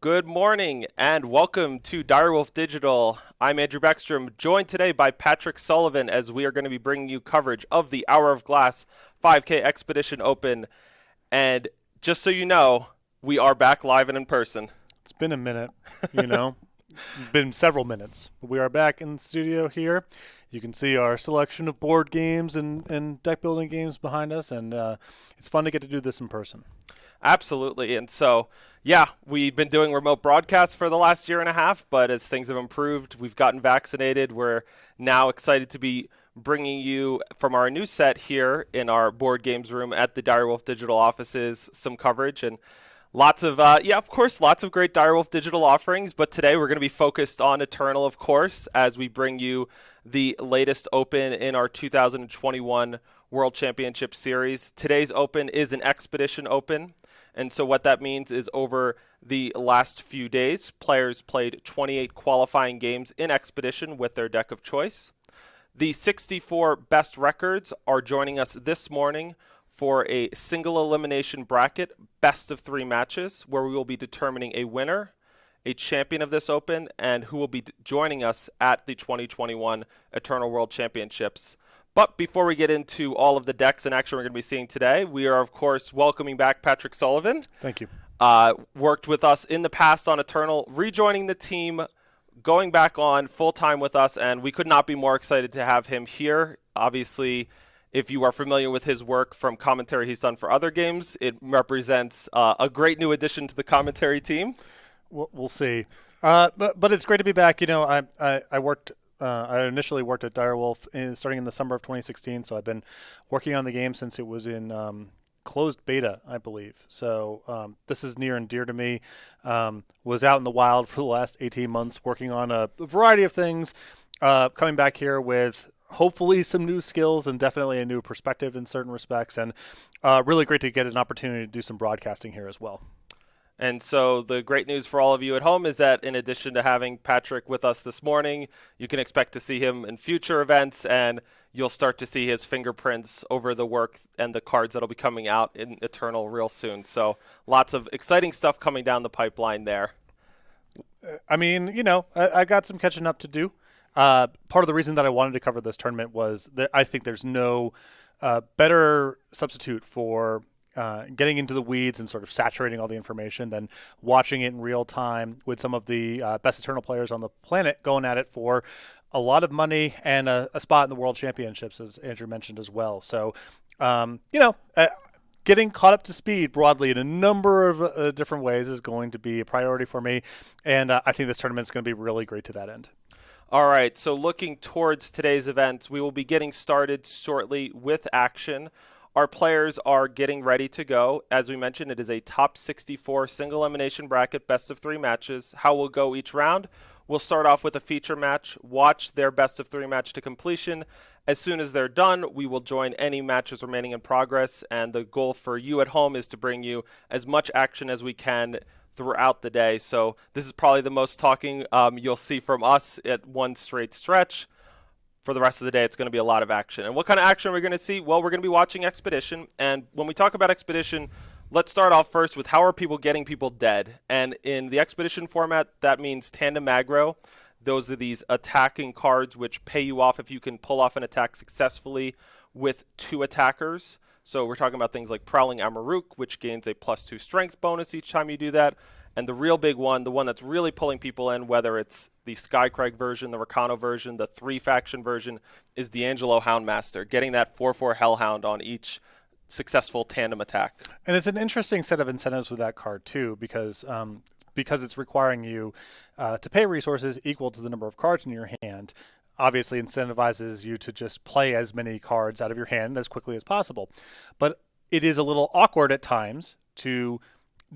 Good morning and welcome to Direwolf Digital. I'm Andrew Baeckstrom, joined today by Patrick Sullivan as we are going to be bringing you coverage of the Hour of Glass 5K Expedition Open. And just so you know, we are back live and in person. It's been a minute, you know, been several minutes. We are back in the studio here. You can see our selection of board games and deck building games behind us, and it's fun to get to do this in person. Absolutely. And so, yeah, we've been doing remote broadcasts for the last year and a half, but as things have improved, we've gotten vaccinated. We're now excited to be bringing you from our new set here in our board games room at the Direwolf Digital offices some coverage and lots of, of course, lots of great Direwolf Digital offerings. But today we're going to be focused on Eternal, of course, as we bring you the latest Open in our 2021 World Championship Series. Today's Open is an Expedition Open. And so what that means is over the last few days, players played 28 qualifying games in Expedition with their deck of choice. The 64 best records are joining us this morning for a single elimination bracket, best of 3 matches, where we will be determining a winner, a champion of this Open, and who will be joining us at the 2021 Eternal World Championships. But before we get into all of the decks and action we're going to be seeing today, we are, of course, welcoming back Patrick Sullivan. Thank you. Worked with us in the past on Eternal, rejoining the team, going back on full-time with us, and we could not be more excited to have him here. Obviously, if you are familiar with his work from commentary he's done for other games, it represents a great new addition to the commentary team. We'll see. But it's great to be back. You know, I initially worked at Direwolf starting in the summer of 2016, so I've been working on the game since it was in closed beta, I believe. So this is near and dear to me. Was out in the wild for the last 18 months working on a variety of things. Coming back here with hopefully some new skills and definitely a new perspective in certain respects. And really great to get an opportunity to do some broadcasting here as well. And so the great news for all of you at home is that in addition to having Patrick with us this morning, you can expect to see him in future events, and you'll start to see his fingerprints over the work and the cards that'll be coming out in Eternal real soon. So lots of exciting stuff coming down the pipeline there. I mean, you know, I got some catching up to do. Part of the reason that I wanted to cover this tournament was that I think there's no better substitute for getting into the weeds and sort of saturating all the information than watching it in real time with some of the best Eternal players on the planet going at it for a lot of money and a spot in the World Championships, as Andrew mentioned as well. So, getting caught up to speed broadly in a number of different ways is going to be a priority for me, and I think this tournament is going to be really great to that end. All right, so looking towards today's events, we will be getting started shortly with action. Our players are getting ready to go. As we mentioned, it is a top 64 single elimination bracket, best of 3 matches. How we'll go each round, we'll start off with a feature match, watch their best of 3 match to completion. As soon as they're done, we will join any matches remaining in progress, and the goal for you at home is to bring you as much action as we can throughout the day. So this is probably the most talking you'll see from us at one straight stretch. For the rest of the day, it's going to be a lot of action. And what kind of action are we going to see? Well, we're going to be watching Expedition. And when we talk about Expedition, let's start off first with how are people getting people dead? And in the Expedition format, that means tandem aggro. Those are these attacking cards which pay you off if you can pull off an attack successfully with 2 attackers. So we're talking about things like Prowling Amaruk, which gains a +2 strength bonus each time you do that. And the real big one, the one that's really pulling people in, whether it's the Skycraig version, the Rakano version, the 3-faction version, is D'Angelo Houndmaster, getting that 4/4 Hellhound on each successful tandem attack. And it's an interesting set of incentives with that card, too, because it's requiring you to pay resources equal to the number of cards in your hand. Obviously incentivizes you to just play as many cards out of your hand as quickly as possible. But it is a little awkward at times to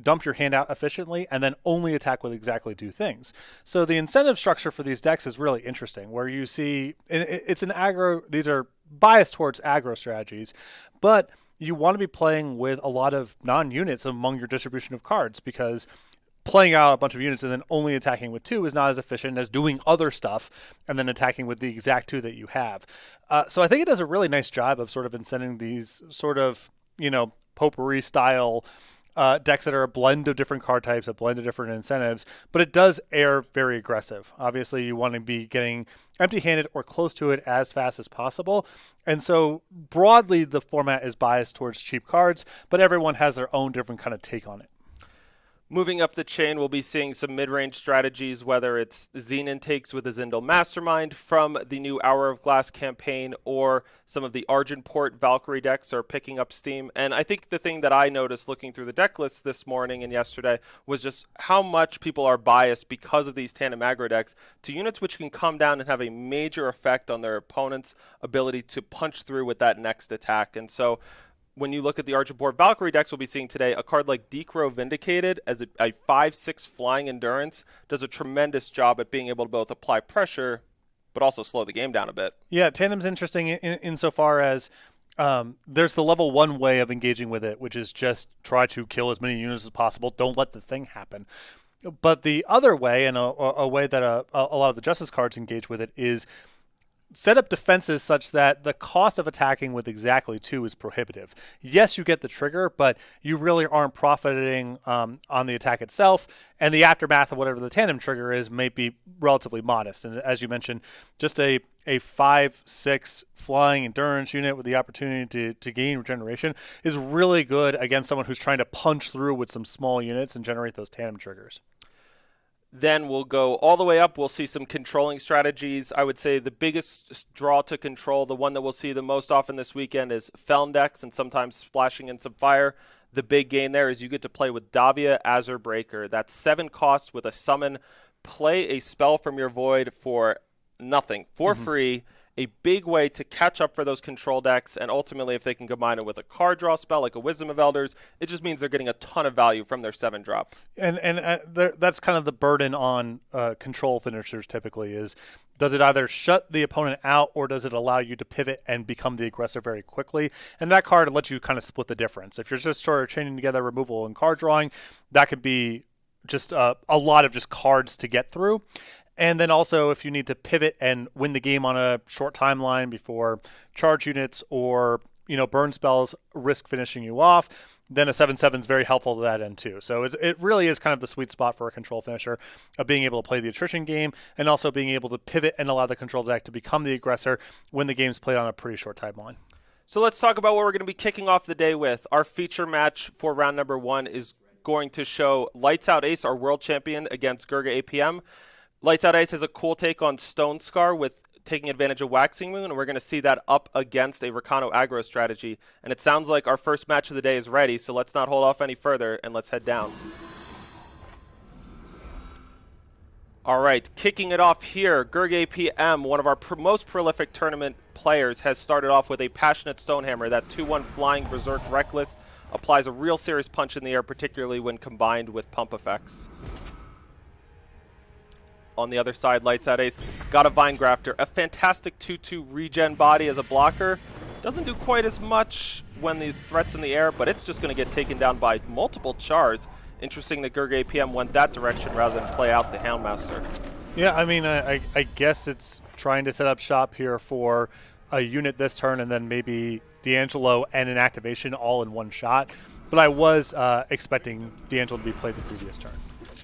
dump your hand out efficiently and then only attack with exactly 2 things. So the incentive structure for these decks is really interesting, where you see it's an aggro, these are biased towards aggro strategies, but you want to be playing with a lot of non-units among your distribution of cards, because playing out a bunch of units and then only attacking with 2 is not as efficient as doing other stuff and then attacking with the exact 2 that you have. So I think it does a really nice job of sort of incenting these sort of, potpourri style decks that are a blend of different card types, a blend of different incentives, but it does air very aggressive. Obviously, you want to be getting empty-handed or close to it as fast as possible. And so broadly, the format is biased towards cheap cards, but everyone has their own different kind of take on it. Moving up the chain, we'll be seeing some mid-range strategies, whether it's Xenon takes with a Zindel Mastermind from the new Hour of Glass campaign, or some of the Argenport Valkyrie decks are picking up steam. And I think the thing that I noticed looking through the deck list this morning and yesterday was just how much people are biased because of these tandem aggro decks to units which can come down and have a major effect on their opponent's ability to punch through with that next attack. And so when you look at the Argenport Valkyrie decks we'll be seeing today, a card like Decro Vindicated as a 5/6 flying endurance does a tremendous job at being able to both apply pressure but also slow the game down a bit. Yeah, Tandem's interesting insofar as there's the level 1 way of engaging with it, which is just try to kill as many units as possible. Don't let the thing happen. But the other way, and a way that a lot of the Justice cards engage with it, is set up defenses such that the cost of attacking with exactly 2 is prohibitive. Yes, you get the trigger, but you really aren't profiting on the attack itself, and the aftermath of whatever the tandem trigger is may be relatively modest. And as you mentioned, just a 5/6 flying endurance unit with the opportunity to gain regeneration is really good against someone who's trying to punch through with some small units and generate those tandem triggers. Then we'll go all the way up. We'll see some controlling strategies. I would say the biggest draw to control, the one that we'll see the most often this weekend, is Feln decks and sometimes splashing in some fire. The big gain there is you get to play with Davia Azure Breaker. That's 7 costs with a summon. Play a spell from your void for nothing, for free. A big way to catch up for those control decks, and ultimately if they can combine it with a card draw spell like a Wisdom of Elders, it just means they're getting a ton of value from their 7-drop. And that's kind of the burden on control finishers typically is, does it either shut the opponent out or does it allow you to pivot and become the aggressor very quickly? And that card lets you kind of split the difference. If you're just sort of chaining together removal and card drawing, that could be just a lot of just cards to get through. And then also, if you need to pivot and win the game on a short timeline before charge units or burn spells risk finishing you off, then a 7/7 is very helpful to that end too. So it really is kind of the sweet spot for a control finisher of being able to play the attrition game and also being able to pivot and allow the control deck to become the aggressor when the game's played on a pretty short timeline. So let's talk about what we're going to be kicking off the day with. Our feature match for round number 1 is going to show Lights Out Ace, our world champion, against Gurga APM. Lights Out Ace has a cool take on Stone Scar with taking advantage of Waxing Moon, and we're going to see that up against a Rakano aggro strategy. And it sounds like our first match of the day is ready, so let's not hold off any further, and let's head down. All right, kicking it off here, Gurga APM, one of our most prolific tournament players, has started off with a Passionate Stonehammer. That 2/1 flying Berserk Reckless applies a real serious punch in the air, particularly when combined with pump effects. On the other side, Lights Out Ace got a Vine Grafter, a fantastic 2/2 regen body as a blocker. Doesn't do quite as much when the threat's in the air, but it's just going to get taken down by multiple chars. Interesting that Gurga APM went that direction rather than play out the Houndmaster. Yeah, I mean, I guess it's trying to set up shop here for a unit this turn and then maybe D'Angelo and an activation all in one shot. But I was expecting D'Angelo to be played the previous turn.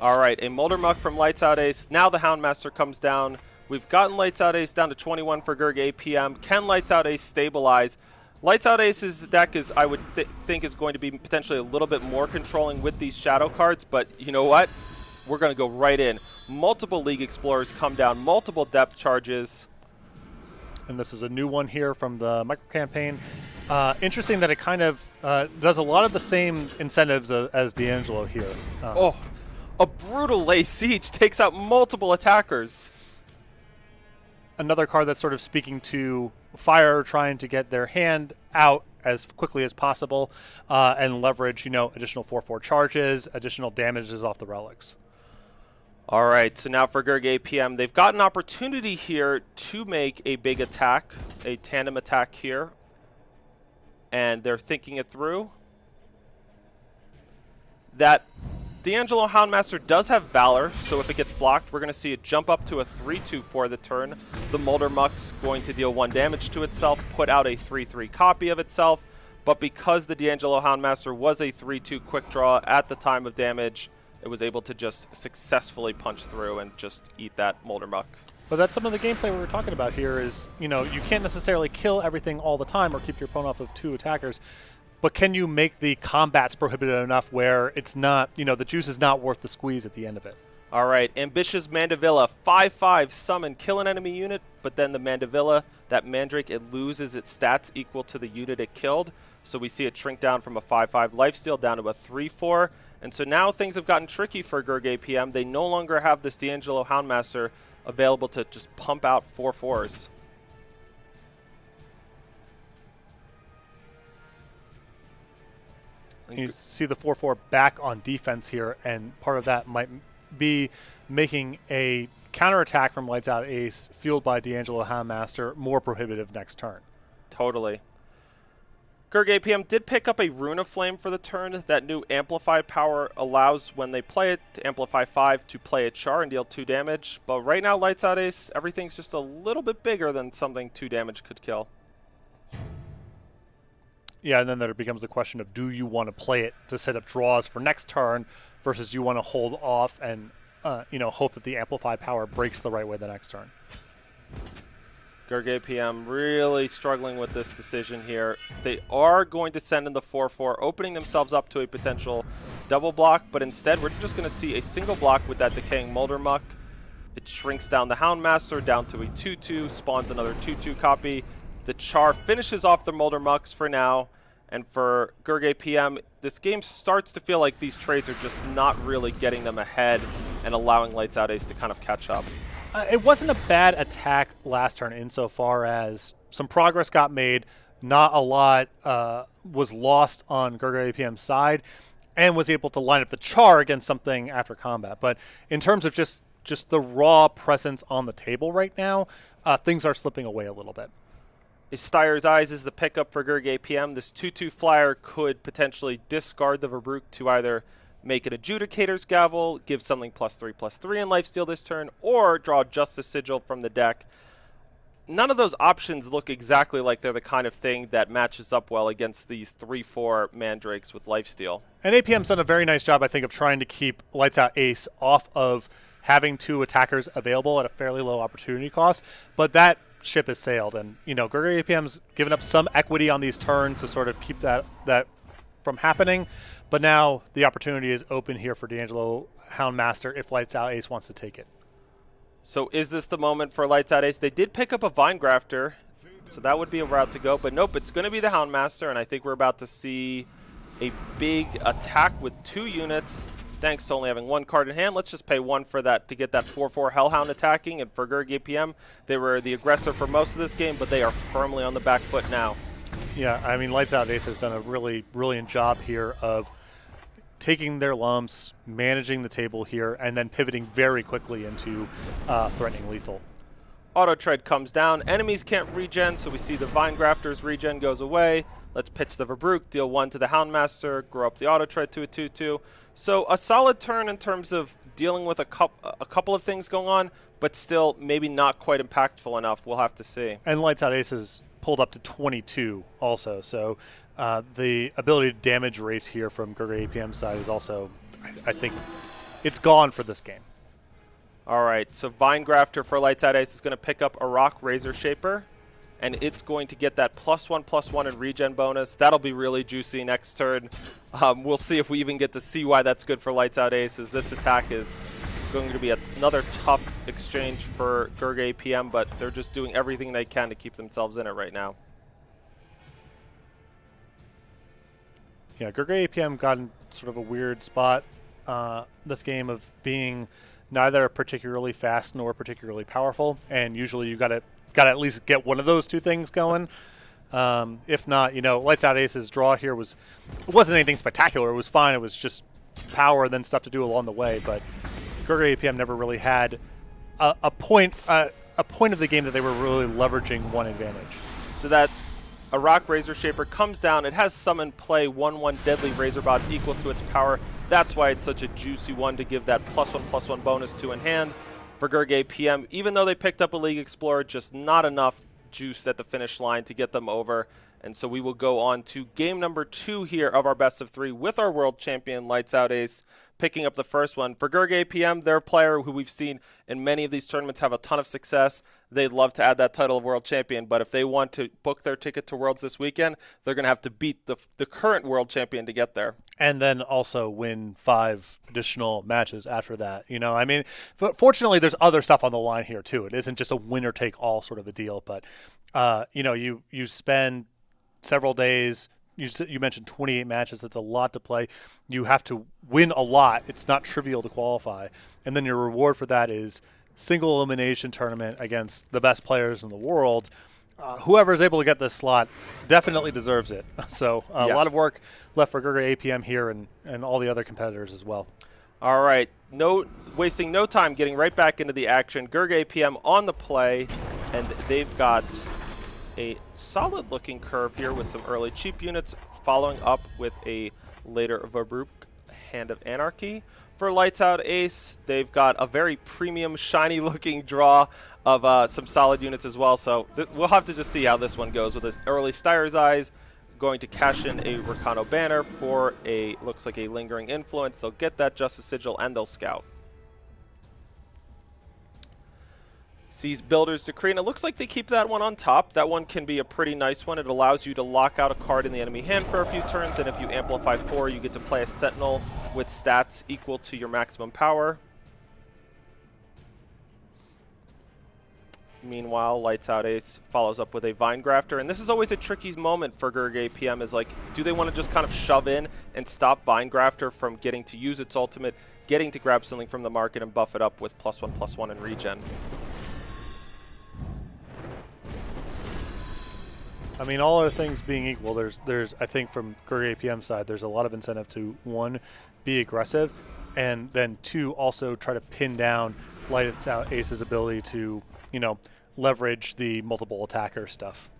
All right, a Molder Muck from Lights Out Ace. Now the Houndmaster comes down. We've gotten Lights Out Ace down to 21 for Gurga APM. Can Lights Out Ace stabilize? Lights Out Ace's deck is, I would think, is going to be potentially a little bit more controlling with these shadow cards, but you know what? We're going to go right in. Multiple League Explorers come down, multiple depth charges. And this is a new one here from the micro campaign. Interesting that it kind of does a lot of the same incentives as D'Angelo here. A brutal Lay Siege takes out multiple attackers. Another card that's sort of speaking to Fire trying to get their hand out as quickly as possible and leverage, additional 4/4 charges, additional damages off the relics. All right, so now for Gurga APM, they've got an opportunity here to make a big attack, a tandem attack here, and they're thinking it through. That D'Angelo Houndmaster does have Valor, so if it gets blocked, we're going to see it jump up to a 3/2 for the turn. The Molder Muck's going to deal 1 damage to itself, put out a 3/3 copy of itself. but because the D'Angelo Houndmaster was a 3-2 quick draw at the time of damage, it was able to just successfully punch through and just eat that Molder Muck. But that's some of the gameplay we were talking about here is, you can't necessarily kill everything all the time or keep your opponent off of 2 attackers, but can you make the combats prohibitive enough where it's not, the juice is not worth the squeeze at the end of it? All right, Ambitious Mandevilla, 5/5 summon, kill an enemy unit, but then the Mandevilla, that Mandrake, it loses its stats equal to the unit it killed. So we see it shrink down from a 5/5 lifesteal down to a 3/4. And so now things have gotten tricky for Gurg APM. They no longer have this D'Angelo Houndmaster available to just pump out 4/4s. You see the 4/4 back on defense here, and part of that might be making a counterattack from Lights Out Ace fueled by D'Angelo Houndmaster more prohibitive next turn. Totally. Gurg APM did pick up a Rune of Flame for the turn. That new Amplify power allows, when they play it, to amplify 5 to play a Char and deal 2 damage. But right now, Lights Out Ace, everything's just a little bit bigger than something 2 damage could kill. Yeah, and then there becomes the question of, do you want to play it to set up draws for next turn versus you want to hold off and hope that the Amplify power breaks the right way the next turn? Gurg APM really struggling with this decision here. They are going to send in the 4/4, opening themselves up to a potential double block, but instead we're just going to see a single block with that Decaying Molder Muck. It shrinks down the Houndmaster down to a 2/2, spawns another 2/2 copy. The Char finishes off the Molder Mucks for now, and for Gurg APM, this game starts to feel like these trades are just not really getting them ahead and allowing Lights Out Ace to kind of catch up. It wasn't a bad attack last turn insofar as some progress got made, not a lot was lost on Gurg APM's side, and was able to line up the Char against something after combat. But in terms of just the raw presence on the table right now, things are slipping away a little bit. Steyer's Eyes is the pickup for Gurg APM. This 2/2 flyer could potentially discard the Verbrugge to either make an Adjudicator's Gavel, give something +3/+3 in lifesteal this turn, or draw Justice Sigil from the deck. None of those options look exactly like they're the kind of thing that matches up well against these 3/4 Mandrakes with lifesteal. And APM's done a very nice job, I think, of trying to keep Lights Out Ace off of having 2 attackers available at a fairly low opportunity cost, but that ship has sailed, and Gurg APM's given up some equity on these turns to sort of keep that from happening, but now the opportunity is open here for D'Angelo Houndmaster if Lights Out Ace wants to take it. So is this the moment for Lights Out Ace? They did pick up a Vine Grafter, so that would be a route to go, but nope, it's going to be the Houndmaster, and I think we're about to see a big attack with 2 units. Thanks to only having 1 card in hand, let's just pay 1 for that to get that 4/4 Hellhound attacking. And for Gurg APM, they were the aggressor for most of this game, but they are firmly on the back foot now. Yeah, I mean, Lights Out Ace has done a really brilliant job here of taking their lumps, managing the table here, and then pivoting very quickly into threatening lethal. Auto Tread comes down. Enemies can't regen, so we see the Vine Grafter's regen goes away. Let's pitch the Verbrugge, deal 1 to the Houndmaster, grow up the Auto Tread to a 2/2. So a solid turn in terms of dealing with a couple of things going on, but still maybe not quite impactful enough. We'll have to see. And Lights Out Ace has pulled up to 22 also, so the ability to damage race here from Gurg APM's side is also, I think, it's gone for this game. All right, so Vine Grafter for Lights Out Ace is going to pick up a Rock Razor Shaper, and it's going to get that +1/+1 in regen bonus. That'll be really juicy next turn. We'll see if we even get to see why that's good for Lights Out Ace, as this attack is going to be another tough exchange for Gurg APM, but they're just doing everything they can to keep themselves in it right now. Yeah, Gurg APM got in sort of a weird spot this game of being neither particularly fast nor particularly powerful, and usually you gotta at least get one of those 2 things going. If not, Lights Out Ace's draw here wasn't anything spectacular. It was fine. It was just power and then stuff to do along the way. But Gurg APM never really had a point of the game that they were really leveraging one advantage. So that a Rock Razor Shaper comes down. It has summon play 1/1 Deadly Razorbots equal to its power. That's why it's such a juicy one to give that +1/+1 bonus to in hand. For Gurg APM, even though they picked up a League Explorer, just not enough juice at the finish line to get them over. And so we will go on to game number 2 here of our best of 3 with our world champion Lights Out Ace picking up the first one. For Gerg APM, they're a player who we've seen in many of these tournaments have a ton of success. They'd love to add that title of world champion, but if they want to book their ticket to Worlds this weekend, they're going to have to beat the current world champion to get there. And then also win 5 additional matches after that. I mean, fortunately, there's other stuff on the line here, too. It isn't just a winner-take-all sort of a deal, but, you spend several days. You mentioned 28 matches. That's a lot to play. You have to win a lot. It's not trivial to qualify. And then your reward for that is single elimination tournament against the best players in the world. Whoever is able to get this slot definitely deserves it. So a lot of work left for Gerga APM here and all the other competitors as well. All right. Wasting no time, getting right back into the action. Gerga APM on the play, and they've got a solid-looking curve here with some early cheap units, following up with a later Verbrugge Hand of Anarchy. For Lights Out Ace, they've got a very premium, shiny-looking draw of some solid units as well. So we'll have to just see how this one goes with this early Steyer's Eyes, going to cash in a Rakano Banner for looks like a Lingering Influence. They'll get that Justice Sigil, and they'll scout. Sees Builder's Decree, and it looks like they keep that one on top. That one can be a pretty nice one. It allows you to lock out a card in the enemy hand for a few turns, and if you amplify 4, you get to play a Sentinel with stats equal to your maximum power. Meanwhile, Lights Out Ace follows up with a Vine Grafter, and this is always a tricky moment for Gerg APM, is like, do they want to just kind of shove in and stop Vine Grafter from getting to use its ultimate, getting to grab something from the market and buff it up with +1/+1 in regen? I mean, all other things being equal, there's I think from Gerg APM side, there's a lot of incentive to, 1, be aggressive, and then 2, also try to pin down Lights Out Ace's ability to, leverage the multiple attacker stuff.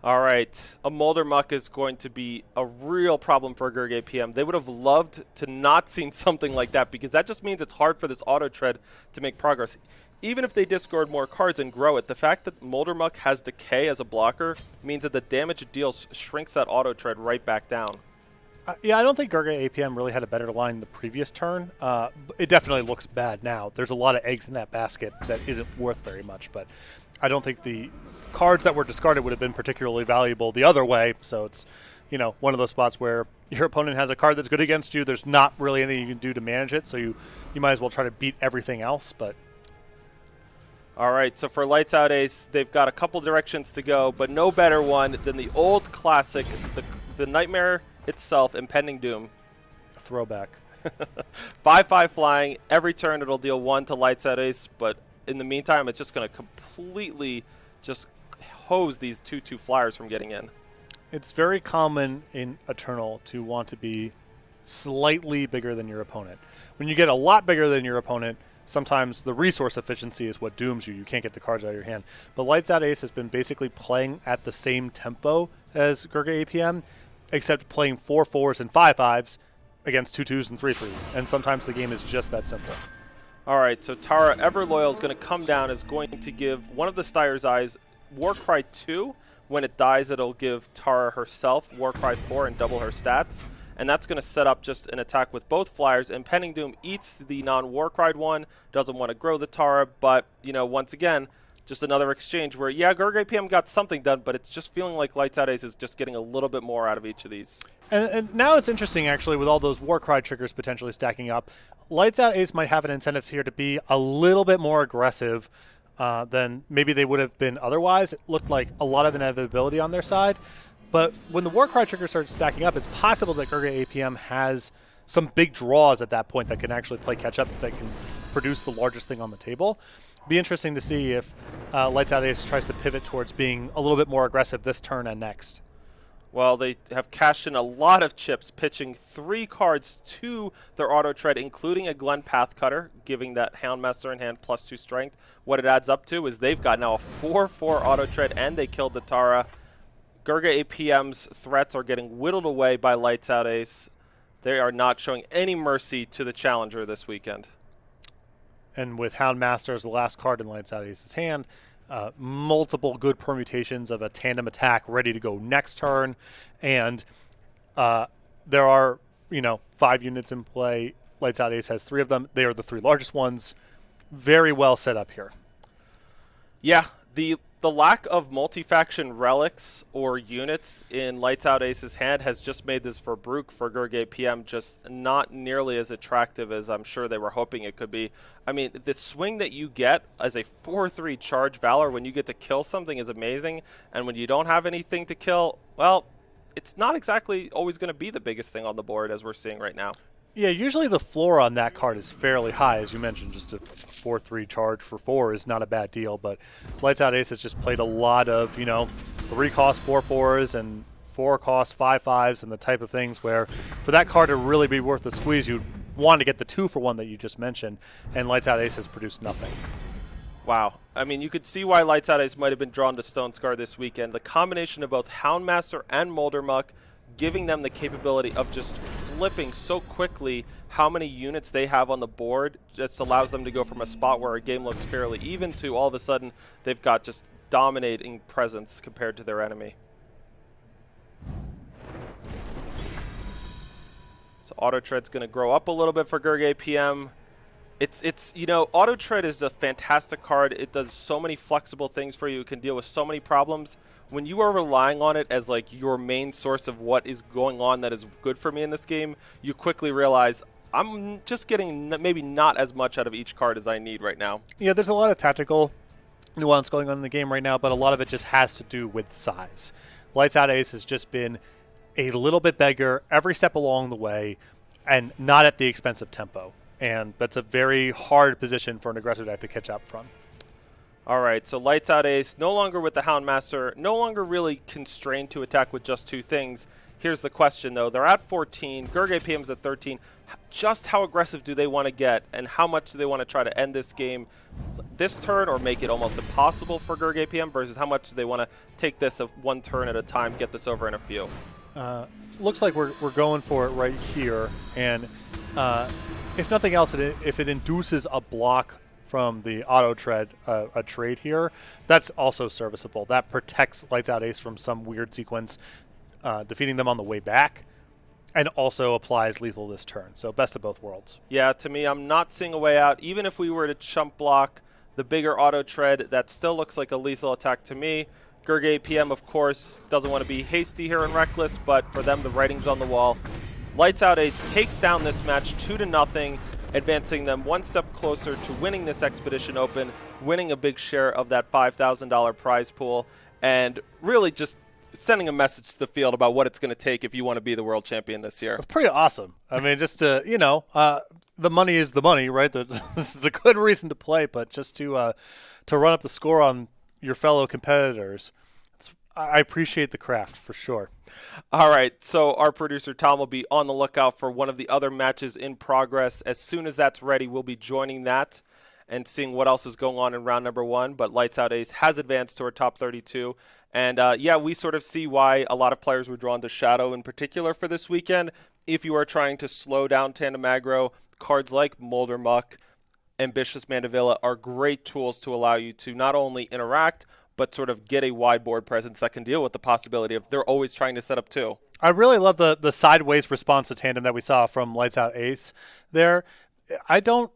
All right, a Molder Muck is going to be a real problem for Gerg APM. They would have loved to not seen something like that, because that just means it's hard for this auto tread to make progress. Even if they discard more cards and grow it, the fact that Molder Muck has Decay as a blocker means that the damage it deals shrinks that auto tread right back down. Yeah, I don't think Gerga APM really had a better line the previous turn. It definitely looks bad now. There's a lot of eggs in that basket that isn't worth very much, but I don't think the cards that were discarded would have been particularly valuable the other way. So it's, one of those spots where your opponent has a card that's good against you. There's not really anything you can do to manage it, so you might as well try to beat everything else, but... All right, so for Lights Out Ace, they've got a couple directions to go, but no better one than the old classic, the Nightmare itself, Impending Doom. A throwback. 5/5 flying. Every turn it'll deal 1 to Lights Out Ace, but in the meantime, it's just going to completely just hose these 2/2 flyers from getting in. It's very common in Eternal to want to be slightly bigger than your opponent. When you get a lot bigger than your opponent, sometimes the resource efficiency is what dooms you. You can't get the cards out of your hand. But Lights Out Ace has been basically playing at the same tempo as Gerga APM, except playing 4/4s and 5/5s against 2/2s and 3/3s. And sometimes the game is just that simple. All right, so Tara Everloyal is going to come down, is going to give one of the Steyer's Eyes Warcry 2. When it dies, it'll give Tara herself Warcry 4 and double her stats. And that's going to set up just an attack with both flyers. Impending Doom eats the non-Warcried one, doesn't want to grow the Tara, but, once again, just another exchange where, yeah, Gerg APM got something done, but it's just feeling like Lights Out Ace is just getting a little bit more out of each of these. And now it's interesting, actually, with all those Warcry triggers potentially stacking up. Lights Out Ace might have an incentive here to be a little bit more aggressive than maybe they would have been otherwise. It looked like a lot of inevitability on their side. But when the Warcry trigger starts stacking up, it's possible that Gerga APM has some big draws at that point that can actually play catch-up, that can produce the largest thing on the table. Be interesting to see if Lights Out Ace tries to pivot towards being a little bit more aggressive this turn and next. Well, they have cashed in a lot of chips, pitching 3 cards to their auto tread, including a Glen Pathcutter, giving that Houndmaster in hand +2 strength. What it adds up to is they've got now a 4/4 auto tread, and they killed the Tara. Gerga APM's threats are getting whittled away by Lights Out Ace. They are not showing any mercy to the challenger this weekend. And with Houndmaster as the last card in Lights Out Ace's hand, multiple good permutations of a tandem attack ready to go next turn, and there are 5 units in play. Lights Out Ace has 3 of them. They are the 3 largest ones. Very well set up here. Yeah, the lack of multi-faction relics or units in Lights Out Ace's hand has just made this Verbrugge for Gurgay PM just not nearly as attractive as I'm sure they were hoping it could be. I mean, the swing that you get as a 4-3 charge Valor when you get to kill something is amazing, and when you don't have anything to kill, well, it's not exactly always going to be the biggest thing on the board as we're seeing right now. Yeah, usually the floor on that card is fairly high, as you mentioned. Just a 4-3 charge for 4 is not a bad deal, but Lights Out Ace has just played a lot of, 3-cost 4-4s and 4-cost 5-5s and the type of things where for that card to really be worth the squeeze, you'd want to get the 2-for-1 that you just mentioned, and Lights Out Ace has produced nothing. Wow. I mean, you could see why Lights Out Ace might have been drawn to Stone Scar this weekend. The combination of both Houndmaster and Moldermuck giving them the capability of just flipping so quickly how many units they have on the board just allows them to go from a spot where a game looks fairly even to all of a sudden they've got just dominating presence compared to their enemy. So Auto Tread's going to grow up a little bit for Gurgay PM. It's Auto Tread is a fantastic card. It does so many flexible things for you. It can deal with so many problems. When you are relying on it as like your main source of what is going on that is good for me in this game, you quickly realize I'm just getting maybe not as much out of each card as I need right now. Yeah, there's a lot of tactical nuance going on in the game right now, but a lot of it just has to do with size. Lights Out Ace has just been a little bit bigger every step along the way and not at the expense of tempo. And that's a very hard position for an aggressive deck to catch up from. All right, so Lights Out Ace, no longer with the Houndmaster, no longer really constrained to attack with just 2 things. Here's the question, though. They're at 14. Gurgay PM's at 13. Just how aggressive do they want to get, and how much do they want to try to end this game this turn or make it almost impossible for Gurgay PM versus how much do they want to take this 1 turn at a time, get this over in a few? Looks like we're going for it right here. And if nothing else, if it induces a block from the Auto Tread, a trade here, that's also serviceable. That protects Lights Out Ace from some weird sequence, defeating them on the way back, and also applies lethal this turn. So best of both worlds. Yeah, to me, I'm not seeing a way out. Even if we were to chump block the bigger Auto Tread, that still looks like a lethal attack to me. Gurgay PM, of course, doesn't want to be hasty here and reckless, but for them, the writing's on the wall. Lights Out Ace takes down this match 2-0, advancing them 1 step closer to winning this Expedition Open, winning a big share of that $5,000 prize pool, and really just sending a message to the field about what it's going to take if you want to be the world champion this year. It's pretty awesome. I mean, just to, the money is the money, right? This is a good reason to play, but just to run up the score on your fellow competitors, I appreciate the craft for sure. All right, so our producer Tom will be on the lookout for one of the other matches in progress. As soon as that's ready, we'll be joining that and seeing what else is going on in round number 1. But Lights Out Ace has advanced to our top 32. And yeah, we sort of see why a lot of players were drawn to Shadow in particular for this weekend. If you are trying to slow down tandem aggro, cards like Moldermuck, Ambitious Mandevilla are great tools to allow you to not only interact, but sort of get a wide board presence that can deal with the possibility of they're always trying to set up 2. I really love the sideways response to tandem that we saw from Lights Out Ace there. I don't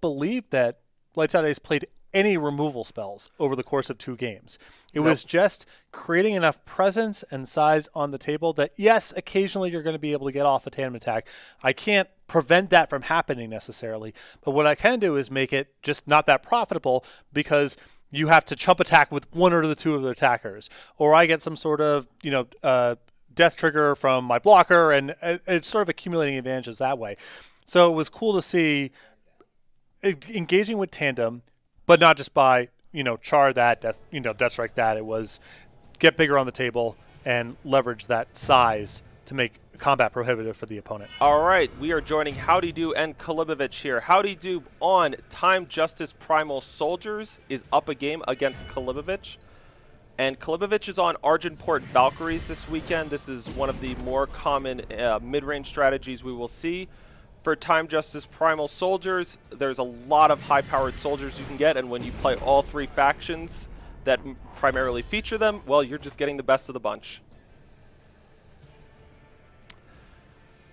believe that Lights Out Ace played any removal spells over the course of 2 games. It was just creating enough presence and size on the table that, yes, occasionally you're going to be able to get off a tandem attack. I can't prevent that from happening necessarily, but what I can do is make it just not that profitable because you have to chump attack with 1 or the 2 of the attackers, or I get some sort of, death trigger from my blocker, and it's sort of accumulating advantages that way. So it was cool to see engaging with tandem, but not just by, char that, death strike that. It was get bigger on the table and leverage that size to make combat prohibitive for the opponent. All right, we are joining Howdy Do and Kalibovich here. Howdy Do on Time Justice Primal Soldiers is up a game against Kalibovich. And Kalibovich is on Argenport Valkyries this weekend. This is one of the more common mid-range strategies we will see. For Time Justice Primal Soldiers, there's a lot of high-powered soldiers you can get, and when you play all 3 factions that primarily feature them, well, you're just getting the best of the bunch.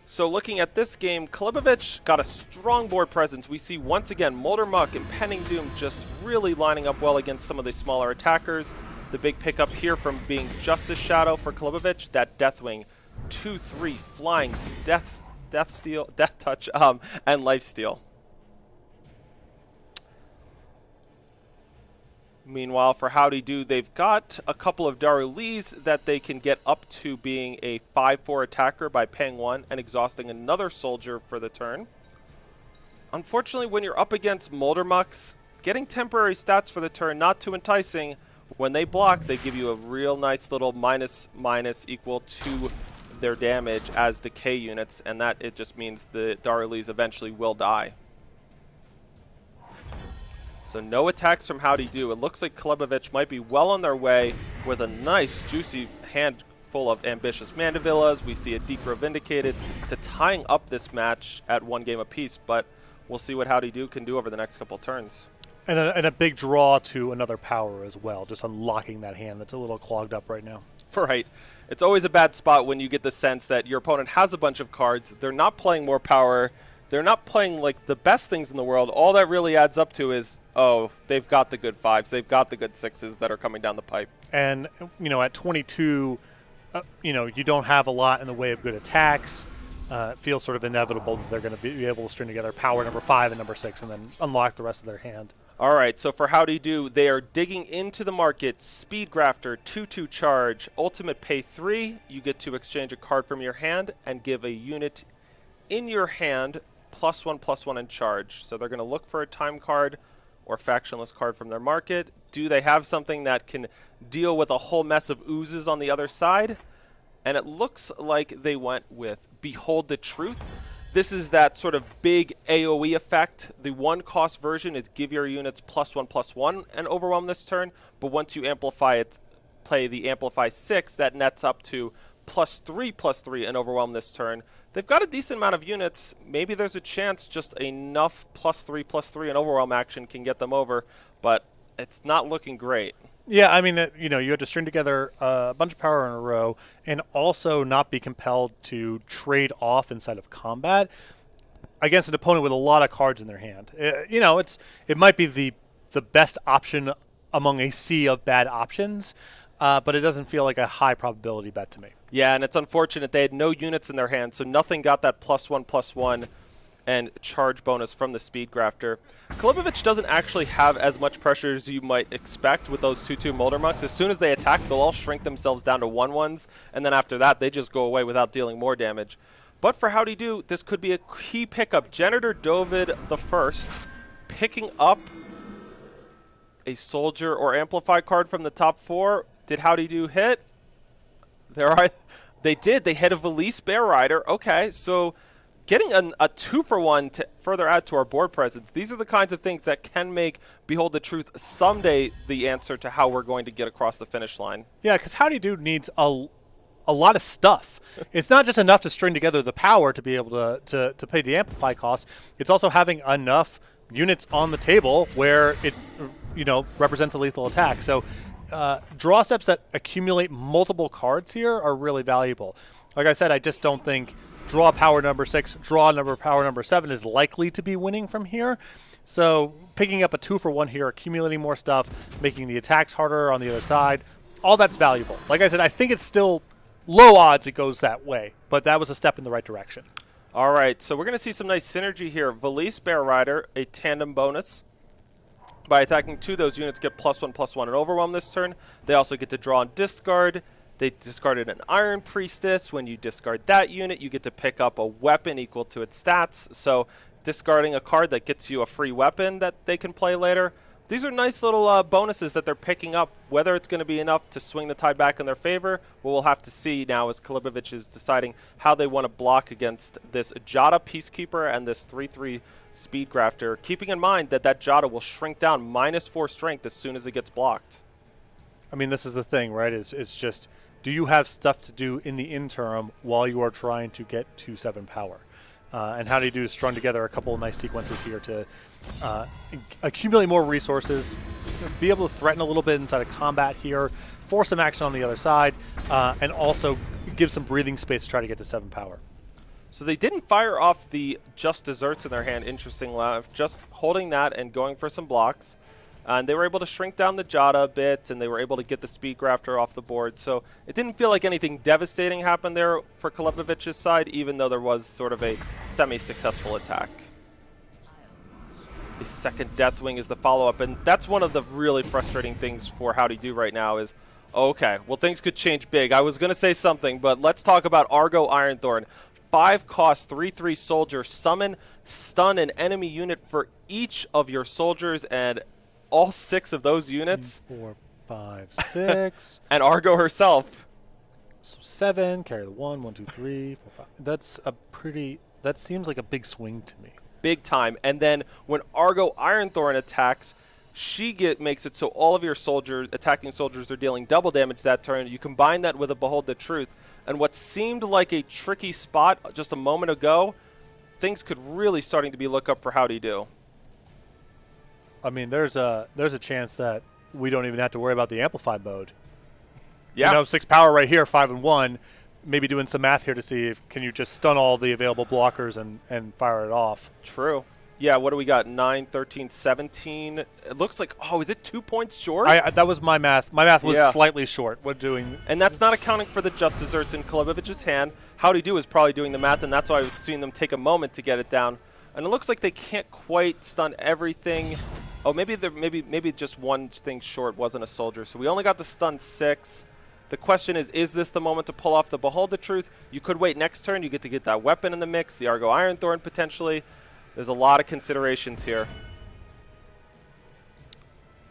So looking at this game, Klibovich got a strong board presence. We see once again Molder Muck and Pending Doom just really lining up well against some of the smaller attackers. The big pickup here from being Justice Shadow for Klibovich, that Deathwing 2/3 flying Death Touch, and Lifesteal. Meanwhile, for Howdy Do, they've got a couple of Darulis that they can get up to being a 5/4 attacker by paying 1 and exhausting another soldier for the turn. Unfortunately, when you're up against Molder Mucks, getting temporary stats for the turn not too enticing. When they block, they give you a real nice little minus equal to their damage as decay units, and that it just means the Darulis eventually will die. So no attacks from Howdy Do. It looks like Klibovich might be well on their way with a nice, juicy handful of ambitious Mandavillas. We see a Deeper Vindicated to tying up this match at 1 game apiece, but we'll see what Howdy Do can do over the next couple turns. And a big draw to another power as well, just unlocking that hand that's a little clogged up right now. Right. It's always a bad spot when you get the sense that your opponent has a bunch of cards, they're not playing more power, they're not playing like the best things in the world. All that really adds up to is, oh, they've got the good 5s, they've got the good 6s that are coming down the pipe. And, at 22, you don't have a lot in the way of good attacks. It feels sort of inevitable that they're going to be able to string together power number 5 and number 6 and then unlock the rest of their hand. All right, so for Howdy Do, they are digging into the market. Speed Grafter, 2/2 charge, ultimate pay 3. You get to exchange a card from your hand and give a unit in your hand +1/+1 in charge. So they're going to look for a time card or factionless card from their market. Do they have something that can deal with a whole mess of oozes on the other side? And it looks like they went with Behold the Truth. This is that sort of big AoE effect. The 1-cost version is give your units +1/+1 and overwhelm this turn, but once you amplify it, play the Amplify 6, that nets up to +3/+3 and overwhelm this turn. They've got a decent amount of units. Maybe there's a chance just enough +3/+3 and overwhelm action can get them over, but it's not looking great. Yeah, I mean, you had to string together a bunch of power in a row and also not be compelled to trade off inside of combat against an opponent with a lot of cards in their hand. It might be the best option among a sea of bad options, but it doesn't feel like a high probability bet to me. Yeah, and it's unfortunate they had no units in their hand, so nothing got that +1/+1 and charge bonus from the Speed Grafter. Klibovich doesn't actually have as much pressure as you might expect with those 2/2 Molder Mucks. As soon as they attack, they'll all shrink themselves down to 1/1s, and then after that, they just go away without dealing more damage. But for Howdy Do, this could be a key pickup. Janitor Dovid the First picking up a soldier or amplify card from the top 4. Did Howdy Do hit? They did. They hit a Valise Bear Rider. Okay, so getting a 2-for-1 to further add to our board presence. These are the kinds of things that can make Behold the Truth someday the answer to how we're going to get across the finish line. Yeah, because Howdy Do needs a lot of stuff. It's not just enough to string together the power to be able to pay the amplify costs. It's also having enough units on the table where it represents a lethal attack. So draw steps that accumulate multiple cards here are really valuable. Like I said, I just don't think draw power number 6, power number 7 is likely to be winning from here. So picking up a 2-for-1 here, accumulating more stuff, making the attacks harder on the other side, all that's valuable. Like I said, I think it's still low odds it goes that way, but that was a step in the right direction. All right, so we're going to see some nice synergy here. Valise Bear Rider, a tandem bonus. By attacking 2, those units get +1/+1 and overwhelm this turn. They also get to draw and discard. They discarded an Iron Priestess. When you discard that unit, you get to pick up a weapon equal to its stats. So discarding a card that gets you a free weapon that they can play later. These are nice little bonuses that they're picking up. Whether it's going to be enough to swing the tide back in their favor, well, we'll have to see now as Klibovich is deciding how they want to block against this Jada Peacekeeper and this 3/3 Speed Grafter, keeping in mind that Jada will shrink down -4 strength as soon as it gets blocked. I mean, this is the thing, right? It's just, do you have stuff to do in the interim while you are trying to get to 7 power? And Howdy Do strung together a couple of nice sequences here to accumulate more resources, be able to threaten a little bit inside of combat here, force some action on the other side, and also give some breathing space to try to get to 7 power. So they didn't fire off the Just Desserts in their hand, interestingly enough, just holding that and going for some blocks. And they were able to shrink down the Jada a bit, and they were able to get the Speed Grafter off the board. So it didn't feel like anything devastating happened there for Kalevovich's side, even though there was sort of a semi-successful attack. The second Deathwing is the follow-up, and that's one of the really frustrating things for Howdy Do right now is, okay, well, things could change big. I was going to say something, but let's talk about Argo Ironthorn. 5 cost, 3/3 soldier, summon, stun an enemy unit for each of your soldiers, and all 6 of those units. 4, 5, 6. And Argo herself. So 7, carry the 1, 1, 2, 3, 4, 5. That's a pretty, that seems like a big swing to me. Big time. And then when Argo Ironthorn attacks, she makes it so all of your attacking soldiers are dealing double damage that turn. You combine that with a Behold the Truth, and what seemed like a tricky spot just a moment ago, things could really starting to be look up for Howdy Do. I mean, there's a chance that we don't even have to worry about the amplified mode. Yeah. 6 power right here, 5 and 1. Maybe doing some math here to see if can you just stun all the available blockers and fire it off. True. Yeah, what do we got? 9, 13, 17. It looks like, oh, is it 2 points short? That was my math. My math was slightly short. And that's not accounting for the Just Desserts in Kalevovich's hand. Howdy Do is probably doing the math, and that's why I've seen them take a moment to get it down. And it looks like they can't quite stun everything. Oh, maybe just one thing short wasn't a soldier. So we only got the stun 6. The question is this the moment to pull off the Behold the Truth? You could wait next turn. You get to get that weapon in the mix, the Argo Ironthorn potentially. There's a lot of considerations here.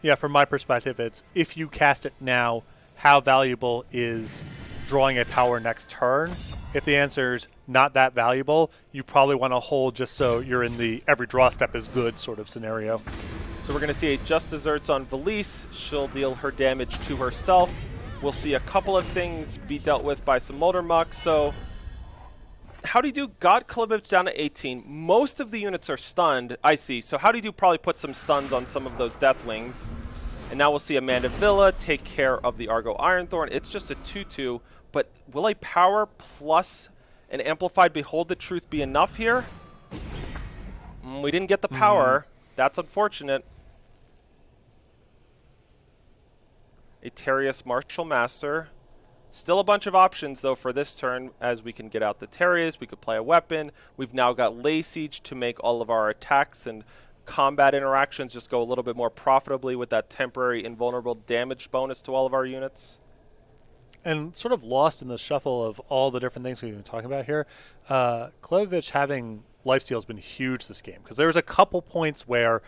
Yeah, from my perspective, it's if you cast it now, how valuable is drawing a power next turn? If the answer is not that valuable, you probably want to hold just so you're in the every draw step is good sort of scenario. So we're going to see a Just Desserts on Valise. She'll deal her damage to herself. We'll see a couple of things be dealt with by some Molder Muck. So Howdy Do got Kalibich down to 18. Most of the units are stunned. I see. So Howdy Do probably put some stuns on some of those Deathwings. And now we'll see Amanda Villa take care of the Argo Ironthorn. It's just a 2/2. But will a power plus an amplified Behold the Truth be enough here? We didn't get the power. That's unfortunate. A Terius Martial Master. Still a bunch of options, though, for this turn, as we can get out the Terius. We could play a weapon. We've now got Lay Siege to make all of our attacks and combat interactions just go a little bit more profitably with that temporary invulnerable damage bonus to all of our units. And sort of lost in the shuffle of all the different things we've been talking about here, Kalevovic having lifesteal has been huge this game. Because there was a couple points where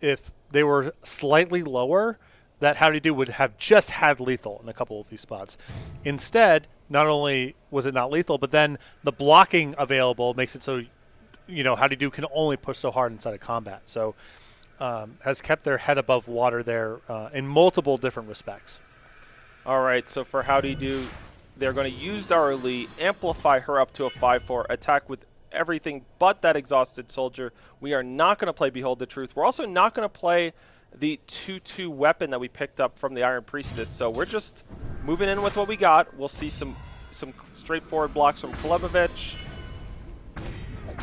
if they were slightly lower, that Howdy Do would have just had lethal in a couple of these spots. Instead, not only was it not lethal, but then the blocking available makes it so, Howdy Do can only push so hard inside of combat. So has kept their head above water there in multiple different respects. All right, so for Howdy Do, they're going to use Darli, amplify her up to a 5/4, attack with everything but that exhausted soldier. We are not going to play Behold the Truth. We're also not going to play the 2/2 weapon that we picked up from the Iron Priestess. So we're just moving in with what we got. We'll see some straightforward blocks from Kalevovich.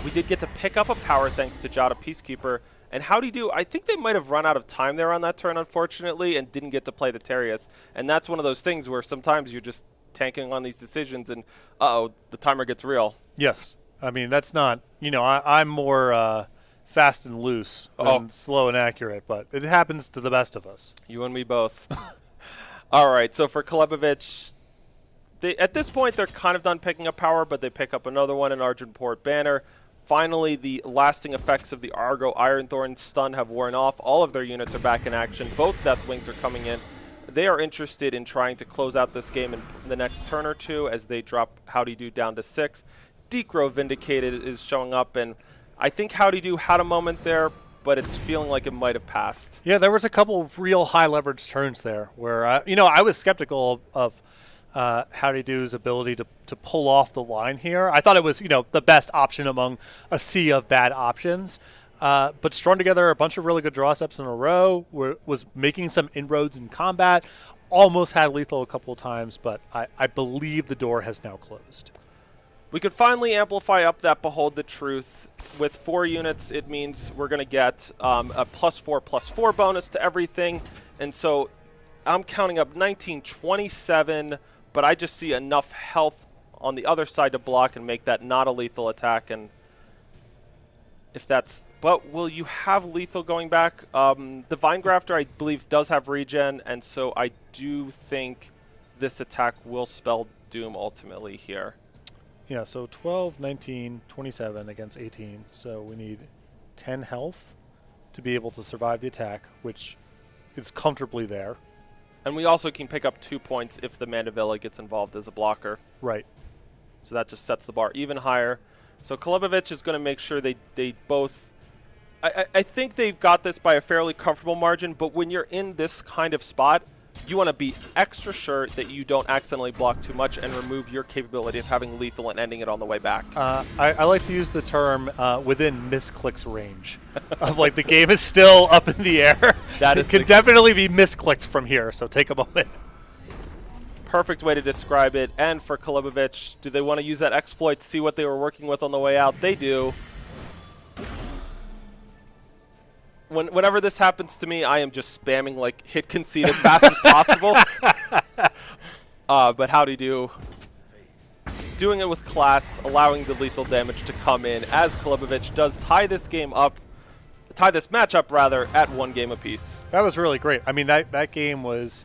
We did get to pick up a power thanks to Jada Peacekeeper. And Howdy Do, I think they might have run out of time there on that turn, unfortunately, and didn't get to play the Terius. And that's one of those things where sometimes you're just tanking on these decisions and, uh-oh, the timer gets real. Yes. I mean, that's not, I'm more fast and loose than slow and accurate, but it happens to the best of us. You and me both. All right, so for Kalevovich, at this point, they're kind of done picking up power, but they pick up another one in Argenport Banner. Finally, the lasting effects of the Argo Ironthorn stun have worn off. All of their units are back in action. Both Deathwings are coming in. They are interested in trying to close out this game in the next turn or two as they drop Howdy Do down to 6. Decro Vindicated is showing up, and I think Howdy Do had a moment there, but it's feeling like it might have passed. Yeah, there was a couple real high leverage turns there where, I was skeptical of Howdy Do's ability to pull off the line here. I thought it was, the best option among a sea of bad options. But strung together a bunch of really good draw steps in a row, was making some inroads in combat, almost had lethal a couple of times, but I believe the door has now closed. We could finally amplify up that Behold the Truth. With 4 units, it means we're going to get a +4/+4 bonus to everything. And so I'm counting up 1927, but I just see enough health on the other side to block and make that not a lethal attack. And if that's... But will you have lethal going back? The Vine Grafter, I believe, does have regen, and so I do think this attack will spell doom ultimately here. Yeah, so 12, 19, 27 against 18. So we need 10 health to be able to survive the attack, which is comfortably there. And we also can pick up 2 points if the Mandevilla gets involved as a blocker. Right. So that just sets the bar even higher. So Kalibovich is going to make sure they both... I think they've got this by a fairly comfortable margin, but when you're in this kind of spot, you want to be extra sure that you don't accidentally block too much and remove your capability of having lethal and ending it on the way back. I like to use the term within misclicks range. Of like the game is still up in the air. That is it can definitely be misclicked from here, so take a moment. Perfect way to describe it. And for Kalibovich, do they want to use that exploit to see what they were working with on the way out? They do. Whenever this happens to me, I am just spamming like hit concede as fast as possible. But Howdy Do, doing it with class, allowing the lethal damage to come in as Kalibovich does tie this matchup rather at 1 game apiece. That was really great. I mean, that game was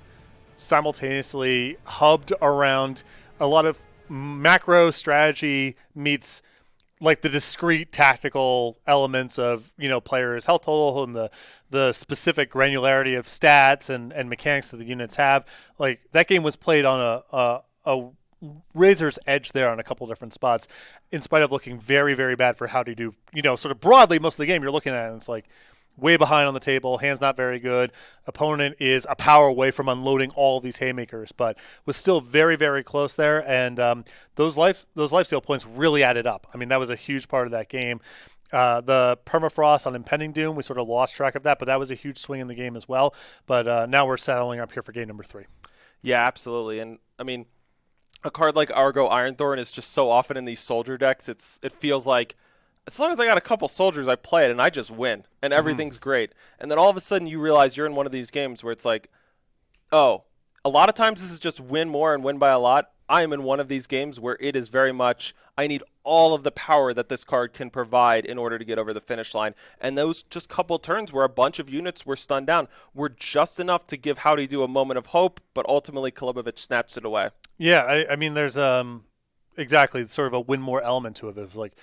simultaneously hubbed around a lot of macro strategy meets like the discrete tactical elements of, players' health total and the specific granularity of stats and mechanics that the units have. Like, that game was played on a razor's edge there on a couple different spots, in spite of looking very, very bad for Howdy Do. Sort of broadly, most of the game you're looking at it, and it's like way behind on the table, hands not very good. Opponent is a power away from unloading all of these haymakers, but was still very, very close there. And those lifesteal points really added up. I mean, that was a huge part of that game. The permafrost on Impending Doom, we sort of lost track of that, but that was a huge swing in the game as well. But now we're settling up here for game number 3. Yeah, absolutely. And I mean, a card like Argo Ironthorn is just so often in these soldier decks. It feels like as long as I got a couple soldiers, I play it and I just win and everything's great. And then all of a sudden you realize you're in one of these games where it's like, oh, a lot of times this is just win more and win by a lot. I am in one of these games where it is very much, I need all of the power that this card can provide in order to get over the finish line. And those just couple turns where a bunch of units were stunned down were just enough to give Howdy Do a moment of hope, but ultimately Kalibovich snatched it away. Yeah, I mean, there's exactly sort of a win more element to it. It's like,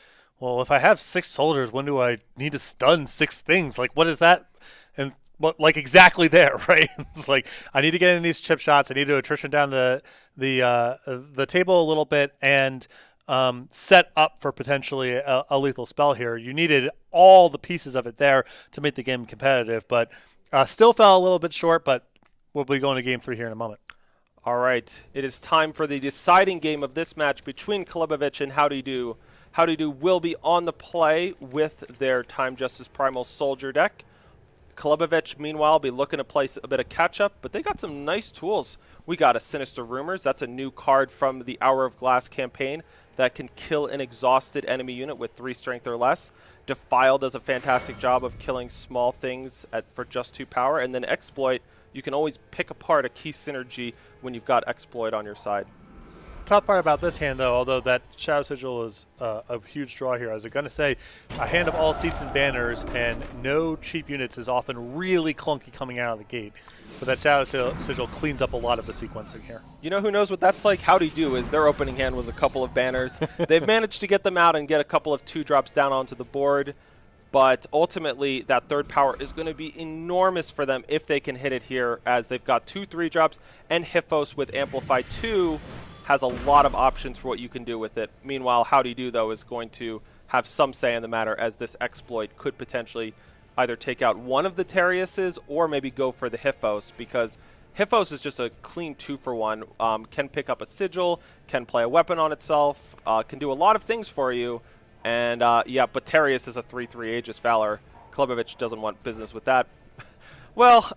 well, if I have 6 soldiers, when do I need to stun 6 things? Like, what is that? And like exactly there, right? It's like I need to get in these chip shots. I need to attrition down the table a little bit and set up for potentially a lethal spell here. You needed all the pieces of it there to make the game competitive, but still fell a little bit short. But we'll be going to game 3 here in a moment. All right, it is time for the deciding game of this match between Kalibovich and Howdy Do. Howdy Do will be on the play with their Time Justice Primal Soldier deck. Kalibovich, meanwhile, will be looking to place a bit of catch-up, but they got some nice tools. We got a Sinister Rumors. That's a new card from the Hour of Glass campaign that can kill an exhausted enemy unit with 3 strength or less. Defile does a fantastic job of killing small things for just 2 power. And then Exploit, you can always pick apart a key synergy when you've got Exploit on your side. Tough part about this hand, though, although that Shadow Sigil is a huge draw here, I was going to say a hand of all seats and banners and no cheap units is often really clunky coming out of the gate. But that Shadow Sigil cleans up a lot of the sequencing here. You know who knows what that's like? Howdy Do is their opening hand was a couple of banners. They've managed to get them out and get a couple of 2-drops down onto the board. But ultimately, that 3rd power is going to be enormous for them if they can hit it here, as they've got 2 3-drops, and Hiphos with Amplify 2 has a lot of options for what you can do with it. Meanwhile, Howdy Do, though, is going to have some say in the matter, as this exploit could potentially either take out one of the Teriuses or maybe go for the Hiphos, because Hiphos is just a clean 2-for-1. Can pick up a sigil, can play a weapon on itself, can do a lot of things for you. And yeah, but Terius is a 3/3 Aegis Valor. Klebovic doesn't want business with that. Well,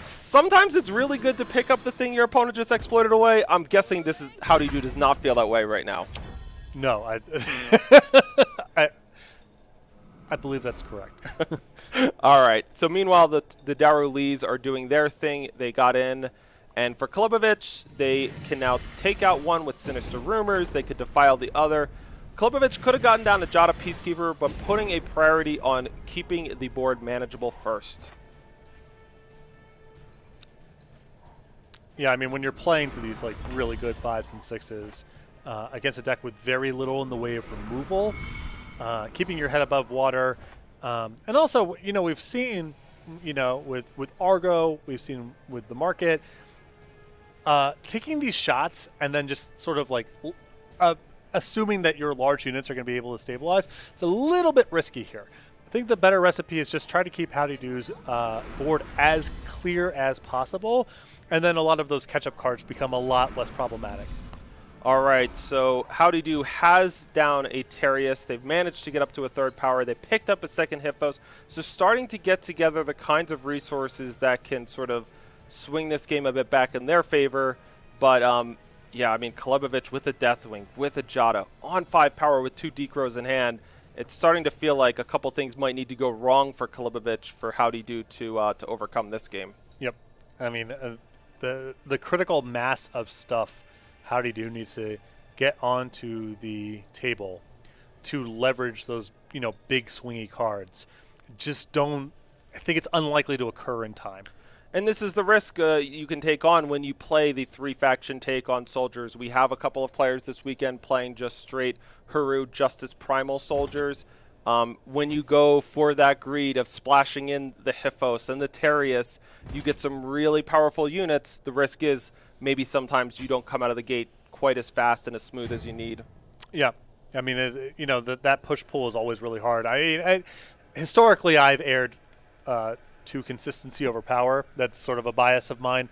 sometimes it's really good to pick up the thing your opponent just exploited away. I'm guessing this is Howdy Do does not feel that way right now. No, I believe that's correct. All right. So meanwhile, the Daru Lees are doing their thing. They got in. And for Klebovic, they can now take out one with Sinister Rumors. They could defile the other. Klebovic could have gotten down to Jada Peacekeeper, but putting a priority on keeping the board manageable first. Yeah, I mean, when you're playing to these like really good 5s and 6s against a deck with very little in the way of removal, keeping your head above water, and also, we've seen, with Argo, we've seen with the market, taking these shots and then just sort of like assuming that your large units are going to be able to stabilize, it's a little bit risky here. I think the better recipe is just try to keep Howdy Do's board as clear as possible, and then a lot of those catch-up cards become a lot less problematic. All right, so Howdy Do has down a Terius. They've managed to get up to a 3rd power. They picked up a 2nd Hiphos. So starting to get together the kinds of resources that can sort of swing this game a bit back in their favor. But, yeah, I mean, Klebovic with a Deathwing, with a Jada, on 5 power with 2 Decros in hand. It's starting to feel like a couple things might need to go wrong for Klebovic for Howdy Do to overcome this game. Yep. I mean, the critical mass of stuff Howdy Do needs to get onto the table to leverage those, big swingy cards. I think it's unlikely to occur in time. And this is the risk you can take on when you play the 3-faction take on soldiers. We have a couple of players this weekend playing just straight Huru Justice Primal soldiers. When you go for that greed of splashing in the Hiphos and the Terius, you get some really powerful units. The risk is maybe sometimes you don't come out of the gate quite as fast and as smooth as you need. Yeah. I mean, that push-pull is always really hard. Historically, I've erred to consistency over power. That's sort of a bias of mine.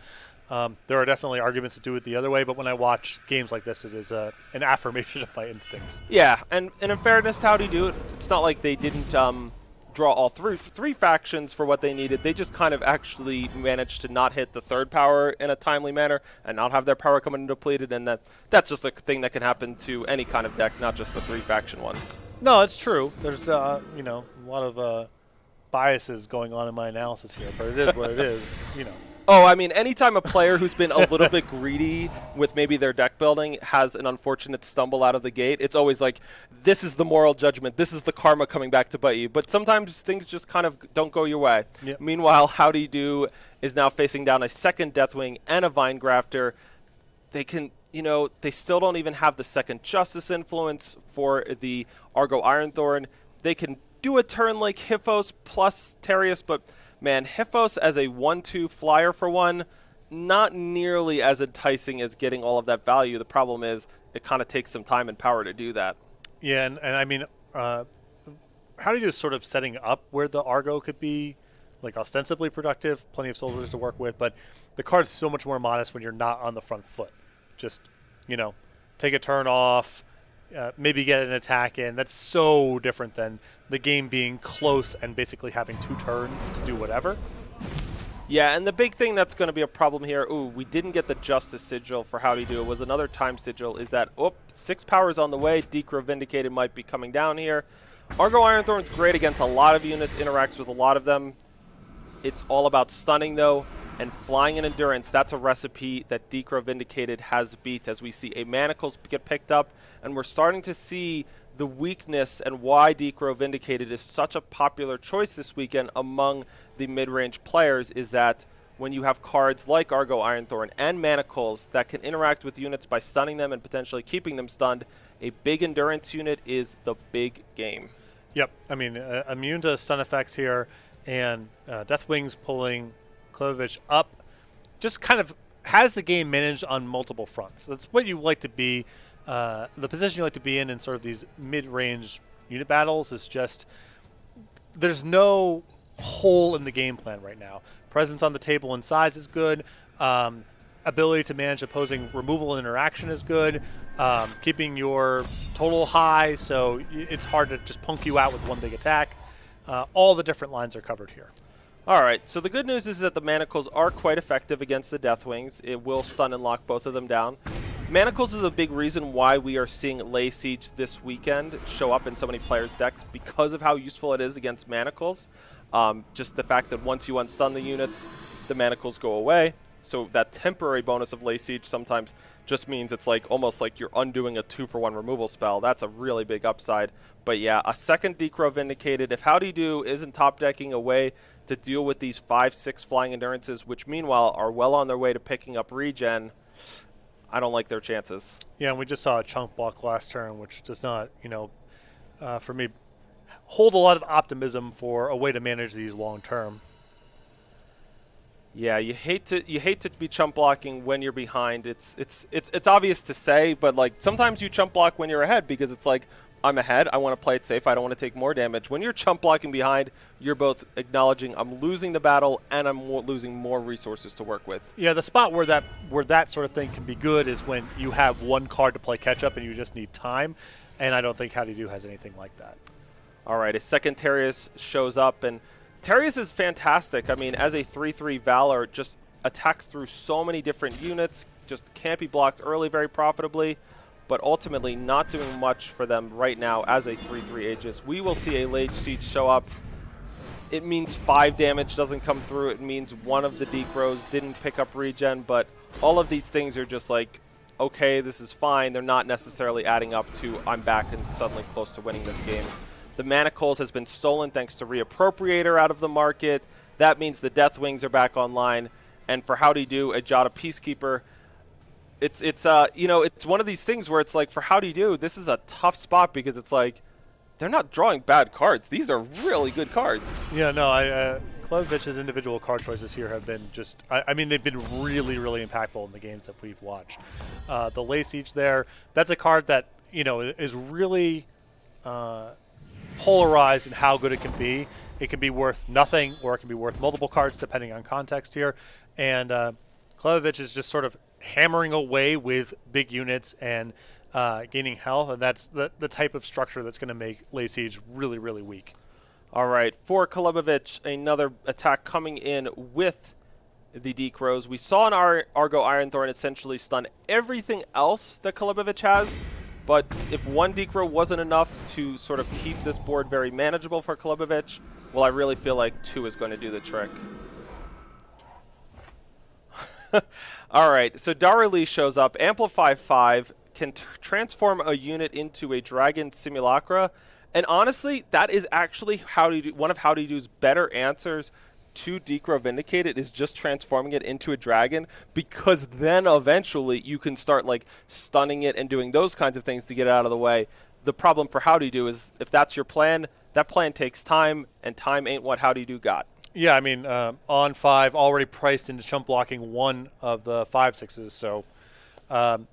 There are definitely arguments to do it the other way, but when I watch games like this, it is an affirmation of my instincts. Yeah, and in fairness to Howdy Do, it's not like they didn't draw all three factions for what they needed. They just kind of actually managed to not hit the 3rd power in a timely manner and not have their power come in depleted, and that's just a thing that can happen to any kind of deck, not just the 3-faction ones. No, it's true. There's a lot of biases going on in my analysis here, but it is what it is. Oh, I mean, anytime a player who's been a little bit greedy with maybe their deck building has an unfortunate stumble out of the gate, it's always like, this is the moral judgment. This is the karma coming back to bite you. But sometimes things just kind of don't go your way. Yep. Meanwhile, Howdy Do is now facing down a 2nd Deathwing and a Vine Grafter. They can, they still don't even have the 2nd Justice influence for the Argo Ironthorn. They can do a turn like Hiphos plus Terius, but man, Hiphos as a 1/2 flyer for 1, not nearly as enticing as getting all of that value. The problem is it kind of takes some time and power to do that. Yeah, and I mean, Howdy Do is sort of setting up where the Argo could be like ostensibly productive, plenty of soldiers to work with, but the card's so much more modest when you're not on the front foot. Just, take a turn off, maybe get an attack in. That's so different than the game being close and basically having 2 turns to do whatever. Yeah, and the big thing that's going to be a problem here, we didn't get the Justice Sigil for Howdy Do. It was another Time Sigil, is that, 6 powers on the way. Decro Vindicated might be coming down here. Argo Ironthorn's great against a lot of units, interacts with a lot of them. It's all about stunning, though, and flying and endurance. That's a recipe that Decro Vindicated has beat, as we see a Manacles get picked up, and we're starting to see the weakness and why Decro Vindicated is such a popular choice this weekend among the mid-range players is that when you have cards like Argo Ironthorn and Manacles that can interact with units by stunning them and potentially keeping them stunned, a big endurance unit is the big game. Yep. I mean, immune to stun effects here, and Deathwing's pulling Klebovic up just kind of has the game managed on multiple fronts. That's what you like to be. The position you like to be in sort of these mid-range unit battles is just there's no hole in the game plan right now. Presence on the table and size is good. Ability to manage opposing removal and interaction is good. Keeping your total high, so it's hard to just punk you out with one big attack. All the different lines are covered here. All right, so the good news is that the Manacles are quite effective against the Deathwings. It will stun and lock both of them down. Manacles is a big reason why we are seeing Lay Siege this weekend show up in so many players' decks because of how useful it is against Manacles. Just the fact that once you unstun the units, the Manacles go away. So that temporary bonus of Lay Siege sometimes just means it's like almost like you're undoing a 2-for-1 removal spell. That's a really big upside. But yeah, a second Decro Vindicated. If Howdy Do isn't top decking a way to deal with these 5-6 flying endurances, which meanwhile are well on their way to picking up regen, I don't like their chances. Yeah, and we just saw a chunk block last turn, which does not, for me, hold a lot of optimism for a way to manage these long term. Yeah, you hate to be chump blocking when you're behind. It's obvious to say, but like sometimes you chump block when you're ahead because it's like, I'm ahead, I want to play it safe, I don't want to take more damage. When you're chump blocking behind, you're both acknowledging I'm losing the battle and I'm losing more resources to work with. Yeah, the spot where that sort of thing can be good is when you have one card to play catch up and you just need time, and I don't think Howdy Do has anything like that. All right, a second Terius shows up, and Terius is fantastic. I mean, as a 3/3 Valor, just attacks through so many different units, just can't be blocked early very profitably, but ultimately not doing much for them right now as a 3/3 Aegis. We will see a Lay Siege show up. It means 5 damage doesn't come through. It means one of the Decros didn't pick up regen, but all of these things are just like, okay, this is fine. They're not necessarily adding up to I'm back and suddenly close to winning this game. The Manacles has been stolen thanks to Reappropriator out of the market. That means the Deathwings are back online. And for Howdy Do, a Jada Peacekeeper, it's one of these things where it's like for Howdy Do, this is a tough spot because it's like they're not drawing bad cards. These are really good cards. Yeah, no, Klevovich's individual card choices here have been just, I mean, they've been really, really impactful in the games that we've watched. The Lay Siege there, that's a card that, is really polarized in how good it can be. It can be worth nothing or it can be worth multiple cards depending on context here. And Klevovich is just sort of hammering away with big units and gaining health, and that's the type of structure that's going to make Lay Siege really, really weak. All right, for Klevovich, another attack coming in with the Decros. We saw an Argo Ironthorn essentially stun everything else that Klevovich has, but if one Decro wasn't enough to sort of keep this board very manageable for Klevovich, well, I really feel like 2 is going to do the trick. All right, so Darali shows up. Amplify 5 can transform a unit into a Dragon Simulacra, and honestly, that is actually one of Howdy Do's better answers to Decro Vindicated is just transforming it into a dragon, because then eventually you can start like stunning it and doing those kinds of things to get it out of the way. The problem for Howdy Do is if that's your plan, that plan takes time, and time ain't what Howdy Do got. Yeah, I mean, on 5 already priced into chump blocking one of the 5/6s, so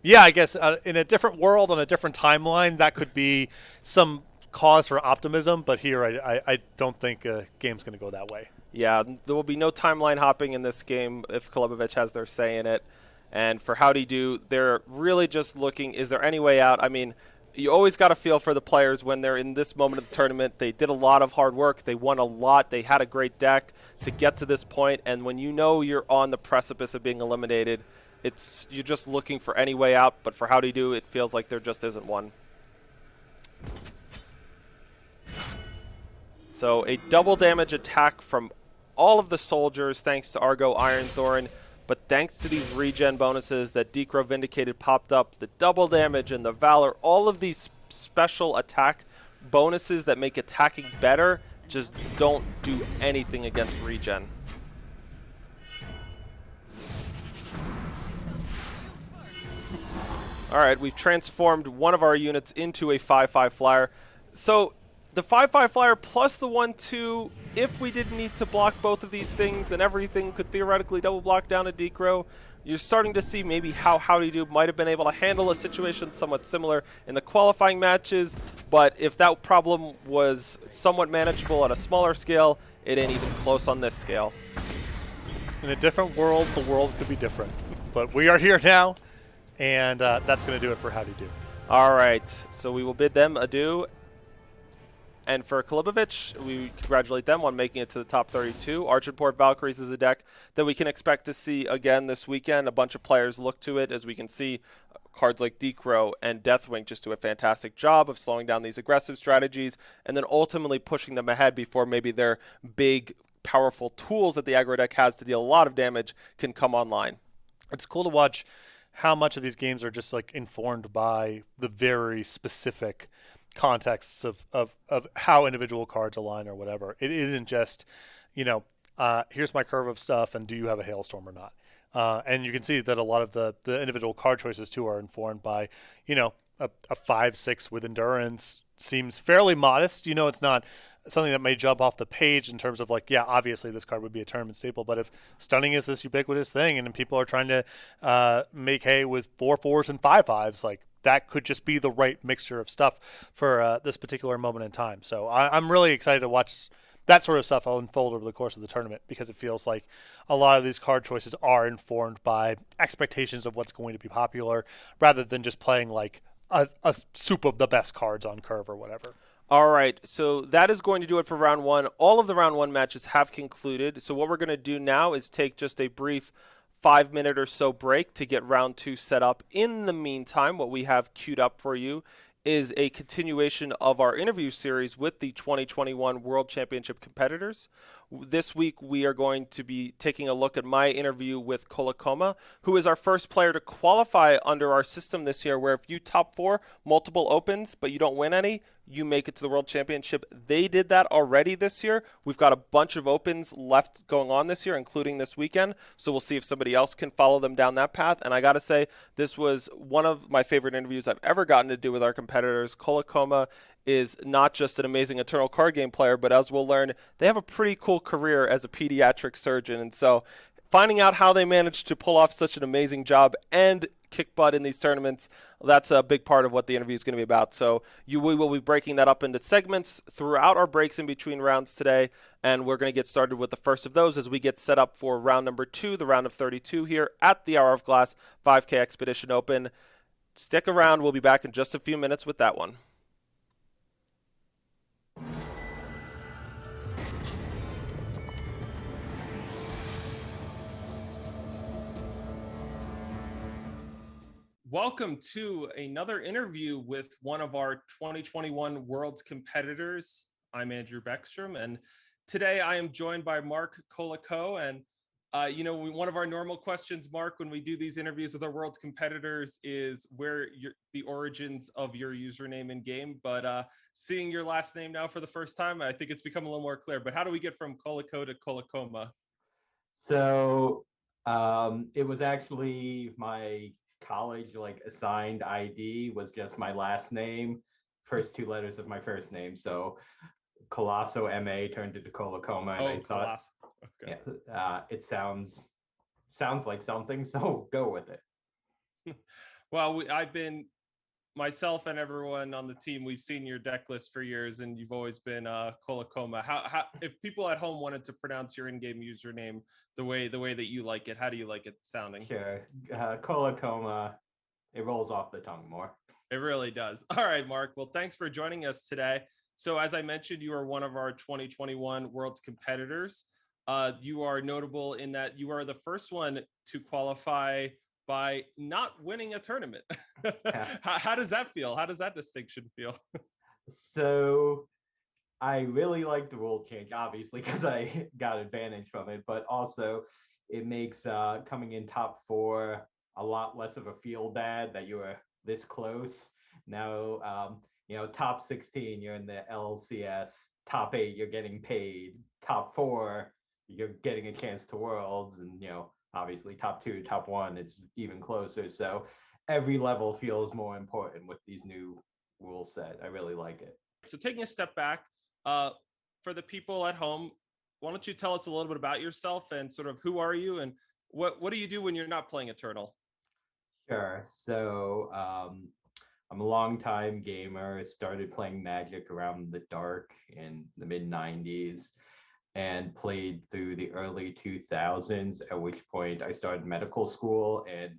yeah, I guess in a different world, on a different timeline, that could be some cause for optimism, but here I don't think a game's going to go that way. Yeah, there will be no timeline hopping in this game if Klevovich has their say in it. And for Howdy Do, they're really just looking, is there any way out? I mean, you always got to feel for the players when they're in this moment of the tournament. They did a lot of hard work. They won a lot. They had a great deck to get to this point. And when you know you're on the precipice of being eliminated, you're just looking for any way out. But for Howdy Do, it feels like there just isn't one. So a double damage attack from all of the soldiers thanks to Argo Ironthorn, but thanks to these regen bonuses that Decro Vindicated popped up, the double damage and the Valor, all of these special attack bonuses that make attacking better just don't do anything against regen. Alright, we've transformed one of our units into a 5/5 flyer. So the 5/5 flyer plus the 1/2, if we didn't need to block both of these things and everything could theoretically double block down a Decro, you're starting to see maybe how Howdy Do might have been able to handle a situation somewhat similar in the qualifying matches, but if that problem was somewhat manageable at a smaller scale, it ain't even close on this scale. In a different world, the world could be different. But we are here now, and that's going to do it for Howdy Do. All right, so we will bid them adieu. And for Kalibovic, we congratulate them on making it to the top 32. Argenport Valkyries is a deck that we can expect to see again this weekend. A bunch of players look to it. As we can see, cards like Decro and Deathwing just do a fantastic job of slowing down these aggressive strategies and then ultimately pushing them ahead before maybe their big, powerful tools that the aggro deck has to deal a lot of damage can come online. It's cool to watch how much of these games are just like informed by the very specific contexts of how individual cards align or whatever. It isn't just, here's my curve of stuff and do you have a hailstorm or not? And you can see that a lot of the individual card choices too are informed by, a 5/6 with endurance seems fairly modest. It's not something that may jump off the page in terms of like, yeah, obviously this card would be a tournament staple. But if stunning is this ubiquitous thing and people are trying to make hay with 4/4s and 5/5s, like that could just be the right mixture of stuff for this particular moment in time. So I'm really excited to watch that sort of stuff unfold over the course of the tournament because it feels like a lot of these card choices are informed by expectations of what's going to be popular rather than just playing like a soup of the best cards on curve or whatever. All right, so that is going to do it for round one. All of the round one matches have concluded. So what we're going to do now is take just a brief 5 minute or so break to get round two set up. In the meantime, what we have queued up for you is a continuation of our interview series with the 2021 World Championship competitors. This week, we are going to be taking a look at my interview with Kolakoma, who is our first player to qualify under our system this year, where if you top four multiple opens, but you don't win any, you make it to the World Championship. They did that already this year. We've got a bunch of opens left going on this year, including this weekend. So we'll see if somebody else can follow them down that path. And I got to say, this was one of my favorite interviews I've ever gotten to do with our competitors. Kolakoma is not just an amazing Eternal card game player, but as we'll learn, they have a pretty cool career as a pediatric surgeon. And so finding out how they managed to pull off such an amazing job and kick butt in these tournaments, that's a big part of what the interview is going to be about. So we will be breaking that up into segments throughout our breaks in between rounds today, and we're going to get started with the first of those as we get set up for round number 2, the round of 32 here at the Hour of Glass 5K Expedition Open. Stick around. We'll be back in just a few minutes with that one. Welcome to another interview with one of our 2021 World's competitors. I'm Andrew Baeckstrom, and today I am joined by Mark Kolako. And, one of our normal questions, Mark, when we do these interviews with our World's competitors is where the origins of your username in game. But seeing your last name now for the first time, I think it's become a little more clear. But how do we get from Kolako to Kolakoma? So it was actually my college assigned ID was just my last name, first two letters of my first name. So Colosso MA turned into Kolakoma, and I thought, okay. yeah, it sounds like something, so go with it. Well, I've been myself and everyone on the team. We've seen your deck list for years, and you've always been Kolakoma. How if people at home wanted to pronounce your in-game username the way that you like it, how do you like it sounding? Sure, Kolakoma. It rolls off the tongue more. It really does. All right, Mark. Well, thanks for joining us today. So, as I mentioned, you are one of our 2021 World's competitors. You are notable in that you are the first one to qualify by not winning a tournament. How does that feel? How does that distinction feel? So I really like the rule change, obviously, because I got advantage from it, but also it makes coming in top 4 a lot less of a feel bad that you were this close. Now, top 16, you're in the LCS. Top 8, you're getting paid. Top 4, you're getting a chance to Worlds, and obviously top 2, top 1, it's even closer. So every level feels more important with these new rule set. I really like it. So taking a step back, for the people at home, why don't you tell us a little bit about yourself and sort of who are you and what do you do when you're not playing Eternal? Sure. So I'm a longtime gamer. Started playing Magic around the dark in the mid 90s. and played through the early 2000s, at which point I started medical school, and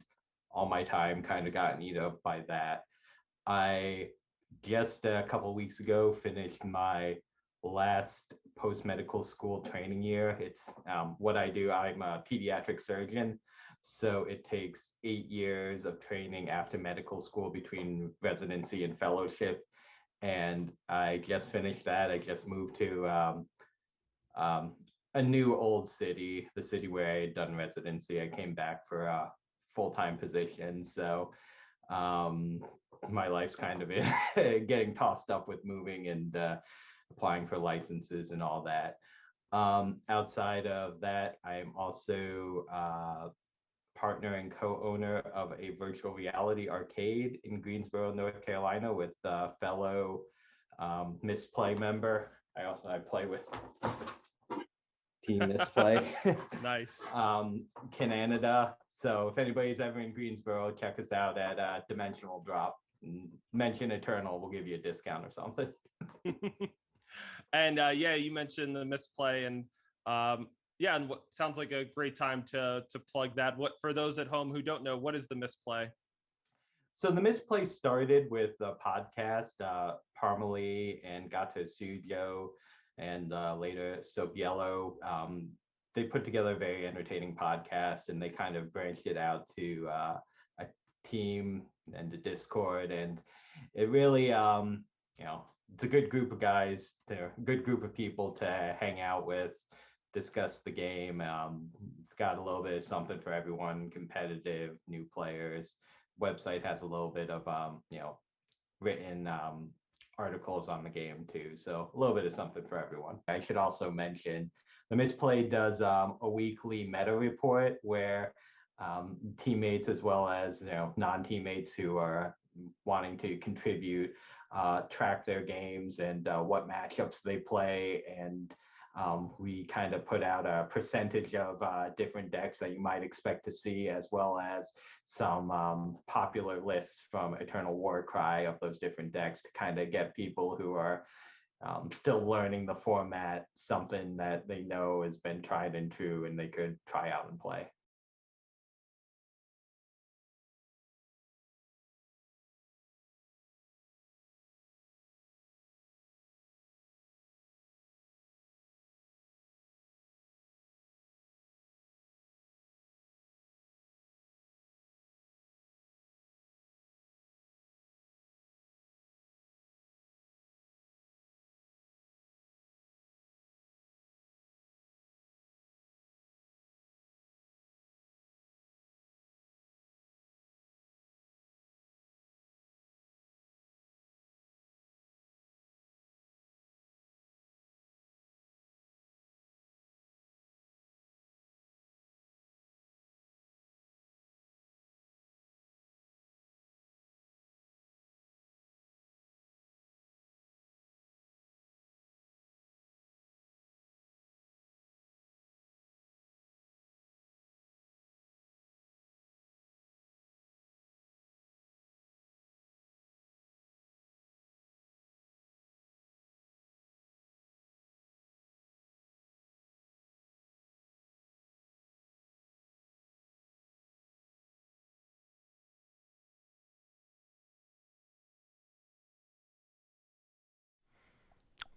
all my time kind of got eaten up by that. I just a couple of weeks ago finished my last post medical school training year. It's what I do. I'm a pediatric surgeon. So it takes 8 years of training after medical school between residency and fellowship. And I just finished that. I just moved to um, a new old city, the city where I had done residency. I came back for a full time position. So um, my life's kind of getting tossed up with moving and applying for licenses and all that. Outside of that, I am also partner and co-owner of a virtual reality arcade in Greensboro, North Carolina, with fellow Misplay member. I play with Team Misplay. Nice. Canada. So if anybody's ever in Greensboro, check us out at Dimensional Drop. Mention Eternal, we'll give you a discount or something. And yeah, you mentioned the Misplay, and yeah, and what sounds like a great time to plug that. What, for those at home who don't know, what is the Misplay? So the Misplay started with a podcast, Parmalee and Gato Studio, and later Soap Yellow. They put together a very entertaining podcast, and they kind of branched it out to a team and a Discord, and it really, it's a good group of guys. They're a good group of people to hang out with, discuss the game. It's got a little bit of something for everyone: competitive, new players. Website has a little bit of written articles on the game too, so a little bit of something for everyone. I should also mention the Misplay does a weekly meta report where teammates as well as non-teammates who are wanting to contribute track their games and what matchups they play, and we kind of put out a percentage of different decks that you might expect to see, as well as some popular lists from Eternal Warcry of those different decks to kind of get people who are still learning the format something that they know has been tried and true and they could try out and play.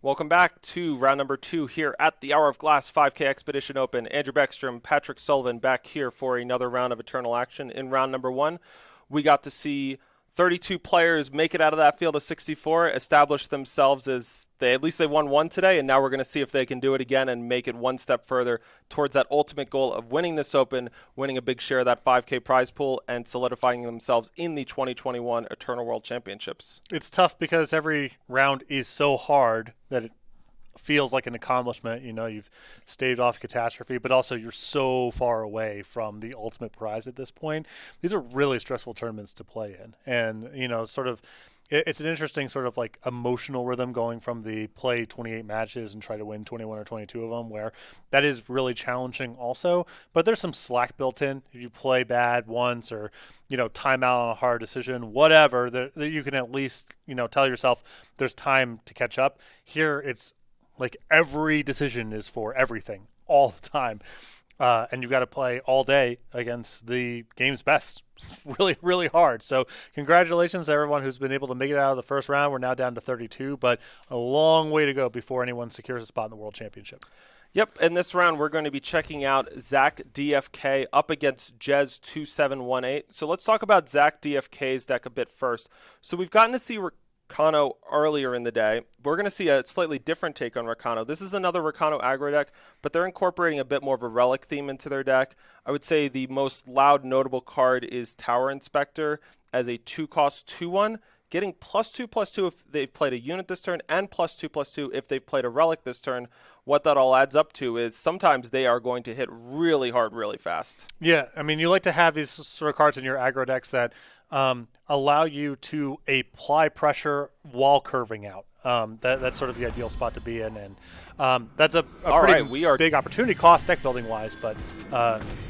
Welcome back to round number 2 here at the Hour of Glass 5K Expedition Open. Andrew Baeckstrom, Patrick Sullivan back here for another round of Eternal action. In round number 1, we got to see 32 players make it out of that field of 64, establish themselves as at least they won one today, and now we're going to see if they can do it again and make it one step further towards that ultimate goal of winning this Open, winning a big share of that 5K prize pool, and solidifying themselves in the 2021 Eternal World Championships. It's tough because every round is so hard that it feels like an accomplishment. You've staved off catastrophe, but also you're so far away from the ultimate prize at this point. These are really stressful tournaments to play in, and it's an interesting sort of like emotional rhythm going from the play 28 matches and try to win 21 or 22 of them, where that is really challenging also, but there's some slack built in. If you play bad once or time out on a hard decision, whatever, that you can at least tell yourself there's time to catch up. Here it's Like every decision is for everything all the time. And you've got to play all day against the game's best. It's really, really hard. So congratulations to everyone who's been able to make it out of the first round. We're now down to 32, but a long way to go before anyone secures a spot in the World Championship. Yep, in this round, we're going to be checking out Zach DFK up against Jez 2718. So let's talk about Zach DFK's deck a bit first. So we've gotten to see Rakano earlier in the day. We're going to see a slightly different take on Rakano. This is another Rakano aggro deck, but they're incorporating a bit more of a relic theme into their deck. I would say the most loud notable card is Tower Inspector as a 2-cost 2/1. Getting +2/+2 if they've played a unit this turn, and +2/+2 if they've played a relic this turn. What that all adds up to is sometimes they are going to hit really hard, really fast. Yeah, I mean, you like to have these sort of cards in your aggro decks that allow you to apply pressure while curving out. That's sort of the ideal spot to be in, and that's a pretty big opportunity cost deck building wise. But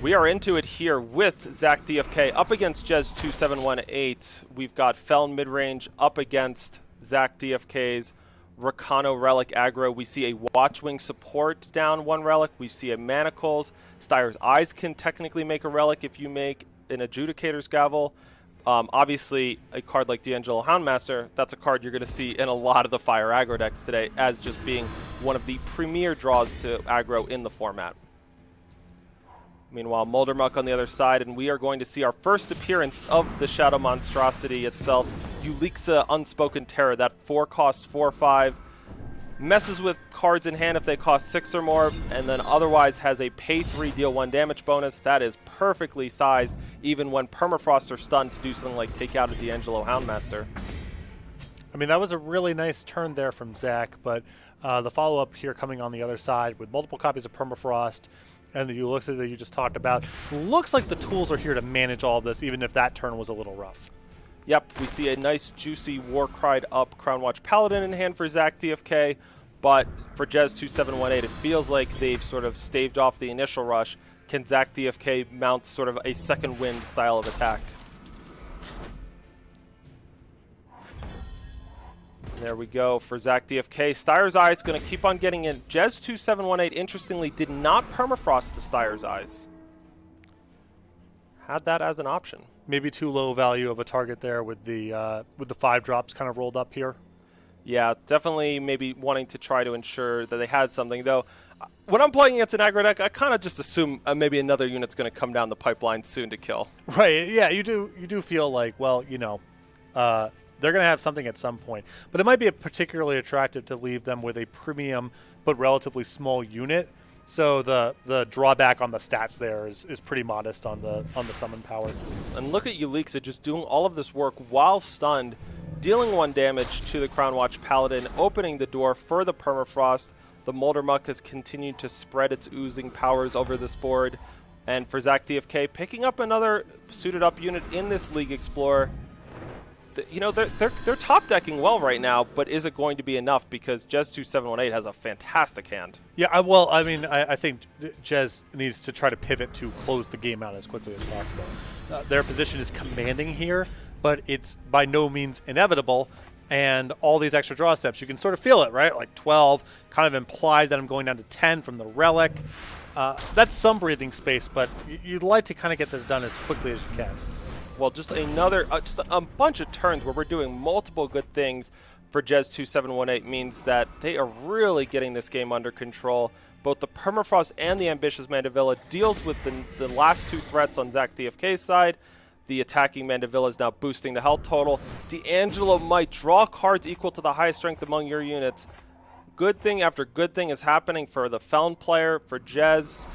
we are into it here with Zach DFK up against Jez 2718. We've got Feln midrange up against Zach DFK's Rakano relic aggro. We see a Watchwing support down 1 relic. We see a Manacles. Styre's Eyes can technically make a relic if you make an Adjudicator's Gavel. Obviously, a card like D'Angelo Houndmaster, that's a card you're going to see in a lot of the Fire aggro decks today as just being one of the premier draws to aggro in the format. Meanwhile, Moldermuck on the other side, and we are going to see our first appearance of the Shadow Monstrosity itself, Ulixa Unspoken Terror, that 4-cost 4/5. Messes with cards in hand if they cost 6 or more, and then otherwise has a pay 3, deal 1 damage bonus. That is perfectly sized, even when Permafrost are stunned, to do something like take out a D'Angelo Houndmaster. I mean, that was a really nice turn there from Zach, but the follow-up here coming on the other side with multiple copies of Permafrost and the Ulixa that you just talked about, looks like the tools are here to manage all of this, even if that turn was a little rough. Yep, we see a nice, juicy Warcried up Crownwatch Paladin in hand for Zach DFK, but for Jez 2718, it feels like they've sort of staved off the initial rush. Can Zach DFK mount sort of a second wind style of attack? There we go for Zach DFK. Styre's Eyes going to keep on getting in. Jez 2718, interestingly, did not Permafrost the Styre's Eyes. Had that as an option. Maybe too low value of a target there with the 5 drops kind of rolled up here. Yeah, definitely maybe wanting to try to ensure that they had something. Though, when I'm playing against an aggro deck, I kind of just assume maybe another unit's going to come down the pipeline soon to kill. Right, yeah, you do feel like, well, you know, they're going to have something at some point. But it might be particularly attractive to leave them with a premium but relatively small unit. So the drawback on the stats there is pretty modest on the summon power. And look at Ulixa just doing all of this work while stunned, dealing 1 damage to the Crownwatch Paladin, opening the door for the Permafrost. The Moldermuck has continued to spread its oozing powers over this board. And for Zach DFK, picking up another suited up unit in this League Explorer. You know, they're top decking well right now, but is it going to be enough? Because Jez 2718 has a fantastic hand. Yeah, well, I mean, I think Jez needs to try to pivot to close the game out as quickly as possible. Their position is commanding here, but it's by no means inevitable. And all these extra draw steps, you can sort of feel it, right? Like 12, kind of implied that I'm going down to 10 from the relic. That's some breathing space, but you'd like to kind of get this done as quickly as you can. Well, just another, just a bunch of turns where we're doing multiple good things for Jez 2718 means that they are really getting this game under control. Both the Permafrost and the Ambitious Mandevilla deals with the last 2 threats on Zach DFK's side. The attacking Mandevilla is now boosting the health total. D'Angelo might draw cards equal to the highest strength among your units. Good thing after good thing is happening for the Feln player, for Jez.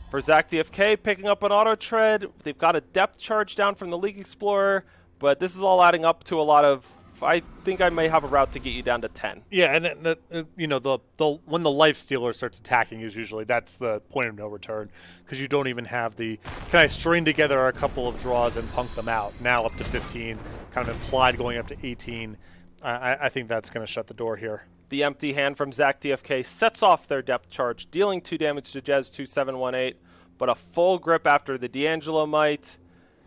For Zach DFK, picking up an auto tread. They've got a depth charge down from the League Explorer, but this is all adding up to a lot of. I think I may have a route to get you down to 10. Yeah, and you know when the Life Stealer starts attacking is usually that's the point of no return, because you don't even have the can I string together a couple of draws and punk them out. Now up to 15, kind of implied going up to 18. I think that's going to shut the door here. The empty hand from Zach DFK sets off their depth charge, dealing 2 damage to Jez 2718, but a full grip after the D'Angelo Might.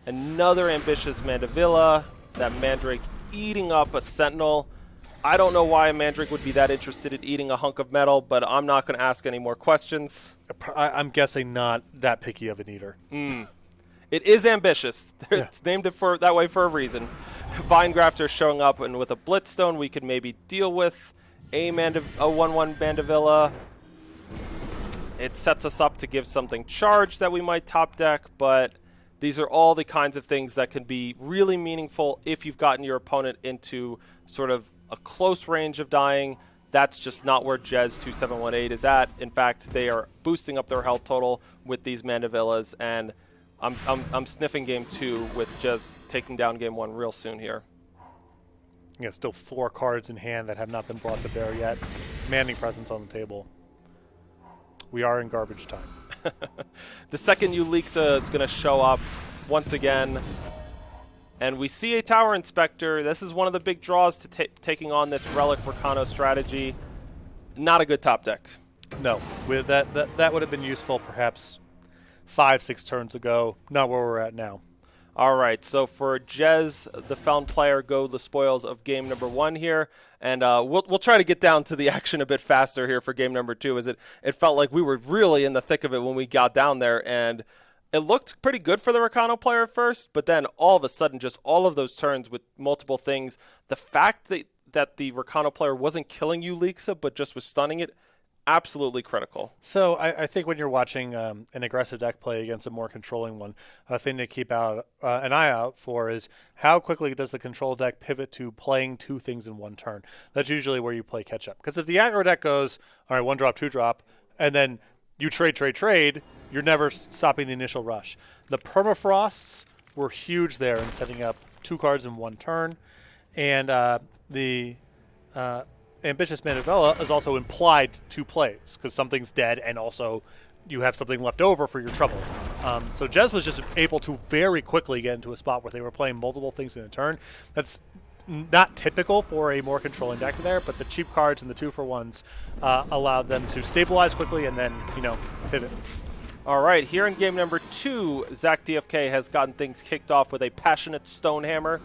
Another Ambitious Mandevilla, that Mandrake eating up a Sentinel. I don't know why a Mandrake would be that interested in eating a hunk of metal, but I'm not going to ask any more questions. I'm guessing not that picky of an eater. It is ambitious. Yeah. It's named it for that way for a reason. Vinegrafter showing up, and with a Blitzstone, we could maybe deal with a 1/1 Mandevilla. It sets us up to give something charged that we might top deck, but these are all the kinds of things that can be really meaningful if you've gotten your opponent into sort of a close range of dying. That's just not where Jez 2718 is at. In fact, they are boosting up their health total with these Mandevillas, and I'm sniffing game 2 with Jez taking down game 1 real soon here. Yeah, still 4 cards in hand that have not been brought to bear yet. Commanding presence on the table. We are in garbage time. The second Ulixa is going to show up once again, and we see a Tower Inspector. This is one of the big draws to taking on this Relic Rakano strategy. Not a good top deck. No, with that would have been useful perhaps 5-6 turns ago. Not where we're at now. All right, so for Jez, the Feln player, go the spoils of game number 1 here, and we'll try to get down to the action a bit faster here for game number 2, as it felt like we were really in the thick of it when we got down there, and it looked pretty good for the Rakano player at first, but then all of a sudden, just all of those turns with multiple things, the fact that the Rakano player wasn't killing Ulixa, but just was stunning it, absolutely critical. So I think when you're watching an aggressive deck play against a more controlling one, a thing to keep an eye out for is how quickly does the control deck pivot to playing 2 things in one turn. That's usually where you play catch up. Because if the aggro deck goes, all right, 1 drop, 2 drop, and then you trade, you're never stopping the initial rush. The permafrosts were huge there in setting up 2 cards in one turn, and the Ambitious Mandevilla is also implied 2 plays because something's dead and also you have something left over for your trouble. So Jez was just able to very quickly get into a spot where they were playing multiple things in a turn. That's not typical for a more controlling deck there, but the cheap cards and the 2-for-1s allowed them to stabilize quickly and then, pivot. All right, here in game number 2, Zach DFK has gotten things kicked off with a Passionate Stonehammer.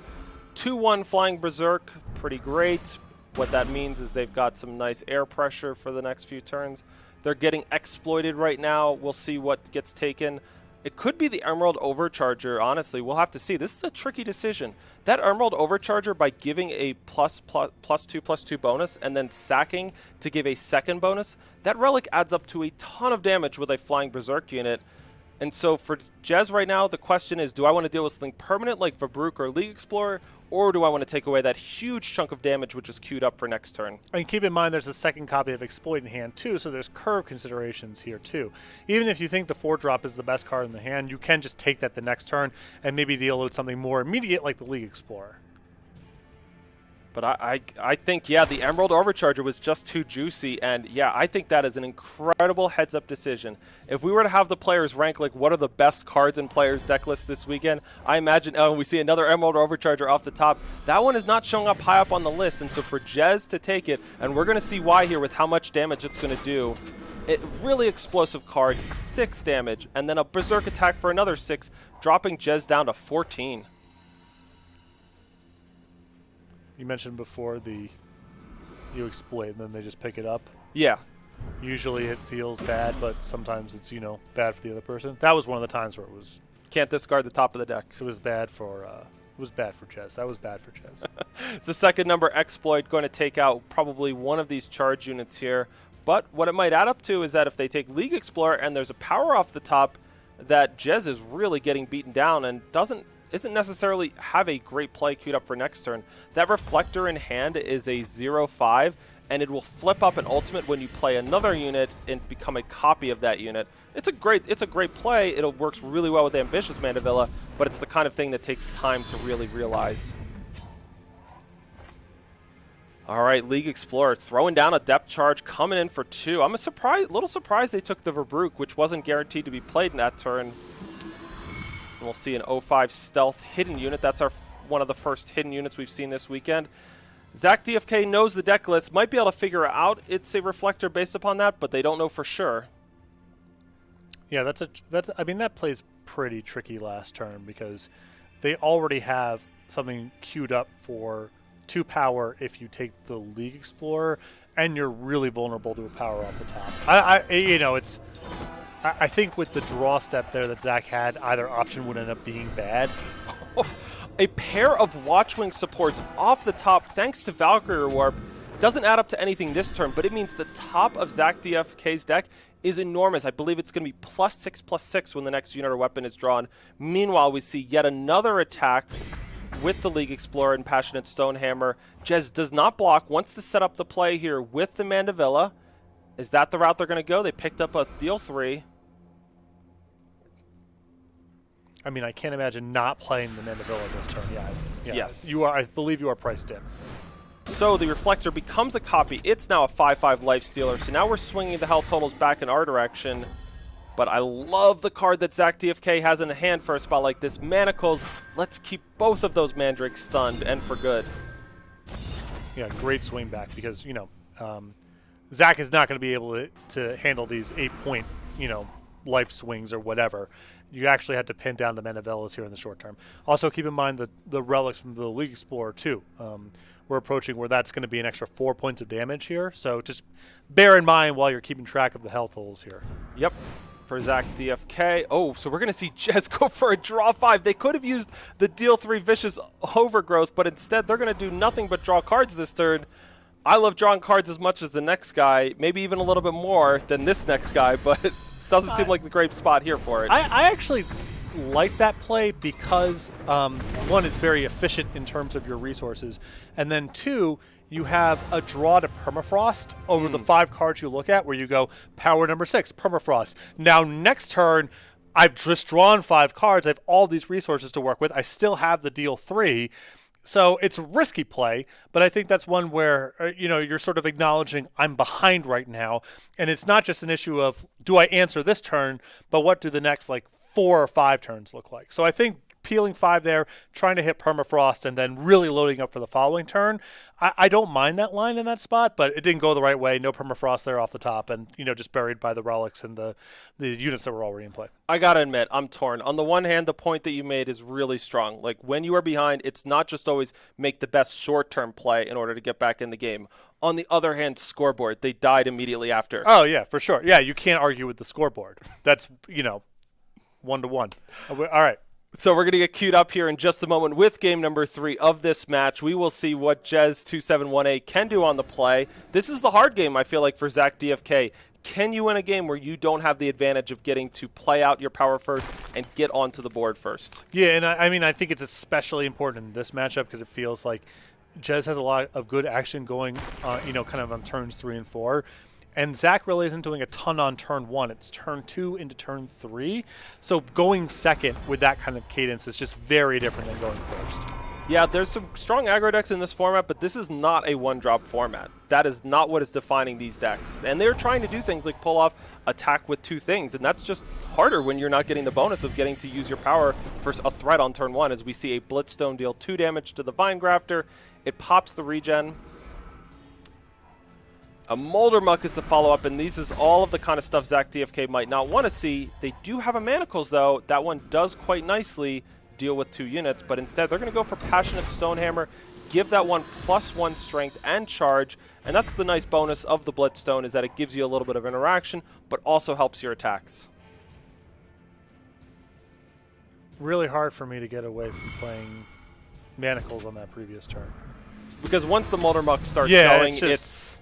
2/1 Flying Berserk, pretty great. What that means is they've got some nice air pressure for the next few turns. They're getting exploited right now. We'll see what gets taken. It could be the Emerald Overcharger, honestly. We'll have to see. This is a tricky decision. That Emerald Overcharger, by giving a +2/+2 bonus and then sacking to give a second bonus, that relic adds up to a ton of damage with a Flying Berserk unit. And so for Jez right now, the question is, do I want to deal with something permanent like Vabrook or League Explorer, or do I want to take away that huge chunk of damage which is queued up for next turn? And keep in mind there's a second copy of Exploit in hand too, so there's curve considerations here too. Even if you think the 4-drop is the best card in the hand, you can just take that the next turn and maybe deal with something more immediate like the League Explorer. But I think, yeah, the Emerald Overcharger was just too juicy, and yeah, I think that is an incredible heads-up decision. If we were to have the players rank, like, what are the best cards in players' deck list this weekend, I imagine, we see another Emerald Overcharger off the top. That one is not showing up high up on the list, and so for Jez to take it, and we're going to see why here with how much damage it's going to do, really explosive card, 6 damage, and then a Berserk attack for another 6, dropping Jez down to 14. You mentioned before you exploit and then they just pick it up. Yeah. Usually it feels bad, but sometimes it's, bad for the other person. That was one of the times where it was... Can't discard the top of the deck. It was bad for Jez. That was bad for Jez. It's the second number exploit, going to take out probably one of these charge units here. But what it might add up to is that if they take League Explorer and there's a power off the top, that Jez is really getting beaten down and isn't necessarily have a great play queued up for next turn. That Reflector in hand is a 0/5, and it will flip up an ultimate when you play another unit and become a copy of that unit. It's a great play. It works really well with Ambitious Mandevilla, but it's the kind of thing that takes time to really realize. All right, League Explorer throwing down a depth charge, coming in for 2. I'm a little surprised they took the Vabrook, which wasn't guaranteed to be played in that turn. We'll see an 05 stealth hidden unit. That's one of the first hidden units we've seen this weekend. Zach DFK knows the deck list, might be able to figure out it's a Reflector based upon that, but they don't know for sure. Yeah, that plays pretty tricky last turn because they already have something queued up for 2 power if you take the League Explorer, and you're really vulnerable to a power off the top. I think with the draw step there that Zach had, either option would end up being bad. A pair of Watchwing supports off the top, thanks to Valkyrie Warp, doesn't add up to anything this turn, but it means the top of Zach DFK's deck is enormous. I believe it's going to be +6/+6 when the next unit or weapon is drawn. Meanwhile, we see yet another attack with the League Explorer and Passionate Stonehammer. Jez does not block, wants to set up the play here with the Mandevilla. Is that the route they're going to go? They picked up a deal 3. I mean, I can't imagine not playing the Mandevilla this turn. Yeah. Yes. You are. I believe you are priced in. So the Reflector becomes a copy. It's now a 5/5 Lifestealer. So now we're swinging the health totals back in our direction. But I love the card that Zach DFK has in hand for a spot like this. Manacles. Let's keep both of those Mandrakes stunned and for good. Yeah, great swing back because, Zach is not going to be able to handle these 8-point, life swings or whatever. You actually had to pin down the Mandevillas here in the short term. Also, keep in mind the relics from the League Explorer, too. We're approaching where that's going to be an extra 4 points of damage here. So just bear in mind while you're keeping track of the health totals here. Yep. For Zach DFK. Oh, so we're going to see Jez go for a draw 5. They could have used the deal 3 Vicious Overgrowth, but instead they're going to do nothing but draw cards this turn. I love drawing cards as much as the next guy, maybe even a little bit more than this next guy, but it doesn't seem like the great spot here for it. I actually like that play because, one, it's very efficient in terms of your resources, and then 2, you have a draw to Permafrost over the 5 cards you look at where you go power number 6, Permafrost. Now, next turn, I've just drawn 5 cards. I have all these resources to work with. I still have the deal 3. So it's a risky play, but I think that's one where, you're sort of acknowledging I'm behind right now. And it's not just an issue of do I answer this turn, but what do the next 4 or 5 turns look like? So I think peeling 5 there, trying to hit Permafrost, and then really loading up for the following turn. I don't mind that line in that spot, but it didn't go the right way. No Permafrost there off the top, and just buried by the relics and the units that were already in play. I gotta admit, I'm torn. On the one hand, the point that you made is really strong. Like, when you are behind, it's not just always make the best short-term play in order to get back in the game. On the other hand, scoreboard, they died immediately after. Oh, yeah, for sure. Yeah, you can't argue with the scoreboard. That's, 1-to-1. All right. So we're going to get queued up here in just a moment with game number 3 of this match. We will see what Jez2718 can do on the play. This is the hard game, I feel like, for Zach DFK. Can you win a game where you don't have the advantage of getting to play out your power first and get onto the board first? Yeah, and I think it's especially important in this matchup because it feels like Jez has a lot of good action going, kind of on turns 3 and 4. And Zach really isn't doing a ton on turn 1. It's turn 2 into turn 3. So going second with that kind of cadence is just very different than going first. Yeah, there's some strong aggro decks in this format, but this is not a one-drop format. That is not what is defining these decks. And they're trying to do things like pull off attack with 2 things, and that's just harder when you're not getting the bonus of getting to use your power for a threat on turn 1, as we see a Blitzstone deal 2 damage to the Vine Grafter. It pops the regen. A Molder Muck is the follow-up, and these is all of the kind of stuff Zach DFK might not want to see. They do have a Manacles, though. That one does quite nicely deal with 2 units, but instead they're going to go for Passionate Stonehammer, give that one +1 strength and charge, and that's the nice bonus of the Blitzstone, is that it gives you a little bit of interaction, but also helps your attacks. Really hard for me to get away from playing Manacles on that previous turn. Because once the Molder Muck starts going, it's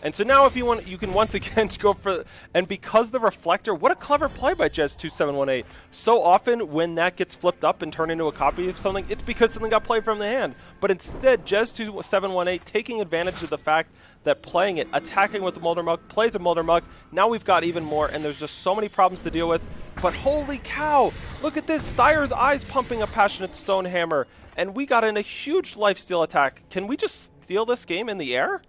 And so now if you want, you can once again go for, and because the Reflector, what a clever play by Jez2718. So often when that gets flipped up and turned into a copy of something, it's because something got played from the hand. But instead, Jez2718 taking advantage of the fact that playing it, attacking with the Molder Muck, plays a Molder Muck. Now we've got even more, and there's just so many problems to deal with. But holy cow, look at this, Steyer's Eyes pumping a Passionate Stonehammer, and we got in a huge lifesteal attack. Can we just steal this game in the air?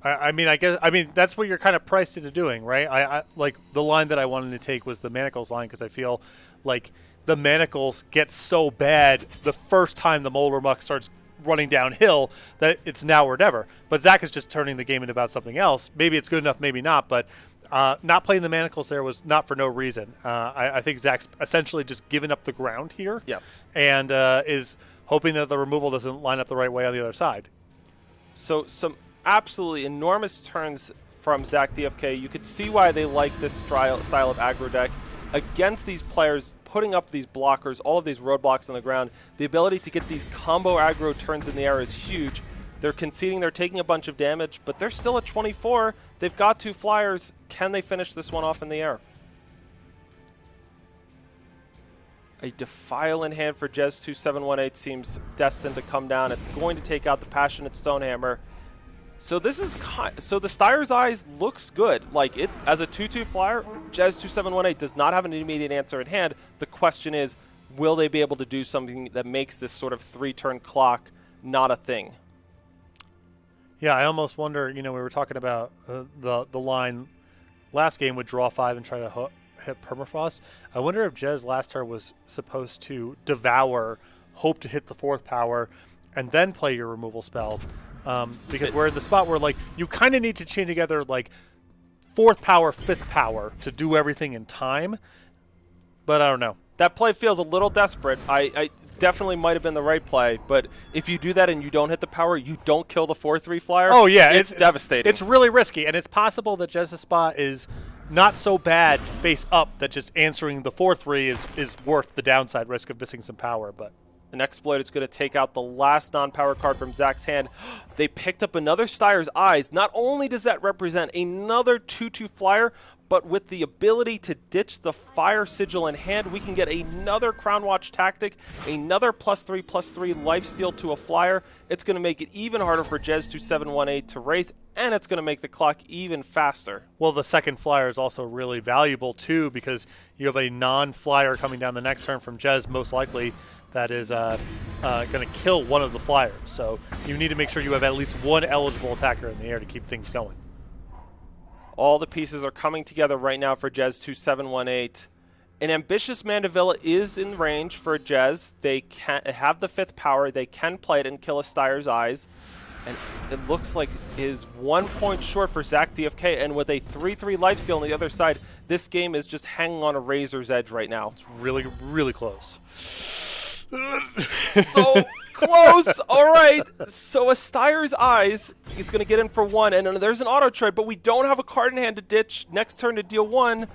I mean, that's what you're kind of priced into doing, right? I like the line that I wanted to take was the Manacles line because I feel like the Manacles get so bad the first time the Molder Muck starts running downhill that it's now or never. But Zach is just turning the game into about something else. Maybe it's good enough, maybe not. But not playing the Manacles there was not for no reason. I think Zach's essentially just given up the ground here. Yes. And is hoping that the removal doesn't line up the right way on the other side. So some absolutely enormous turns from Zach DFK. You could see why they like this style of aggro deck against these players putting up these blockers, all of these roadblocks on the ground. The ability to get these combo aggro turns in the air is huge. They're conceding, they're taking a bunch of damage, but they're still at 24. They've got 2 flyers. Can they finish this one off in the air? A Defile in hand for Jez 2718 seems destined to come down. It's going to take out the Passionate Stonehammer. So this is so the Styre's Eyes looks good. Like it as a 2/2 flyer, Jez 2718 does not have an immediate answer at hand. The question is, will they be able to do something that makes this sort of 3-turn clock not a thing? Yeah, I almost wonder. We were talking about the line last game would draw 5 and try to hit Permafrost. I wonder if Jez last turn was supposed to devour, hope to hit the 4th power, and then play your removal spell. Because we're in the spot where like you kind of need to chain together like 4th power, 5th power to do everything in time. But I don't know. That play feels a little desperate. I definitely might have been the right play, but if you do that and you don't hit the power, you don't kill the 4/3 flyer. Oh yeah, it's devastating. It's really risky, and it's possible that Jez's spot is not so bad face up that just answering the 4/3 is worth the downside risk of missing some power. But an exploit is going to take out the last non-power card from Zach's hand. They picked up another Styre's Eyes. Not only does that represent another 2/2 flyer, but with the ability to ditch the Fire Sigil in hand, we can get another Crown Watch tactic, another +3/+3 lifesteal to a flyer. It's going to make it even harder for Jez 2718 to race, and it's going to make the clock even faster. Well, the second flyer is also really valuable, too, because you have a non-flyer coming down the next turn from Jez, most likely, that is going to kill one of the flyers. So you need to make sure you have at least one eligible attacker in the air to keep things going. All the pieces are coming together right now for Jez 2718. An Ambitious Mandevilla is in range for Jez. They can have the 5th power. They can play it and kill a Styre's Eyes. And it looks like it is 1 point short for Zach DFK. And with a 3/3 lifesteal on the other side, this game is just hanging on a razor's edge right now. It's really, really close. So close. All right. So a Styre's Eyes is going to get in for 1. And there's an auto trade, but we don't have a card in hand to ditch. Next turn to deal 1.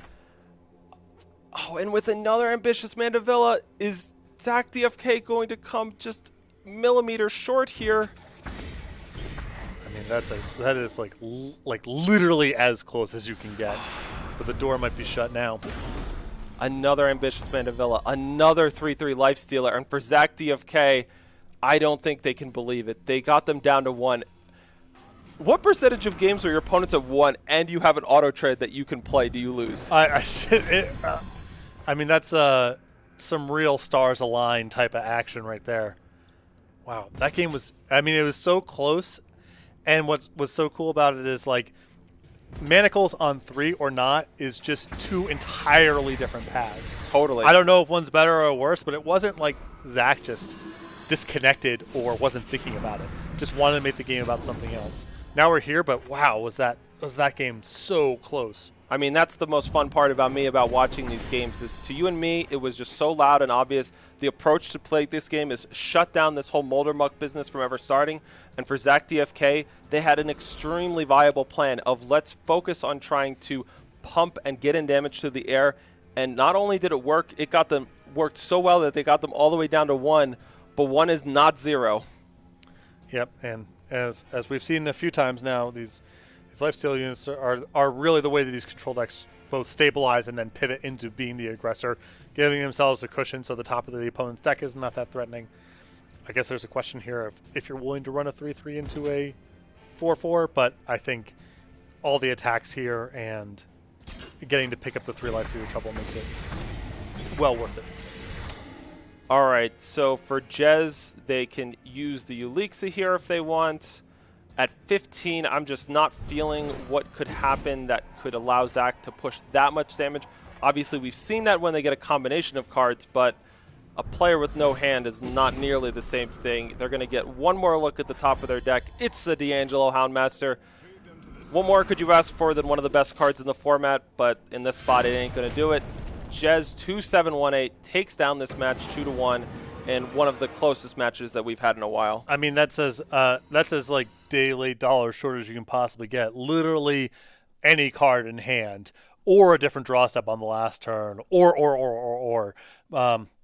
Oh, and with another Ambitious Mandevilla, is Zach DFK going to come just millimeters short here? I mean, that is like literally as close as you can get. But the door might be shut now. Another Ambitious Mandevilla, another 3/3 lifestealer, and for Zach DFK, I don't think they can believe it. They got them down to 1. What percentage of games where your opponent's at 1 and you have an auto trade that you can play do you lose? I mean, that's some real stars align type of action right there. Wow, that game was, I mean, it was so close, and what was so cool about it is like Manacles on 3 or not is just 2 entirely different paths. Totally. I don't know if one's better or worse, but it wasn't like Zach just disconnected or wasn't thinking about it. Just wanted to make the game about something else. Now we're here, but wow, was that game so close. I mean, that's the most fun part about me about watching these games is to you and me, it was just so loud and obvious. The approach to play this game is shut down this whole Moldermuck business from ever starting. And for Zach DFK, they had an extremely viable plan of let's focus on trying to pump and get in damage to the air. And not only did it work, it got them worked so well that they got them all the way down to 1, but 1 is not 0. Yep, and as we've seen a few times now, these lifesteal units are really the way that these control decks both stabilize and then pivot into being the aggressor, giving themselves a cushion so the top of the opponent's deck is not that threatening. I guess there's a question here of if you're willing to run a 3/3 into a 4/4, but I think all the attacks here and getting to pick up the 3 life for your trouble makes it well worth it. All right, so for Jez, they can use the Ulixa here if they want. At 15, I'm just not feeling what could happen that could allow Zach to push that much damage. Obviously, we've seen that when they get a combination of cards, but a player with no hand is not nearly the same thing. They're going to get one more look at the top of their deck. It's the D'Angelo Houndmaster. What more could you ask for than one of the best cards in the format, but in this spot, it ain't going to do it. Jez 2718 takes down this match 2-1. in one of the closest matches that we've had in a while. I mean, that's as like daily dollar short as you can possibly get. Literally any card in hand, or a different draw step on the last turn, or.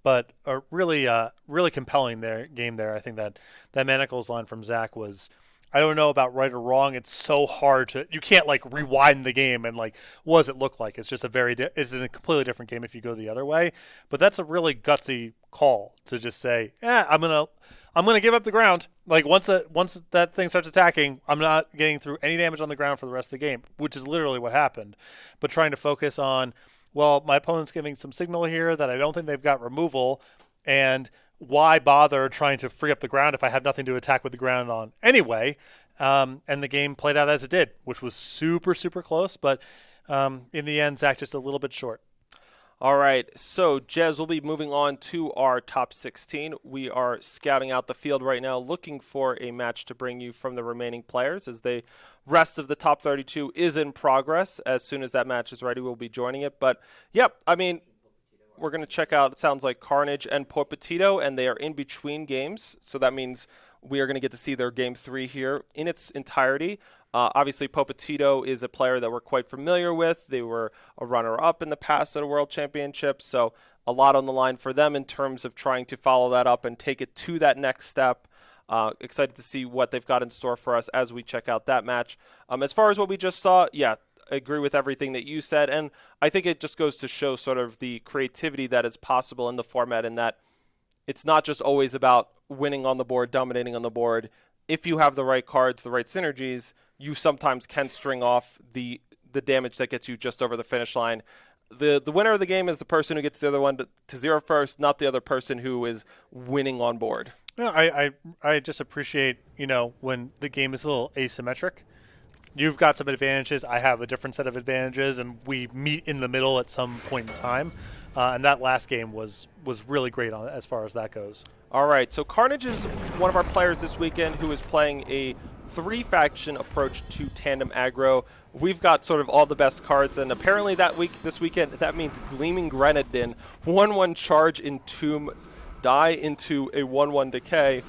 But a really compelling game there. I think that Manacles line from Zach was. I don't know about right or wrong. It's so hard to. You can't like rewind the game and like what does it look like? It's just it's a completely different game if you go the other way. But that's a really gutsy call to just say, I'm gonna give up the ground. Like once that thing starts attacking, I'm not getting through any damage on the ground for the rest of the game, which is literally what happened. But trying to focus on, well, my opponent's giving some signal here that I don't think they've got removal, and why bother trying to free up the ground if I have nothing to attack with the ground on anyway? And the game played out as it did, which was super, super close. But in the end, Zach just a little bit short. All right, so Jez, we'll be moving on to our top 16. We are scouting out the field right now, looking for a match to bring you from the remaining players as the rest of the top 32 is in progress. As soon as that match is ready, we'll be joining it. But, yep, I mean, we're going to check out, it sounds like Carnage and Popetito, and they are in between games. So that means we are going to get to see their game 3 here in its entirety. Obviously, Popetito is a player that we're quite familiar with. They were a runner-up in the past at a World Championship, so a lot on the line for them in terms of trying to follow that up and take it to that next step. Excited to see what they've got in store for us as we check out that match. As far as what we just saw, yeah, I agree with everything that you said, and I think it just goes to show sort of the creativity that is possible in the format, in that it's not just always about winning on the board, dominating on the board. If you have the right cards, the right synergies, you sometimes can string off the damage that gets you just over the finish line. The winner of the game is the person who gets the other one to zero first, not the other person who is winning on board. Yeah, I just appreciate, when the game is a little asymmetric. You've got some advantages. I have a different set of advantages, and we meet in the middle at some point in time. And that last game was really great as far as that goes. All right, so Carnage is one of our players this weekend who is playing a 3-faction approach to tandem aggro. We've got sort of all the best cards, and apparently this weekend, that means Gleaming Grenadin, 1/1 charge, Entomb, die into a 1/1 decay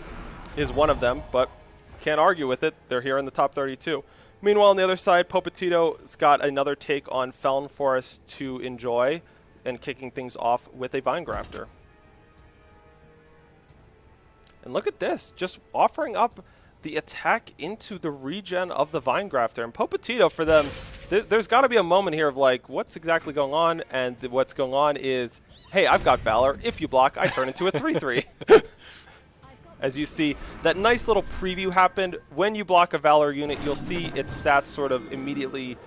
is one of them, but can't argue with it. They're here in the top 32. Meanwhile, on the other side, Popetito's got another take on Felon Forest to enjoy, and kicking things off with a Vine Grafter. And look at this, just offering up the attack into the regen of the Vine Grafter. And Popetito, for them, there's got to be a moment here of like, what's exactly going on? And what's going on is, hey, I've got Valor. If you block, I turn into a 3/3. As you see, that nice little preview happened. When you block a Valor unit, you'll see its stats sort of immediately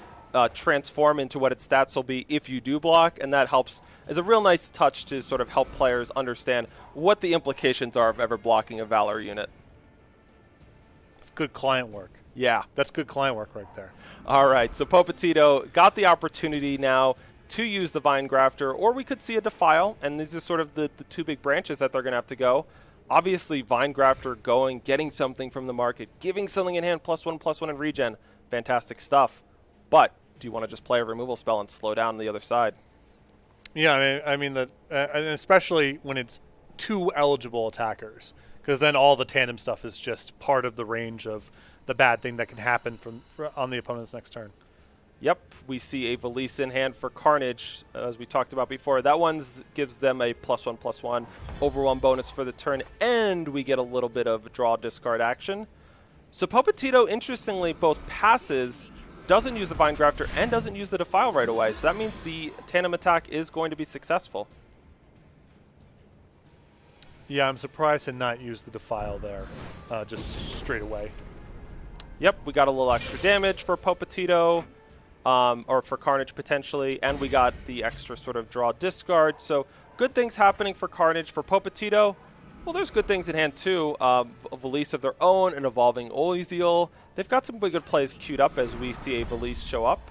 transform into what its stats will be if you do block, and that helps as a real nice touch to sort of help players understand what the implications are of ever blocking a Valor unit. It's good client work. Yeah. That's good client work right there. All right, so Popetito got the opportunity now to use the Vine Grafter, or we could see a Defile, and these are sort of the two big branches that they're going to have to go. Obviously, Vine Grafter going, getting something from the market, giving something in hand, +1/+1 in regen. Fantastic stuff. But do you want to just play a removal spell and slow down the other side? Yeah, I mean that, and especially when it's 2 eligible attackers, because then all the tandem stuff is just part of the range of the bad thing that can happen on the opponent's next turn. Yep, we see a Valise in hand for Carnage, as we talked about before. That one gives them a +1/+1 overwhelm bonus for the turn, and we get a little bit of draw discard action. So Popetito, interestingly, both passes, doesn't use the Vine Grafter, and doesn't use the Defile right away. So that means the tandem attack is going to be successful. Yeah, I'm surprised to not use the Defile there, just straight away. Yep, we got a little extra damage for Popetito, or for Carnage potentially, and we got the extra sort of draw discard. So good things happening for Carnage. For Popetito, well, there's good things in hand too. A Valise of their own, an Evolving Olezeal. They've got some good plays queued up as we see a Valise show up.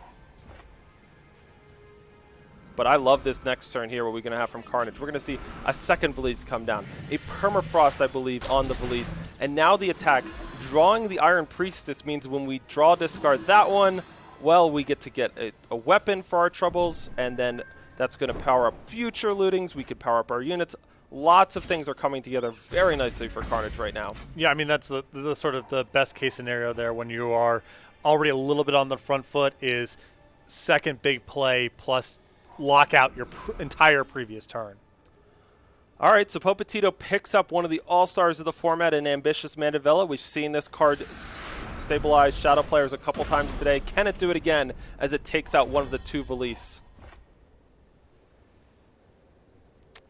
But I love this next turn here, what we're going to have from Carnage. We're going to see a second Valise come down. A Permafrost, I believe, on the Valise. And now the attack, drawing the Iron Priestess, means when we draw discard that one, well, we get to get a weapon for our troubles, and then that's going to power up future lootings. We could power up our units. Lots of things are coming together very nicely for Carnage right now. Yeah, I mean, that's the sort of the best case scenario there when you are already a little bit on the front foot is second big play plus lock out your entire previous turn. All right, so Popetito picks up one of the all-stars of the format in Ambitious Mandevilla. We've seen this card stabilize Shadow players a couple times today. Can it do it again as it takes out one of the two Valise?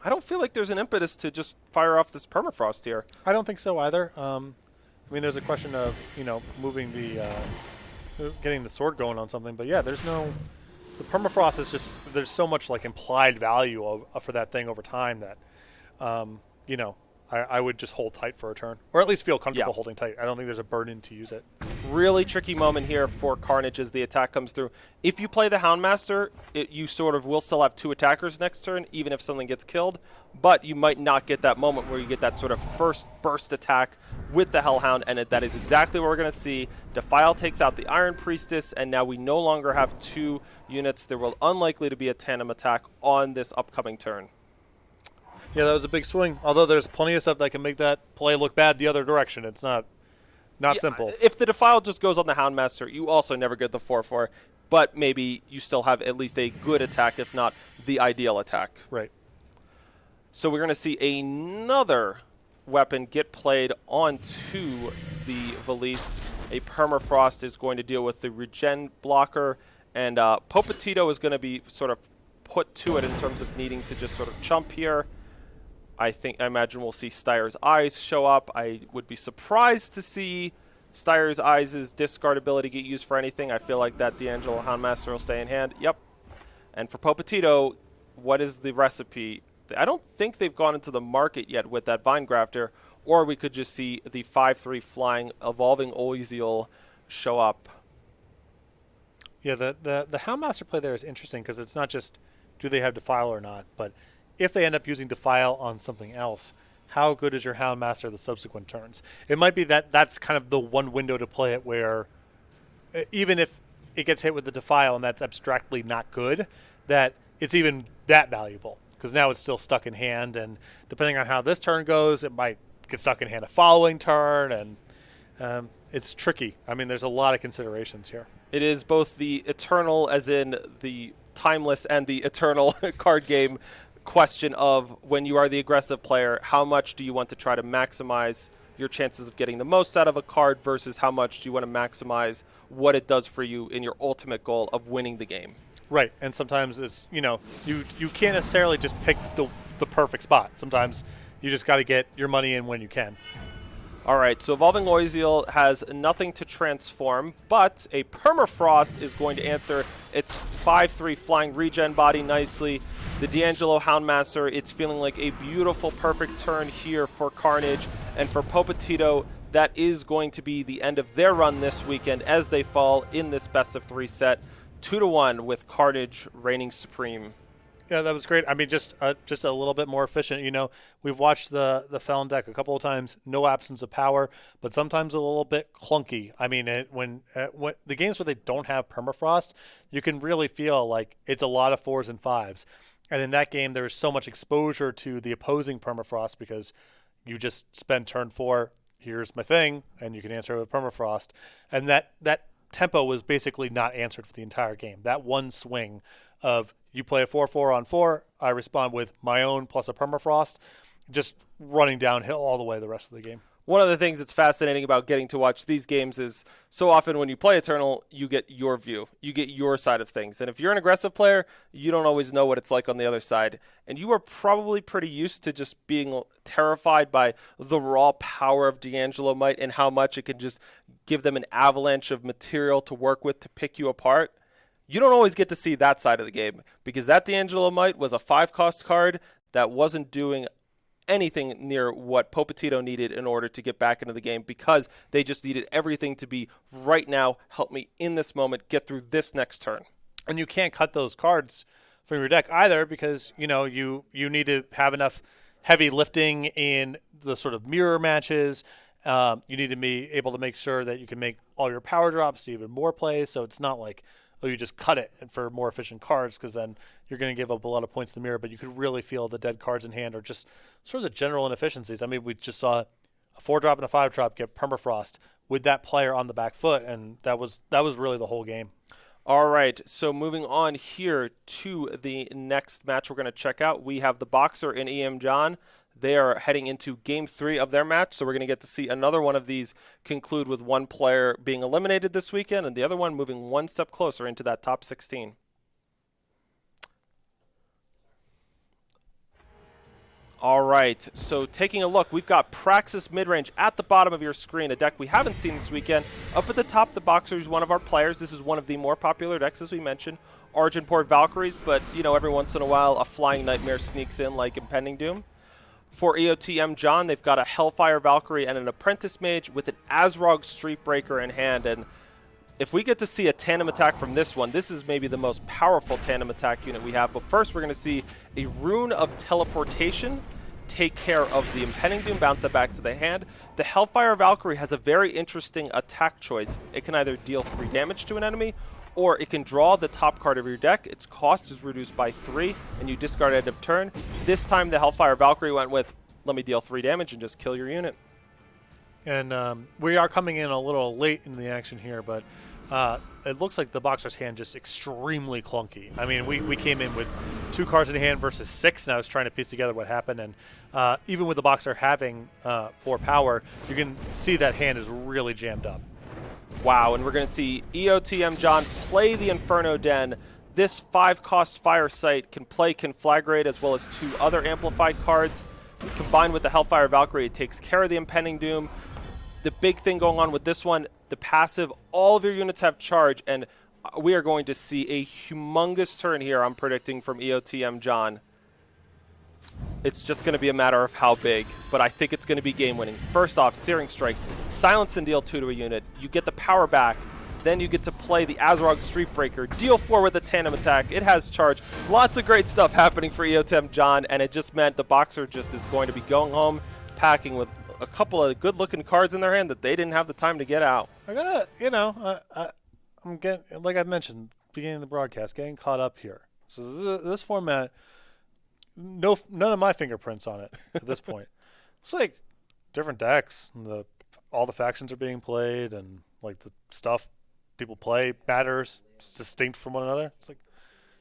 I don't feel like there's an impetus to just fire off this Permafrost here. I don't think so either. I mean, there's a question of, moving getting the sword going on something. But yeah, the Permafrost is just, there's so much like implied value for that thing over time that, I would just hold tight for a turn, or at least feel comfortable holding tight. I don't think there's a burden to use it. Really tricky moment here for Carnage as the attack comes through. If you play the Houndmaster, you sort of will still have two attackers next turn, even if something gets killed, but you might not get that moment where you get that sort of first burst attack with the Hellhound, and that is exactly what we're going to see. Defile takes out the Iron Priestess, and now we no longer have two units. There will unlikely to be a tandem attack on this upcoming turn. Yeah, that was a big swing, although there's plenty of stuff that can make that play look bad the other direction. It's not simple. If the Defile just goes on the Houndmaster, you also never get the 4/4, but maybe you still have at least a good attack, if not the ideal attack. Right. So we're going to see another weapon get played onto the Valise. A Permafrost is going to deal with the regen blocker, and Popetito is going to be sort of put to it in terms of needing to just sort of chump here. I imagine we'll see Steyer's Eyes show up. I would be surprised to see Steyer's Eyes' discard ability get used for anything. I feel like that D'Angelo Houndmaster will stay in hand. Yep. And for Popetito, what is the recipe? I don't think they've gone into the market yet with that Vine Grafter, or we could just see the 5/3 flying Evolving Oisiel show up. Yeah, the Houndmaster play there is interesting because it's not just do they have Defile or not, but if they end up using Defile on something else, how good is your Houndmaster the subsequent turns? It might be that's kind of the one window to play it where even if it gets hit with the Defile and that's abstractly not good, that it's even that valuable because now it's still stuck in hand, and depending on how this turn goes, it might get stuck in hand a following turn, and it's tricky. I mean, there's a lot of considerations here. It is both the eternal, as in the timeless, and the eternal card game question of when you are the aggressive player, how much do you want to try to maximize your chances of getting the most out of a card versus how much do you want to maximize what it does for you in your ultimate goal of winning the game. Right, and sometimes it's, you can't necessarily just pick the perfect spot. Sometimes you just got to get your money in when you can. All right, so Evolving Oisiel has nothing to transform, but a Permafrost is going to answer its 5/3 flying regen body nicely. The D'Angelo Houndmaster, it's feeling like a beautiful, perfect turn here for Carnage. And for Popetito, that is going to be the end of their run this weekend as they fall in this best-of-3 set, 2-1 with Carnage reigning supreme. Yeah, that was great. I mean, just a little bit more efficient. We've watched the Felon deck a couple of times. No absence of power, but sometimes a little bit clunky. I mean, when the games where they don't have Permafrost, you can really feel like it's a lot of 4s and 5s. And in that game, there is so much exposure to the opposing Permafrost because you just spend turn 4. Here's my thing, and you can answer with Permafrost. And that tempo was basically not answered for the entire game. That one swing of you play a 4/4 on 4, I respond with my own plus a Permafrost, just running downhill all the way the rest of the game. One of the things that's fascinating about getting to watch these games is so often when you play Eternal, you get your view. You get your side of things. And if you're an aggressive player, you don't always know what it's like on the other side. And you are probably pretty used to just being terrified by the raw power of D'Angelo Might and how much it can just give them an avalanche of material to work with to pick you apart. You don't always get to see that side of the game because that D'Angelo Might was a 5-cost card that wasn't doing anything near what Popetito needed in order to get back into the game because they just needed everything to be right now, help me in this moment, get through this next turn. And you can't cut those cards from your deck either because, you need to have enough heavy lifting in the sort of mirror matches. You need to be able to make sure that you can make all your power drops to even more plays. So it's not like, oh, you just cut it for more efficient cards because then you're going to give up a lot of points in the mirror. But you could really feel the dead cards in hand or just sort of the general inefficiencies. I mean, we just saw a 4-drop and a 5-drop get permafrost with that player on the back foot, and that was really the whole game. All right, so moving on here to the next match we're going to check out, we have the Boxer and EM John. They are heading into Game 3 of their match, so we're going to get to see another one of these conclude with one player being eliminated this weekend and the other one moving one step closer into that top 16. All right, so taking a look, we've got Praxis Midrange at the bottom of your screen, a deck we haven't seen this weekend. Up at the top, the Boxer is one of our players. This is one of the more popular decks, as we mentioned. Argenport Valkyries, but, every once in a while, a Flying Nightmare sneaks in like Impending Doom. For EOTM John, they've got a Hellfire Valkyrie and an Apprentice Mage with an Azrog Streetbreaker in hand. And if we get to see a tandem attack from this one, this is maybe the most powerful tandem attack unit we have. But first, we're going to see a Rune of Teleportation take care of the Impending Doom, bounce that back to the hand. The Hellfire Valkyrie has a very interesting attack choice. It can either deal 3 damage to an enemy, or it can draw the top card of your deck. Its cost is reduced by 3, and you discard it end of turn. This time, the Hellfire Valkyrie went with, let me deal 3 damage and just kill your unit. And we are coming in a little late in the action here, but it looks like the Boxer's hand just extremely clunky. I mean, we came in with 2 cards in hand versus 6, and I was trying to piece together what happened. And even with the Boxer having 4 power, you can see that hand is really jammed up. Wow, and we're going to see EOTM John play the Inferno Den. This 5-cost Fire Sight can play Conflagrate as well as 2 other amplified cards. Combined with the Hellfire Valkyrie, it takes care of the Impending Doom. The big thing going on with this one, the passive, all of your units have charge, and we are going to see a humongous turn here, I'm predicting, from EOTM John. It's just going to be a matter of how big, but I think it's going to be game-winning. First off, Searing Strike, silence and deal 2 to a unit. You get the power back. Then you get to play the Azrog Streetbreaker. Deal 4 with a tandem attack. It has charge. Lots of great stuff happening for EOTM John, and it just meant the Boxer just is going to be going home packing with a couple of good-looking cards in their hand that they didn't have the time to get out. I got, I'm getting, like I mentioned, beginning of the broadcast, getting caught up here. So this format, none of my fingerprints on it at this point. It's like different decks, and all the factions are being played, and like the stuff people play matters. It's distinct from one another. It's like,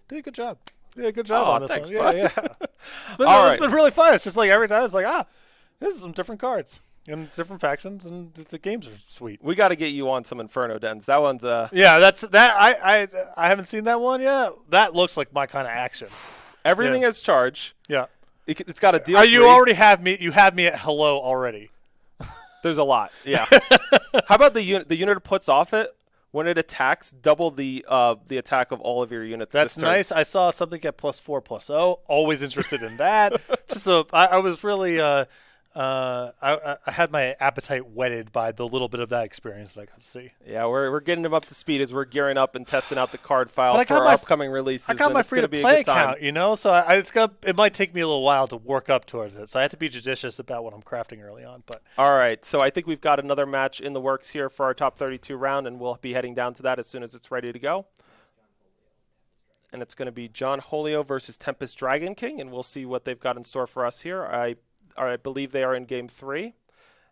did a good job. Did a good job on this thanks, one. bud. Yeah. It's been really fun. It's just like every time it's like, this is some different cards and different factions, and the games are sweet. We got to get you on some Inferno Dens. That one's yeah. I haven't seen that one yet. That looks like my kind of action. Everything has charge. Yeah. It's got a deal. You already have me. You have me at hello already. There's a lot. Yeah. How about the unit? The unit it puts off it when it attacks, double the attack of all of your units. That's nice. I saw something get +4/+0. Always interested in that. Just so I was really I had my appetite whetted by the little bit of that experience that I got to see. Yeah, we're getting them up to speed as we're gearing up and testing out the card file for our upcoming releases. I got my free-to-play account, so it might take me a little while to work up towards it. So I have to be judicious about what I'm crafting early on. But all right, so I think we've got another match in the works here for our top 32 round, and we'll be heading down to that as soon as it's ready to go. And it's going to be John Holio versus Tempest Dragon King, and we'll see what they've got in store for us here. I believe they are in Game 3,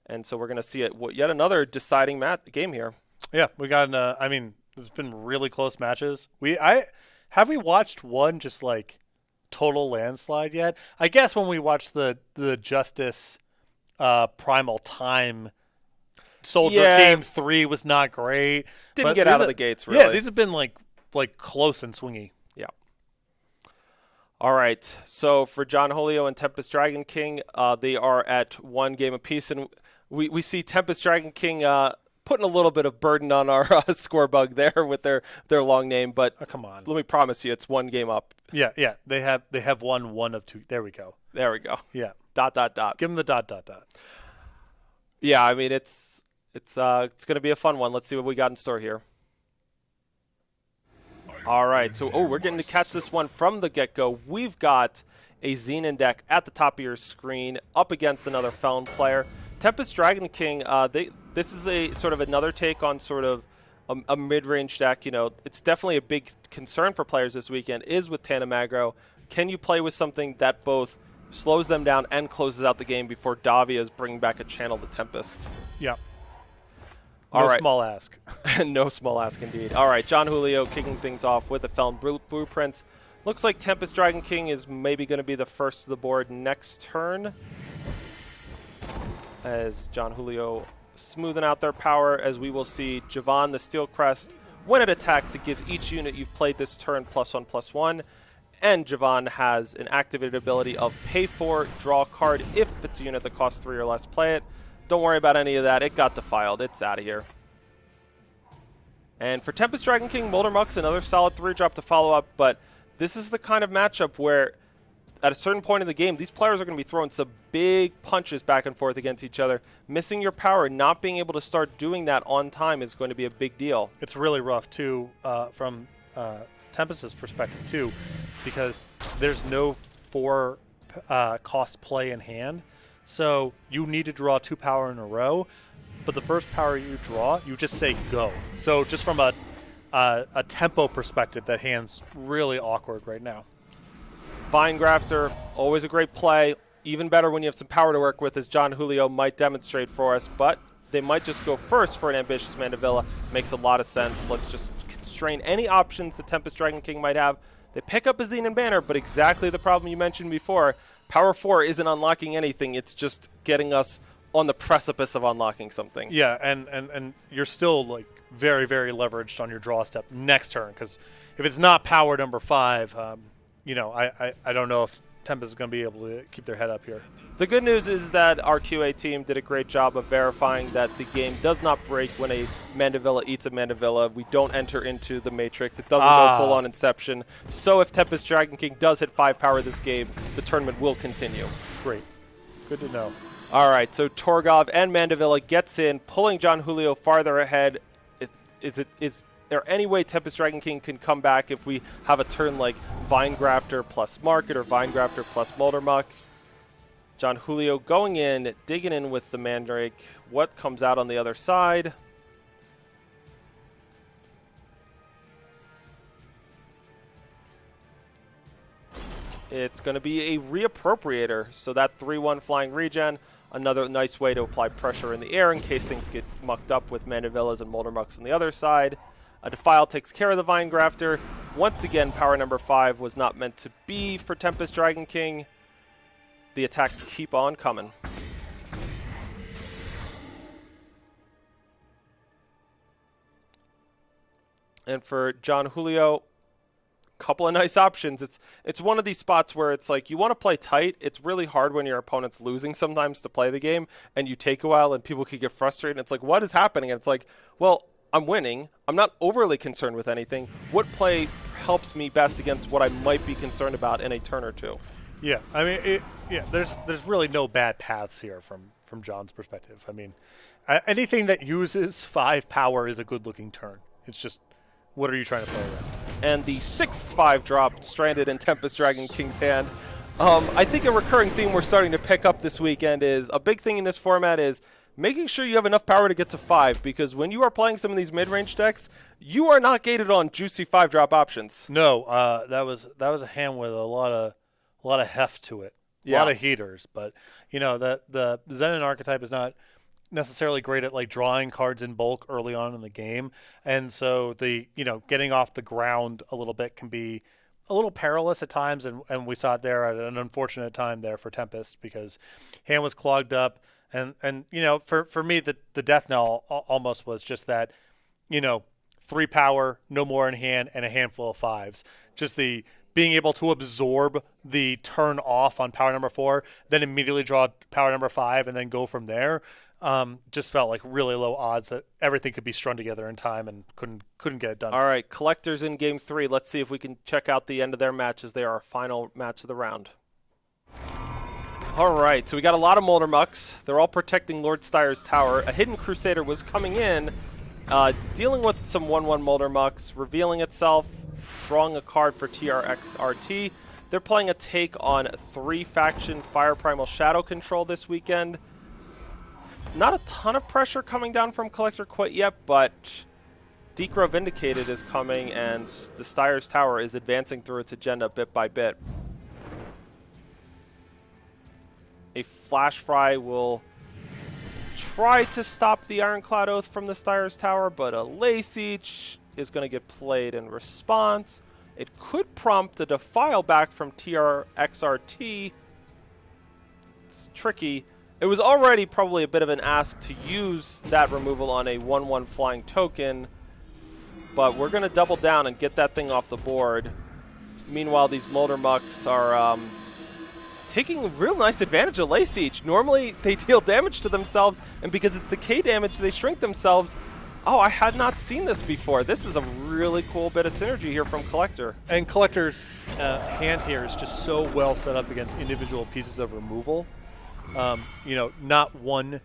and so we're going to see yet another deciding game here. Yeah, we got. There's been really close matches. Have we watched one just like total landslide yet? I guess when we watched the Justice Primal Time Soldier Game 3 was not great. Didn't get out of the gates really. Yeah, these have been like close and swingy. Yeah. All right, so for John Holio and Tempest Dragon King, they are at 1 game apiece, and we see Tempest Dragon King putting a little bit of burden on our score bug there with their long name, but come on, let me promise you, it's 1 game up. Yeah, they have won 1 of 2. There we go. Yeah. ... Give them the ... Yeah, I mean it's going to be a fun one. Let's see what we got in store here. All right, so we're getting to catch this one from the get-go. We've got a Xenon deck at the top of your screen up against another Felon player. Tempest Dragon King, this is a sort of another take on sort of a mid-range deck. You know, it's definitely a big concern for players this weekend is with Tandem Aggro. Can you play with something that both slows them down and closes out the game before Davia is bringing back a Channel the Tempest? Yeah. All no right. small ask. No small ask indeed. All right, John Julio kicking things off with a Felon Blueprints. Looks like Tempest Dragon King is maybe going to be the first to the board next turn, as John Julio smoothing out their power, as we will see Javon the Steel Crest. When it attacks, it gives each unit you've played this turn +1/+1. And Javon has an activated ability of pay for, draw a card. If it's a unit that costs 3 or less, play it. Don't worry about any of that. It got defiled. It's out of here. And for Tempest Dragon King, Molder Muck's another solid 3-drop to follow up, but this is the kind of matchup where at a certain point in the game, these players are going to be throwing some big punches back and forth against each other. Missing your power, not being able to start doing that on time is going to be a big deal. It's really rough, too, from Tempest's perspective, too, because there's no 4 cost play in hand. So you need to draw 2 power in a row, but the first power you draw, you just say go. So just from a tempo perspective, that hand's really awkward right now. Vine Grafter, always a great play. Even better when you have some power to work with, as John Julio might demonstrate for us, but they might just go first for an ambitious Mandevilla. Makes a lot of sense. Let's just constrain any options the Tempest Dragon King might have. They pick up a Xenon Banner, but exactly the problem you mentioned before. Power 4 isn't unlocking anything. It's just getting us on the precipice of unlocking something. Yeah, and you're still like very, very leveraged on your draw step next turn, because if it's not power number 5, you know, I don't know if Tempest is going to be able to keep their head up here. The good news is that our QA team did a great job of verifying that the game does not break when a Mandevilla eats a Mandevilla. We don't enter into the Matrix. It doesn't go full-on Inception. So if Tempest Dragon King does hit 5 power this game, the tournament will continue. Great. Good to know. All right, so Torgov and Mandevilla gets in, pulling John Julio farther ahead. Is there any way Tempest Dragon King can come back if we have a turn like Vine Grafter plus Market or Vine Grafter plus Molder Muck? John Julio going in, digging in with the Mandrake. What comes out on the other side? It's going to be a Reappropriator, so that 3/1 flying regen, another nice way to apply pressure in the air in case things get mucked up with Mandevillas and Molder Mucks on the other side. A Defile takes care of the Vine Grafter. Once again, power number 5 was not meant to be for Tempest Dragon King. The attacks keep on coming. And for John Julio, couple of nice options. It's one of these spots where it's like you want to play tight. It's really hard when your opponent's losing sometimes to play the game, and you take a while and people can get frustrated. And it's like, what is happening? And it's like, well, I'm winning. I'm not overly concerned with anything. What play helps me best against what I might be concerned about in a turn or two? Yeah, I mean, there's really no bad paths here from John's perspective. I mean, anything that uses 5 power is a good-looking turn. It's just, what are you trying to play around? And the 6th 5-drop stranded in Tempest Dragon King's hand. I think a recurring theme we're starting to pick up this weekend is a big thing in this format is making sure you have enough power to get to 5, because when you are playing some of these mid-range decks, you are not gated on juicy 5-drop options. No, that was a hand with a lot of heft to it, a lot of heaters. But you know, the Zenon archetype is not necessarily great at like drawing cards in bulk early on in the game, and so the getting off the ground a little bit can be a little perilous at times, and we saw it there at an unfortunate time there for Tempest, because hand was clogged up, and for me the death knell almost was just that 3 power, no more in hand, and a handful of 5s. Just the being able to absorb the turn off on power number 4, then immediately draw power number 5, and then go from there. Just felt like really low odds that everything could be strung together in time, and couldn't get it done. All right, Collectors in Game 3. Let's see if we can check out the end of their matches. They are our final match of the round. All right, so we got a lot of Molder Mucks. They're all protecting Lord Steyer's tower. A Hidden Crusader was coming in, dealing with some 1/1 Molder Mucks, revealing itself, drawing a card for TRXRT. They're playing a take on 3-faction Fire Primal Shadow control this weekend. Not a ton of pressure coming down from Collector quite yet, but Decro Vindicated is coming, and the Steyer's Tower is advancing through its agenda bit by bit. A Flash Fry will try to stop the Ironclad Oath from the Steyer's Tower, but a Lay Siege is going to get played in response. It could prompt a Defile back from TRXRT. It's tricky. It was already probably a bit of an ask to use that removal on a 1/1 flying token, but we're going to double down and get that thing off the board. Meanwhile, these Molder Mucks are taking real nice advantage of Lay Siege. Normally, they deal damage to themselves, and because it's the K damage, they shrink themselves. Oh, I had not seen this before. This is a really cool bit of synergy here from Collector. And Collector's hand here is just so well set up against individual pieces of removal. Not one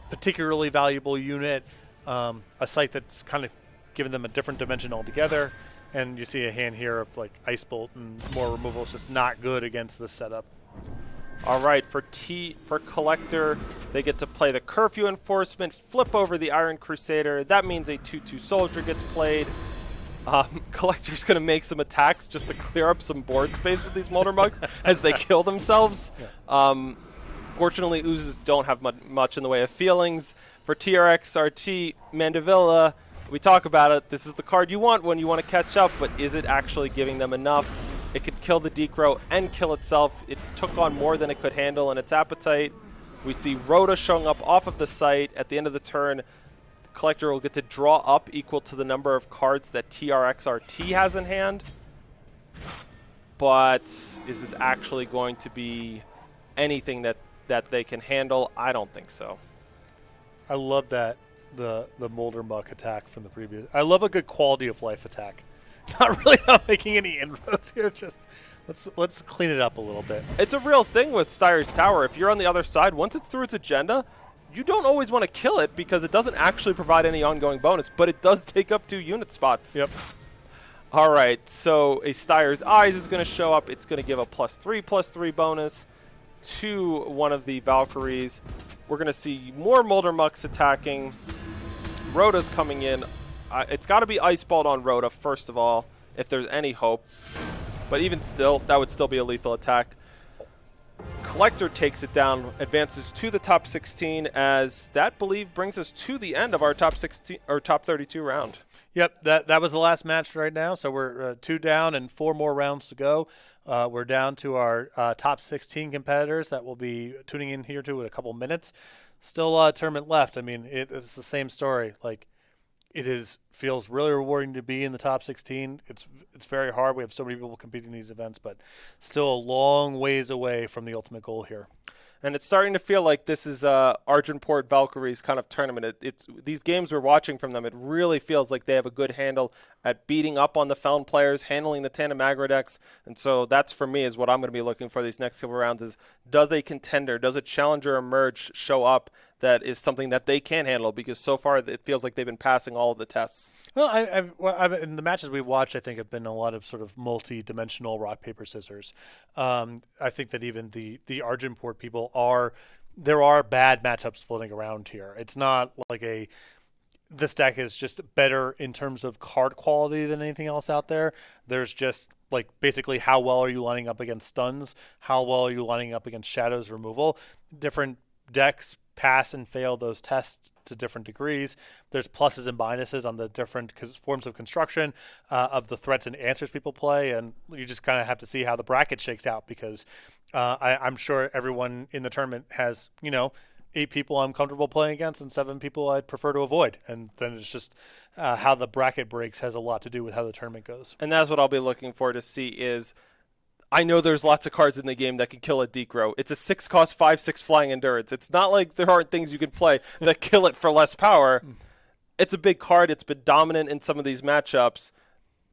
particularly valuable unit, a site that's kind of given them a different dimension altogether. And you see a hand here of like Ice Bolt and more removal is just not good against this setup. All right, for Collector, they get to play the Curfew Enforcement, flip over the Iron Crusader. That means a 2/2 Soldier gets played. Collector's going to make some attacks just to clear up some board space with these Molder Mugs as they kill themselves. Yeah. Fortunately, Oozes don't have much in the way of feelings. For TRXRT, Mandevilla, we talk about it. This is the card you want when you want to catch up, but is it actually giving them enough? It could kill the Decro and kill itself. It took on more than it could handle in its appetite. We see Rhoda showing up off of the site. At the end of the turn, the Collector will get to draw up equal to the number of cards that TRXRT has in hand. But is this actually going to be anything that they can handle? I don't think so. I love that. The Molder Muck attack from the previous. I love a good quality of life attack. Not really not making any inroads here. Just let's clean it up a little bit. It's a real thing with Steyer's Tower. If you're on the other side, once it's through its agenda, you don't always want to kill it because it doesn't actually provide any ongoing bonus, but it does take up 2 unit spots. Yep. All right, so a Steyer's Eyes is going to show up. It's going to give a +3/+3 bonus to one of the Valkyries. We're going to see more Molder Mucks attacking. Rhoda's coming in. It's got to be Ice Balled on Rhoda, first of all, if there's any hope. But even still, that would still be a lethal attack. Collector takes it down, advances to the top 16, as that, brings us to the end of our top 16 or top 32 round. Yep, that was the last match right now. So we're 2 down and 4 more rounds to go. We're down to our top 16 competitors that will be tuning in here to in a couple minutes. Still a tournament left. I mean, it's the same story. Like, feels really rewarding to be in the top 16. It's very hard. We have so many people competing in these events, but still a long ways away from the ultimate goal here. And it's starting to feel like this is Argenport Valkyries kind of tournament. It's these games we're watching from them. It really feels like they have a good handle at beating up on the Feln players, handling the Tandem aggro decks. And so that's, for me, is what I'm going to be looking for these next couple rounds is, does a contender, does a challenger emerge, show up that is something that they can handle? Because so far it feels like they've been passing all of the tests. Well, in the matches we've watched, I think have been a lot of sort of multi-dimensional rock, paper, scissors. I think that even the Argenport people there are bad matchups floating around here. It's not like this deck is just better in terms of card quality than anything else out there. There's just like basically how well are you lining up against stuns? How well are you lining up against shadows removal? Different decks pass and fail those tests to different degrees. There's pluses and minuses on the different forms of construction of the threats and answers people play, and you just kind of have to see how the bracket shakes out because I'm sure everyone in the tournament has, 8 people I'm comfortable playing against and 7 people I'd prefer to avoid, and then it's just how the bracket breaks has a lot to do with how the tournament goes. And that's what I'll be looking for to see is, I know there's lots of cards in the game that can kill a Decro. It's a 6-cost 5/6 flying endurance. It's not like there aren't things you can play that kill it for less power. It's a big card. It's been dominant in some of these matchups.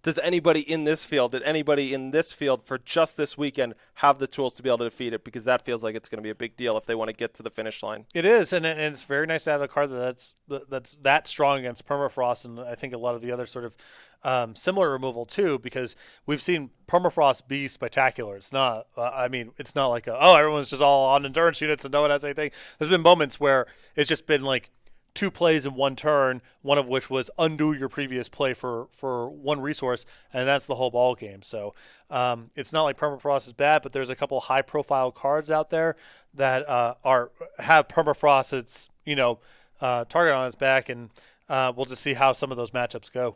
Did anybody in this field for just this weekend have the tools to be able to defeat it? Because that feels like it's going to be a big deal if they want to get to the finish line. It is, and it's very nice to have a card that's that strong against Permafrost, and I think a lot of the other sort of similar removal too, because we've seen Permafrost be spectacular. It's not, it's not like everyone's just all on endurance units and no one has anything. There's been moments where it's just been like two plays in one turn, one of which was undo your previous play for one resource, and that's the whole ball game. So it's not like permafrost is bad, but there's a couple high profile cards out there that are have permafrost its target on its back, and we'll just see how some of those matchups go.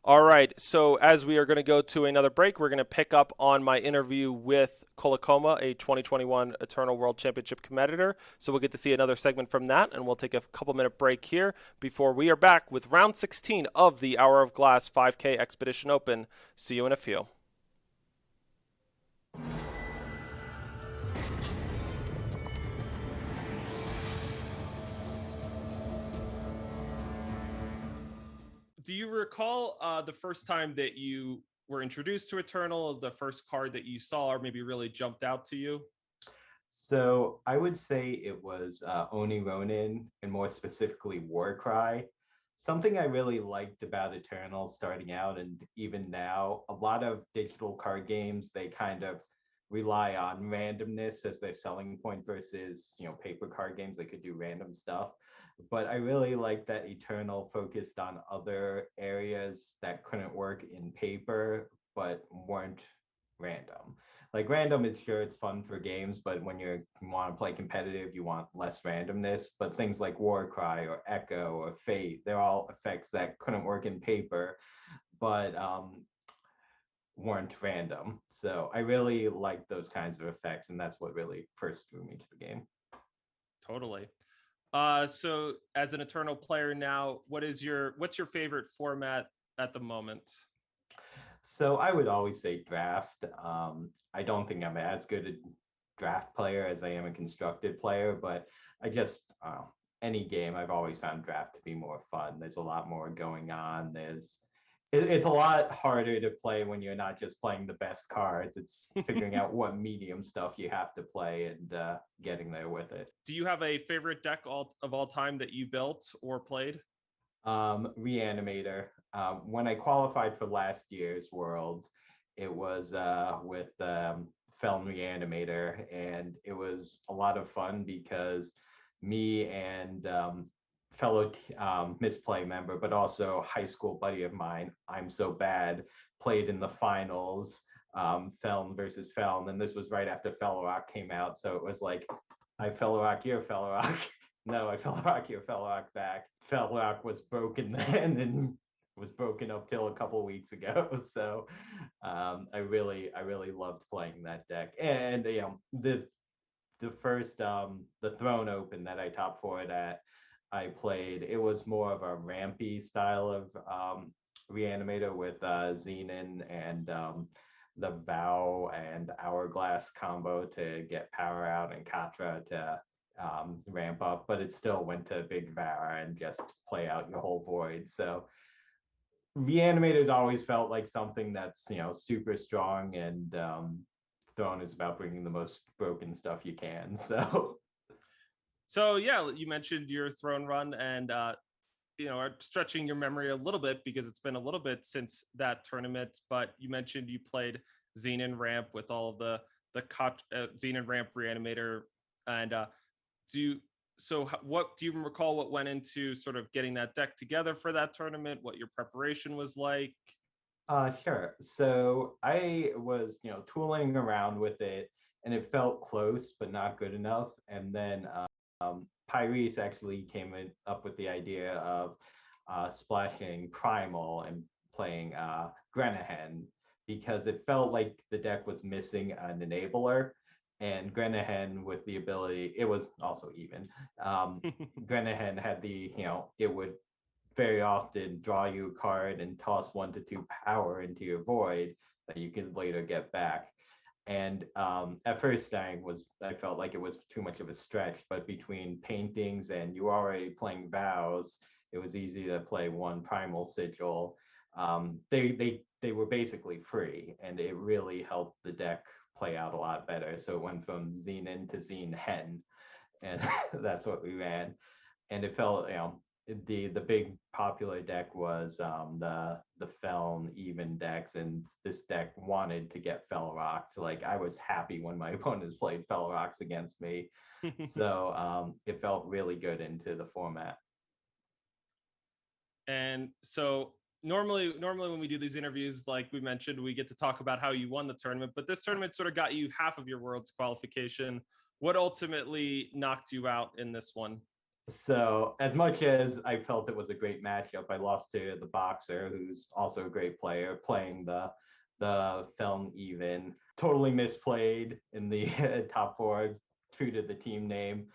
All right. So as we are going to go to another break, we're going to pick up on my interview with Kolakoma, a 2021 Eternal World Championship competitor. So we'll get to see another segment from that, and we'll take a couple-minute break here before we are back with round 16 of the Hour of Glass 5K Expedition Open. See you in a few. Do you recall the first time that you were introduced to Eternal, the first card that you saw or maybe really jumped out to you? So I would say it was Oni Ronin, and more specifically Warcry. Something I really liked about Eternal starting out and even now, a lot of digital card games, they kind of rely on randomness as their selling point versus, paper card games, they could do random stuff. But I really like that Eternal focused on other areas that couldn't work in paper but weren't random. Like random is sure it's fun for games, but when you want to play competitive, you want less randomness. But things like Warcry or Echo or Fate, they're all effects that couldn't work in paper, but weren't random. So I really like those kinds of effects, and that's what really first drew me to the game. Totally. So as an Eternal player now, what's your favorite format at the moment? So I would always say draft. I don't think I'm as good a draft player as I am a constructed player, but I just any game I've always found draft to be more fun. There's a lot more going on. It's a lot harder to play when you're not just playing the best cards. It's figuring out what medium stuff you have to play and getting there with it. Do you have a favorite deck of all time that you built or played? Reanimator. When I qualified for last year's Worlds, it was with Felm Reanimator, and it was a lot of fun because me and fellow misplay member, but also high school buddy of mine, I'm so bad, played in the finals, Felm versus Felm, and this was right after Fellow Rock came out, so it was like, I Fellow Rock, you're Fellow Rock. No, I Fellow Rock, you're Fellow Rock back. Fellow Rock was broken then and was broken up till a couple weeks ago. So I really loved playing that deck. And the first the Throne Open that I top forward at, I played. It was more of a rampy style of Reanimator with Xenon and the Vow and Hourglass combo to get power out and Katra to ramp up, but it still went to Big Vow and just play out your whole void. So Reanimators always felt like something that's super strong, and Throne is about bringing the most broken stuff you can. So yeah, you mentioned your Throne run and are stretching your memory a little bit because it's been a little bit since that tournament. But you mentioned you played Xenon Ramp with all of the Xenon Ramp Reanimator, and what do you recall? What went into sort of getting that deck together for that tournament? What your preparation was like? Sure. So I was, tooling around with it, and it felt close but not good enough. And then Pyrese actually up with the idea of splashing Primal and playing Grenahen, because it felt like the deck was missing an enabler. And Grenahen with the ability, it was also even. Grenahen had it would very often draw you a card and toss 1 to 2 power into your void that you can later get back. And at first, I felt like it was too much of a stretch, but between paintings and you already playing vows, it was easy to play one primal sigil. They were basically free, and it really helped the deck play out a lot better. So it went from Xenon to Xen Hen, and that's what we ran. And it felt, the big popular deck was the Feln even decks, and this deck wanted to get Fel Rocks. Like I was happy when my opponents played Fel Rocks against me, so it felt really good into the format. And so normally when we do these interviews, like we mentioned, we get to talk about how you won the tournament, but this tournament sort of got you half of your world's qualification. What ultimately knocked you out in this one? So as much as I felt it was a great matchup, I lost to the boxer, who's also a great player, playing the film even. Totally misplayed in the top four, true to the team name.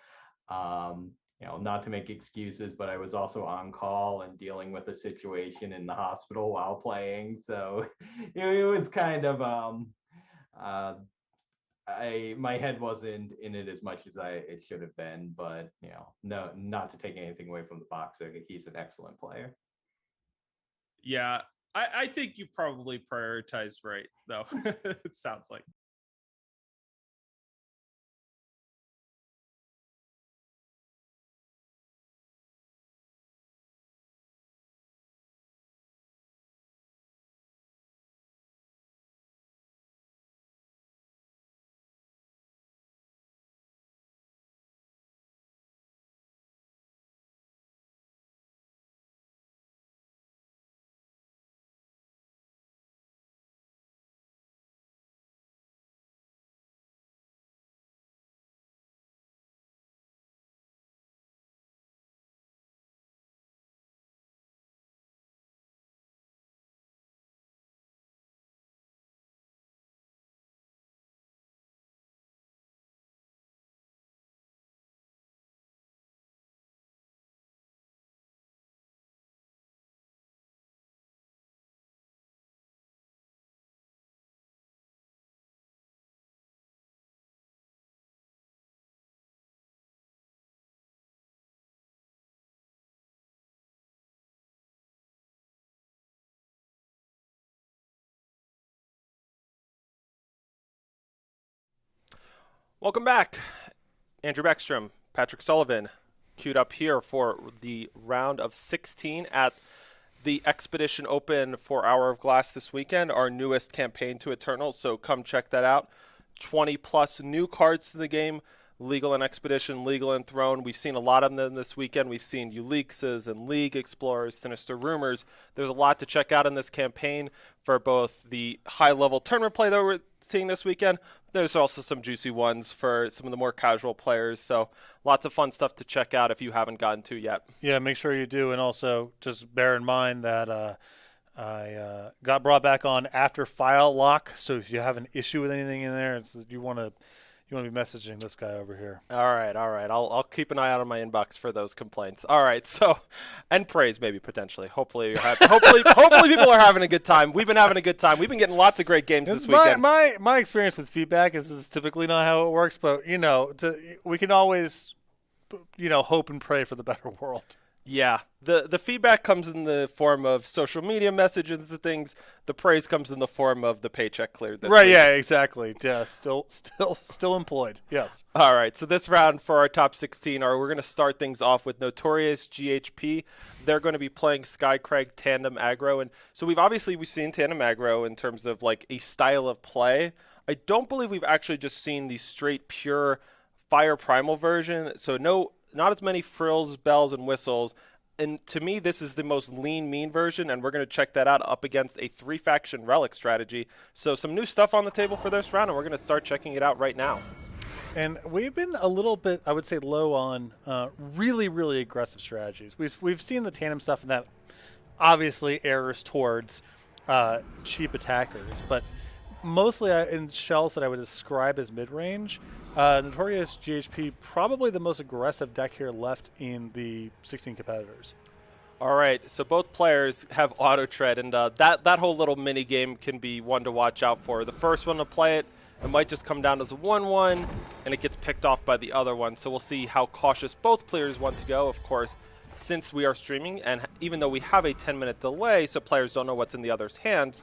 Not to make excuses, but I was also on call and dealing with a situation in the hospital while playing. So it was kind of uh, my head wasn't in it as much as it should have been, but no, not to take anything away from the boxer. He's an excellent player. Yeah, I think you probably prioritized right, though. It sounds like. Welcome back. Andrew Baeckstrom, Patrick Sullivan, queued up here for the round of 16 at the Expedition Open for Hour of Glass this weekend, our newest campaign to Eternal, so come check that out. 20 plus new cards to the game, Legal and Expedition, Legal and Throne. We've seen a lot of them this weekend. We've seen Ulixes and League Explorers, Sinister Rumors. There's a lot to check out in this campaign for both the high-level tournament play that we're seeing this weekend. There's also some juicy ones for some of the more casual players. So lots of fun stuff to check out if you haven't gotten to yet. Yeah, make sure you do. And also just bear in mind that I got brought back on after file lock. So if you have an issue with anything in there, you want to be messaging this guy over here. All right. I'll keep an eye out on my inbox for those complaints. All right. So, and praise maybe potentially. Hopefully you're happy. Hopefully people are having a good time. We've been having a good time. We've been getting lots of great games this weekend. My experience with feedback is typically not how it works, but we can always hope and pray for the better world. Yeah, the feedback comes in the form of social media messages and things. The praise comes in the form of the paycheck cleared this right, week. Yeah, exactly. Yeah, still employed. Yes. All right, so this round for our top 16 we're going to start things off with Notorious GHP. They're going to be playing Skycrag Tandem Aggro, and so we've seen Tandem Aggro in terms of like a style of play. I don't believe we've actually just seen the straight pure Fire Primal version. So not as many frills, bells, and whistles. And to me, this is the most lean, mean version, and we're going to check that out up against a 3-faction relic strategy. So some new stuff on the table for this round, and we're going to start checking it out right now. And we've been a little bit, I would say, low on really, really aggressive strategies. We've seen the tandem stuff, and that obviously errs towards cheap attackers, but mostly in shells that I would describe as mid-range. Notorious GHP, probably the most aggressive deck here left in the 16 competitors. All right, so both players have auto tread, and that whole little mini game can be one to watch out for. The first one to play it might just come down as a 1-1, and it gets picked off by the other one. So we'll see how cautious both players want to go. Of course, since we are streaming, and even though we have a 10-minute delay, so players don't know what's in the other's hands,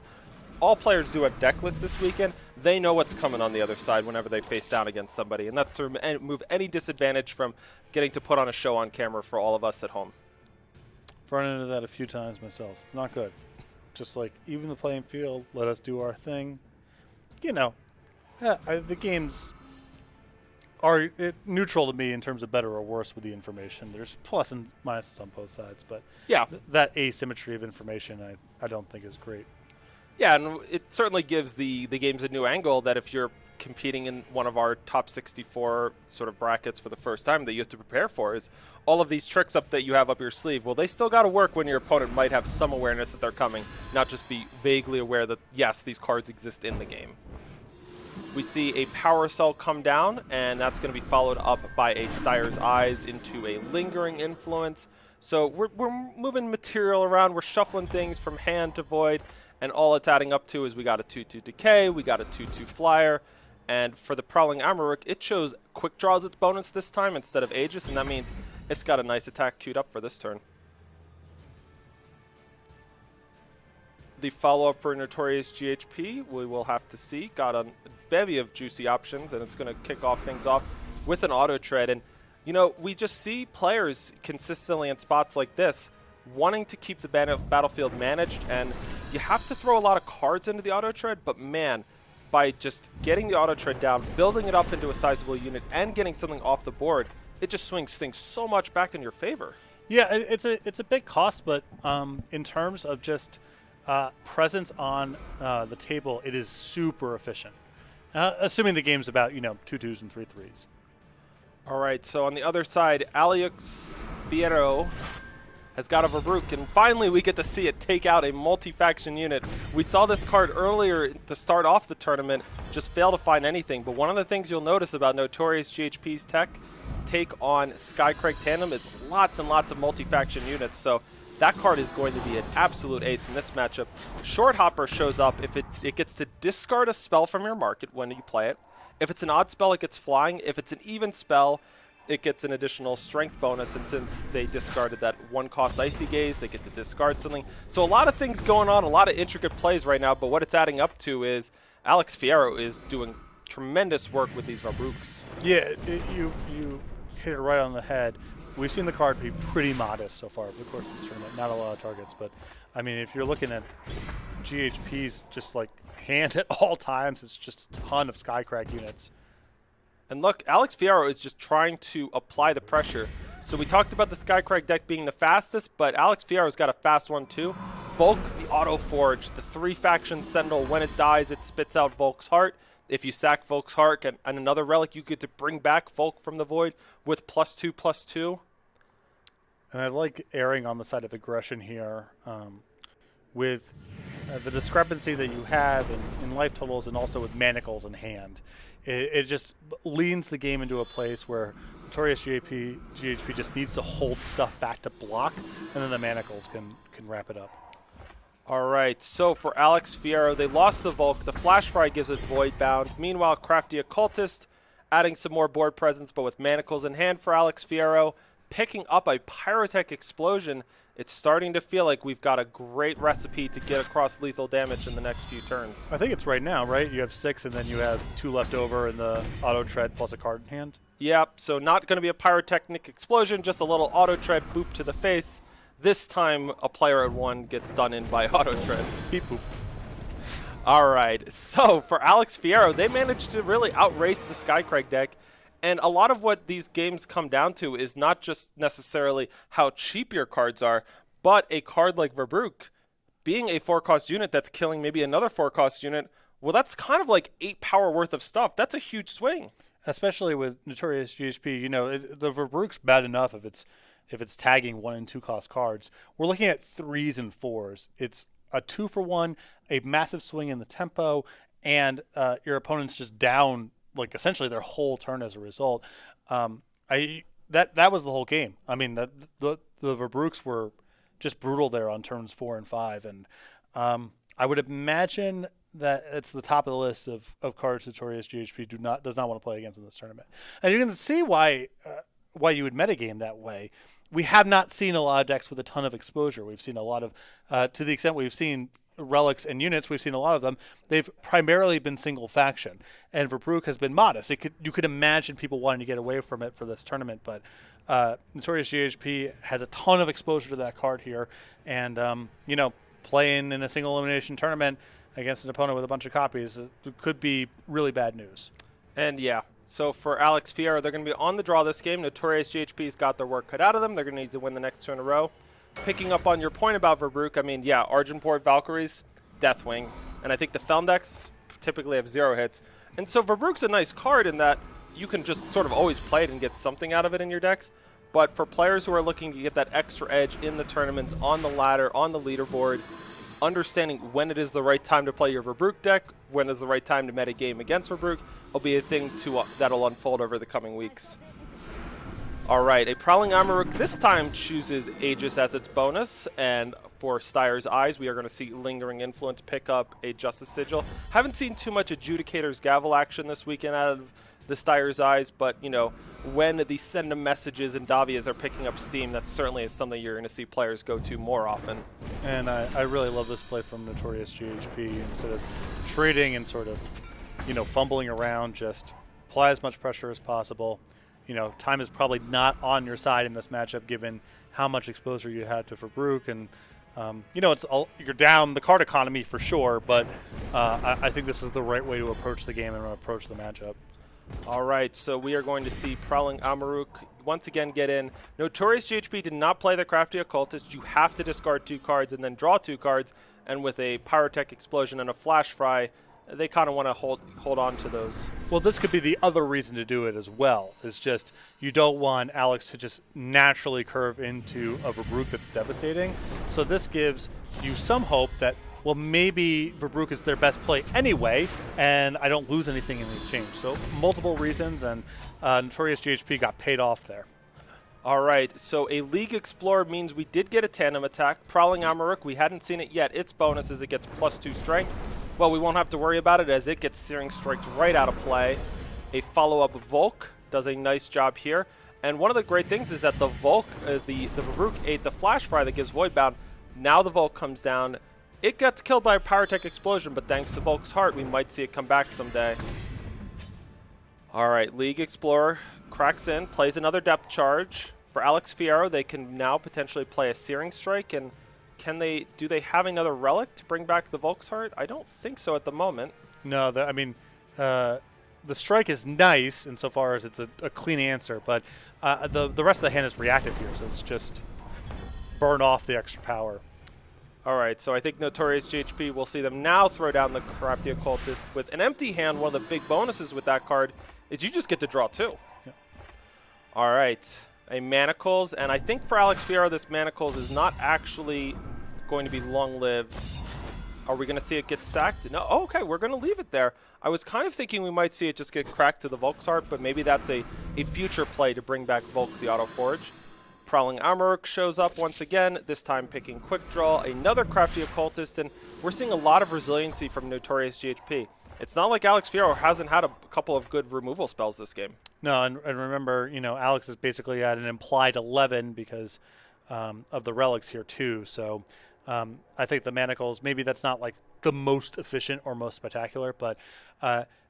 all players do have deck lists this weekend. They know what's coming on the other side whenever they face down against somebody, and that's to remove any disadvantage from getting to put on a show on camera for all of us at home. I've run into that a few times myself. It's not good. Just like, even the playing field, let us do our thing. The game's are neutral to me in terms of better or worse with the information. There's plus and minuses on both sides, but Yeah. that asymmetry of information I don't think is great. Yeah, and it certainly gives the games a new angle that if you're competing in one of our top 64 sort of brackets for the first time that you have to prepare for is all of these tricks up that you have up your sleeve. Well, they still got to work when your opponent might have some awareness that they're coming, not just be vaguely aware that, yes, these cards exist in the game. We see a Power Cell come down, and that's going to be followed up by a Steyer's Eyes into a Lingering Influence. So we're moving material around. We're shuffling things from hand to void, and all it's adding up to is we got a 2/2 Decay, we got a 2/2 Flyer, and for the Prowling Amarok, it shows Quick Draw as its bonus this time instead of Aegis, and that means it's got a nice attack queued up for this turn. The follow-up for Notorious GHP, we will have to see. Got a bevy of juicy options, and it's going to kick off things off with an Auto Tread. And, you know, we just see players consistently in spots like this wanting to keep the battlefield managed, and you have to throw a lot of cards into the Auto Tread, but man, by just getting the Auto Tread down, building it up into a sizable unit, and getting something off the board, it just swings things so much back in your favor. Yeah, it's a big cost, but in terms of just presence on the table, it is super efficient. Assuming the game's about 2/2s and 3/3s. All right, so on the other side, Alex Fierro has got a Verbrugge, and finally we get to see it take out a multi-faction unit. We saw this card earlier to start off the tournament, just fail to find anything, but one of the things you'll notice about Notorious GHP's tech take on Skycrag Tandem is lots and lots of multi-faction units, so that card is going to be an absolute ace in this matchup. Short Hopper shows up if it gets to discard a spell from your market when you play it. If it's an odd spell, it gets flying. If it's an even spell, it gets an additional strength bonus, and since they discarded that 1-cost Icy Gaze, they get to discard something. So a lot of things going on, a lot of intricate plays right now, but what it's adding up to is Alex Fierro is doing tremendous work with these Verbrugges. Yeah, you hit it right on the head. We've seen the card be pretty modest so far over the course of this tournament. Not a lot of targets, but I mean, if you're looking at GHP's just like hand at all times, it's just a ton of Skycrag units. And look, Alex Fierro is just trying to apply the pressure. So we talked about the Skycrag deck being the fastest, but Alex Fierro's got a fast one too. Volk the Auto Forge, the 3-faction Sentinel, when it dies, it spits out Volk's Heart. If you sack Volk's Heart and another relic, you get to bring back Volk from the Void with +2/+2. And I like erring on the side of aggression here with the discrepancy that you have in life totals and also with manacles in hand. It just leans the game into a place where Notorious GHP just needs to hold stuff back to block, and then the manacles can wrap it up. All right, so for Alex Fierro, they lost the Volk. The Flash Fry gives it Void Bound. Meanwhile, Crafty Occultist adding some more board presence, but with manacles in hand for Alex Fierro, picking up a Pyrotech Explosion. It's starting to feel like we've got a great recipe to get across lethal damage in the next few turns. I think it's right now, right? You have 6, and then you have 2 left over in the Auto Tread plus a card in hand. Yep, so not going to be a Pyrotechnic Explosion, just a little Auto Tread boop to the face. This time, a player at 1 gets done in by Auto Tread. Beep boop. All right, so for Alex Fierro, they managed to really outrace the Skycrag deck. And a lot of what these games come down to is not just necessarily how cheap your cards are, but a card like Verbrugge being a 4-cost unit that's killing maybe another 4-cost unit. Well, that's kind of like 8 power worth of stuff. That's a huge swing. Especially with Notorious GHP, the Verbrugge's bad enough if it's tagging 1 and 2 cost cards. We're looking at 3s and 4s. It's a 2-for-1, a massive swing in the tempo, and your opponent's just down like essentially their whole turn as a result. That was the whole game. I mean, the Verbrugges were just brutal there on turns 4 and 5, and I would imagine that it's the top of the list of cards Notorious GHP does not want to play against in this tournament. And you can see why you would metagame that way. We have not seen a lot of decks with a ton of exposure. We've seen a lot of, to the extent we've seen relics and units, we've seen a lot of them. They've primarily been single faction, and Verbrugge has been modest. You could imagine people wanting to get away from it for this tournament, but Notorious GHP has a ton of exposure to that card here, and playing in a single elimination tournament against an opponent with a bunch of copies could be really bad news. And yeah, So for Alex Fierro, they're going to be on the draw this game. Notorious GHP's got their work cut out of them. They're going to need to win the next 2 in a row. Picking up on your point about Verbrugge, I mean, yeah, Argenport Valkyries, Deathwing. And I think the Felm decks typically have 0 hits. And so Verbrugge's a nice card in that you can just sort of always play it and get something out of it in your decks. But for players who are looking to get that extra edge in the tournaments, on the ladder, on the leaderboard, understanding when it is the right time to play your Verbrugge deck, when is the right time to meta game against Verbrugge, will be a thing that'll unfold over the coming weeks. All right, a Prowling Amaruk this time chooses Aegis as its bonus, and for Steyer's Eyes, we are going to see Lingering Influence pick up a Justice Sigil. Haven't seen too much Adjudicator's Gavel action this weekend out of the Steyer's Eyes, but, you know, when the Send 'em messages and Davias are picking up steam, that certainly is something you're going to see players go to more often. And I really love this play from Notorious GHP. Instead of trading and sort of, you know, fumbling around, just apply as much pressure as possible. You know, time is probably not on your side in this matchup given how much exposure you had to Verbrugge. And, you know, you're down the card economy for sure, but I think this is the right way to approach the game and approach the matchup. All right, so we are going to see Prowling Amaruk once again get in. Notorious GHP did not play the Crafty Occultist. You have to discard 2 cards and then draw 2 cards, and with a Pyrotech Explosion and a Flash Fry, they kind of want to hold on to those. Well, this could be the other reason to do it as well. It's just you don't want Alex to just naturally curve into a Verbrugge that's devastating. So this gives you some hope that, well, maybe Verbrugge is their best play anyway, and I don't lose anything in the exchange. So multiple reasons, and Notorious GHP got paid off there. All right, so a League Explorer means we did get a tandem attack. Prowling Amaruk, we hadn't seen it yet. Its bonus is it gets +2 strength. Well, we won't have to worry about it as it gets Searing Strikes right out of play. A follow-up Volk does a nice job here. And one of the great things is that the Volk, the Verbrugge ate the Flash Fry that gives Voidbound. Now the Volk comes down. It gets killed by a Pyrotech Explosion, but thanks to Volk's Heart, we might see it come back someday. All right, League Explorer cracks in, plays another Depth Charge. For Alex Fierro, they can now potentially play a Searing Strike, and do they have another relic to bring back the Volk's Heart? I don't think so at the moment. No, I mean, the strike is nice insofar as it's a clean answer, but the rest of the hand is reactive here, so it's just burn off the extra power. All right, so I think Notorious GHP will see them now throw down the Crafty Occultist. With an empty hand, one of the big bonuses with that card is you just get to draw 2. Yeah. All right, a Manacles, and I think for Alex Fierro, this Manacles is not actually going to be long-lived. Are we going to see it get sacked? No. Oh, okay, we're going to leave it there. I was kind of thinking we might see it just get cracked to the Volk's Heart, but maybe that's a future play to bring back Volk the Auto Forge. Prowling Amaruk shows up once again, this time picking Quick Draw, another Crafty Occultist, and we're seeing a lot of resiliency from Notorious GHP. It's not like Alex Fierro hasn't had a couple of good removal spells this game. No, and remember, you know, Alex is basically at an implied 11 because of the relics here too, so I think the Manacles, maybe that's not like the most efficient or most spectacular, but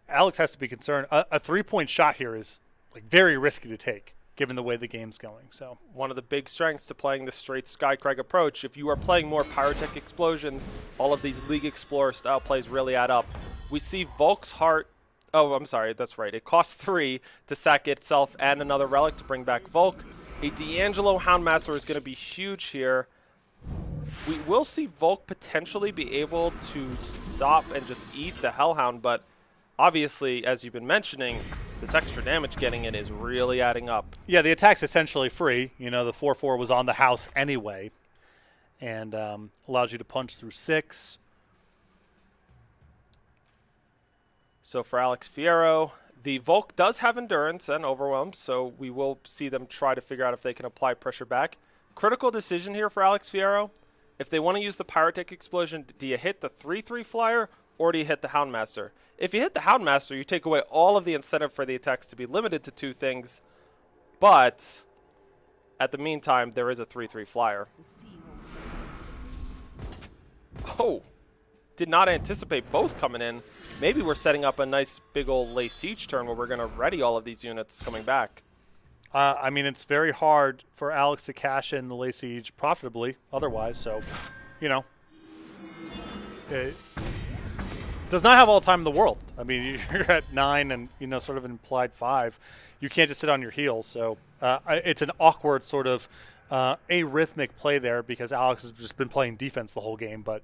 Alex has to be concerned. A 3-point shot here is like very risky to take given the way the game's going. So one of the big strengths to playing the straight Skycrag approach, if you are playing more Pyrotech Explosion, all of these League Explorer style plays really add up. We see Volk's Heart. Oh, I'm sorry, that's right. It costs 3 to sack itself and another relic to bring back Volk. A D'Angelo Houndmaster is going to be huge here. We will see Volk potentially be able to stop and just eat the Hellhound, but obviously, as you've been mentioning, this extra damage getting in is really adding up. Yeah, the attack's essentially free. You know, the 4/4 was on the house anyway, and allows you to punch through 6. So for Alex Fierro, the Volk does have Endurance and Overwhelm, so we will see them try to figure out if they can apply pressure back. Critical decision here for Alex Fierro. If they want to use the Pyrotech Explosion, do you hit the 3/3 flyer or do you hit the Houndmaster? If you hit the Houndmaster, you take away all of the incentive for the attacks to be limited to 2 things, but at the meantime, there is a 3/3 flyer. Oh, did not anticipate both coming in. Maybe we're setting up a nice big old Lay Siege turn where we're going to ready all of these units coming back. I mean, it's very hard for Alex to cash in the Lay Siege profitably otherwise, so, you know, it does not have all the time in the world. I mean, you're at 9 and, sort of an implied 5. You can't just sit on your heels. So it's an awkward sort of arrhythmic play there because Alex has just been playing defense the whole game. But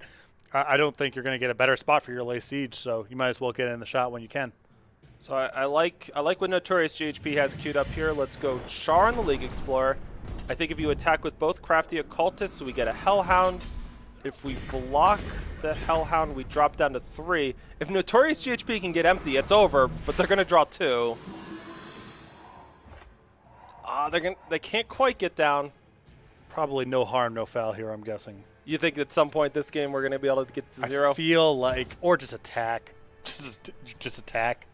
I don't think you're going to get a better spot for your lay siege. So you might as well get in the shot when you can. So I like what Notorious GHP has queued up here. Let's go Char on the League Explorer. I think if you attack with both Crafty Occultists, we get a Hellhound. If we block the Hellhound, we drop down to 3. If Notorious GHP can get empty, it's over, but they're going to draw 2. They can't quite get down. Probably no harm, no foul here, I'm guessing. You think at some point this game we're going to be able to get to 0? I feel like, or just attack. Just attack.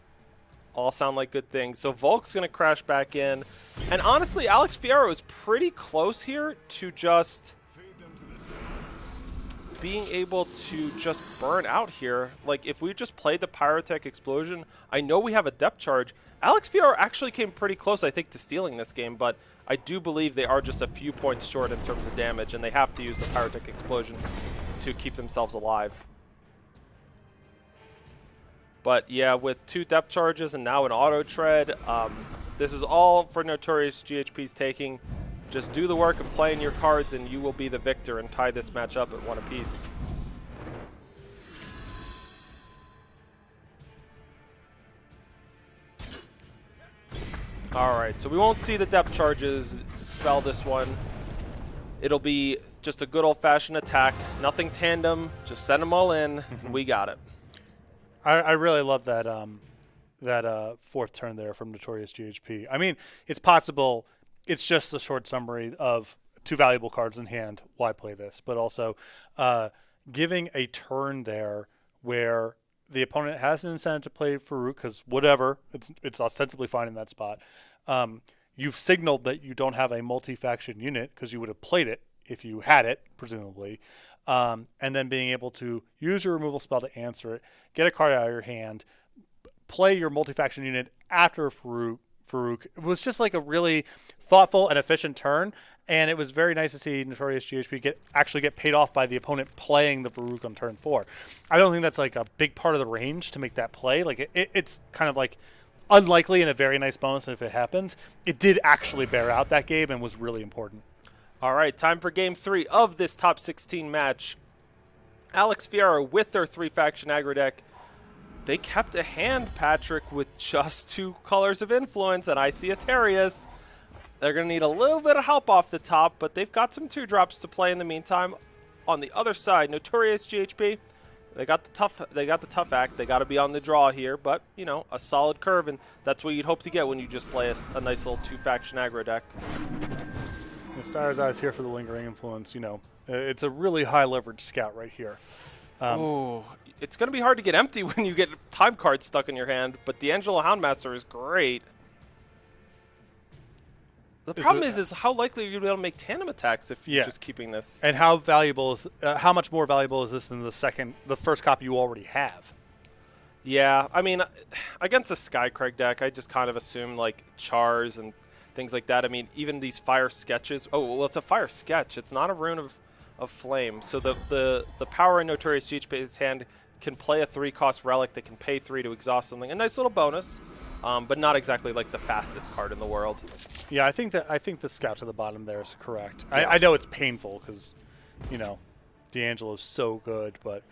All sound like good things. So Volk's going to crash back in. And honestly, Alex Fierro is pretty close here to just being able to just burn out here. Like, if we just played the Pyrotech Explosion, I know we have a depth charge. Alex Fierro actually came pretty close, I think, to stealing this game, but I do believe they are just a few points short in terms of damage, and they have to use the Pyrotech Explosion to keep themselves alive. But yeah, with 2 depth charges and now an auto tread, this is all for Notorious GHP's taking. Just do the work of playing your cards and you will be the victor and tie this match up at 1 apiece. Alright, so we won't see the depth charges spell this one. It'll be just a good old-fashioned attack. Nothing tandem, just send them all in, and we got it. I really love that that 4th turn there from Notorious GHP. I mean, it's possible. It's just a short summary of 2 valuable cards in hand. Why play this? But also giving a turn there where the opponent has an incentive to play Farouk because whatever, it's ostensibly fine in that spot. You've signaled that you don't have a multi-faction unit because you would have played it if you had it, presumably. And then being able to use your removal spell to answer it, get a card out of your hand, play your multi-faction unit after Farouk. It was just like a really thoughtful and efficient turn, and it was very nice to see Notorious GHP actually get paid off by the opponent playing the Farouk on turn 4. I don't think that's like a big part of the range to make that play. Like it's kind of like unlikely and a very nice bonus, and if it happens, it did actually bear out that game and was really important. All right, time for Game 3 of this top 16 match. Alex Fierro with their 3-faction aggro deck. They kept a hand, Patrick, with just 2 colors of influence, and I see a Terius. They're going to need a little bit of help off the top, but they've got some 2-drops to play in the meantime. On the other side, Notorious GHP, they got the tough act. They got to be on the draw here, but, a solid curve, and that's what you'd hope to get when you just play a nice little 2-faction aggro deck. Star's Eyes here for the Lingering Influence. It's a really high leverage scout right here. It's going to be hard to get empty when you get time cards stuck in your hand, but D'Angelo Houndmaster is great. The problem is how likely are you to be able to make tandem attacks if you're just keeping this? And how much more valuable is this than the first copy you already have? Yeah, I mean, against a Skycrag deck, I just kind of assume like Chars and things like that. I mean, even these fire sketches. Oh, well, it's a fire sketch. It's not a rune of flame. So the power in Notorious GHP's hand can play a 3-cost relic that can pay 3 to exhaust something. A nice little bonus, but not exactly like the fastest card in the world. Yeah, I think the scout to the bottom there is correct. Yeah. I know it's painful because, D'Angelo's so good, but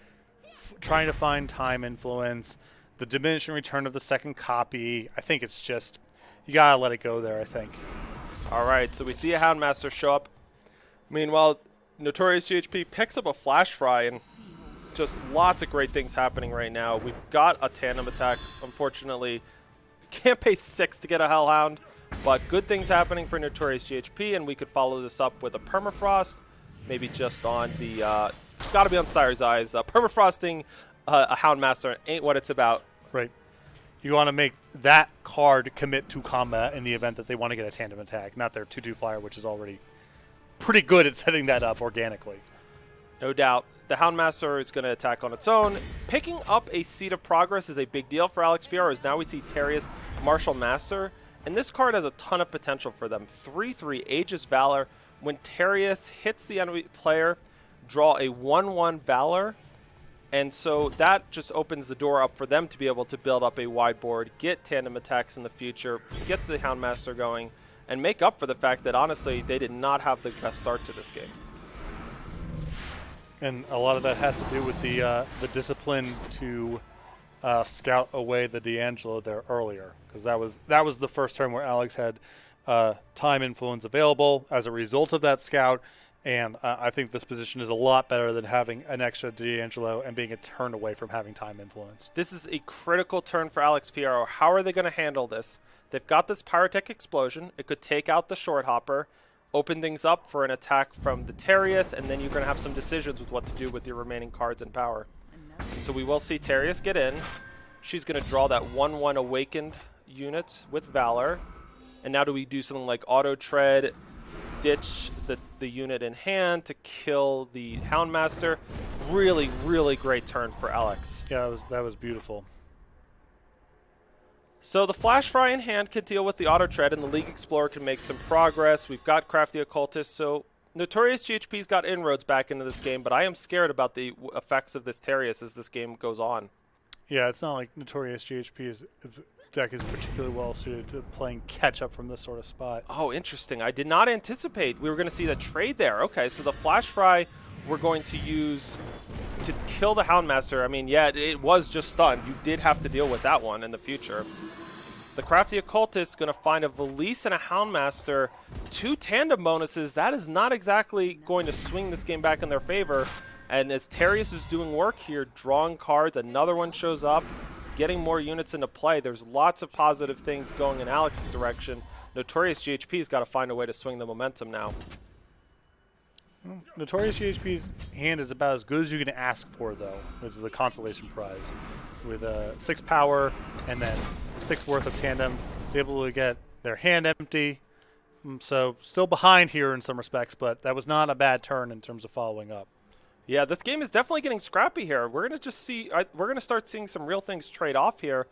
trying to find time influence, the diminishing return of the second copy, I think it's just, you got to let it go there, I think. All right, so we see a Houndmaster show up. Meanwhile, Notorious GHP picks up a Flash Fry, and just lots of great things happening right now. We've got a tandem attack. Unfortunately, can't pay 6 to get a Hellhound, but good things happening for Notorious GHP, and we could follow this up with a Permafrost, maybe just on the, it's got to be on Star's Eyes. Permafrosting a Houndmaster ain't what it's about. Right. You want to make that card commit to combat in the event that they want to get a tandem attack, not their 2/2 flyer, which is already pretty good at setting that up organically. No doubt. The Houndmaster is going to attack on its own. Picking up a Seed of Progress is a big deal for Alex Fierro, as now we see Terius Martial Master, and this card has a ton of potential for them. 3/3 Aegis Valor. When Terius hits the enemy player, draw a 1/1 Valor. And so that just opens the door up for them to be able to build up a wide board, get tandem attacks in the future, get the Houndmaster going, and make up for the fact that, honestly, they did not have the best start to this game. And a lot of that has to do with the discipline to scout away the D'Angelo there earlier, because that was the first turn where Alex had time influence available as a result of that scout. And I think this position is a lot better than having an extra D'Angelo and being a turn away from having time influence. This is a critical turn for Alex Fierro. How are they going to handle this? They've got this Pyrotech Explosion. It could take out the Short Hopper, open things up for an attack from the Terrius, and then you're going to have some decisions with what to do with your remaining cards and power. So we will see Terrius get in. She's going to draw that 1/1 Awakened unit with Valor. And now do we do something like Auto Tread, ditch the unit in hand to kill the Houndmaster? Really, really great turn for Alex. Yeah, that was beautiful. So the Flash Fry in hand can deal with the Auto Tread, and the League Explorer can make some progress. We've got Crafty Occultist, so Notorious GHP's got inroads back into this game, but I am scared about the effects of this Terrius as this game goes on. Yeah, it's not like Notorious GHP's deck is particularly well suited to playing catch up from this sort of spot. Oh, interesting. I did not anticipate we were going to see the trade there. Okay, so the Flash Fry we're going to use to kill the Houndmaster. I mean, yeah, it was just stunned. You did have to deal with that one in the future. The Crafty Occultist is going to find a Valise and a Houndmaster. 2 tandem bonuses. That is not exactly going to swing this game back in their favor. And as Terrius is doing work here, drawing cards, another one shows up, getting more units into play. There's lots of positive things going in Alex's direction. Notorious GHP's got to find a way to swing the momentum now. Notorious GHP's hand is about as good as you can ask for, though, which is the Consolation Prize. With 6 power and then 6 worth of tandem, it's able to get their hand empty. So still behind here in some respects, but that was not a bad turn in terms of following up. Yeah, this game is definitely getting scrappy here. We're going to just see, we're going to start seeing some real things trade off here.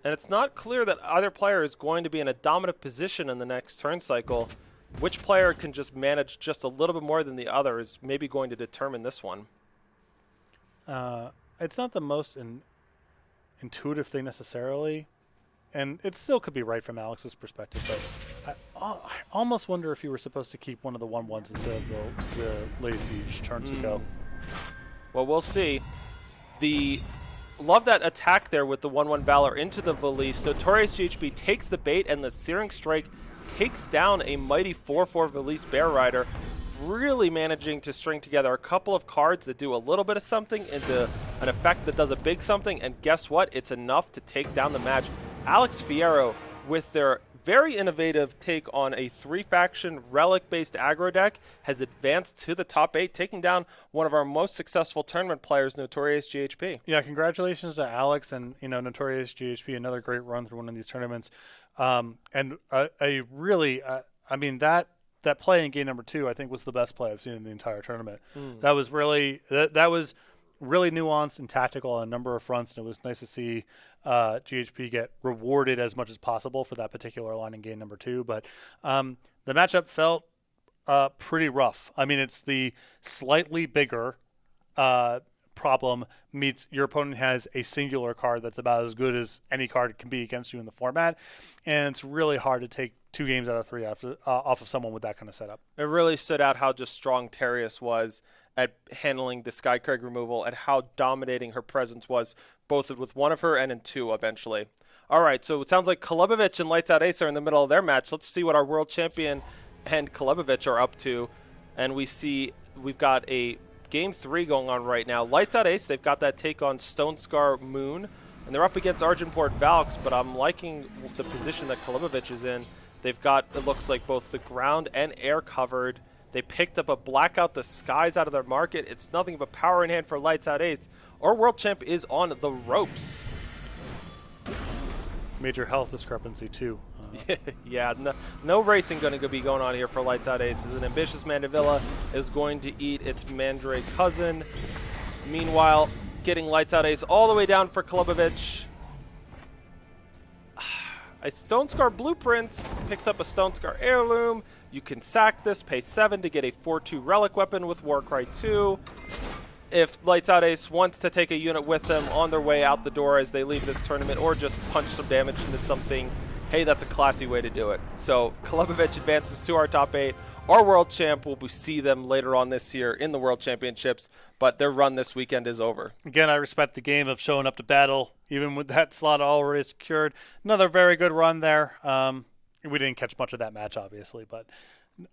And it's not clear that either player is going to be in a dominant position in the next turn cycle. Which player can just manage just a little bit more than the other is maybe going to determine this one. It's not the most intuitive thing necessarily, and it still could be right from Alex's perspective, but I almost wonder if you were supposed to keep one of the 1/1s instead of the Lady Siege turns ago. Well, we'll see. Love that attack there with the 1/1 Valor into the Valise. Notorious GHB takes the bait, and the Searing Strike takes down a mighty 4/4 Valise Bear Rider, really managing to string together a couple of cards that do a little bit of something into an effect that does a big something, and guess what? It's enough to take down the match. Alex Fierro, with their very innovative take on a 3-faction relic-based aggro deck, has advanced to the top 8, taking down one of our most successful tournament players, Notorious GHP. Yeah, congratulations to Alex and Notorious GHP, another great run through one of these tournaments. And a really, I mean, that play in game number 2, I think, was the best play I've seen in the entire tournament. That was really that was really nuanced and tactical on a number of fronts, and it was nice to see GHP get rewarded as much as possible for that particular line in game number 2. But the matchup felt pretty rough. I mean, it's the slightly bigger problem meets your opponent has a singular card that's about as good as any card can be against you in the format, and it's really hard to take 2 games out of 3 off of someone with that kind of setup. It really stood out how just strong Terrius was at handling the Skycrag removal and how dominating her presence was, both with one of her and in 2 eventually. All right, so it sounds like Kolubovich and Lights Out Ace are in the middle of their match. Let's see what our world champion and Kolubovich are up to. And we've got a Game 3 going on right now. Lights Out Ace, they've got that take on Stone Scar Moon, and they're up against Argenport Valks, but I'm liking the position that Kolubovich is in. They've got, it looks like, both the ground and air covered. They picked up a Blackout the Skies out of their market. It's nothing but power in hand for Lights Out Ace. Our world champ is on the ropes. Major health discrepancy, too. Yeah, no racing going to be going on here for Lights Out Ace. As an ambitious Mandevilla is going to eat its Mandray cousin. Meanwhile, getting Lights Out Ace all the way down for Kolubovich. A Stone Scar Blueprints picks up a Stone Scar Heirloom. You can sack this, pay 7 to get a 4/2 Relic Weapon with Warcry 2. if Lights Out Ace wants to take a unit with them on their way out the door as they leave this tournament, or just punch some damage into something, hey, that's a classy way to do it. So Kolubovich advances to our top 8. Our world champ, will see them later on this year in the World Championships, but their run this weekend is over. Again, I respect the game of showing up to battle, even with that slot already secured. Another very good run there. We didn't catch much of that match, obviously, but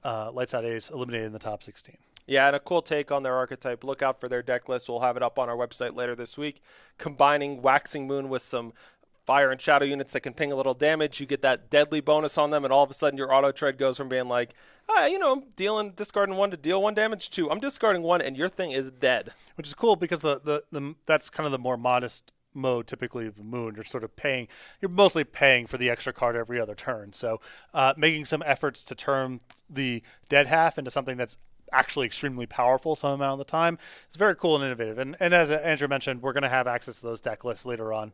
Lights Out Ace eliminated in the top 16. Yeah, and a cool take on their archetype. Look out for their deck list. We'll have it up on our website later this week. Combining Waxing Moon with some Fire and Shadow units that can ping a little damage, you get that deadly bonus on them, and all of a sudden your auto tread goes from being like, I'm discarding 1 to deal 1 damage to I'm discarding 1 and your thing is dead. Which is cool because that's kind of the more modest mode typically of the Moon. You're mostly paying for the extra card every other turn. So making some efforts to turn the dead half into something that's actually extremely powerful some amount of the time is very cool and innovative. And as Andrew mentioned, we're going to have access to those deck lists later on.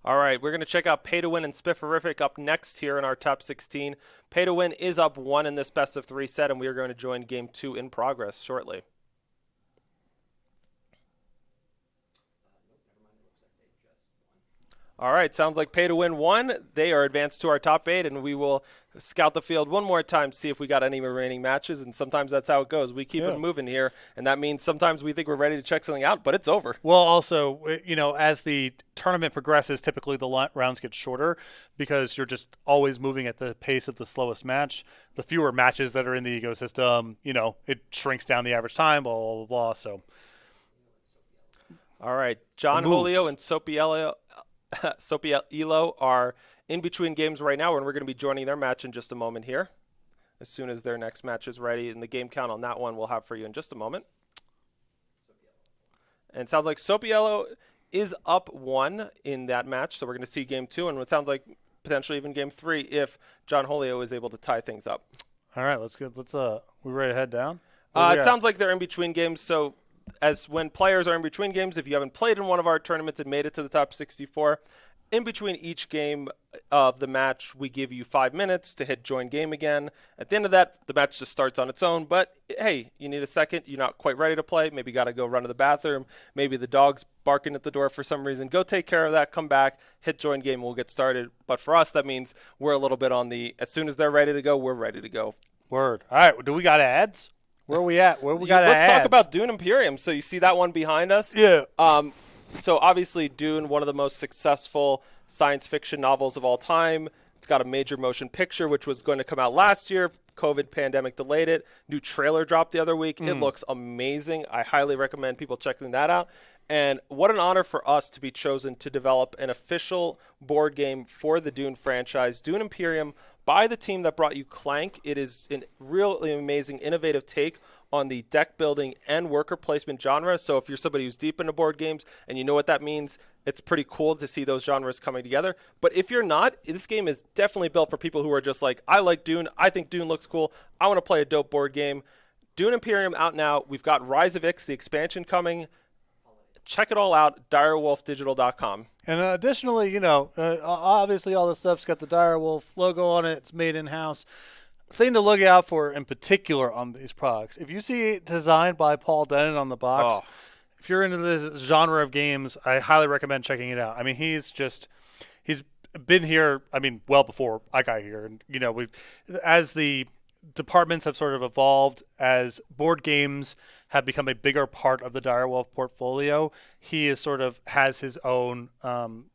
All right, we're going to check out Pay to Win and Spifferific up next here in our top 16. Pay to Win is up 1 in this best of 3 set, and we are going to join Game 2 in progress shortly. All right, sounds like Pay to Win won. They are advanced to our top 8, and we will scout the field one more time, see if we got any remaining matches, and sometimes that's how it goes. We keep it moving here, and that means sometimes we think we're ready to check something out, but it's over. Well, also, as the tournament progresses, typically the rounds get shorter because you're just always moving at the pace of the slowest match. The fewer matches that are in the ecosystem, it shrinks down the average time, blah, blah, blah, blah. So, all right, John Julio and Sopiello are in between games right now, and we're going to be joining their match in just a moment here. As soon as their next match is ready, and the game count on that one we'll have for you in just a moment. And it sounds like Sopiello is up 1 in that match, so we're going to see Game 2, and it sounds like potentially even Game 3 if John Julio is able to tie things up. All right, we ready to head down? It sounds like they're in between games, so as when players are in between games, if you haven't played in one of our tournaments and made it to the top 64, in between each game of the match, we give you 5 minutes to hit join game again. At the end of that, the match just starts on its own. But, hey, you need a second. You're not quite ready to play. Maybe you got to go run to the bathroom. Maybe the dog's barking at the door for some reason. Go take care of that. Come back. Hit join game. We'll get started. But for us, that means we're a little bit on the as soon as they're ready to go, we're ready to go. Word. All right. Do we got ads? Where are we at? Let's talk about Dune Imperium. So you see that one behind us? Yeah. So obviously Dune, one of the most successful science fiction novels of all time. It's got a major motion picture, which was going to come out last year. COVID pandemic delayed it. New trailer dropped the other week. It looks amazing. I highly recommend people checking that out. And what an honor for us to be chosen to develop an official board game for the Dune franchise, Dune Imperium, by the team that brought you Clank. It is a really amazing, innovative take on the deck building and worker placement genre. So if you're somebody who's deep into board games and you know what that means, it's pretty cool to see those genres coming together. But if you're not, this game is definitely built for people who are just like, I like Dune. I think Dune looks cool. I want to play a dope board game. Dune Imperium out now. We've got Rise of Ix, the expansion coming. Check it all out, direwolfdigital.com. And additionally, obviously all this stuff's got the Direwolf logo on it. It's made in-house. Thing to look out for in particular on these products, if you see it designed by Paul Dennen on the box, if you're into this genre of games, I highly recommend checking it out. I mean, he's been here, well before I got here. And, as the departments have sort of evolved, as board games have become a bigger part of the Direwolf portfolio, he is has his own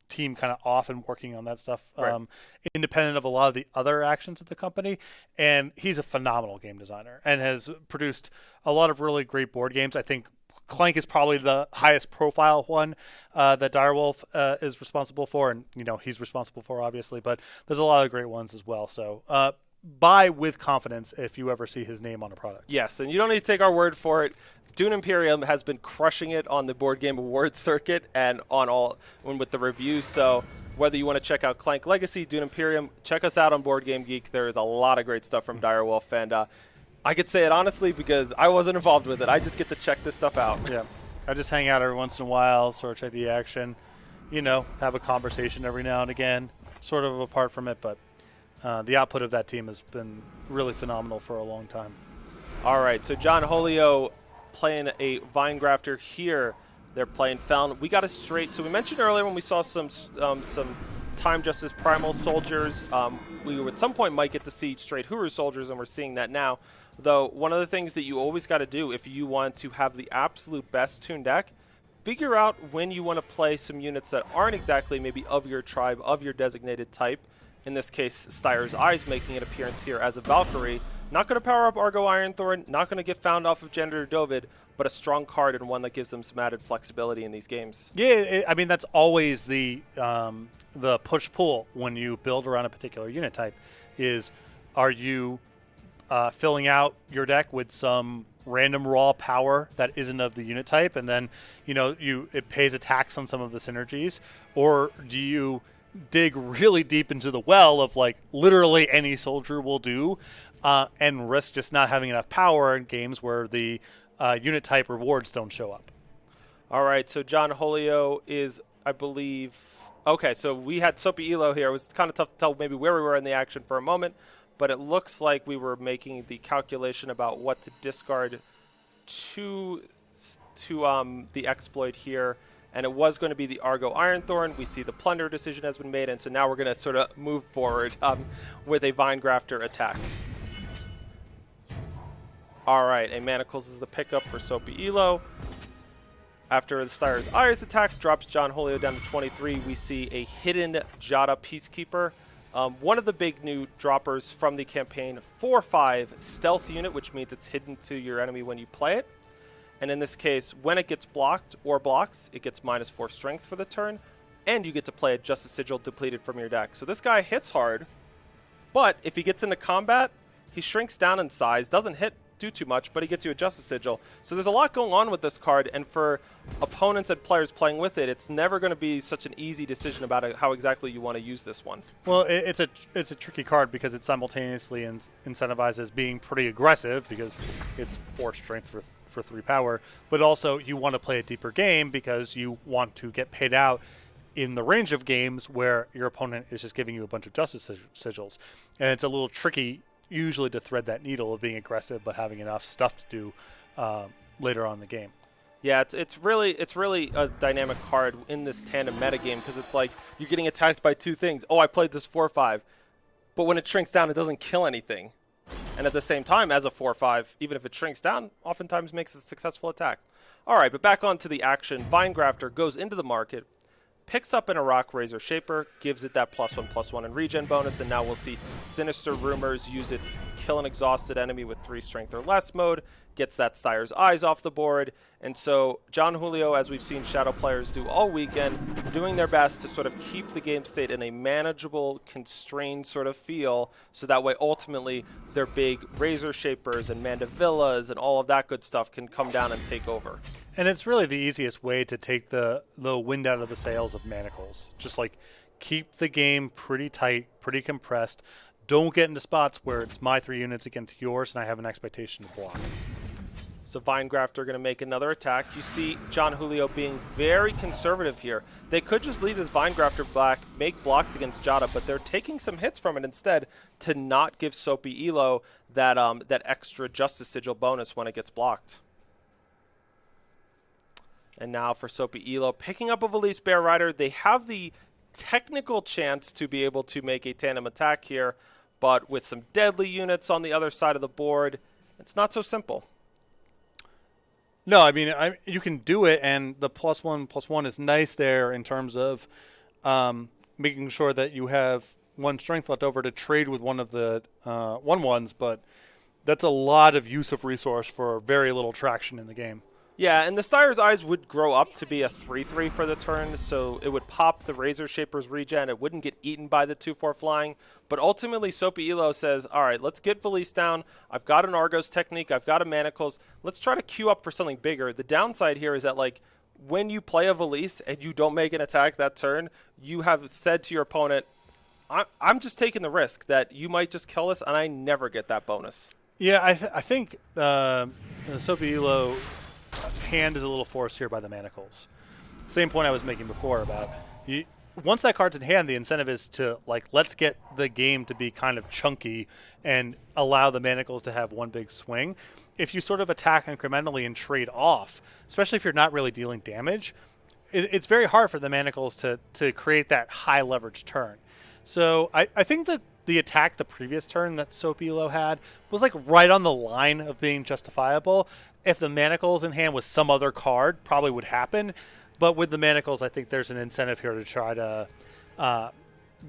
team kind of off and working on that stuff, independent of a lot of the other actions of the company. And he's a phenomenal game designer and has produced a lot of really great board games. I think Clank is probably the highest profile one that Direwolf is responsible for, and he's responsible for, obviously, but there's a lot of great ones as well. So buy with confidence if you ever see his name on a product. Yes, and you don't need to take our word for it. Dune Imperium has been crushing it on the Board Game Awards circuit and with the reviews. So whether you want to check out Clank Legacy, Dune Imperium, check us out on Board Game Geek. There is a lot of great stuff from Direwolf, and I could say it honestly because I wasn't involved with it. I just get to check this stuff out. Yeah, I just hang out every once in a while, sort of check the action, have a conversation every now and again, sort of apart from it, but the output of that team has been really phenomenal for a long time. All right, so John Julio playing a Vine Grafter here. They're playing Feln. We got a straight. So we mentioned earlier when we saw some Time Justice Primal Soldiers, we at some point might get to see straight Huru Soldiers, and we're seeing that now. Though one of the things that you always got to do if you want to have the absolute best tuned deck, figure out when you want to play some units that aren't exactly maybe of your tribe, of your designated type. In this case, Styre's Eyes making an appearance here as a Valkyrie. Not going to power up Argo Ironthorn, not going to get found off of Gender Dovid, but a strong card and one that gives them some added flexibility in these games. Yeah, I mean, that's always the push-pull when you build around a particular unit type is, are you filling out your deck with some random raw power that isn't of the unit type, and then it pays a tax on some of the synergies, or do you dig really deep into the well of like literally any soldier will do, and risk just not having enough power in games where the unit type rewards don't show up? All right, so John Holio is, I believe, okay, so we had Soapy Elo here. It was kind of tough to tell maybe where we were in the action for a moment, but it looks like we were making the calculation about what to discard to the exploit here, and it was going to be the Argo Ironthorn. We see the Plunder decision has been made, and so now we're going to sort of move forward with a Vine Grafter attack. All right, a Manacles is the pickup for Soapy Elo. After the Styre's Eyes attack drops John Holio down to 23, we see a hidden Jada Peacekeeper. One of the big new droppers from the campaign, 4/5 stealth unit, which means it's hidden to your enemy when you play it. And in this case, when it gets blocked or blocks, it gets -4 strength for the turn, and you get to play a Justice Sigil depleted from your deck. So this guy hits hard, but if he gets into combat, he shrinks down in size, doesn't do too much, but he gets you a Justice Sigil. So there's a lot going on with this card, and for opponents and players playing with it, it's never going to be such an easy decision about how exactly you want to use this one. Well, it's a tricky card because it simultaneously incentivizes being pretty aggressive because it's 4 strength for 3 power, but also you want to play a deeper game because you want to get paid out in the range of games where your opponent is just giving you a bunch of Justice Sigils. And it's a little tricky usually to thread that needle of being aggressive but having enough stuff to do later on in the game. Yeah, it's really a dynamic card in this tandem metagame because it's like you're getting attacked by 2 things. Oh, I played this 4/5, but when it shrinks down, it doesn't kill anything. And at the same time, as a 4/5, even if it shrinks down, oftentimes makes a successful attack. All right, but back onto the action. Vine Grafter goes into the market, picks up an Iraq Razor Shaper, gives it that +1/+1 and regen bonus, and now we'll see Sinister Rumors use its kill an exhausted enemy with 3 strength or less mode, gets that Styre's Eyes off the board, and so John Julio, as we've seen Shadow players do all weekend, doing their best to sort of keep the game state in a manageable, constrained sort of feel, so that way ultimately their big Razor Shapers and Mandavillas and all of that good stuff can come down and take over. And it's really the easiest way to take the wind out of the sails of Manacles. Just like keep the game pretty tight, pretty compressed. Don't get into spots where it's my 3 units against yours and I have an expectation to block. So Vine Grafter are going to make another attack. You see John Julio being very conservative here. They could just leave this Vine Grafter back, make blocks against Jada, but they're taking some hits from it instead to not give Soapy Elo that extra Justice Sigil bonus when it gets blocked. And now for Soapy Elo, picking up a Valise Bear Rider. They have the technical chance to be able to make a tandem attack here, but with some deadly units on the other side of the board, it's not so simple. No, I mean, you can do it, and the +1/+1 is nice there in terms of making sure that you have 1 strength left over to trade with one of the 1/1s, but that's a lot of use of resource for very little traction in the game. Yeah, and the Styre's Eyes would grow up to be a 3/3 for the turn, so it would pop the Razor Shaper's regen. It wouldn't get eaten by the 2/4 flying, but ultimately Soapy Elo says, all right, let's get Valise down. I've got an Argos technique. I've got a Manacles. Let's try to queue up for something bigger. The downside here is that, like, when you play a Valise and you don't make an attack that turn, you have said to your opponent, I'm just taking the risk that you might just kill this, and I never get that bonus. Yeah, I think Soapy Elo's hand is a little forced here by the Manacles. Same point I was making before about once that card's in hand, the incentive is to, like, let's get the game to be kind of chunky and allow the Manacles to have one big swing. if you sort of attack incrementally and trade off, especially if you're not really dealing damage, it's very hard for the Manacles to create that high leverage turn. So I think that the attack the previous turn that Soapy Elo had was like right on the line of being justifiable. If the Manacles in hand was some other card, probably would happen. But with the Manacles, I think there's an incentive here to try to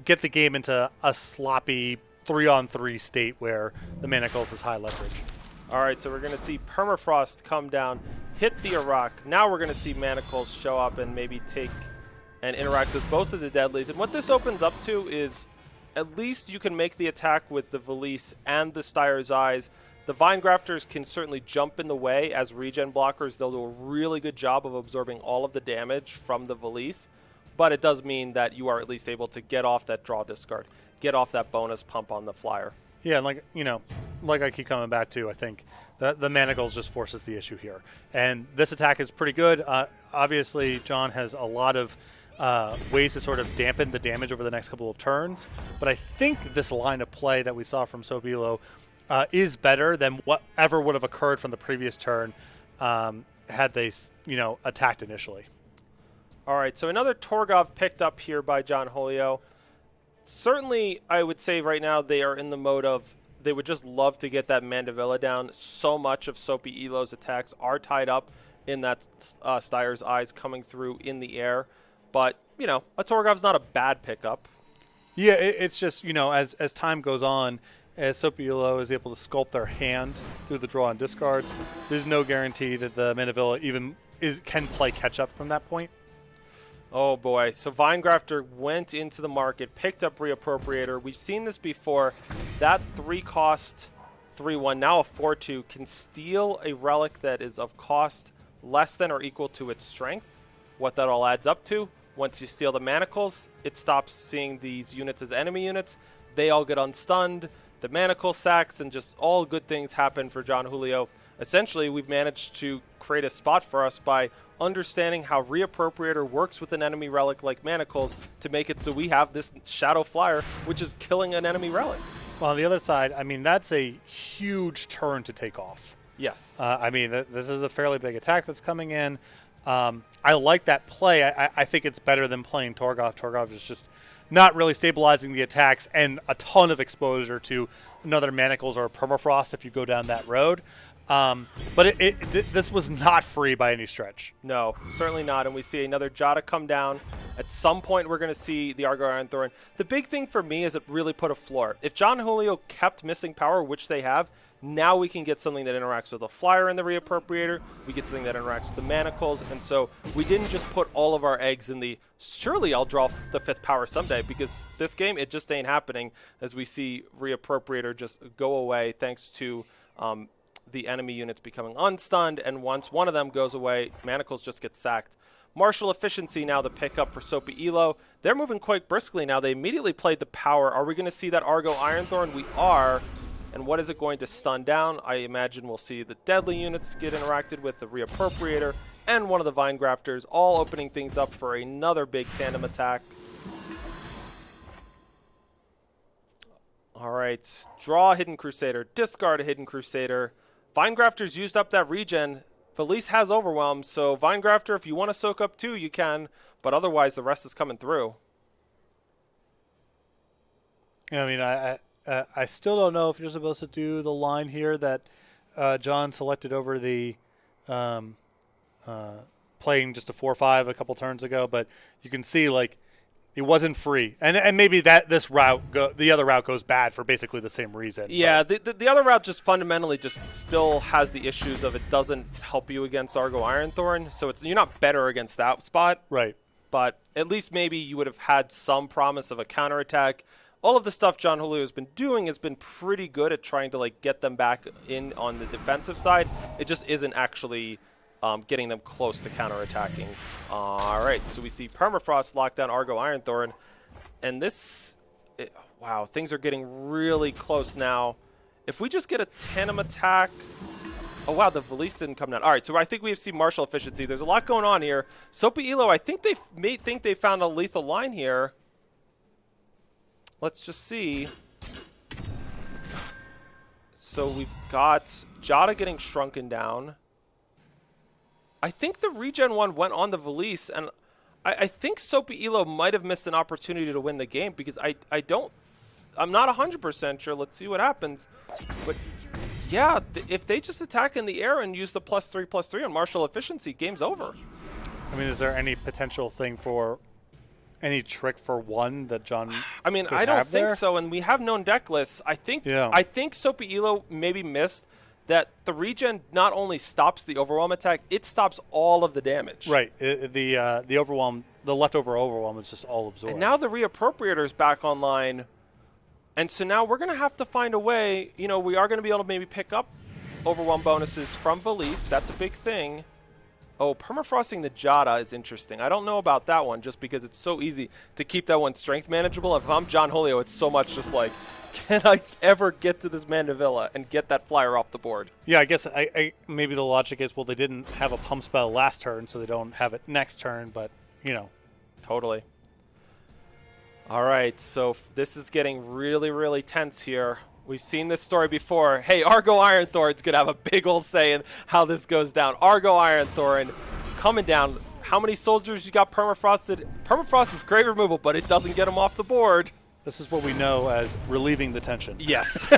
get the game into a sloppy 3-on-3 state where the Manacles is high leverage. All right, so we're going to see Permafrost come down, hit the Iraq. Now we're going to see Manacles show up and maybe take and interact with both of the deadlies. And what this opens up to is at least you can make the attack with the Valise and the Styre's Eyes. The Vine Grafters can certainly jump in the way as regen blockers. They'll do a really good job of absorbing all of the damage from the Valise, but it does mean that you are at least able to get off that draw discard, get off that bonus pump on the flyer. Yeah, and like I keep coming back to, I think the Manacles just forces the issue here. And this attack is pretty good. Obviously, John has a lot of ways to sort of dampen the damage over the next couple of turns, but I think this line of play that we saw from Soapy Elo is better than whatever would have occurred from the previous turn had they, attacked initially. All right, so another Torgov picked up here by John Julio. Certainly, I would say right now they are in the mode of they would just love to get that Mandevilla down. So much of Soapy Elo's attacks are tied up in that Styre's Eyes coming through in the air. But, a Torgov's not a bad pickup. Yeah, it's just, as time goes on, as Soapy Elo is able to sculpt their hand through the draw and discards, there's no guarantee that the Mandevilla even can play catch-up from that point. Oh boy, so Vinegrafter went into the market, picked up Reappropriator. We've seen this before. That 3-cost 3-1, now a 4-2, can steal a relic that is of cost less than or equal to its strength. What that all adds up to, once you steal the Manacles, it stops seeing these units as enemy units. They all get unstunned, the Manacle sacks, and just all good things happen for John Julio. Essentially, we've managed to create a spot for us by understanding how Reappropriator works with an enemy relic like Manacles to make it so we have this Shadow Flyer, which is killing an enemy relic. Well, on the other side, that's a huge turn to take off. Yes. This is a fairly big attack that's coming in. I like that play. I think it's better than playing Torgov. Torgov is just not really stabilizing the attacks and a ton of exposure to another Manacles or a Permafrost if you go down that road. But this was not free by any stretch. No, certainly not. And we see another Jada come down. At some point, we're going to see the Argo Iron Thorn. The big thing for me is it really put a floor. If John Julio kept missing power, which they have, now we can get something that interacts with a flyer in the Reappropriator. We get something that interacts with the Manacles. And so we didn't just put all of our eggs in the, surely I'll draw the 5th power someday, because this game, it just ain't happening as we see Reappropriator just go away thanks to the enemy units becoming unstunned, and once one of them goes away, Manacles just get sacked. Martial Efficiency now the pickup for Soapy Elo. They're moving quite briskly now. They immediately played the power. Are we going to see that Argo Iron Thorn? We are. And what is it going to stun down? I imagine we'll see the deadly units get interacted with, the Reappropriator, and one of the Vine Grafters, all opening things up for another big tandem attack. All right, draw a Hidden Crusader, discard a Hidden Crusader. Vinegrafter's used up that regen. Valise has Overwhelm, so Vinegrafter, if you want to soak up 2, you can, but otherwise the rest is coming through. I still don't know if you're supposed to do the line here that John selected over the playing just a 4-5 a couple turns ago, but you can see, it wasn't free, and maybe that the other route goes bad for basically the same reason. Yeah, the other route just fundamentally just still has the issues of it doesn't help you against Argo Iron Thorn, so you're not better against that spot. Right. But at least maybe you would have had some promise of a counterattack. All of the stuff John Julio has been doing has been pretty good at trying to get them back in on the defensive side. It just isn't actually getting them close to counterattacking. All right, so we see Permafrost lock down Argo Iron Thorn. And wow, things are getting really close now. If we just get a tandem attack. Oh, wow, the Valise didn't come down. All right, so I think we see Martial Efficiency. There's a lot going on here. Soapy Elo, I think they may think they found a lethal line here. Let's just see. So we've got Jada getting shrunken down. I think the regen one went on the Valise, and I think Soapy Elo might have missed an opportunity to win the game because I'm not 100% sure. Let's see what happens. But yeah, if they just attack in the air and use the +3/+3 on martial efficiency, game's over. I mean, is there any potential thing for any trick for one that John I mean, could I don't have think there? so, and we have known deck lists. I think Soapy Elo maybe missed that the regen not only stops the overwhelm attack, it stops all of the damage. Right. The overwhelm, the leftover overwhelm is just all absorbed. And now the reappropriator's back online. And so now we're going to have to find a way. You know, we are going to be able to maybe pick up overwhelm bonuses from Valise. That's a big thing. Oh, permafrosting the Jada is interesting. I don't know about that one just because it's so easy to keep that one strength manageable. If I'm John Julio, it's so much just like, can I ever get to this Mandevilla and get that flyer off the board? Yeah, I guess I maybe the logic is, well, they didn't have a pump spell last turn, so they don't have it next turn, but, you know. Totally. All right, so this is getting really, really tense here. We've seen this story before. Hey, Argo Ironthorn's going to have a big ol' say in how this goes down. Argo Ironthorn coming down. How many soldiers you got permafrosted? Permafrost is great removal, but it doesn't get them off the board. This is what we know as relieving the tension. Yes.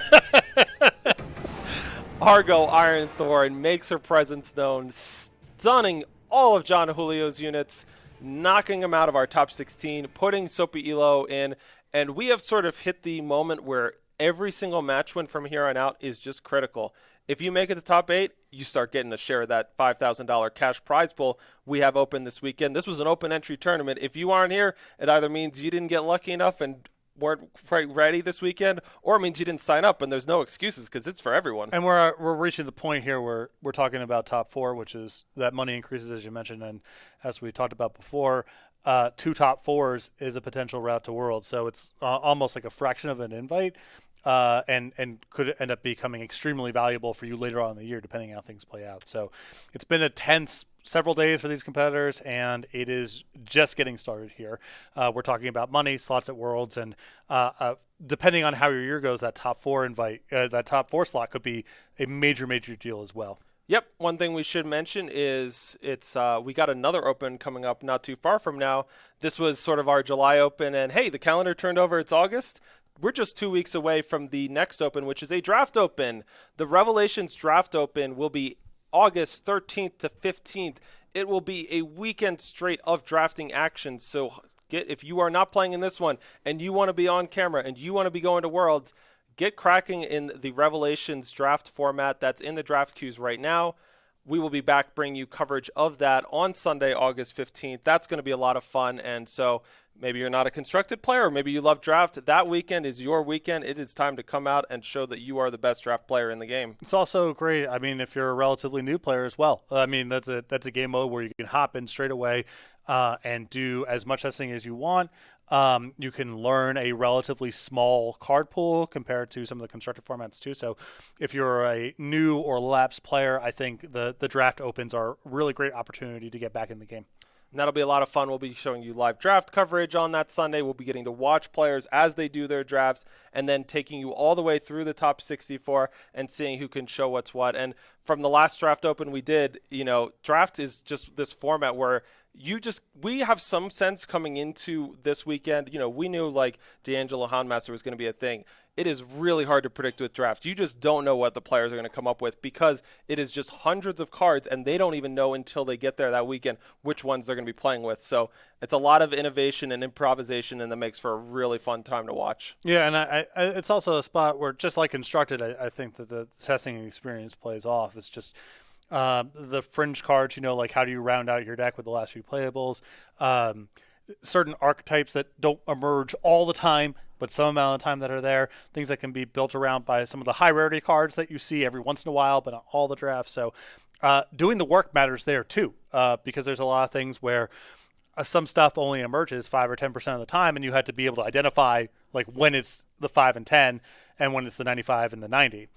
Argo Ironthorn makes her presence known, stunning all of John Julio's units, knocking him out of our top 16, putting Soapy Elo in, and we have sort of hit the moment where every single match win from here on out is just critical. If you make it to top 8, you start getting a share of that $5,000 cash prize pool we have open this weekend. This was an open entry tournament. If you aren't here, it either means you didn't get lucky enough and weren't quite ready this weekend, or it means you didn't sign up, and there's no excuses because it's for everyone. And we're reaching the point here where we're talking about top 4, which is that money increases, as you mentioned, and as we talked about before, 2 top 4s is a potential route to Worlds. So it's almost like a fraction of an invite. And could end up becoming extremely valuable for you later on in the year, depending on how things play out. So it's been a tense several days for these competitors, and it is just getting started here. We're talking about money, slots at Worlds, and depending on how your year goes, that top 4 invite, that top 4 slot could be a major, major deal as well. Yep. One thing we should mention is we got another open coming up not too far from now. This was sort of our July open, and hey, the calendar turned over. It's August. We're just 2 weeks away from the next open, which is a draft open. The Revelations draft open will be August 13th to 15th. It will be a weekend straight of drafting action. So if you are not playing in this one and you want to be on camera and you want to be going to Worlds, get cracking in the Revelations draft format that's in the draft queues right now. We will be back bringing you coverage of that on Sunday, August 15th. That's going to be a lot of fun. And so maybe you're not a constructed player, or maybe you love draft. That weekend is your weekend. It is time to come out and show that you are the best draft player in the game. It's also great, I mean, if you're a relatively new player as well. I mean, that's a game mode where you can hop in straight away and do as much testing as you want. You can learn a relatively small card pool compared to some of the constructed formats too. So if you're a new or lapsed player, I think the draft opens are a really great opportunity to get back in the game. And that'll be a lot of fun. We'll be showing you live draft coverage on that Sunday. We'll be getting to watch players as they do their drafts and then taking you all the way through the top 64 and seeing who can show what's what. And from the last draft open we did, draft is just this format where we have some sense coming into this weekend. We knew like D'Angelo Houndmaster was going to be a thing. It is really hard to predict with drafts. You just don't know what the players are going to come up with because it is just hundreds of cards, and they don't even know until they get there that weekend which ones they're going to be playing with. So it's a lot of innovation and improvisation, and that makes for a really fun time to watch. Yeah, and I it's also a spot where, just like Constructed, I think that the testing experience plays off. It's just the fringe cards, like how do you round out your deck with the last few playables, certain archetypes that don't emerge all the time, but some amount of time that are there, things that can be built around by some of the high rarity cards that you see every once in a while, but not all the drafts. So doing the work matters there too, because there's a lot of things where some stuff only emerges 5 or 10% of the time, and you had to be able to identify like when it's the 5 and 10 and when it's the 95 and the 90.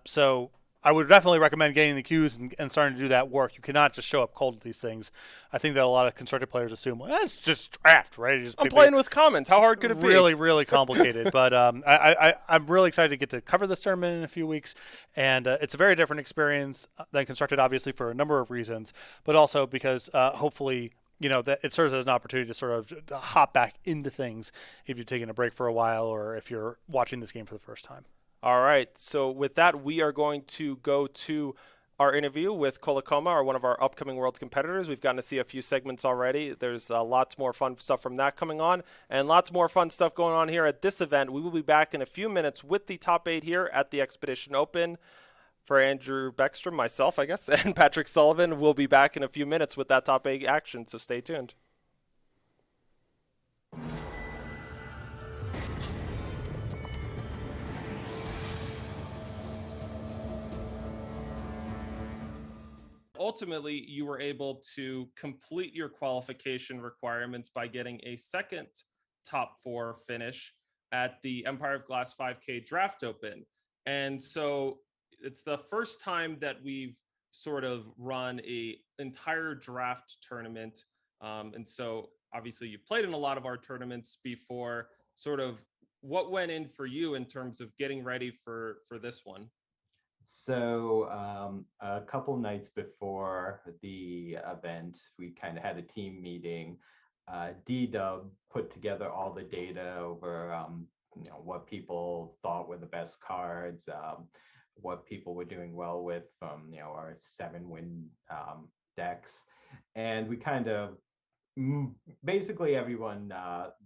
So I would definitely recommend getting the cues and starting to do that work. You cannot just show up cold to these things. I think that a lot of constructed players assume, well, it's just draft, right? You just I'm playing with commons. How hard could it be? really, really complicated. But I'm really excited to get to cover this tournament in a few weeks, and it's a very different experience than constructed, obviously for a number of reasons, but also because hopefully that it serves as an opportunity to sort of hop back into things if you've taken a break for a while or if you're watching this game for the first time. All right. So with that, we are going to go to our interview with Kolakoma, or one of our upcoming Worlds competitors. We've gotten to see a few segments already. There's lots more fun stuff from that coming on, and lots more fun stuff going on here at this event. We will be back in a few minutes with the top 8 here at the Expedition Open. For Andrew Baeckstrom, myself, I guess, and Patrick Sullivan, we'll be back in a few minutes with that top 8 action, so stay tuned. Ultimately, you were able to complete your qualification requirements by getting a second top 4 finish at the Empire of Glass 5K Draft Open. And so it's the first time that we've sort of run a entire draft tournament. And so obviously you've played in a lot of our tournaments before. Sort of what went in for you in terms of getting ready for this one? So a couple nights before the event, we kind of had a team meeting. D-Dub put together all the data over what people thought were the best cards, what people were doing well with from our 7-win decks, and we kind of basically everyone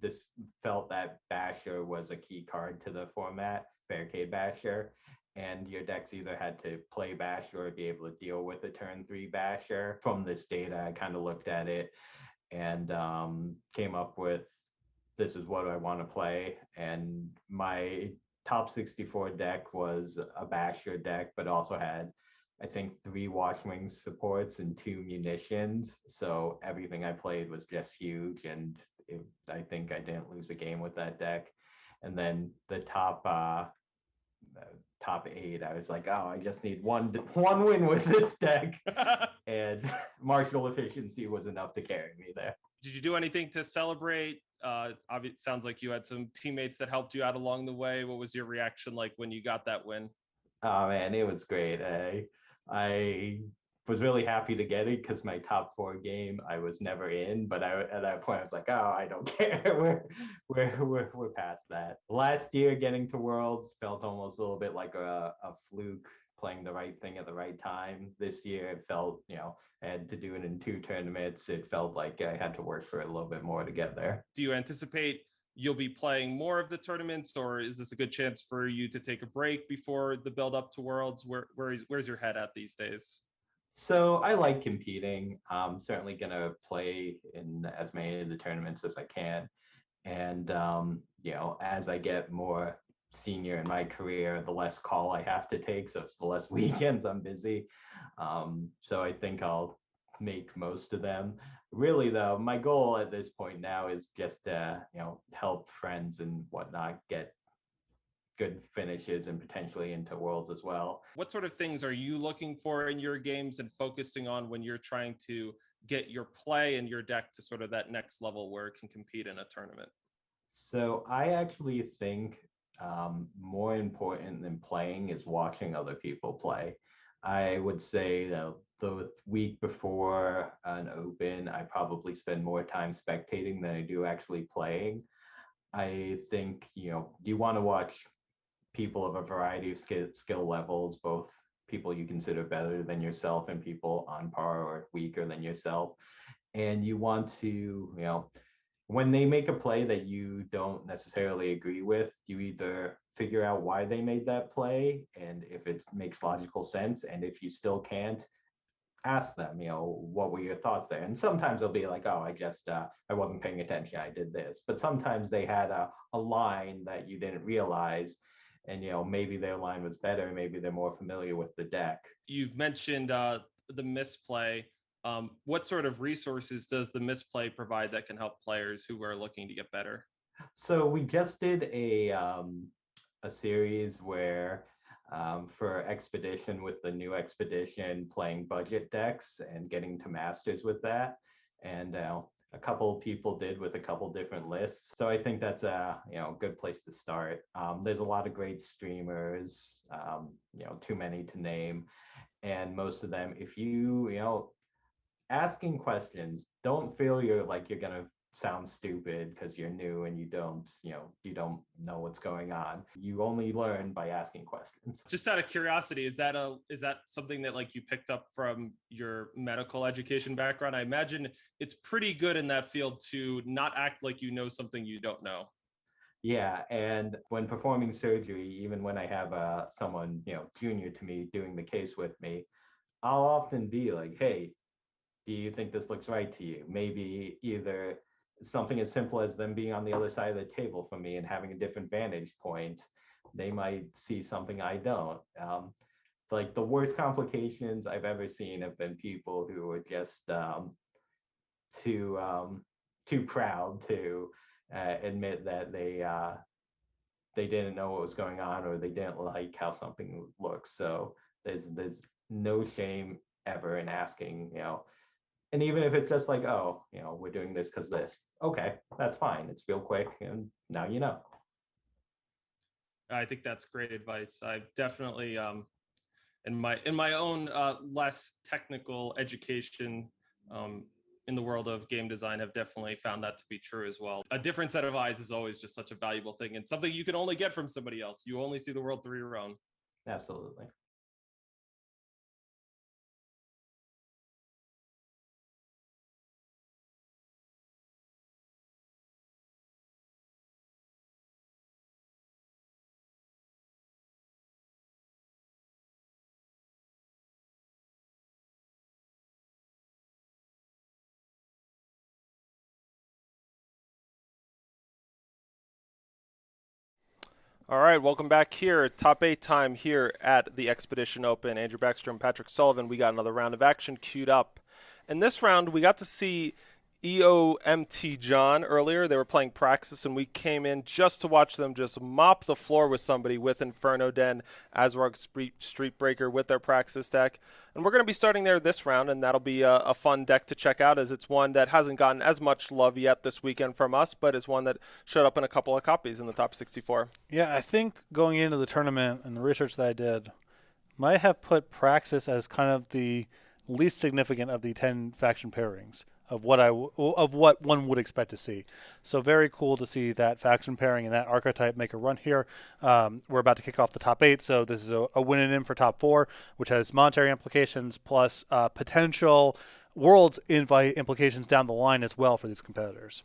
this felt that Basher was a key card to the format, Barricade Basher, and your decks either had to play Basher or be able to deal with a turn 3 Basher. From this data, I kind of looked at it and came up with, this is what I want to play. And my top 64 deck was a Basher deck, but also had, I think, 3 Watchwing supports and 2 munitions. So everything I played was just huge, and I think I didn't lose a game with that deck. And then the top 8, I was like, oh, I just need one win with this deck, and martial efficiency was enough to carry me there. Did you do anything to celebrate? It sounds like you had some teammates that helped you out along the way. What was your reaction like when you got that win? Oh man, it was great. I was really happy to get it because my top 4 game I was never in, but at that point I was like, oh, I don't care. We're past that. Last year, getting to Worlds felt almost a little bit like a fluke, playing the right thing at the right time. This year, it felt, I had to do it in 2 tournaments. It felt like I had to work for it a little bit more to get there. Do you anticipate you'll be playing more of the tournaments, or is this a good chance for you to take a break before the build up to Worlds? Where's your head at these days? So I like competing. I'm certainly gonna play in as many of the tournaments as I can. And as I get more senior in my career, the less call I have to take. So it's the less weekends I'm busy. So I think I'll make most of them. Really, though, my goal at this point now is just to help friends and whatnot get good finishes and potentially into Worlds as well. What sort of things are you looking for in your games and focusing on when you're trying to get your play and your deck to sort of that next level where it can compete in a tournament? So I actually think more important than playing is watching other people play. I would say that the week before an open, I probably spend more time spectating than I do actually playing. I think, you want to watch people of a variety of skill levels, both people you consider better than yourself and people on par or weaker than yourself. And you want to, when they make a play that you don't necessarily agree with, you either figure out why they made that play and if it makes logical sense. And if you still can't, ask them, what were your thoughts there? And sometimes they'll be like, oh, I wasn't paying attention, I did this. But sometimes they had a line that you didn't realize, and maybe their line was better, maybe they're more familiar with the deck. You've mentioned the misplay. What sort of resources does the misplay provide that can help players who are looking to get better? So we just did a series where for Expedition, with the new Expedition, playing budget decks and getting to Masters with that. And a couple people did with a couple different lists. So I think that's a good place to start. There's a lot of great streamers, too many to name. And most of them, if asking questions, don't feel you're gonna sound stupid because you're new and you don't know what's going on. You only learn by asking questions. Just out of curiosity, is that something that like you picked up from your medical education background? I imagine it's pretty good in that field to not act like you know something you don't know. Yeah, and when performing surgery, even when I have someone junior to me doing the case with me, I'll often be like, "Hey, do you think this looks right to you?" Maybe either something as simple as them being on the other side of the table from me and having a different vantage point. They might see something I don't. It's like the worst complications I've ever seen have been people who are just too too proud to admit that they didn't know what was going on, or they didn't like how something looks. So there's no shame ever in asking, and even if it's just like, oh, we're doing this because this, okay, that's fine. It's real quick, and now you know. I think that's great advice. I've definitely in my own less technical education in the world of game design have definitely found that to be true as well. A different set of eyes is always just such a valuable thing, and something you can only get from somebody else. You only see the world through your own. Absolutely. All right, welcome back here. Top 8 time here at the Expedition Open. Andrew Baeckstrom, Patrick Sullivan. We got another round of action queued up. In this round, we got to see EOMT John earlier. They were playing Praxis, and we came in just to watch them just mop the floor with somebody with Inferno Den, Azrog Street Breaker with their Praxis deck. And we're going to be starting there this round, and that'll be a fun deck to check out, as it's one that hasn't gotten as much love yet this weekend from us, but is one that showed up in a couple of copies in the top 64. Yeah, I think going into the tournament and the research that I did might have put Praxis as kind of the least significant of the 10 faction pairings of what one would expect to see. So very cool to see that faction pairing and that archetype make a run here. We're about to kick off the top 8, so this is a win and in for top 4, which has monetary implications plus potential Worlds invite implications down the line as well for these competitors.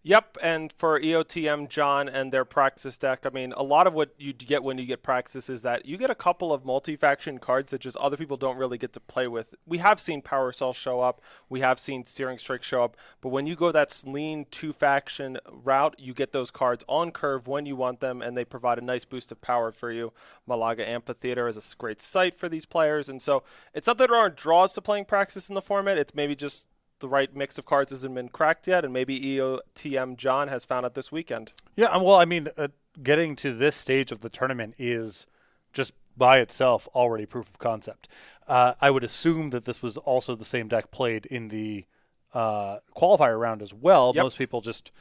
Yep, and for EOTM John and their Praxis deck, I mean, a lot of what you get when you get Praxis is that you get a couple of multi-faction cards that just other people don't really get to play with. We have seen Power Cell show up, we have seen Searing Strike show up, but when you go that lean 2-faction route, you get those cards on curve when you want them, and they provide a nice boost of power for you. Malaga Amphitheater is a great site for these players, and so it's not that there aren't draws to playing Praxis in the format, it's maybe just the right mix of cards hasn't been cracked yet, and maybe EOTM John has found it this weekend. Yeah, well, I mean, getting to this stage of the tournament is just by itself already proof of concept. I would assume that this was also the same deck played in the qualifier round as well. Yep. Most people just,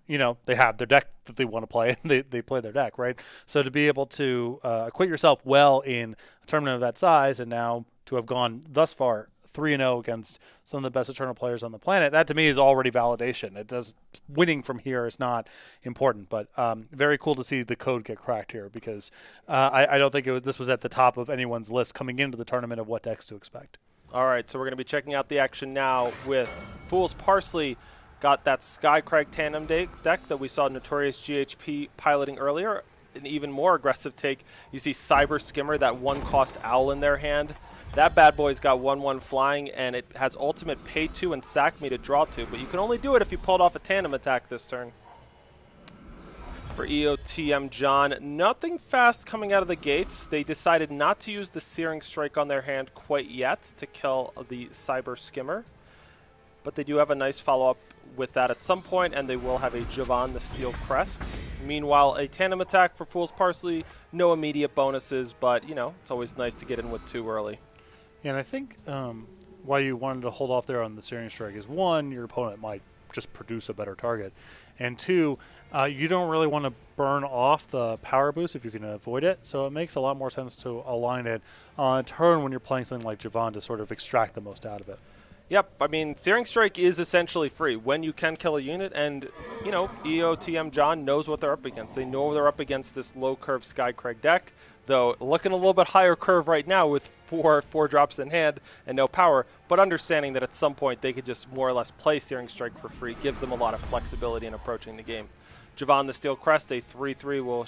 they have their deck that they want to play, and they play their deck, right? So to be able to acquit yourself well in a tournament of that size, and now to have gone thus far 3-0 against some of the best Eternal players on the planet, that to me is already validation. Winning from here is not important, but very cool to see the code get cracked here, because I don't think this was at the top of anyone's list coming into the tournament of what decks to expect. All right, so we're going to be checking out the action now with Fool's Parsley. Got that Skycrag tandem deck that we saw Notorious GHP piloting earlier. An even more aggressive take. You see Cyber Skimmer, that 1-cost owl in their hand. That bad boy's got 1/1 flying, and it has ultimate pay 2 and sack me to draw 2, but you can only do it if you pulled off a tandem attack this turn. For EOTM John, nothing fast coming out of the gates. They decided not to use the Searing Strike on their hand quite yet to kill the Cyber Skimmer, but they do have a nice follow-up with that at some point, and they will have a Javon the Steel Crest. Meanwhile, a tandem attack for Fool's Parsley, no immediate bonuses, but, you know, it's always nice to get in with 2 early. Yeah, and I think why you wanted to hold off there on the Searing Strike is, 1, your opponent might just produce a better target, and 2, you don't really want to burn off the power boost if you can avoid it, so it makes a lot more sense to align it on a turn when you're playing something like Javon to sort of extract the most out of it. Yep, I mean, Searing Strike is essentially free when you can kill a unit, and, you know, EOTM John knows what they're up against. They know they're up against this low-curve Skycrag deck, though looking a little bit higher curve right now with four drops in hand and no power, but understanding that at some point they could just more or less play Searing Strike for free gives them a lot of flexibility in approaching the game. Javon the Steel Crest, a 3/3 will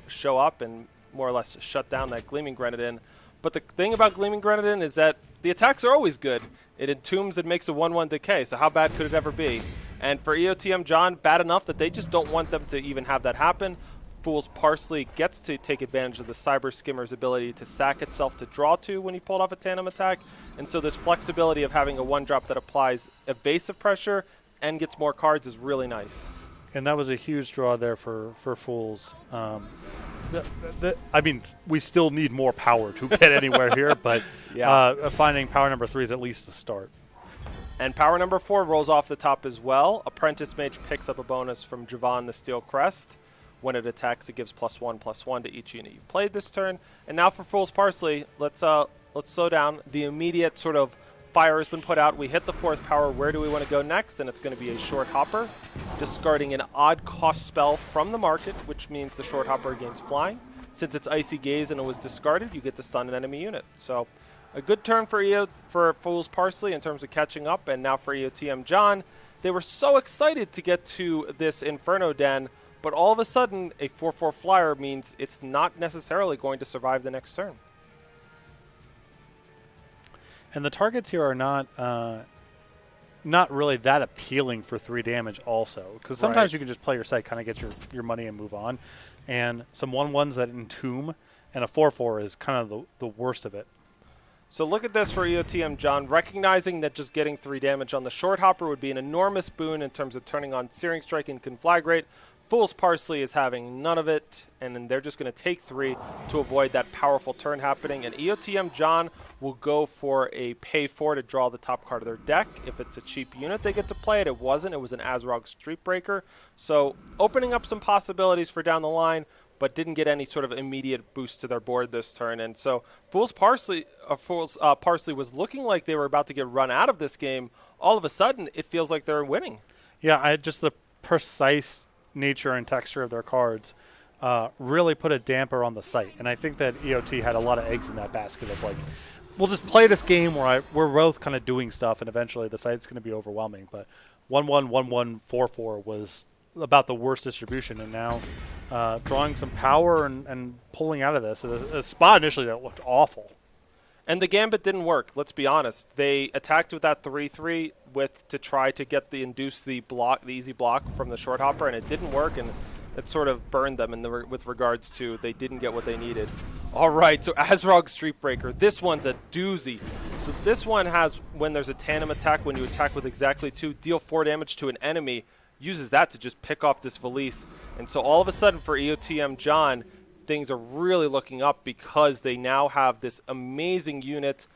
show up and more or less shut down that Gleaming Grenadin. But the thing about Gleaming Grenadin is that the attacks are always good. It entombs and makes a 1/1 decay, so how bad could it ever be? And for EOTM John, bad enough that they just don't want them to even have that happen. Fool's Parsley gets to take advantage of the Cyber Skimmer's ability to sack itself to draw 2 when he pulled off a tandem attack. And so this flexibility of having a 1-drop that applies evasive pressure and gets more cards is really nice. And that was a huge draw there for Fools. I mean, we still need more power to get anywhere here, but Yeah. finding power number 3 is at least a start. And power number 4 rolls off the top as well. Apprentice Mage picks up a bonus from Javon the Steel Crest. When it attacks, it gives +1/+1 to each unit you've played this turn. And now for Fool's Parsley, let's slow down. The immediate sort of fire has been put out. We hit the 4th power. Where do we want to go next? And it's going to be a Short Hopper, discarding an odd cost spell from the market, which means the Short Hopper gains flying. Since it's Icy Gaze and it was discarded, you get to stun an enemy unit. So a good turn for Fool's Parsley in terms of catching up. And now for EOTM John, they were so excited to get to this Inferno Den, but all of a sudden a 4/4 flyer means it's not necessarily going to survive the next turn. And the targets here are not really that appealing for 3 damage also, because sometimes you can just play your site, kind of get your money and move on. And some 1/1s that entomb and a 4/4 is kind of the worst of it. So look at this for EOTM John, recognizing that just getting 3 damage on the Short Hopper would be an enormous boon in terms of turning on Searing Strike and Conflagrate. Fool's Parsley is having none of it, and then they're just going to take 3 to avoid that powerful turn happening. And EOTM John will go for a pay 4 to draw the top card of their deck. If it's a cheap unit, they get to play it. It wasn't. It was an Azrog Streetbreaker. So opening up some possibilities for down the line, but didn't get any sort of immediate boost to their board this turn. And so Fool's Parsley was looking like they were about to get run out of this game. All of a sudden, it feels like they're winning. Yeah, just the precise nature and texture of their cards really put a damper on the site. And I think that EOT had a lot of eggs in that basket of like, we'll just play this game where we're both kind of doing stuff, and eventually the site's going to be overwhelming. But 1/1, 1/1, 4/4 was about the worst distribution, and now drawing some power and pulling out of this. A spot initially that looked awful. And the Gambit didn't work, let's be honest. They attacked with that 3/3 to try to get the easy block from the Short Hopper, and it didn't work, and it sort of burned them with regards to they didn't get what they needed. All right, so Azrog Streetbreaker. This one's a doozy. So this one has, when there's a tandem attack, when you attack with exactly 2, deal 4 damage to an enemy, uses that to just pick off this Valise. And so all of a sudden for EOTM John, things are really looking up because they now have this amazing unit.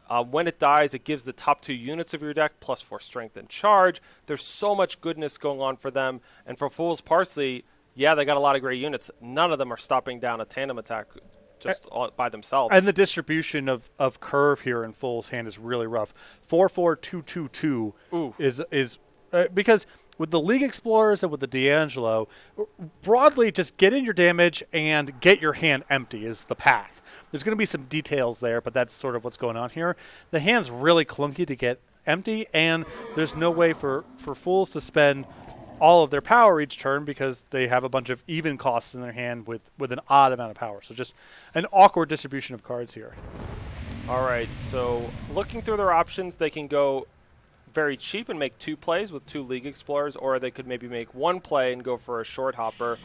When it dies, it gives the top 2 units of your deck +4 strength and charge. There's so much goodness going on for them. And for Fool's Parsley, yeah, they got a lot of great units. None of them are stopping down a tandem attack just by themselves. And the distribution of curve here in Fool's hand is really rough. 4/4-2/2/2 is because with the League Explorers and with the D'Angelo, broadly just get in your damage and get your hand empty is the path. There's going to be some details there, but that's sort of what's going on here. The hand's really clunky to get empty, and there's no way for Fools to spend all of their power each turn because they have a bunch of even costs in their hand with an odd amount of power. So just an awkward distribution of cards here. All right, so looking through their options, they can go very cheap and make 2 plays with 2 League Explorers, or they could maybe make 1 play and go for a Short Hopper.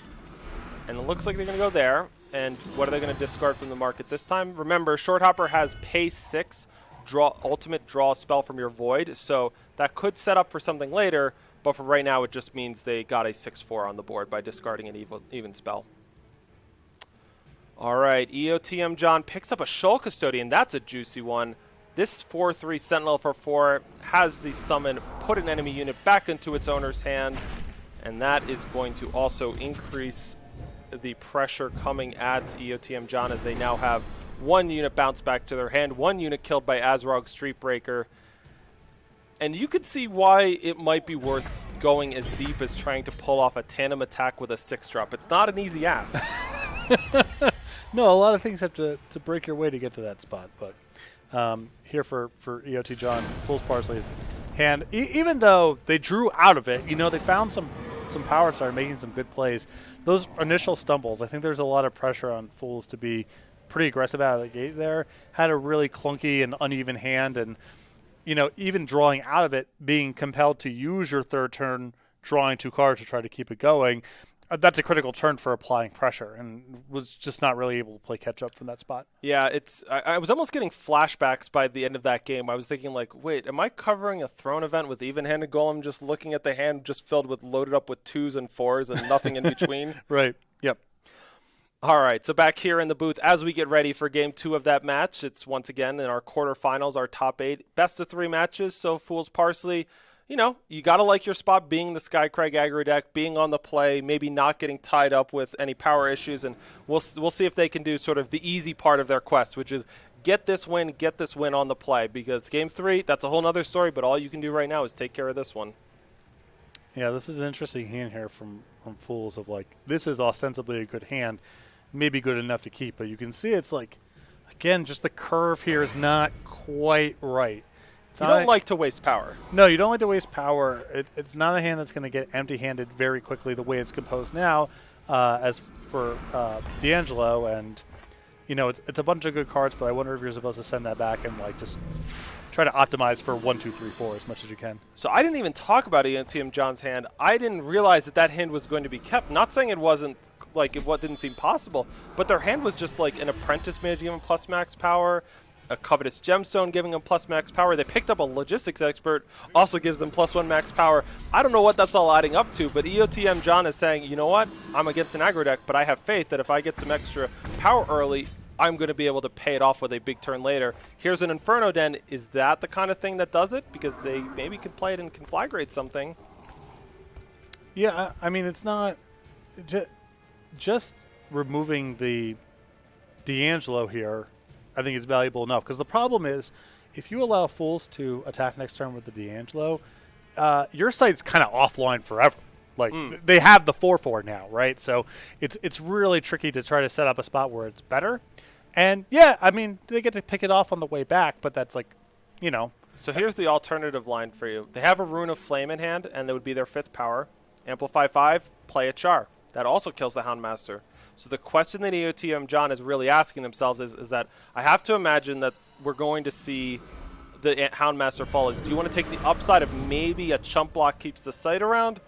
And it looks like they're going to go there. And what are they going to discard from the market this time? Remember, Short Hopper has pay 6, ultimate draw a spell from your Void, so that could set up for something later. But for right now, it just means they got a 6/4 on the board by discarding an even spell. All right, EOTM John picks up a Shoal Custodian. That's a juicy one. This 4/3 Sentinel for 4 has the summon put an enemy unit back into its owner's hand, and that is going to also increase the pressure coming at EOTM John as they now have 1 unit bounce back to their hand, 1 unit killed by Azrog Streetbreaker. And you could see why it might be worth going as deep as trying to pull off a tandem attack with a 6-drop. It's not an easy ask. No, a lot of things have to break your way to get to that spot. But here for EOT John, Fool's Parsley's hand, even though they drew out of it, they found some power and started making some good plays. Those initial stumbles, I think there's a lot of pressure on Fools to be pretty aggressive out of the gate there. Had a really clunky and uneven hand, and even drawing out of it, being compelled to use your third turn drawing 2 cards to try to keep it going, that's a critical turn for applying pressure, and was just not really able to play catch up from that spot. Yeah, I was almost getting flashbacks by the end of that game. I was thinking like, wait, am I covering a throne event with even-handed golem, just looking at the hand just filled with loaded up with 2s and 4s and nothing in between? Right. Yep. All right, so back here in the booth, as we get ready for Game 2 of that match, it's once again in our quarterfinals, our top 8, best of 3 matches. So Fool's Parsley, you got to like your spot being the Skycrag aggro deck, being on the play, maybe not getting tied up with any power issues, and we'll see if they can do sort of the easy part of their quest, which is get this win on the play, because Game 3, that's a whole nother story, but all you can do right now is take care of this one. Yeah, this is an interesting hand here from Fools of like, this is ostensibly a good hand, maybe good enough to keep, but you can see it's like, again, just the curve here is not quite right. You don't like to waste power. No, you don't like to waste power. It's not a hand that's going to get empty-handed very quickly the way it's composed now. As for D'Angelo, and it's a bunch of good cards, but I wonder if you're supposed to send that back and like just try to optimize for 1, 2, 3, 4 as much as you can. So I didn't even talk about EOTM John's hand. I didn't realize that hand was going to be kept. Not saying it wasn't like it didn't seem possible, but their hand was just like an Apprentice Mage giving plus max power, a Covetous Gemstone giving them plus max power. They picked up a Logistics Expert, also gives them +1 max power. I don't know what that's all adding up to, but EOTM John is saying, you know what? I'm against an aggro deck, but I have faith that if I get some extra power early, I'm going to be able to pay it off with a big turn later. Here's an Inferno Den. Is that the kind of thing that does it? Because they maybe could play it and conflagrate something. Yeah, I mean, it's not just removing the D'Angelo here. I think is valuable enough, because the problem is if you allow Fools to attack next turn with the D'Angelo, your site's kind of offline forever. Like they have the 4/4 now, right? So it's really tricky to try to set up a spot where it's better. And yeah, I mean, they get to pick it off on the way back, but that's like, So here's the alternative line for you. They have a Rune of Flame in hand, and that would be their 5th power. Amplify 5, play a Char. That also kills the Houndmaster. So the question that EOTM John is really asking themselves is that I have to imagine that we're going to see the Houndmaster fall. Do you want to take the upside of maybe a chump block keeps the site around,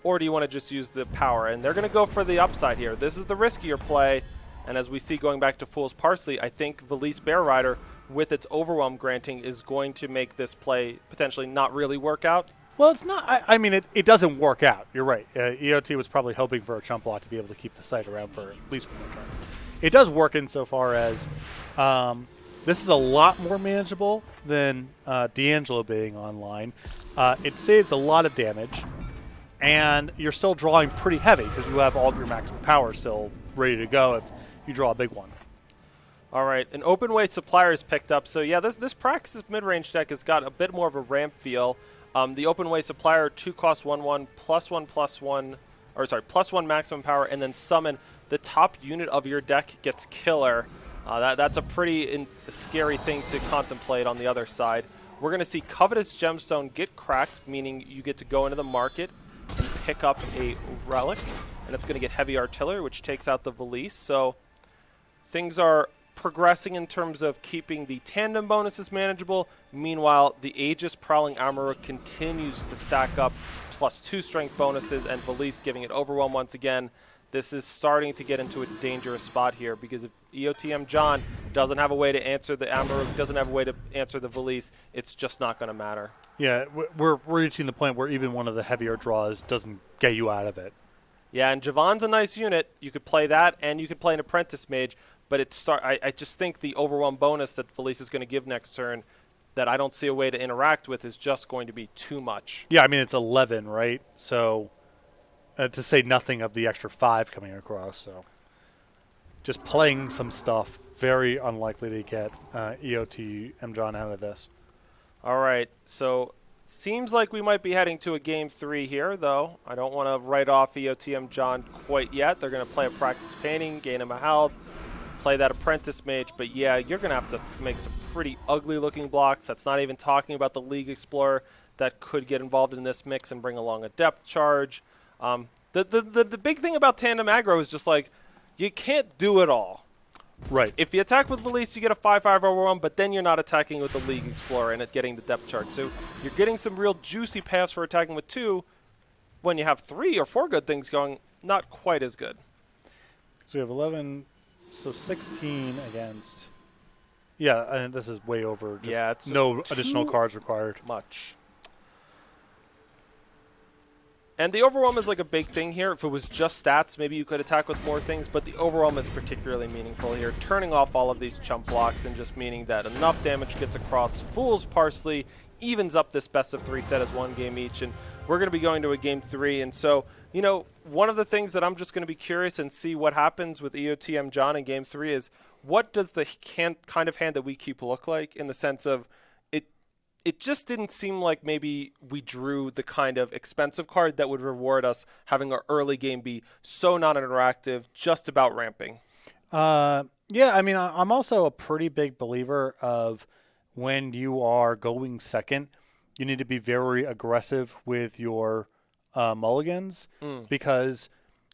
or do you want to just use the power? And they're going to go for the upside here. This is the riskier play, and as we see going back to Fool's Parsley, I think Valise Bear Rider, with its Overwhelm granting, is going to make this play potentially not really work out. Well, it's not. I mean, it doesn't work out. You're right. EOT was probably hoping for a chump block to be able to keep the site around for at least 1 turn. It does work insofar as this is a lot more manageable than D'Angelo being online. It saves a lot of damage, and you're still drawing pretty heavy because you have all of your max power still ready to go if you draw a big one. All right, an Open Way Supplier is picked up. So yeah, this Praxis mid-range deck has got a bit more of a ramp feel. The Open Way Supplier, 2 cost 1/1, +1/+1, or sorry, +1 maximum power, and then summon the top unit of your deck gets killer. That's a pretty scary thing to contemplate on the other side. We're going to see Covetous Gemstone get cracked, meaning you get to go into the market and pick up a relic, and it's going to get Heavy Artillery, which takes out the Valise. So things are progressing in terms of keeping the tandem bonuses manageable. Meanwhile, the Aegis Prowling Armorer continues to stack up +2 strength bonuses, and Valise giving it Overwhelm once again. this is starting to get into a dangerous spot here, because if EOTM John doesn't have a way to answer the Amarok, doesn't have a way to answer the Valise, it's just not going to matter. Yeah, we're reaching the point where even one of the heavier draws doesn't get you out of it. Yeah, and Javon's a nice unit. You could play that, and you could play an Apprentice Mage, but I just think the Overwhelm bonus that Valise is going to give next turn that I don't see a way to interact with is just going to be too much. Yeah, I mean, it's 11, right? So to say nothing of the extra 5 coming across. So just playing some stuff, very unlikely to get EOT M. John out of this. All right, so seems like we might be heading to a game 3 here, though. I don't want to write off EOTM John quite yet. They're going to play a Practice Painting, gain him a health, play that Apprentice Mage. But yeah, you're going to have to make some pretty ugly-looking blocks. That's not even talking about the League Explorer that could get involved in this mix and bring along a depth charge. The big thing about tandem aggro is just like, you can't do it all. Right. If you attack with Valise, you get a 5/5 overwhelm, but then you're not attacking with the League Explorer and getting the depth chart. So you're getting some real juicy paths for attacking with 2. When you have 3 or 4 good things going, not quite as good. So we have 11, so 16 against. Yeah, and this is way over. Just Yeah, it's no just additional too cards required. much. And the Overwhelm is like a big thing here. If it was just stats, maybe you could attack with more things, but the Overwhelm is particularly meaningful here, turning off all of these chump blocks and just meaning that enough damage gets across. Fool's Parsley evens up this best-of-3 set as 1 game each, and we're going to be going to a game 3. And so, you know, one of the things that I'm just going to be curious and see what happens with EOTM John in game 3 is, what does the kind of hand that we keep look like, in the sense of it just didn't seem like maybe we drew the kind of expensive card that would reward us having our early game be so non-interactive, just about ramping. Yeah, I mean, I'm also a pretty big believer of when you are going second, you need to be very aggressive with your mulligans, because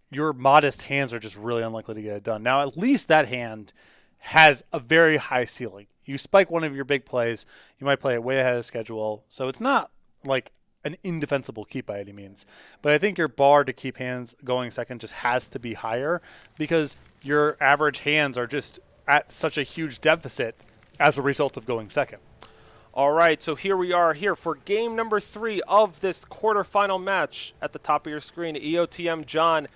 your modest hands are just really unlikely to get it done. Now, at least that hand has a very high ceiling. You spike one of your big plays, you might play it way ahead of schedule, so it's not like an indefensible keep by any means. But I think your bar to keep hands going second just has to be higher, because your average hands are just at such a huge deficit as a result of going second. All right, so here we are here for game number 3 of this quarterfinal match. At the top of your screen, EOTM John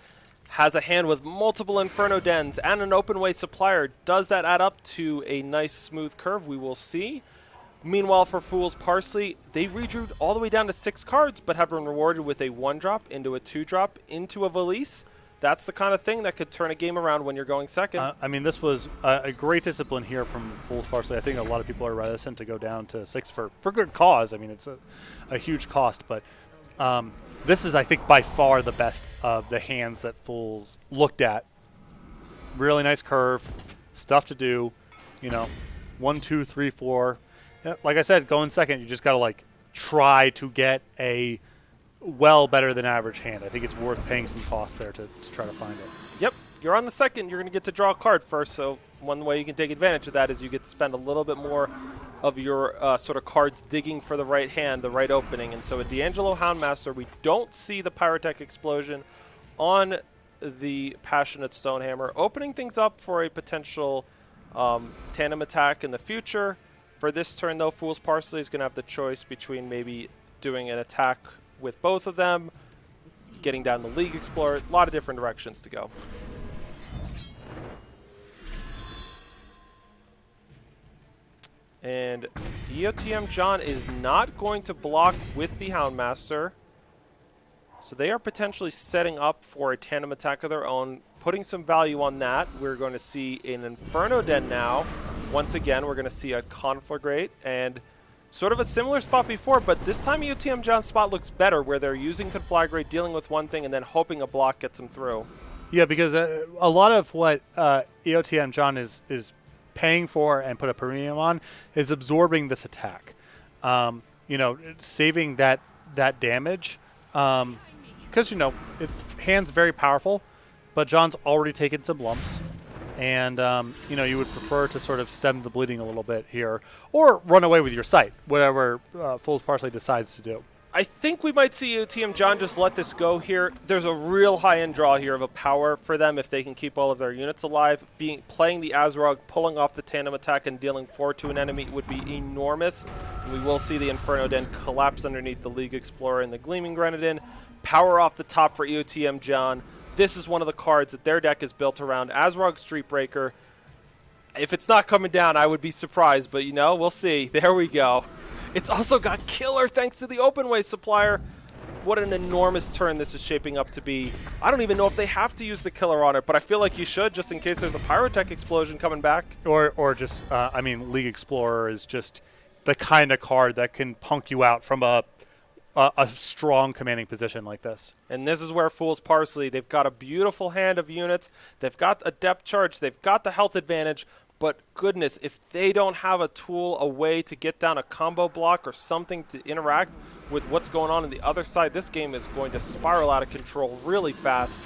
has a hand with multiple Inferno Dens and an open way supplier. Does that add up to a nice smooth curve? We will see. Meanwhile, for Fool's Parsley, they redrew all the way down to 6 cards, but have been rewarded with a 1-drop into a 2-drop into a Valise. That's the kind of thing that could turn a game around when you're going second. I mean, this was a great discipline here from Fool's Parsley. I think a lot of people are reticent to go down to 6 for good cause. I mean, it's a huge cost, but this is, I think, by far the best of the hands that Fool's looked at. Really nice curve, stuff to do, 1, 2, 3, 4. Yeah, like I said, going second, you just got to like try to get a better than average hand. I think it's worth paying some cost there to try to find it. Yep, you're on the second. You're going to get to draw a card first, so one way you can take advantage of that is you get to spend a little bit more of your sort of cards digging for the right hand, the right opening. And so a D'Angelo Houndmaster, we don't see the Pyrotech Explosion on the Passionate Stonehammer, opening things up for a potential tandem attack in the future. For this turn, though, Fool's Parsley is going to have the choice between maybe doing an attack with both of them, getting down the League Explorer, a lot of different directions to go. And EOTM John is not going to block with the Houndmaster, so they are potentially setting up for a tandem attack of their own, putting some value on that. We're going to see an Inferno Den now. Once again, we're going to see a Conflagrate, and sort of a similar spot before, but this time EOTM John's spot looks better, where they're using Conflagrate, dealing with one thing, and then hoping a block gets them through. Yeah, because a lot of what EOTM John is paying for and put a premium on is absorbing this attack. Saving that damage, because hand's very powerful, but John's already taken some lumps. And, you would prefer to sort of stem the bleeding a little bit here, or run away with your sight, whatever Fool's Parsley decides to do. I think we might see UTM John just let this go here. There's a real high-end draw here of a power for them if they can keep all of their units alive. Playing the Azrog, pulling off the tandem attack, and dealing 4 to an enemy would be enormous. We will see the Inferno Den collapse underneath the League Explorer and the Gleaming Grenadin. Power off the top for EOTM John. This is one of the cards that their deck is built around. Azrog Streetbreaker. If it's not coming down, I would be surprised, but we'll see. There we go. It's also got Killer thanks to the Openway supplier. What an enormous turn this is shaping up to be. I don't even know if they have to use the Killer on it, but I feel like you should just in case there's a Pyrotech explosion coming back. Or just, League Explorer is just the kind of card that can punk you out from a strong commanding position like this. And this is where Fool's Parsley, they've got a beautiful hand of units. They've got a depth charge. They've got the health advantage. But goodness, if they don't have a tool, a way to get down a combo block or something to interact with what's going on the other side, this game is going to spiral out of control really fast.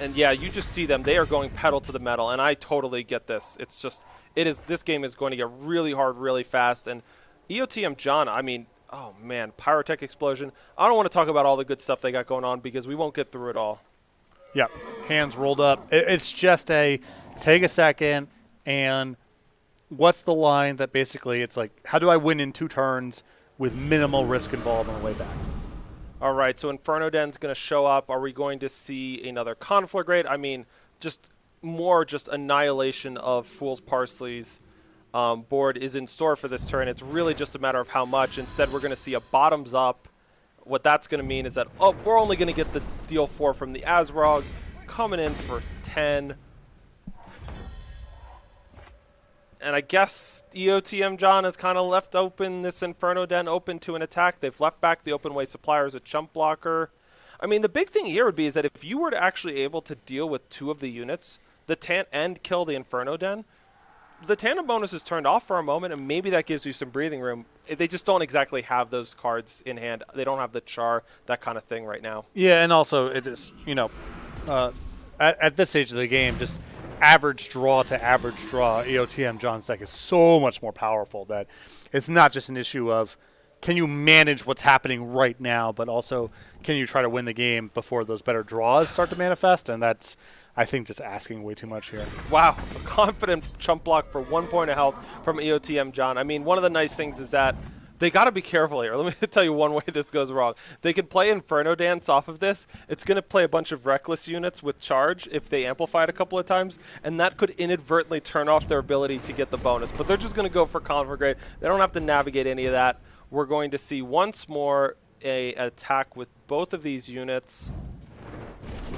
And yeah, you just see them. They are going pedal to the metal, and I totally get this. It's just, this game is going to get really hard really fast. And EOTM John, oh man, Pyrotech Explosion. I don't want to talk about all the good stuff they got going on because we won't get through it all. Yeah, hands rolled up. It's just take a second, and what's the line that basically it's like, how do I win in 2 turns with minimal risk involved on the way back? All right, so Inferno Den's going to show up. Are we going to see another Conflagrate? Just annihilation of Fool's Parsley's board is in store for this turn. It's really just a matter of how much. Instead, we're going to see a bottoms up. What that's going to mean is that, we're only going to get the deal 4 from the Azrog, coming in for 10. And I guess EOTM John has kind of left open this Inferno Den open to an attack. They've left back the Openway supplier as a chump blocker. The big thing here would be is that if you were to actually able to deal with 2 of the units, and kill the Inferno Den, the tandem bonus is turned off for a moment, and maybe that gives you some breathing room. They just don't exactly have those cards in hand. They don't have the char, that kind of thing right now. Yeah, and also it is, at this stage of the game, just average draw to average draw, EOTM John's deck is so much more powerful that it's not just an issue of can you manage what's happening right now, but also can you try to win the game before those better draws start to manifest, and that's, I think, just asking way too much here. Wow, a confident chump block for 1 point of health from EOTM John. One of the nice things is that they got to be careful here. Let me tell you one way this goes wrong. They could play Inferno Dance off of this. It's going to play a bunch of Reckless units with charge if they amplify it a couple of times, and that could inadvertently turn off their ability to get the bonus. But they're just going to go for Conflagrate. They don't have to navigate any of that. We're going to see once more an attack with both of these units.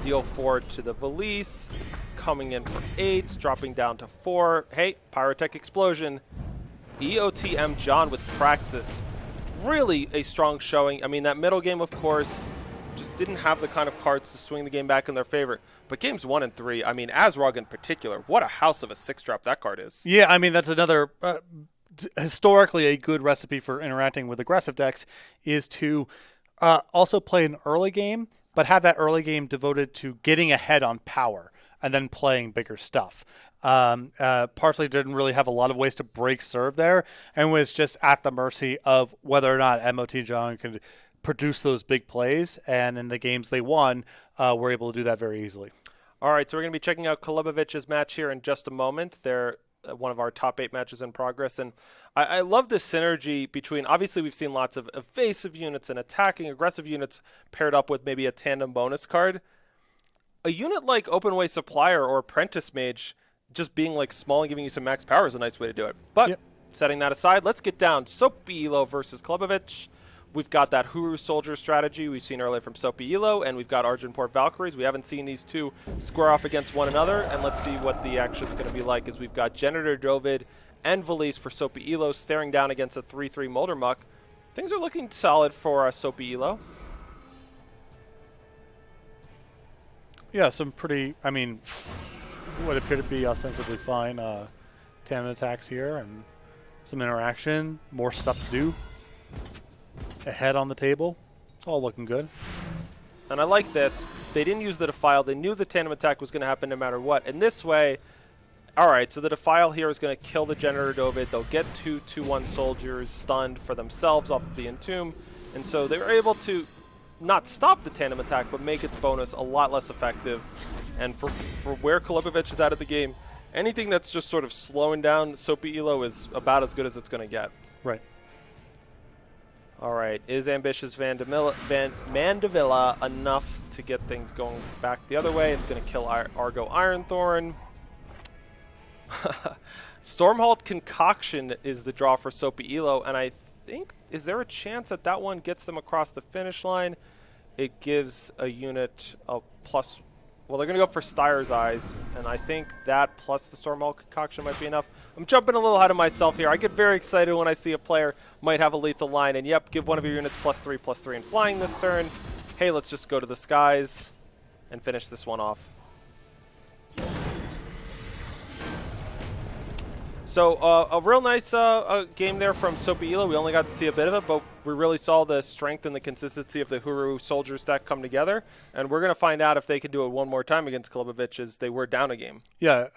Deal 4 to the Valise, coming in for 8, dropping down to 4. Hey, Pyrotech Explosion. EOTM John with Praxis. Really a strong showing. That middle game, of course, just didn't have the kind of cards to swing the game back in their favor. But games 1 and 3, Azrog in particular, what a house of a 6-drop that card is. Yeah, that's another historically a good recipe for interacting with aggressive decks is to also play an early game, but have that early game devoted to getting ahead on power and then playing bigger stuff. Parsley didn't really have a lot of ways to break serve there and was just at the mercy of whether or not MOT John could produce those big plays, and in the games they won, were able to do that very easily. All right, so we're going to be checking out Kalibovich's match here in just a moment. They're one of our top 8 matches in progress, and I love this synergy between, obviously we've seen lots of evasive units and attacking aggressive units paired up with maybe a tandem bonus card. A unit like Openway Supplier or Apprentice Mage just being like small and giving you some max power is a nice way to do it. But setting that aside, let's get down. Soapy Elo versus Klebovich. We've got that Huru Soldier strategy we've seen earlier from Soapy Elo, and we've got Argenport Valkyries. We haven't seen these two square off against one another, and let's see what the action's going to be like as we've got Janitor Dovid and Valise for Soapy Elo staring down against a 3-3 Moldermuck. Things are looking solid for Soapy Elo. Yeah, some pretty, what appear to be ostensibly fine tandem attacks here, and some interaction, more stuff to do. Ahead on the table, all looking good. And I like this. They didn't use the Defile. They knew the tandem attack was going to happen no matter what. And this way, All right, so the Defile here is going to kill the Generator Dovid. They'll get 2/2/1 soldiers stunned for themselves off of the Entomb. And so they were able to not stop the tandem attack, but make its bonus a lot less effective. And for where Kolokovic is out of the game, anything that's just sort of slowing down Soapy Elo is about as good as it's going to get. Right. All right, is Ambitious Mandevilla enough to get things going back the other way? It's going to kill Argo Ironthorn. Stormhold Concoction is the draw for Soapy Elo, and I think, is there a chance that that one gets them across the finish line? It gives a unit a plus. Well, they're going to go for Styre's Eyes, and I think that plus the Stormhold Concoction might be enough. I'm jumping a little ahead of myself here. I get very excited when I see a player might have a lethal line, and yep, give one of your units +3/+3 in flying this turn. Hey, let's just go to the skies and finish this one off. So a real nice game there from Soapy Elo. We only got to see a bit of it, but we really saw the strength and the consistency of the Huru Soldiers deck come together. And we're going to find out if they can do it one more time against Kolokovic, as they were down a game. Yeah,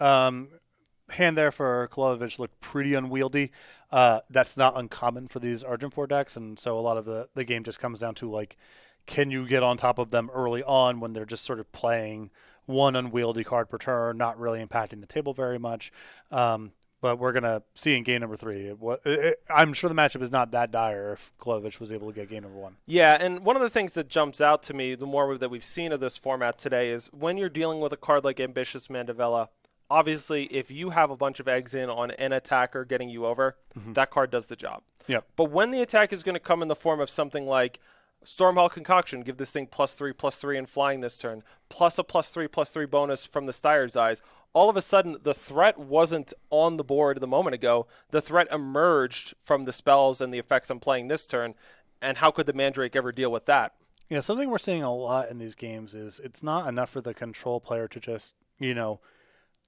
hand there for Kolokovic looked pretty unwieldy. That's not uncommon for these Argentport decks, and so a lot of the game just comes down to, like, can you get on top of them early on when they're just sort of playing one unwieldy card per turn, not really impacting the table very much. But we're going to see in game number 3. I'm sure the matchup is not that dire if Kolokovic was able to get game number 1. Yeah, and one of the things that jumps out to me, the more that we've seen of this format today, is when you're dealing with a card like Ambitious Mandevilla, obviously if you have a bunch of eggs in on an attacker getting you over, that card does the job. Yep. But when the attack is going to come in the form of something like Stormhall Concoction, give this thing +3/+3 in flying this turn, plus a +3/+3 bonus from the Styre's Eyes, all of a sudden the threat wasn't on the board the moment ago. The threat emerged from the spells and the effects I'm playing this turn, and how could the Mandrake ever deal with that? Yeah, something we're seeing a lot in these games is it's not enough for the control player to just,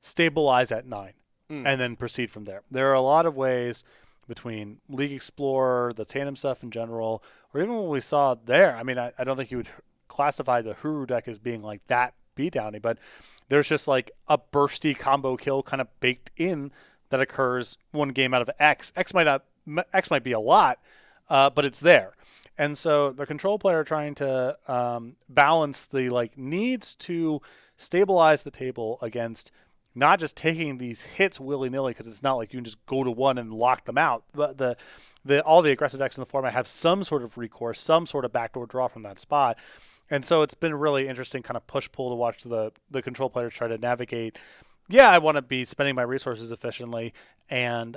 stabilize at 9 and then proceed from there. There are a lot of ways between League Explorer, the tandem stuff in general, or even what we saw there. I mean, I don't think you would classify the Huru deck as being like that beatdowny, but there's just like a bursty combo kill kind of baked in that occurs one game out of X. X might be a lot, but it's there. And so the control player trying to balance the needs to stabilize the table against not just taking these hits willy-nilly, because it's not like you can just go to one and lock them out. But all the aggressive decks in the format have some sort of recourse, some sort of backdoor draw from that spot. And so it's been really interesting kind of push-pull to watch the control players try to navigate. Yeah, I want to be spending my resources efficiently and,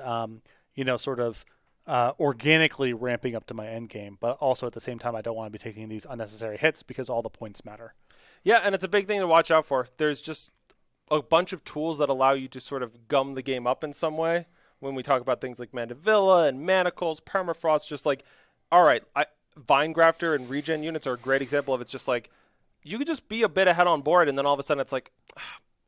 organically ramping up to my end game. But also at the same time, I don't want to be taking these unnecessary hits because all the points matter. Yeah, and it's a big thing to watch out for. There's just a bunch of tools that allow you to sort of gum the game up in some way. When we talk about things like Mandevilla and Manacles, Permafrost, just like, all right, Vine Grafter and regen units are a great example of it's just like, you could just be a bit ahead on board, and then all of a sudden it's like,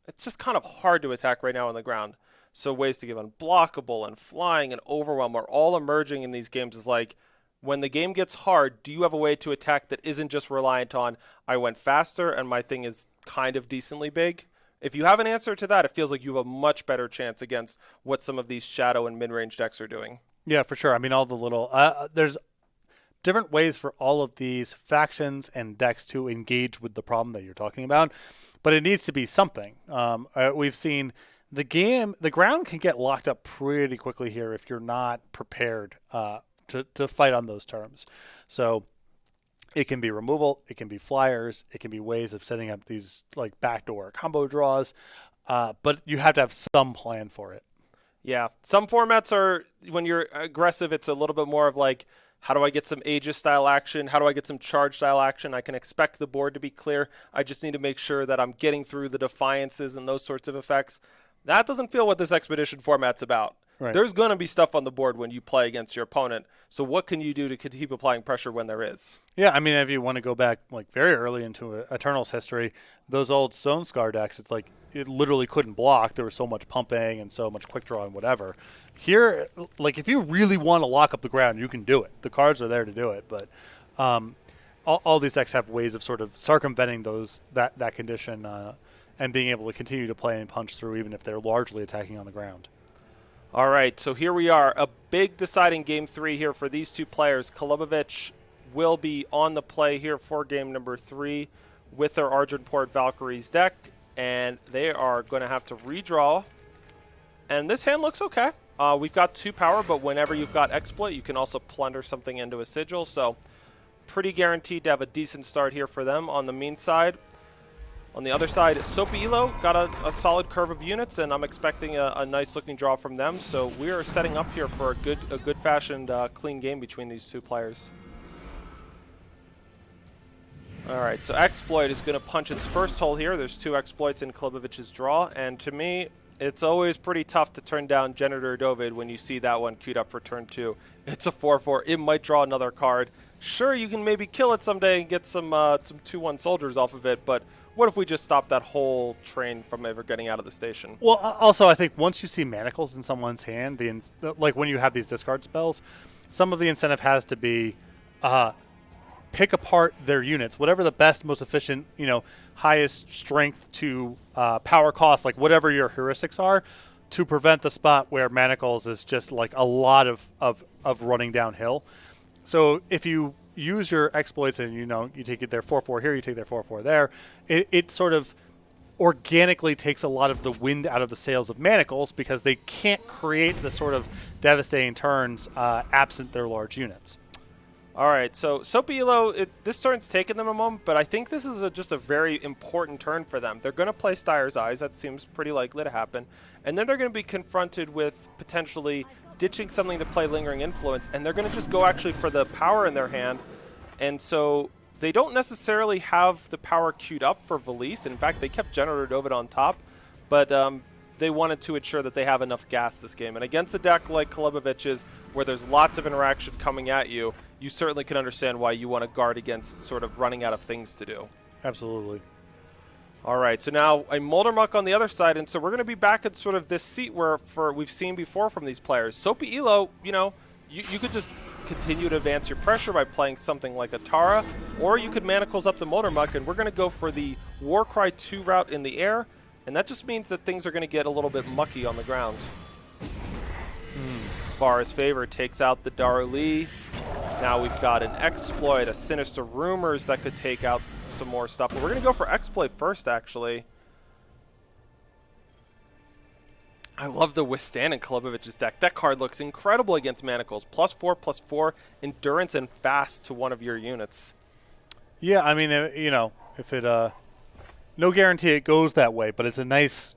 it's just kind of hard to attack right now on the ground. So ways to give unblockable and flying and overwhelm are all emerging in these games. Is like, when the game gets hard, do you have a way to attack that isn't just reliant on, I went faster and my thing is kind of decently big? If you have an answer to that, it feels like you have a much better chance against what some of these shadow and mid-range decks are doing. Yeah, for sure. I mean, all the little there's different ways for all of these factions and decks to engage with the problem that you're talking about, but it needs to be something. We've seen the ground can get locked up pretty quickly here if you're not prepared to fight on those terms. So it can be removal, it can be flyers, it can be ways of setting up these like backdoor combo draws, but you have to have some plan for it. Yeah, some formats are, when you're aggressive, it's a little bit more of like, how do I get some Aegis style action? How do I get some charge style action? I can expect the board to be clear. I just need to make sure that I'm getting through the defiances and those sorts of effects. That doesn't feel what this Expedition format's about. Right. There's going to be stuff on the board when you play against your opponent. So what can you do to keep applying pressure when there is? Yeah, I mean, if you want to go back like very early into Eternals history, those old Stone Scar decks, it's like it literally couldn't block. There was so much pumping and so much quick draw and whatever. Here, like if you really want to lock up the ground, you can do it. The cards are there to do it, but all these decks have ways of sort of circumventing that condition and being able to continue to play and punch through even if they're largely attacking on the ground. All right, so here we are. A big deciding game 3 here for these two players. Kolubovic will be on the play here for game number 3 with their Argenport Valkyries deck, and they are going to have to redraw. And this hand looks okay. We've got 2 power, but whenever you've got Exploit, you can also plunder something into a Sigil, so pretty guaranteed to have a decent start here for them on the mean side. On the other side, Soapy Elo got a solid curve of units, and I'm expecting a nice-looking draw from them. So we are setting up here for a good-fashioned, clean game between these two players. All right, so Exploit is going to punch its first hole here. There's 2 exploits in Kolubovic's draw, and to me, it's always pretty tough to turn down Janitor Dovid when you see that one queued up for turn 2. It's a 4/4. It might draw another card. Sure, you can maybe kill it someday and get some 2/1 soldiers off of it, but what if we just stop that whole train from ever getting out of the station? Well, also, I think once you see manacles in someone's hand, like when you have these discard spells, some of the incentive has to be pick apart their units, whatever the best, most efficient, highest strength to power cost, like whatever your heuristics are, to prevent the spot where manacles is just like a lot of running downhill. So if you use your exploits and you take it their 4/4 here, you take their 4/4 there, it sort of organically takes a lot of the wind out of the sails of manacles because they can't create the sort of devastating turns absent their large units. All right, so Soapy Elo, this turn's taken them a moment, but I think this is just a very important turn for them. They're going to play Styre's Eyes. That seems pretty likely to happen. And then they're going to be confronted with potentially ditching something to play Lingering Influence, and they're going to just go actually for the power in their hand. And so they don't necessarily have the power queued up for Valise. In fact, they kept Generator Dovid on top, but they wanted to ensure that they have enough gas this game. And against a deck like Kolubovic's, where there's lots of interaction coming at you, you certainly can understand why you want to guard against sort of running out of things to do. Absolutely. All right, so now a Moldermuck on the other side, and so we're going to be back at sort of this seat where we've seen before from these players. Soapy Elo, you could just continue to advance your pressure by playing something like a Tara, or you could Manacles up the Moldermuck, and we're going to go for the Warcry 2 route in the air, and that just means that things are going to get a little bit mucky on the ground. Bar's Favor takes out the Daruli. Now we've got an Exploit, a Sinister Rumors that could take out some more stuff. But we're going to go for Exploit first, actually. I love the Withstand in Kolubovic's deck. That card looks incredible against Manacles. +4/+4, Endurance, and Fast to one of your units. Yeah, I mean, if it, no guarantee it goes that way, but it's a nice,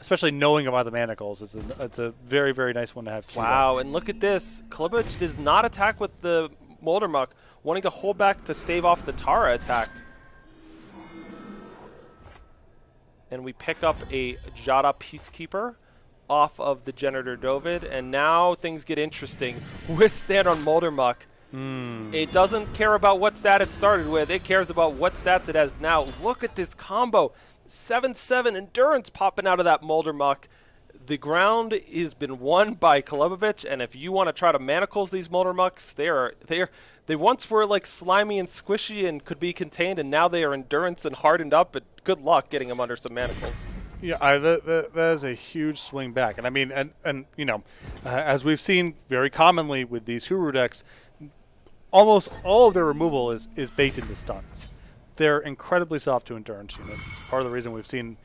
especially knowing about the Manacles, it's a very, very nice one to have. Wow, and look at this. Kolubovic does not attack with the Moldermuck, wanting to hold back to stave off the Tara attack. And we pick up a Jada Peacekeeper off of the Janitor Dovid, and now things get interesting. Withstand on Moldermuck. It doesn't care about what stat it started with. It cares about what stats it has now. Look at this combo. 7/7 Endurance popping out of that Moldermuck. The ground has been won by Kolubovic, and if you want to try to Manacles these Moldermucks, they once were like slimy and squishy and could be contained, and now they are Endurance and hardened up, but good luck getting them under some Manacles. Yeah, that is a huge swing back. And I mean, as we've seen very commonly with these Huru decks, almost all of their removal is baked into stuns. They're incredibly soft to Endurance units. It's part of the reason we've seen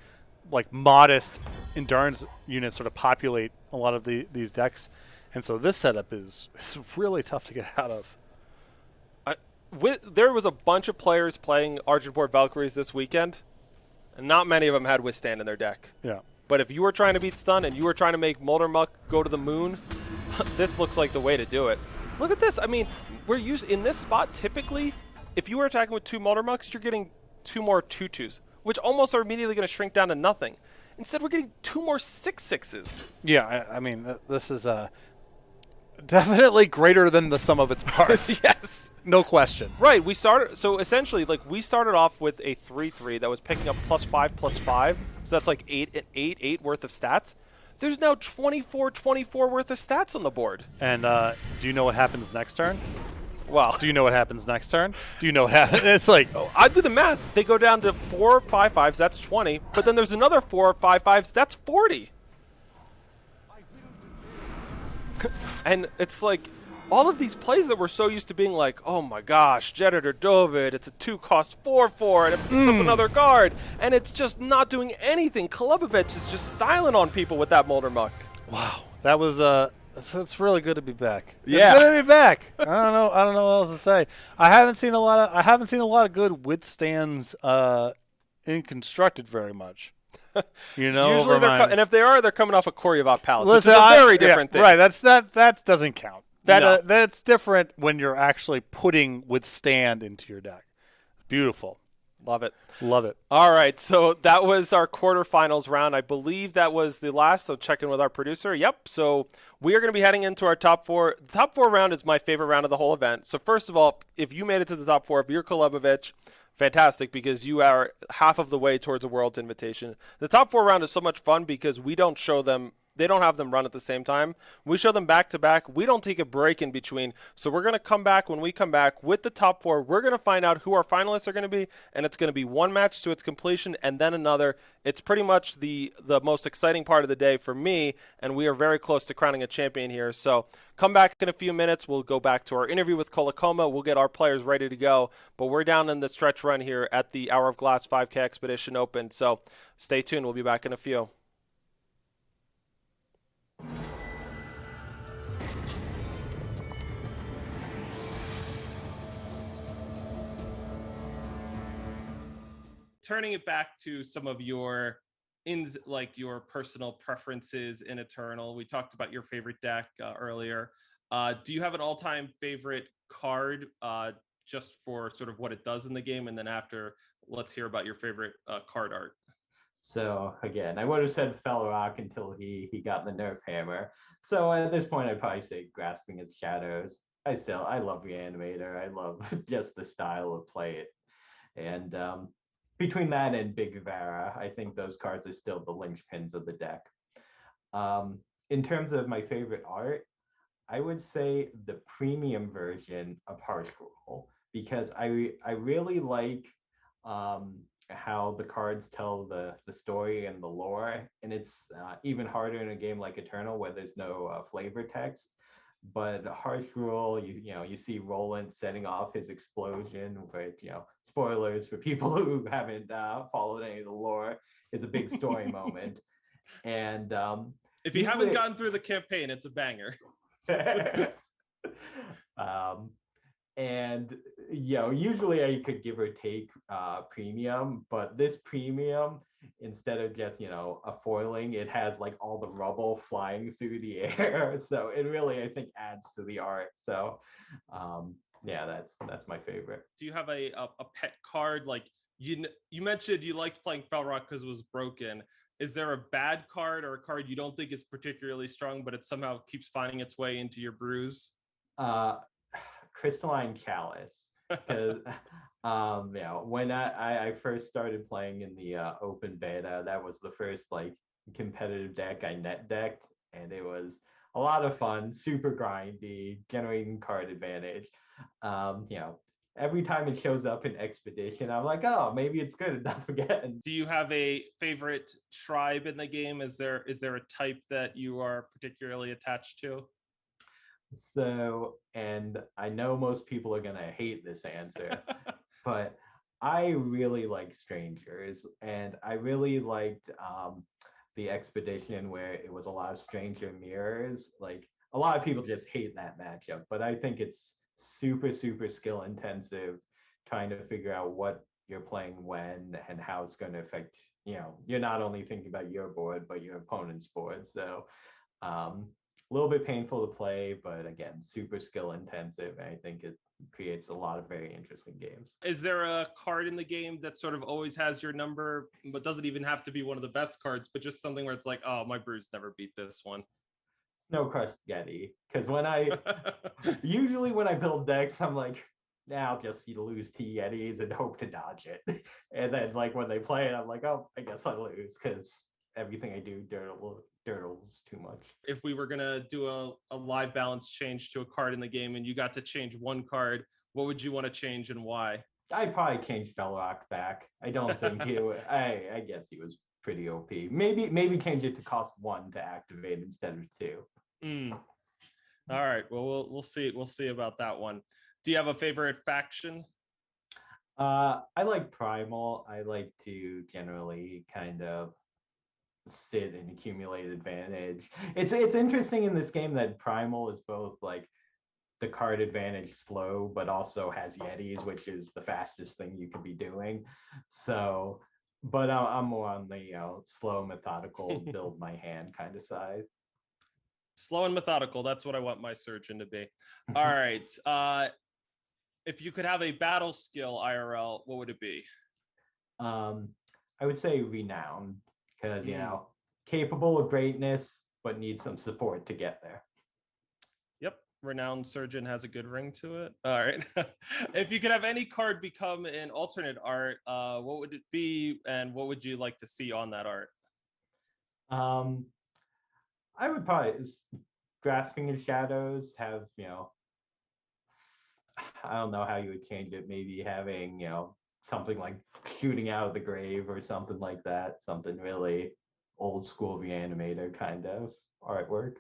like modest Endurance units sort of populate a lot of these decks. And so this setup is really tough to get out of. There was a bunch of players playing Argenport Valkyries this weekend, and not many of them had Withstand in their deck. Yeah. But if you were trying to beat stun and you were trying to make Moldermuck go to the moon, this looks like the way to do it. Look at this. I mean, we're in this spot typically. If you were attacking with 2 Moldermucks, you're getting 2 more 2/2s, which almost are immediately going to shrink down to nothing. Instead, we're getting 2 more 6/6s. Yeah, I mean, this is definitely greater than the sum of its parts. Yes. No question. Right. So essentially, we started off with a 3/3 that was picking up +5/+5. So that's like 8 worth of stats. There's now 24 worth of stats on the board. And do you know what happens next turn? Well, Do you know what happens next turn? Do you know what happens? It's like, I do the math. They go down to 4 5/5s. That's 20. But then there's another 4 5/5s. That's 40. And it's like all of these plays that we're so used to being like, oh my gosh, Jedit or Dovid, it's a 2-cost 4/4, and it picks up another card, and it's just not doing anything. Kolubovich is just styling on people with that Molder Muck. wow, that was it's really good to be back. Yeah. It's good to be back. I don't know what else to say. I haven't seen a lot of good withstands in constructed very much. You know, Usually and if they are, they're coming off a Koryavov Palace, Listen, which is a very different thing. Right, that doesn't count. No. That's different when you're actually putting withstand into your deck. Beautiful. Love it. Love it. All right, so that was our quarterfinals round. I believe that was the last, so check in with our producer. Yep, so we are going to be heading into our top four. The top four round is my favorite round of the whole event. So first of all, if you made it to the top four, if you're Kolubovich, fantastic, because you are half of the way towards a World's Invitation. The top four round is so much fun because we don't show them, they don't have them run at the same time. We show them back to back. We don't take a break in between. So we're going to come back when we come back with the top four. We're going to find out who our finalists are going to be, and it's going to be one match to its completion and then another. It's pretty much the most exciting part of the day for me, and we are very close to crowning a champion here. So come back in a few minutes. We'll go back to our interview with Kolakoma. We'll get our players ready to go. But we're down in the stretch run here at the Hour of Glass 5K Expedition Open. So stay tuned. We'll be back in a few. Turning it back to some of your like your personal preferences in Eternal. We talked about your favorite deck earlier. Do you have an all-time favorite card just for sort of what it does in the game? And then after, let's hear about your favorite card art. So again, I would have said Felrock until he got the Nerf hammer. So at this point, I'd probably say Grasping at Shadows. I love Reanimator. I love just the style of play. And between that and Big Vara, I think those cards are still the linchpins of the deck. In terms of my favorite art, I would say the premium version of Harsh Rule, because I really like how the cards tell the story and the lore, and it's even harder in a game like Eternal where there's no flavor text. But Harsh Rule, you see Roland setting off his explosion, which, spoilers for people who haven't followed any of the lore, is a big story moment. And if you haven't gotten through the campaign, it's a banger. And usually I could give or take premium, but this premium, instead of just a foiling, it has like all the rubble flying through the air, so it really, I think, adds to the art. So yeah, that's my favorite. Do you have a pet card? Like you mentioned you liked playing Felrock because it was broken. Is there a bad card or a card you don't think is particularly strong, but it somehow keeps finding its way into your brews? Crystalline Chalice, because when I first started playing in the open beta, that was the first like competitive deck I net decked, and it was a lot of fun, super grindy, generating card advantage. Every time it shows up in Expedition, I'm like, oh, maybe it's good enough again. Do you have a favorite tribe in the game? Is there a type that you are particularly attached to? So, and I know most people are gonna hate this answer, but I really like Strangers, and I really liked the Expedition where it was a lot of Stranger Mirrors. Like, a lot of people just hate that matchup, but I think it's super, super skill intensive, trying to figure out what you're playing when and how it's going to affect, you're not only thinking about your board, but your opponent's board. So a little bit painful to play, but again, super skill intensive. And I think it creates a lot of very interesting games. Is there a card in the game that sort of always has your number, but doesn't even have to be one of the best cards, but just something where it's like, oh, my brews never beat this one? Snow Crust Yeti, because usually when I build decks, I'm like, I'll just lose to Yetis and hope to dodge it. And then like when they play it, I'm like, oh, I guess I lose, because everything I do dirtles too much. If we were gonna do a live balance change to a card in the game and you got to change one card, what would you want to change and why? I'd probably change Belrock back. I don't think I guess he was pretty OP. Maybe change it to cost 1 to activate instead of 2. All right. Well, we'll see. We'll see about that one. Do you have a favorite faction? I like Primal. I like to generally kind of sit and accumulate advantage. It's interesting in this game that Primal is both like the card advantage slow, but also has Yetis, which is the fastest thing you could be doing. So, but I'm more on the slow, methodical, build my hand kind of side. Slow and methodical. That's what I want my surgeon to be. All right. If you could have a battle skill IRL, what would it be? I would say renown, because capable of greatness, but needs some support to get there. Yep, renowned surgeon has a good ring to it. All right. If you could have any card become an alternate art, what would it be, and what would you like to see on that art? I would probably grasping in shadows have I don't know how you would change it. Maybe having something like shooting out of the grave or something like that. Something really old school Reanimator kind of artwork.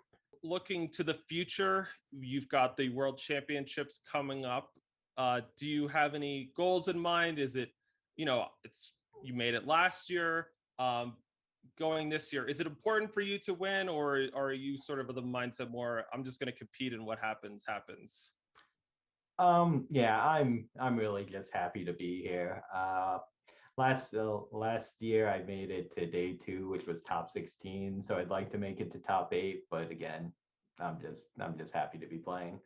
Looking to the future, you've got the World Championships coming up. Do you have any goals in mind? Is it, it's you made it last year, going this year? Is it important for you to win, or are you sort of the mindset more, I'm just going to compete and what happens? Yeah, I'm really just happy to be here. Last year I made it to day 2, which was top 16. So I'd like to make it to top 8, but again, I'm just happy to be playing.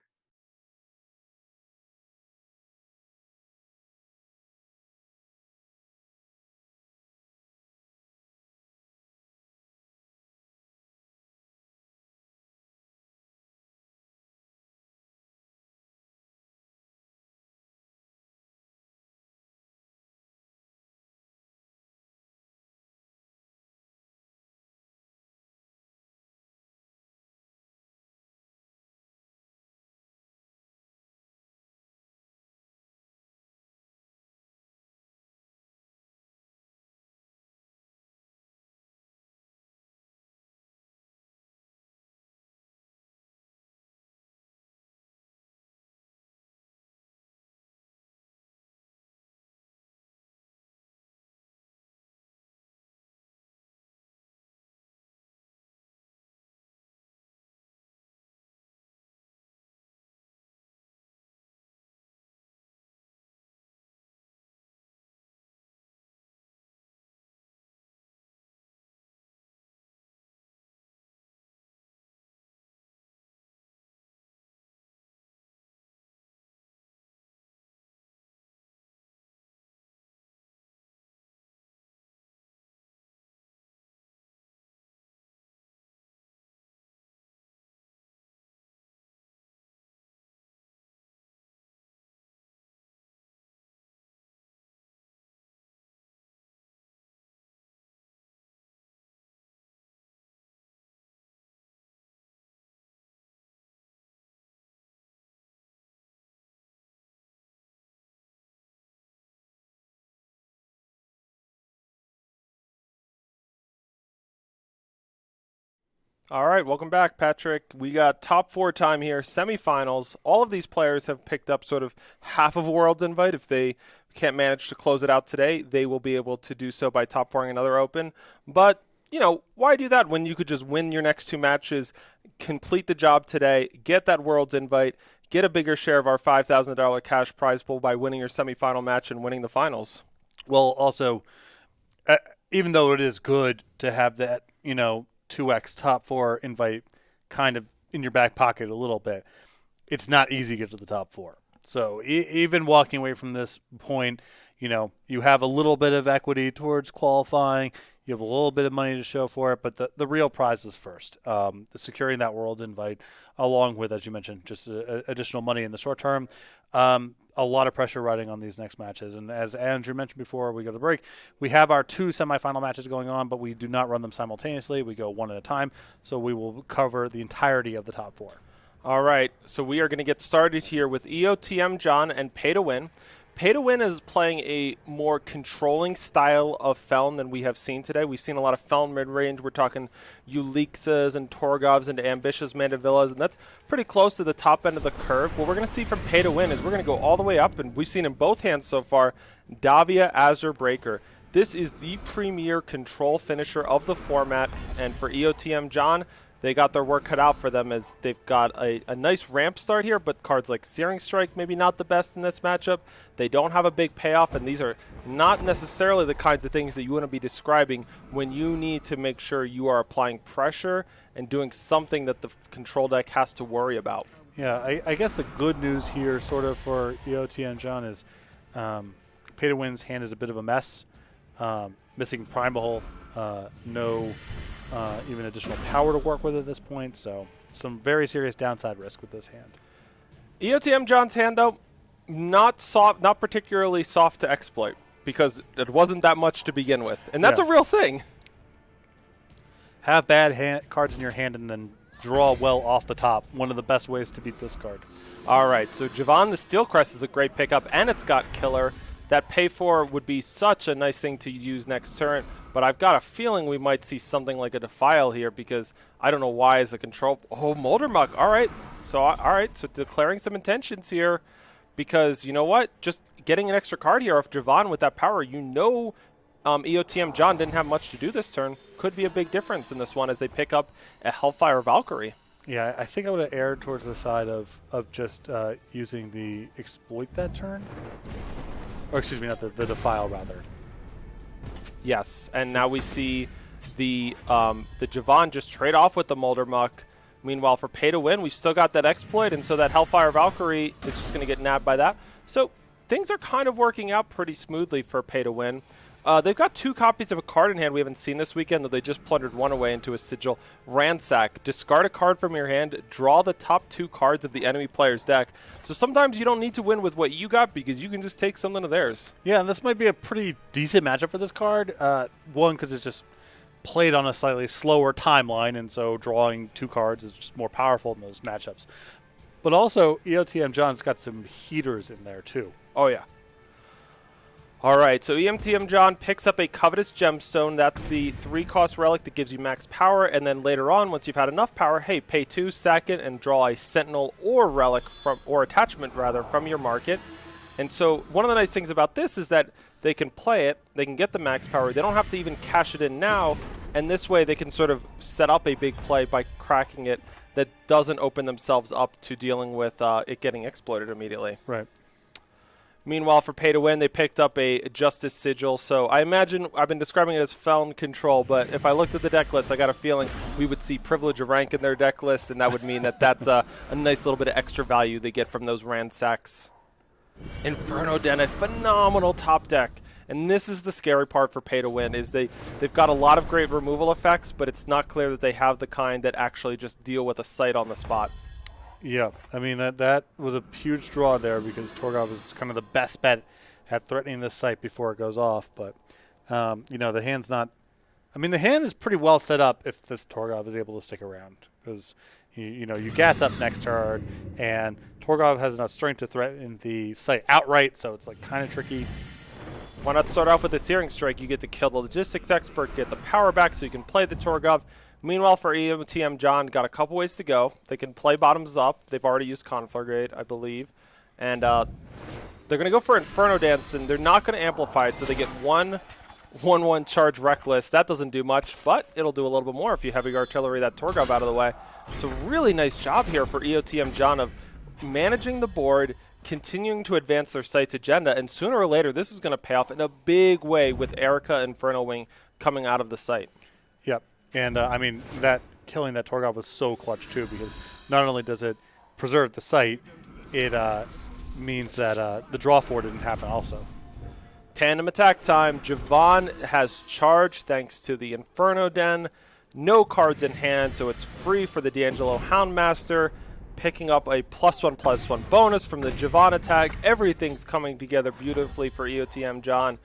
All right, welcome back, Patrick. We got top 4 time here, semifinals. All of these players have picked up sort of half of a World's invite. If they can't manage to close it out today, they will be able to do so by top 4ing another Open. But, why do that when you could just win your next 2 matches, complete the job today, get that World's invite, get a bigger share of our $5,000 cash prize pool by winning your semifinal match and winning the finals? Well, also, even though it is good to have that, 2x top 4 invite kind of in your back pocket a little bit, it's not easy to get to the top 4. So even walking away from this point, you have a little bit of equity towards qualifying. You have a little bit of money to show for it, but the real prize is first. Securing that World Invite, along with, as you mentioned, just additional money in the short term. A lot of pressure riding on these next matches. And as Andrew mentioned before we go to the break, we have our 2 semifinal matches going on, but we do not run them simultaneously. We go one at a time, so we will cover the entirety of the top 4. All right, so we are going to get started here with EOTM John and Pay to Win. Pay to Win is playing a more controlling style of Feln than we have seen today. We've seen a lot of Feln mid-range. We're talking Ulixas and Torgovs and Ambitious Mandavillas, and that's pretty close to the top end of the curve. What we're going to see from Pay to Win is we're going to go all the way up, and we've seen in both hands so far, Davia Azure Breaker. This is the premier control finisher of the format, and for EOTM John, they got their work cut out for them as they've got a nice ramp start here, but cards like Searing Strike maybe not the best in this matchup. They don't have a big payoff, and these are not necessarily the kinds of things that you want to be describing when you need to make sure you are applying pressure and doing something that the control deck has to worry about. Yeah, I guess the good news here sort of for EOTM John is Pay to Win's hand is a bit of a mess. Missing Primal, no even additional power to work with at this point, so some very serious downside risk with this hand. EOTM John's hand, though, not particularly soft to exploit because it wasn't that much to begin with, and that's a real thing. Have bad cards in your hand and then draw well off the top. One of the best ways to beat this card. All right, so Javon the Steelcrest is a great pickup, and it's got Killer. That pay for would be such a nice thing to use next turn, but I've got a feeling we might see something like a Defile here because I don't know why as a control. Oh, Moldermuck. All right, so declaring some intentions here because you know what? Just getting an extra card here off Javon with that power, EOTM John didn't have much to do this turn. Could be a big difference in this one as they pick up a Hellfire Valkyrie. Yeah, I think I would have erred towards the side of just using the Exploit that turn. Or excuse me, not the Defile, rather. Yes, and now we see the Javon just trade off with the Moldermuck. Meanwhile, for Pay to Win, we've still got that Exploit, and so that Hellfire Valkyrie is just going to get nabbed by that. So things are kind of working out pretty smoothly for Pay to Win. They've got 2 copies of a card in hand we haven't seen this weekend, though they just plundered one away into a Sigil. Ransack. Discard a card from your hand. Draw the top 2 cards of the enemy player's deck. So sometimes you don't need to win with what you got because you can just take something of theirs. Yeah, and this might be a pretty decent matchup for this card. One, because it's just played on a slightly slower timeline, and so drawing 2 cards is just more powerful in those matchups. But also, EOTM John's got some heaters in there, too. Oh, yeah. All right, so EOTM John picks up a Covetous Gemstone. That's the 3-cost relic that gives you max power. And then later on, once you've had enough power, hey, pay 2, sack it, and draw a Sentinel or relic or attachment rather from your market. And so one of the nice things about this is that they can play it, they can get the max power. They don't have to even cash it in now. And this way, they can sort of set up a big play by cracking it that doesn't open themselves up to dealing with it getting exploited immediately. Right. Meanwhile, for Pay to Win, they picked up a Justice Sigil. So I imagine I've been describing it as Feln control, but if I looked at the deck list, I got a feeling we would see Privilege of Rank in their deck list, and that would mean that that's a nice little bit of extra value they get from those Ransacks. Inferno Den, a phenomenal top deck. And this is the scary part for Pay to Win, is they've got a lot of great removal effects, but it's not clear that they have the kind that actually just deal with a site on the spot. Yeah, I mean, that was a huge draw there because Torgov is kind of the best bet at threatening this site before it goes off. But, the hand's not – I mean, the hand is pretty well set up if this Torgov is able to stick around because, you gas up next turn, and Torgov has enough strength to threaten the site outright, so it's, kind of tricky. Why not start off with a Searing Strike? You get to kill the Logistics Expert, get the power back so you can play the Torgov. Meanwhile, for EOTM John, got a couple ways to go. They can play bottoms up. They've already used Conflagrate, I believe. And they're going to go for Inferno Dance, and they're not going to amplify it, so they get 1/1 charge Reckless. That doesn't do much, but it'll do a little bit more if you heavy artillery that Torgov out of the way. So really nice job here for EOTM John of managing the board, continuing to advance their site's agenda, and sooner or later this is going to pay off in a big way with Erica Inferno Wing coming out of the site. Yep. And, that killing that Torgov was so clutch, too, because not only does it preserve the site, it means that the draw for didn't happen also. Tandem attack time. Javon has charged thanks to the Inferno Den. No cards in hand, so it's free for the D'Angelo Houndmaster. Picking up a +1/+1 bonus from the Javon attack. Everything's coming together beautifully for EOTM John.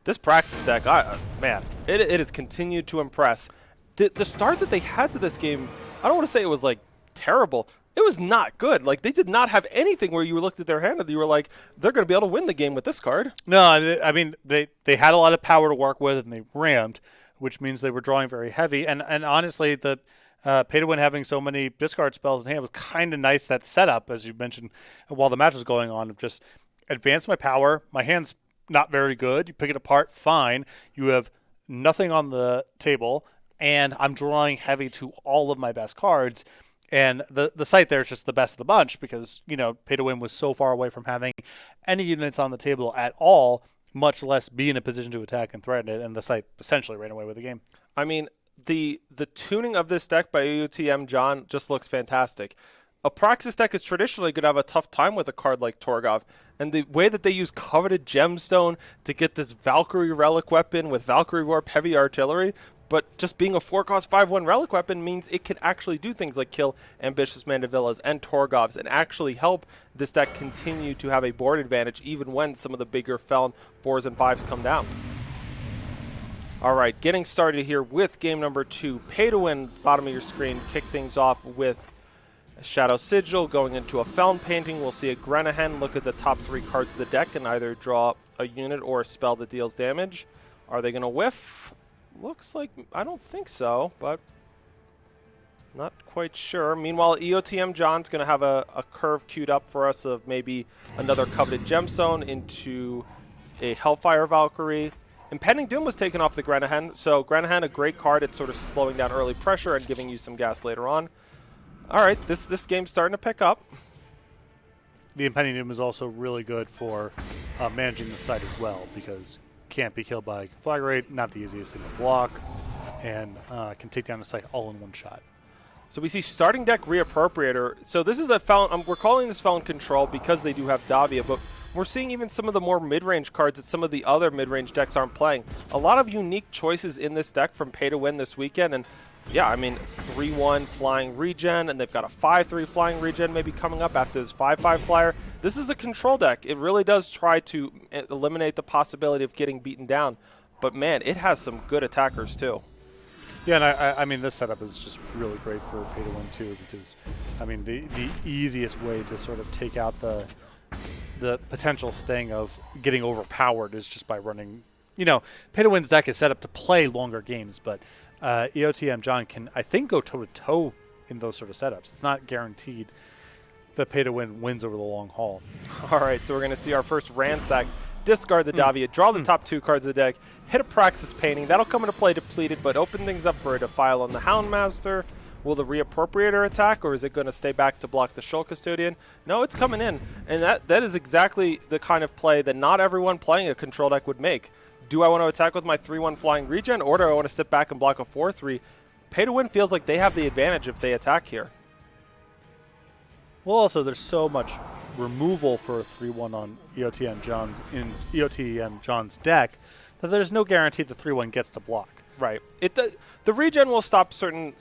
This Praxis deck, man, it has continued to impress. The start that they had to this game, I don't want to say it was like terrible. It was not good. Like, they did not have anything where you looked at their hand and you were like, they're going to be able to win the game with this card. No, I mean, they had a lot of power to work with, and they rammed, which means they were drawing very heavy. And honestly, the pay to win having so many discard spells in hand was kind of nice. That setup, as you mentioned, while the match was going on, of just advance my power. My hand's not very good. You pick it apart, fine. You have nothing on the table, and I'm drawing heavy to all of my best cards. And the site there is just the best of the bunch because, pay to win was so far away from having any units on the table at all, much less be in a position to attack and threaten it, and the site essentially ran away with the game. I mean, the tuning of this deck by EOTM John just looks fantastic. A Praxis deck is traditionally going to have a tough time with a card like Torgov, and the way that they use Coveted Gemstone to get this Valkyrie Relic weapon with Valkyrie Warp Heavy Artillery, but just being a 4-cost 5/1 Relic weapon means it can actually do things like kill Ambitious Mandavillas and Torgovs and actually help this deck continue to have a board advantage even when some of the bigger Felon 4s and 5s come down. All right, getting started here with game number 2. Pay to win, bottom of your screen. Kick things off with a Shadow Sigil going into a Felon Painting. We'll see a Grenahen look at the top 3 cards of the deck and either draw a unit or a spell that deals damage. Are they going to whiff? Looks like, I don't think so, but not quite sure. Meanwhile, EOTM John's going to have a curve queued up for us of maybe another Coveted Gemstone into a Hellfire Valkyrie. Impending Doom was taken off the Grenahen, so Grenahen, a great card. It's sort of slowing down early pressure and giving you some gas later on. All right, this game's starting to pick up. The Impending Doom is also really good for managing the site as well because can't be killed by Conflagrate, not the easiest thing to block, and can take down the site all in one shot. So we see starting deck Reappropriator. So this is a Felon, we're calling this Felon Control because they do have Davia, but we're seeing even some of the more mid-range cards that some of the other mid-range decks aren't playing. A lot of unique choices in this deck from Pay to Win this weekend, and yeah, I mean, 3/1 flying regen, and they've got a 5/3 flying regen maybe coming up after this 5/5 flyer. This is a control deck. It really does try to eliminate the possibility of getting beaten down, but man, it has some good attackers too. Yeah, and I mean, this setup is just really great for Pay to Win too because, I mean, the easiest way to sort of take out the potential sting of getting overpowered is just by running, Pay to Win's deck is set up to play longer games, but EOTM John can, I think, go toe-to-toe in those sort of setups. It's not guaranteed that Pay to Win wins over the long haul. All right, so we're going to see our first Ransack. Discard the Davia, draw the top 2 cards of the deck, hit a Praxis Painting. That'll come into play depleted, but open things up for a Defile on the Houndmaster. Will the Reappropriator attack, or is it going to stay back to block the Shoal Custodian? No, it's coming in, and that is exactly the kind of play that not everyone playing a control deck would make. Do I want to attack with my 3/1 flying regen, or do I want to sit back and block a 4/3? Pay to Win feels like they have the advantage if they attack here. Well, also, there's so much removal for a 3/1 on EOTM John's deck that there's no guarantee the 3/1 gets to block. Right. The regen will stop some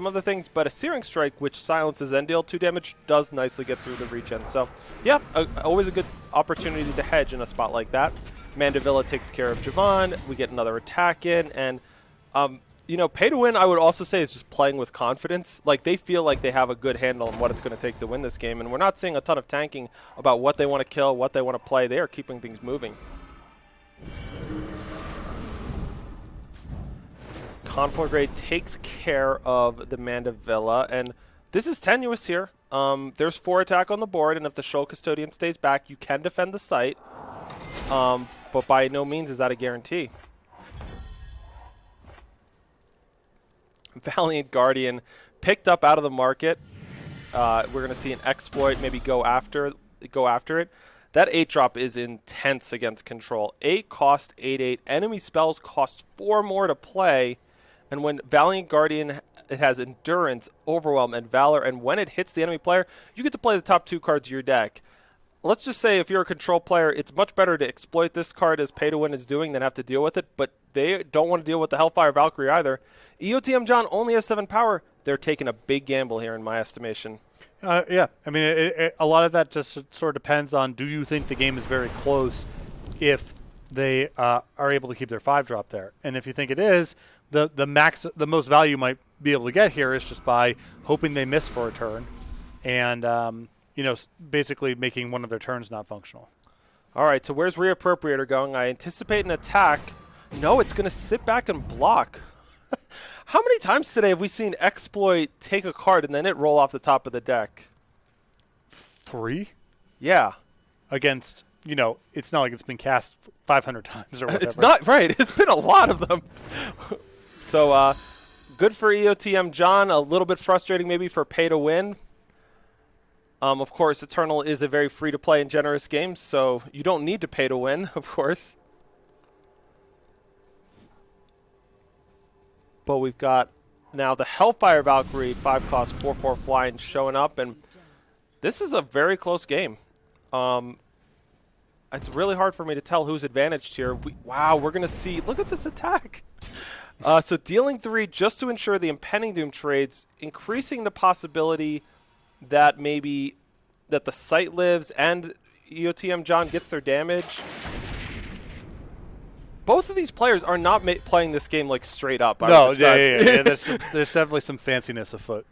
of the things, but a Searing Strike, which silences and deal 2 damage, does nicely get through the regen. So, yeah, always a good opportunity to hedge in a spot like that. Mandavilla takes care of Javon. We get another attack in, and Pay to Win, I would also say, is just playing with confidence. Like, they feel like they have a good handle on what it's going to take to win this game, and we're not seeing a ton of tanking about what they want to kill, what they want to play. They are keeping things moving. Conflagrate takes care of the Mandavilla, and this is tenuous here. There's 4 attack on the board, and if the Shoal Custodian stays back, you can defend the site, but by no means is that a guarantee. Valiant Guardian picked up out of the market. We're going to see an exploit maybe go after it. That 8-drop is intense against control. 8 cost 8/8. Enemy spells cost 4 more to play. And when Valiant Guardian, it has Endurance, Overwhelm, and Valor. And when it hits the enemy player, you get to play the top 2 cards of your deck. let's just say if you're a control player, it's much better to exploit this card as Pay to Win is doing than have to deal with it, but they don't want to deal with the Hellfire Valkyrie either. EOTM John only has 7 power. They're taking a big gamble here in my estimation. Yeah, I mean, a lot of that just sort of depends on, do you think the game is very close if they are able to keep their 5-drop there? And if you think it is, the most value you might be able to get here is just by hoping they miss for a turn and, basically making one of their turns not functional. All right, so where's Reappropriator going? I anticipate an attack. No, it's going to sit back and block. How many times today have we seen Exploit take a card and then it roll off the top of the deck? 3? Yeah. Against, it's not like it's been cast 500 times or whatever. It's not, right. It's been a lot of them. So good for EOTM John. A little bit frustrating maybe for Pay to Win. Of course, Eternal is a very free-to-play and generous game, so you don't need to pay to win, of course. But we've got now the Hellfire Valkyrie, 5-cost, 4/4 flying, showing up, and this is a very close game. It's really hard for me to tell who's advantaged here. Wow, we're going to see. Look at this attack. So dealing 3 just to ensure the impending doom trades, increasing the possibility that maybe that the site lives and EOTM John gets their damage. Both of these players are not playing this game like straight up. No, yeah. There's definitely some fanciness afoot.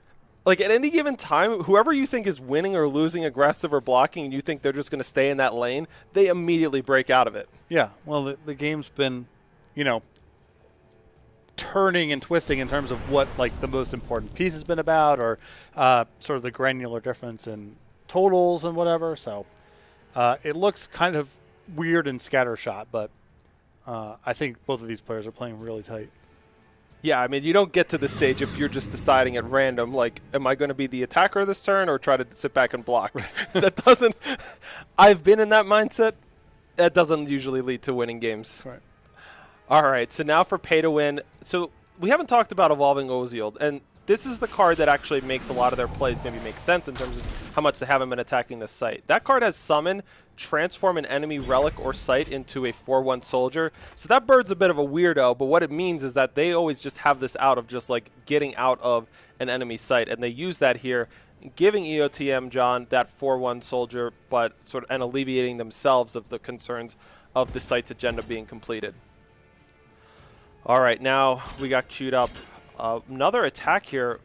Like at any given time, whoever you think is winning or losing, aggressive or blocking, and you think they're just going to stay in that lane, they immediately break out of it. Yeah, well, the game's been, turning and twisting in terms of what the most important piece has been about, or sort of the granular difference in totals and whatever. So it looks kind of weird and scattershot, but I think both of these players are playing really tight. Yeah, I mean, you don't get to this stage if you're just deciding at random, like, am I going to be the attacker this turn or try to sit back and block? Right. That doesn't – I've been in that mindset. That doesn't usually lead to winning games. Right. All right, so now for Pay to Win. So we haven't talked about Evolving Ozield, and this is the card that actually makes a lot of their plays maybe make sense in terms of how much they haven't been attacking the site. That card has Summon, transform an enemy relic or site into a 4/1 soldier. So that bird's a bit of a weirdo, but what it means is that they always just have this out of just like getting out of an enemy site, and they use that here, giving EOTM John that 4/1 soldier, but sort of and alleviating themselves of the concerns of the site's agenda being completed. All right, now we got queued up another attack here.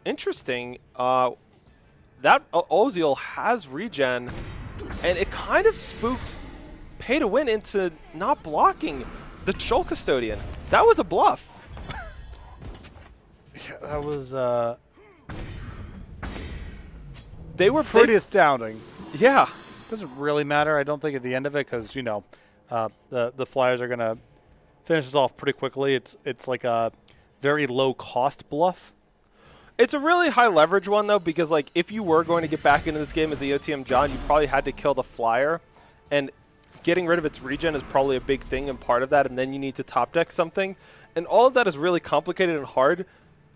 Interesting. That Oziel has regen, and it kind of spooked Pay to Win into not blocking the Shoal Custodian. That was a bluff. Yeah, that was they were pretty astounding. Yeah. Doesn't really matter, I don't think, at the end of it, because the Flyers are gonna finish this off pretty quickly. It's like a very low cost bluff. It's a really high leverage one, though, because like if you were going to get back into this game as EOTM John, you probably had to kill the Flyer, and getting rid of its regen is probably a big thing and part of that, and then you need to top deck something. And all of that is really complicated and hard,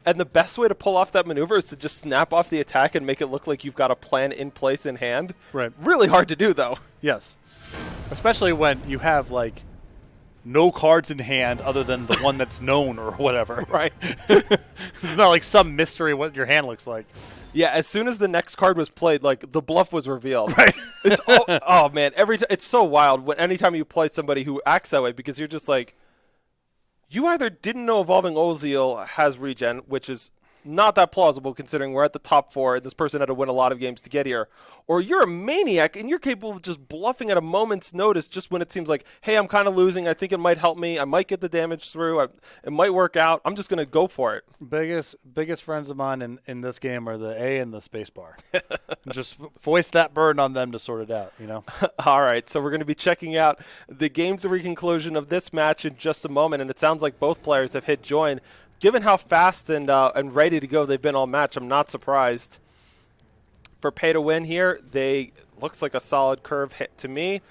and the best way to pull off that maneuver is to just snap off the attack and make it look like you've got a plan in place in hand. Right. Really hard to do, though. Yes. Especially when you have, like, no cards in hand other than the one that's known or whatever. Right. It's not like some mystery what your hand looks like. Yeah, as soon as the next card was played, like, the bluff was revealed. Right. It's oh man, it's so wild anytime you play somebody who acts that way, because you're just like, you either didn't know Evolving Oziel has regen, which is not that plausible considering we're at the top 4 and this person had to win a lot of games to get here, or you're a maniac and you're capable of just bluffing at a moment's notice just when it seems like, hey, I'm kind of losing, I think it might help me, I might get the damage through, it might work out, I'm just going to go for it. Biggest friends of mine in this game are the A and the space bar. Just foist that burden on them to sort it out, All right, so we're going to be checking out the games of conclusion of this match in just a moment, and it sounds like both players have hit join. Given how fast and ready to go they've been all match, I'm not surprised. For Pay to Win here, looks like a solid curve hit to me.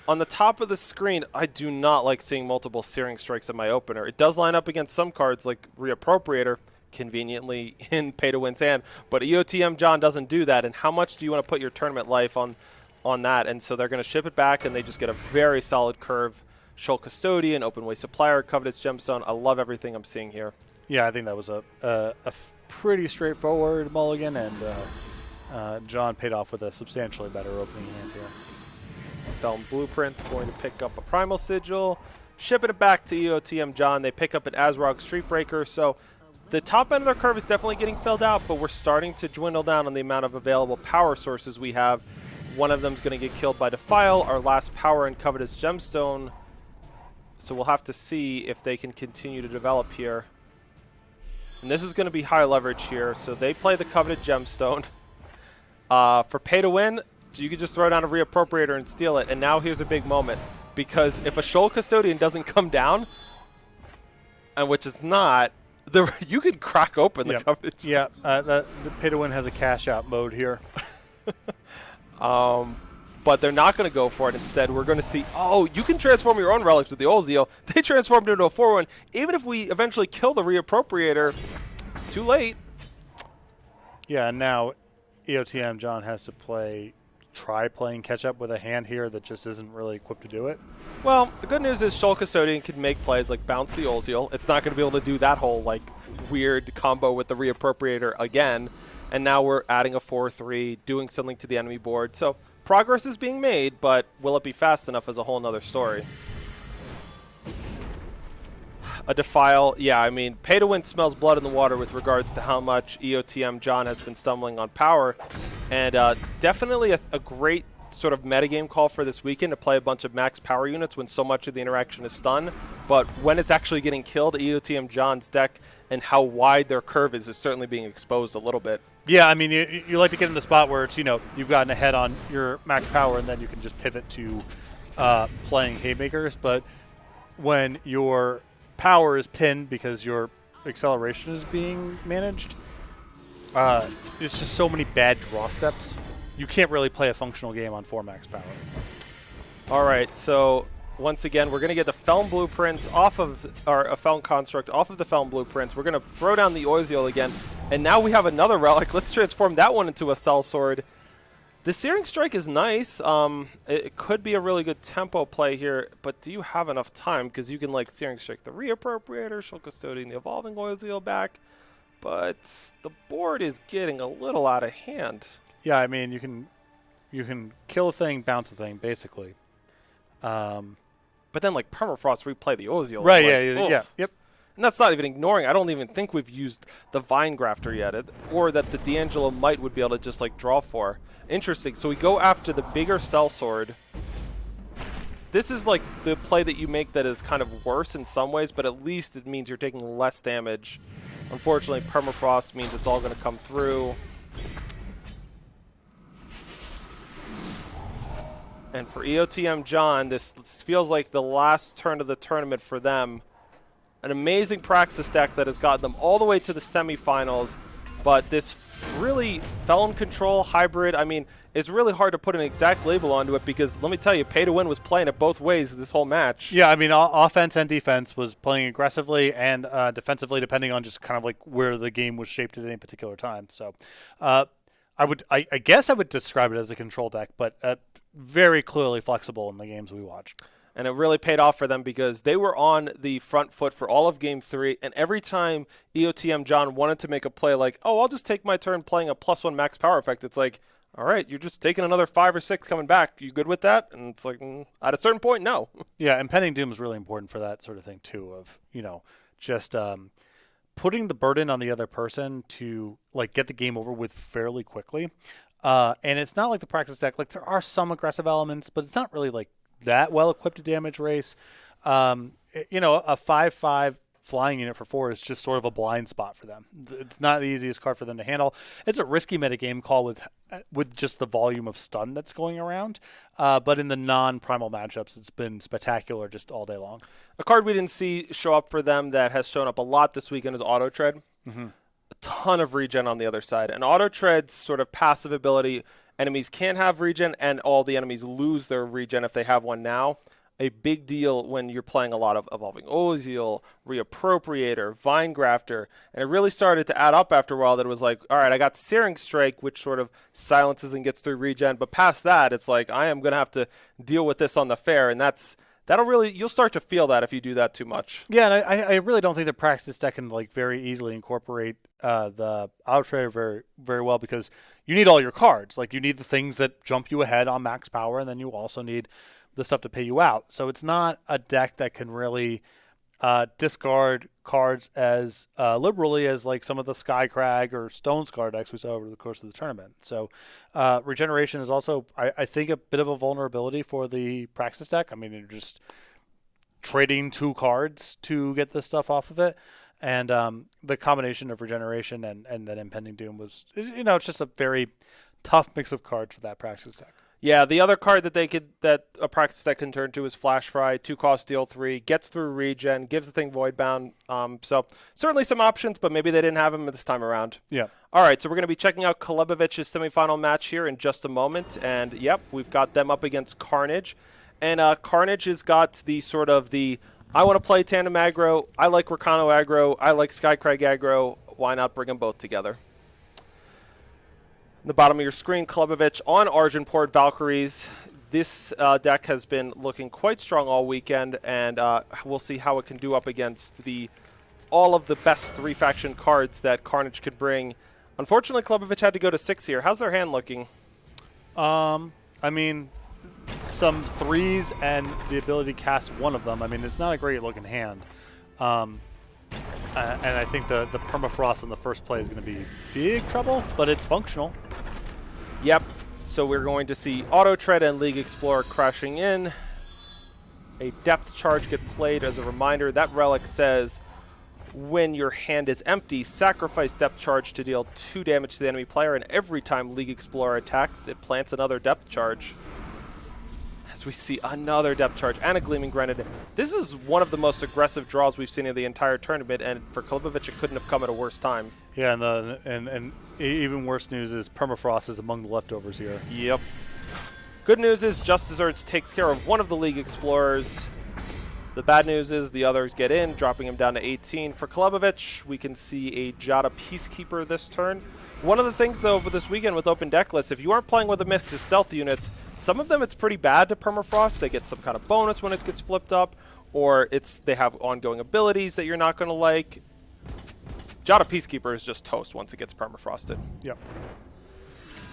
On the top of the screen, I do not like seeing multiple Searing Strikes in my opener. It does line up against some cards like Reappropriator, conveniently in Pay to Win's hand, but EOTM John doesn't do that. And how much do you want to put your tournament life on on that, and so they're going to ship it back, and they just get a very solid curve. Shoal Custodian, Open Way Supplier, Covetous Gemstone. I love everything I'm seeing here. Yeah, I think that was a pretty straightforward mulligan, and John paid off with a substantially better opening hand here. Felon Blueprint's going to pick up a Primal Sigil, shipping it back to EOTM John. They pick up an Azrog Streetbreaker, so the top end of their curve is definitely getting filled out, but we're starting to dwindle down on the amount of available power sources we have. One of them's going to get killed by Defile, our last power in Covetous Gemstone, so we'll have to see if they can continue to develop here. And this is going to be high leverage here, so they play the Coveted Gemstone. For pay to win, you could just throw down a Reappropriator and steal it, and now here's a big moment, because if a Shoal Custodian doesn't come down, and which is not, you can crack open the Coveted Gemstone. Yeah, the pay to win has a cash out mode here. But they're not going to go for it. Instead, we're going to see, oh, you can transform your own relics with the old Zeal. They transformed into a 4-1. Even if we eventually kill the Reappropriator, too late. Yeah, and now EOTM John has to try playing catch up with a hand here that just isn't really equipped to do it. Well, the good news is Shoal Custodian can make plays like bounce the Olzeal. It's not going to be able to do that whole like weird combo with the Reappropriator again. And now we're adding a 4-3, doing something to the enemy board. So progress is being made, but will it be fast enough is a whole nother story. A Defile, yeah, I mean, pay to win smells blood in the water with regards to how much EOTM John has been stumbling on power. And definitely a great sort of metagame call for this weekend to play a bunch of max power units when so much of the interaction is stun. But when it's actually getting killed, EOTM John's deck and how wide their curve is certainly being exposed a little bit. Yeah, I mean, you like to get in the spot where it's, you've gotten ahead on your max power, and then you can just pivot to playing haymakers. But when your power is pinned because your acceleration is being managed, it's just so many bad draw steps. You can't really play a functional game on 4 max power. All right, so once again, we're going to get the Felon Blueprints off of, or a Felon Construct off of the Felon Blueprints. We're going to throw down the Oiziel again, and now we have another relic. Let's transform that one into a Sellsword. The Searing Strike is nice. It could be a really good tempo play here, but do you have enough time? Because you can like Searing Strike the Reappropriator, Shoal Custodian, the Evolving Oiziel back, but the board is getting a little out of hand. Yeah, I mean, you can kill a thing, bounce a thing, basically. But then, like, Permafrost replay the Oiziel. Right, like, yeah, yep. And that's not even ignoring. I don't even think we've used the Vine Grafter yet, or that the D'Angelo Might would be able to just, like, draw for. Interesting. So we go after the bigger Sellsword. This is, like, the play that you make that is kind of worse in some ways, but at least it means you're taking less damage. Unfortunately, Permafrost means it's all going to come through. And for EOTM John, this feels like the last turn of the tournament for them. An amazing Praxis deck that has gotten them all the way to the semifinals. But this really Felon Control hybrid, I mean, it's really hard to put an exact label onto it because, let me tell you, Pay to Win was playing it both ways this whole match. Yeah, I mean, offense and defense was playing aggressively and defensively, depending on just kind of like where the game was shaped at any particular time. So I guess I would describe it as a control deck, but very clearly flexible in the games we watched. And it really paid off for them because they were on the front foot for all of Game 3, and every time EOTM John wanted to make a play like, oh, I'll just take my turn playing a +1 max power effect, it's like, all right, you're just taking another 5 or 6 coming back. You good with that? And it's like, at a certain point, no. Yeah, Impending Doom is really important for that sort of thing, too, of, just putting the burden on the other person to, like, get the game over with fairly quickly. And it's not like the Praxis deck. Like, there are some aggressive elements, but it's not really, like, that well-equipped to damage race. A 5/5 flying unit for 4 is just sort of a blind spot for them. It's not the easiest card for them to handle. It's a risky metagame call with just the volume of stun that's going around. But in the non-primal matchups, it's been spectacular just all day long. A card we didn't see show up for them that has shown up a lot this weekend is Auto Tread. Mm-hmm. A ton of regen on the other side. And Auto Tread's sort of passive ability, enemies can't have regen, and all the enemies lose their regen if they have one now. a big deal when you're playing a lot of Evolving Oziel, Reappropriator, Vine Grafter, and it really started to add up after a while that it was like, all right, I got Searing Strike, which sort of silences and gets through regen, but past that, it's like I am going to have to deal with this on the fair, and you'll start to feel that if you do that too much. Yeah, and I really don't think the Praxis deck can like very easily incorporate the Auto Trader very very well, because you need all your cards. Like you need the things that jump you ahead on max power, and then you also need the stuff to pay you out. So it's not a deck that can really discard cards as liberally as like some of the Skycrag or Stone Scar decks we saw over the course of the tournament. So regeneration is also, I think, a bit of a vulnerability for the Praxis deck. I mean, you're just trading 2 cards to get this stuff off of it. And the combination of regeneration and then Impending Doom was, it's just a very tough mix of cards for that Praxis deck. Yeah, the other card that a Praxis deck can turn to is Flash Fry. 2 cost, deal 3, gets through regen, gives the thing Voidbound. So certainly some options, but maybe they didn't have him this time around. Yeah. All right, so we're going to be checking out Kalebovich's semifinal match here in just a moment, and yep, we've got them up against Carnage, and Carnage has got I want to play tandem aggro. I like Rakano aggro. I like Skycrag aggro. Why not bring them both together? The bottom of your screen, Klebovich on Argenport Valkyries. This deck has been looking quite strong all weekend, and we'll see how it can do up against all of the best 3-faction cards that Carnage could bring. Unfortunately, Klebovich had to go to 6 here. How's their hand looking? I mean, some 3s and the ability to cast one of them. I mean, it's not a great looking hand. And I think the Permafrost in the first play is going to be big trouble, but it's functional. Yep. So we're going to see Auto Tread and League Explorer crashing in. A Depth Charge get played as a reminder. That relic says, when your hand is empty, sacrifice Depth Charge to deal 2 damage to the enemy player, and every time League Explorer attacks, it plants another Depth Charge. As we see another Depth Charge and a Gleaming Grenade. This is one of the most aggressive draws we've seen in the entire tournament, and for Klebovich, it couldn't have come at a worse time. Yeah, and even worse news is Permafrost is among the leftovers here. Yep. Good news is Just Desserts takes care of one of the League Explorers. The bad news is the others get in, dropping him down to 18. For Klebovich, we can see a Jada Peacekeeper this turn. One of the things, though, over this weekend with open deck lists, if you aren't playing with a mix of stealth units, some of them it's pretty bad to Permafrost. They get some kind of bonus when it gets flipped up, or they have ongoing abilities that you're not going to like. Jada Peacekeeper is just toast once it gets Permafrosted. Yep.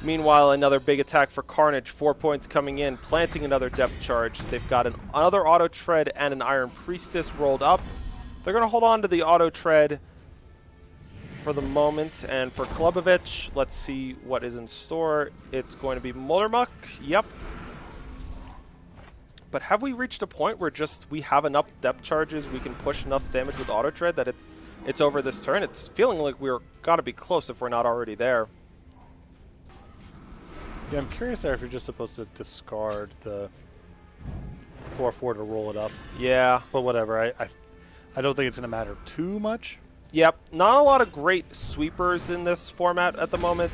Meanwhile, another big attack for Carnage. 4 points coming in, planting another Depth Charge. They've got another Auto Tread and an Iron Priestess rolled up. They're going to hold on to the Auto Tread for the moment. And for Klebovich, let's see what is in store. It's going to be Moldermuck. Yep. But have we reached a point where we have enough Depth Charges, we can push enough damage with Auto Tread that it's over this turn? It's feeling like we're got to be close if we're not already there. Yeah, I'm curious there if you're just supposed to discard the 4/4 to roll it up. Yeah. But whatever. I don't think it's going to matter too much. Yep. Not a lot of great sweepers in this format at the moment.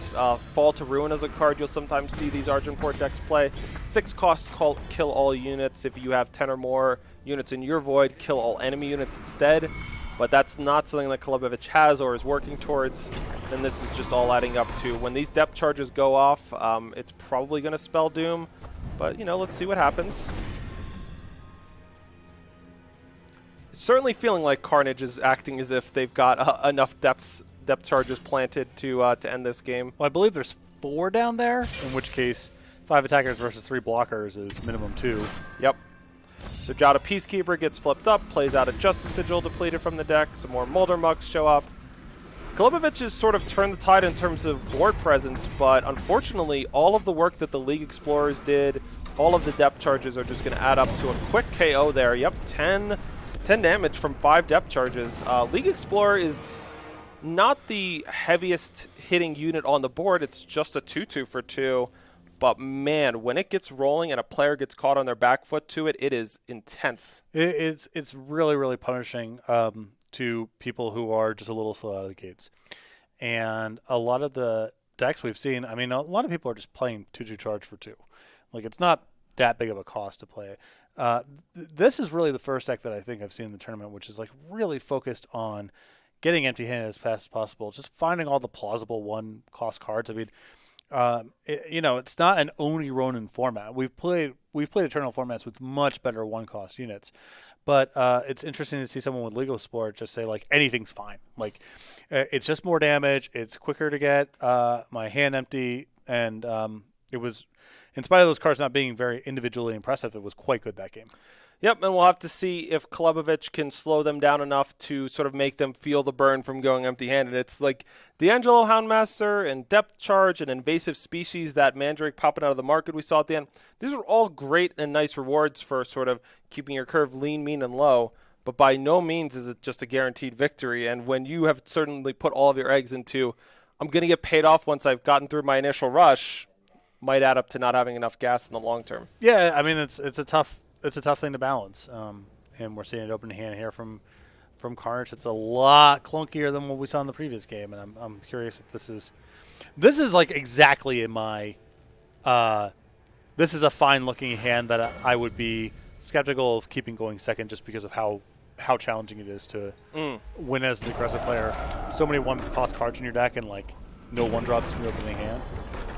Fall to Ruin is a card you'll sometimes see these Argenport decks play. 6 cost, kill all units. If you have 10 or more units in your void, kill all enemy units instead. But that's not something that Klebovich has or is working towards. And this is just all adding up to when these Depth Charges go off, it's probably going to spell Doom. But, let's see what happens. It's certainly feeling like Carnage is acting as if they've got enough Depth Charges planted to end this game. Well, I believe there's 4 down there, in which case 5 attackers versus 3 blockers is minimum 2. Yep. So Jada Peacekeeper gets flipped up, plays out a Justice Sigil depleted from the deck. Some more Moldermucks show up. Klebovich has sort of turned the tide in terms of board presence, but unfortunately, all of the work that the League Explorers did, all of the Depth Charges are just going to add up to a quick KO there. Yep, 10 damage from 5 Depth Charges. League Explorer is not the heaviest hitting unit on the board. It's just a 2/2 for 2. But man, when it gets rolling and a player gets caught on their back foot to it, it is intense. It's really, really punishing to people who are just a little slow out of the gates. And a lot of the decks we've seen, I mean, a lot of people are just playing 2/2 charge for 2. Like, it's not that big of a cost to play. This is really the first deck that I think I've seen in the tournament, which is like really focused on getting empty-handed as fast as possible, just finding all the plausible one-cost cards. I mean, it's not an Oni Ronin format. We've played eternal formats with much better one-cost units, but it's interesting to see someone with Legal Sport just say like anything's fine. Like it's just more damage. It's quicker to get my hand empty, and it was, in spite of those cards not being very individually impressive, it was quite good that game. Yep, and we'll have to see if Klubovich can slow them down enough to sort of make them feel the burn from going empty-handed. It's like D'Angelo Houndmaster and Depth Charge and Invasive Species, that Mandrake popping out of the market we saw at the end. These are all great and nice rewards for sort of keeping your curve lean, mean, and low, but by no means is it just a guaranteed victory. And when you have certainly put all of your eggs into, I'm going to get paid off once I've gotten through my initial rush, might add up to not having enough gas in the long term. Yeah, I mean, it's a tough thing to balance, and we're seeing it open hand here from Carnage. It's a lot clunkier than what we saw in the previous game, and I'm curious if this is like exactly in my this is a fine looking hand that I would be skeptical of keeping going second just because of how challenging it is to win as an aggressive player. So many one cost cards in your deck and like no one drops in your opening hand.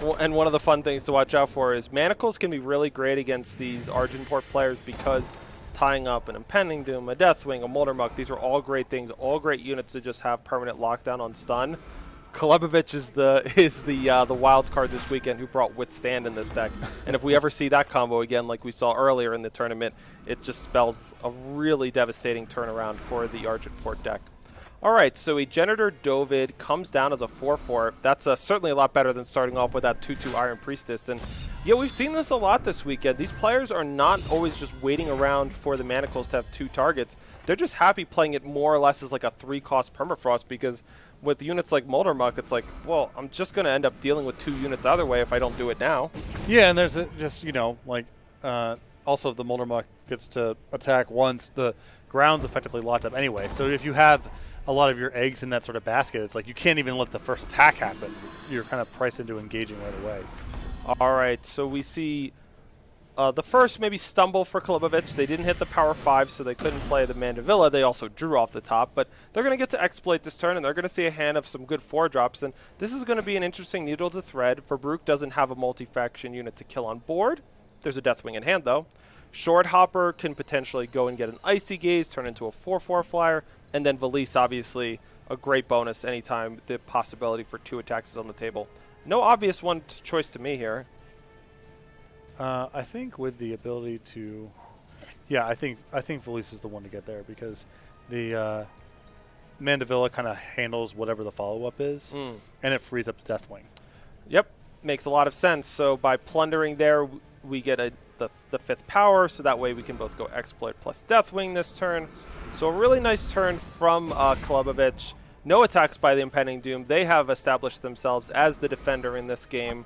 Well, and one of the fun things to watch out for is Manacles can be really great against these Argenport players because tying up an Impending Doom, a Deathwing, a Moldermuck, these are all great things, all great units that just have permanent lockdown on stun. Klubovich is the wild card this weekend who brought Withstand in this deck. And if we ever see that combo again like we saw earlier in the tournament, it just spells a really devastating turnaround for the Argenport deck. All right, so a Genitor Dovid comes down as a 4/4. That's certainly a lot better than starting off with that 2/2 Iron Priestess. And yeah, we've seen this a lot this weekend. These players are not always just waiting around for the Manacles to have 2 targets. They're just happy playing it more or less as like a 3-cost Permafrost because with units like Moldermuck, it's like, well, I'm just going to end up dealing with 2 units either way if I don't do it now. Yeah, and there's also the Moldermuck gets to attack once the ground's effectively locked up anyway. So if you have a lot of your eggs in that sort of basket, it's like you can't even let the first attack happen. You're kind of priced into engaging right away. All right, so we see the first maybe stumble for Klubovich. They didn't hit the power 5, so they couldn't play the Mandevilla. They also drew off the top, but they're going to get to exploit this turn, and they're going to see a hand of some good 4-drops, and this is going to be an interesting needle to thread. Farouk doesn't have a multi-faction unit to kill on board. There's a Deathwing in hand, though. Shorthopper can potentially go and get an Icy Gaze, turn into a 4/4 flyer, and then Valise, obviously, a great bonus anytime the possibility for 2 attacks is on the table. No obvious one choice to me here. I think with the ability to, yeah, I think Valise is the one to get there because the Mandevilla kind of handles whatever the follow-up is, and it frees up the Deathwing. Yep, makes a lot of sense. So by plundering there, we get the 5th power, so that way we can both go Exploit plus Deathwing this turn. So a really nice turn from Klubovich. No attacks by the Impending Doom. They have established themselves as the defender in this game.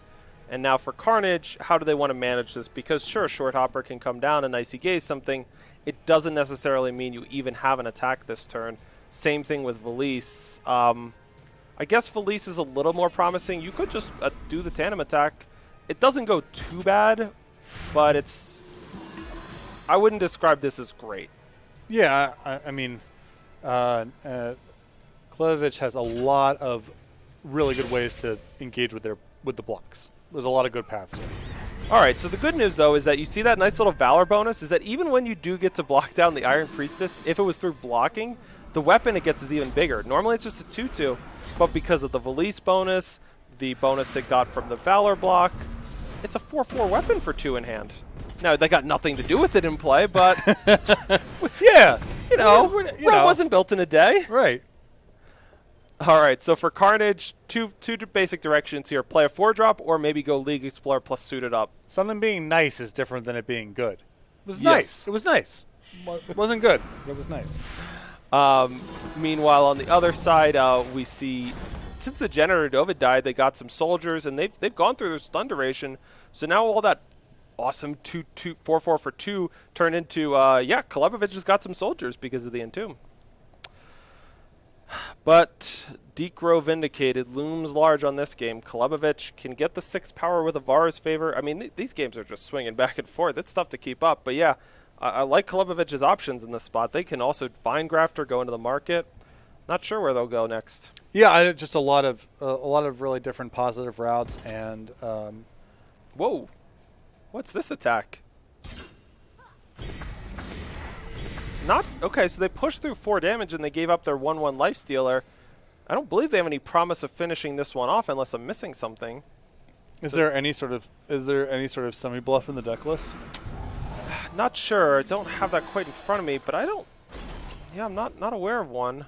And now for Carnage, how do they want to manage this? Because sure, Shorthopper can come down and Icy Gaze something. It doesn't necessarily mean you even have an attack this turn. Same thing with Valise. I guess Valise is a little more promising. You could just do the tandem attack. It doesn't go too bad, but I wouldn't describe this as great. Yeah, I mean, Klevich has a lot of really good ways to engage with the blocks. There's a lot of good paths here. All right, so the good news, though, is that you see that nice little Valor bonus is that even when you do get to block down the Iron Priestess, if it was through blocking, the weapon it gets is even bigger. Normally it's just a 2/2, but because of the Valise bonus, the bonus it got from the Valor block, it's a 4/4 weapon for 2 in hand. Now, they got nothing to do with it in play, but yeah, Rome wasn't built in a day. Right. All right, so for Carnage, two basic directions here. Play a 4-drop or maybe go League Explorer plus Suited Up. Something being nice is different than it being good. It was nice. It was nice. It wasn't good. It was nice. Meanwhile, on the other side, we see, since the Genitor Dovid died, they got some soldiers, and they've gone through their stun duration. So now all that awesome 4/4 for 2 turned into, Klubovich has got some soldiers because of the Entomb. But Decro Vindicated looms large on this game. Klubovich can get the 6 power with Avara's favor. I mean, these games are just swinging back and forth. It's tough to keep up. But yeah, I like Kolobovich's options in this spot. They can also find Grafter, go into the market. Not sure where they'll go next. Yeah, just a lot of really different positive routes, and Whoa. What's this attack? Not okay, so they pushed through 4 damage and they gave up their 1/1 life stealer. I don't believe they have any promise of finishing this one off unless I'm missing something. is there any sort of semi bluff in the deck list? Not sure. I don't have that quite in front of me, but I don't. Yeah, I'm not aware of one.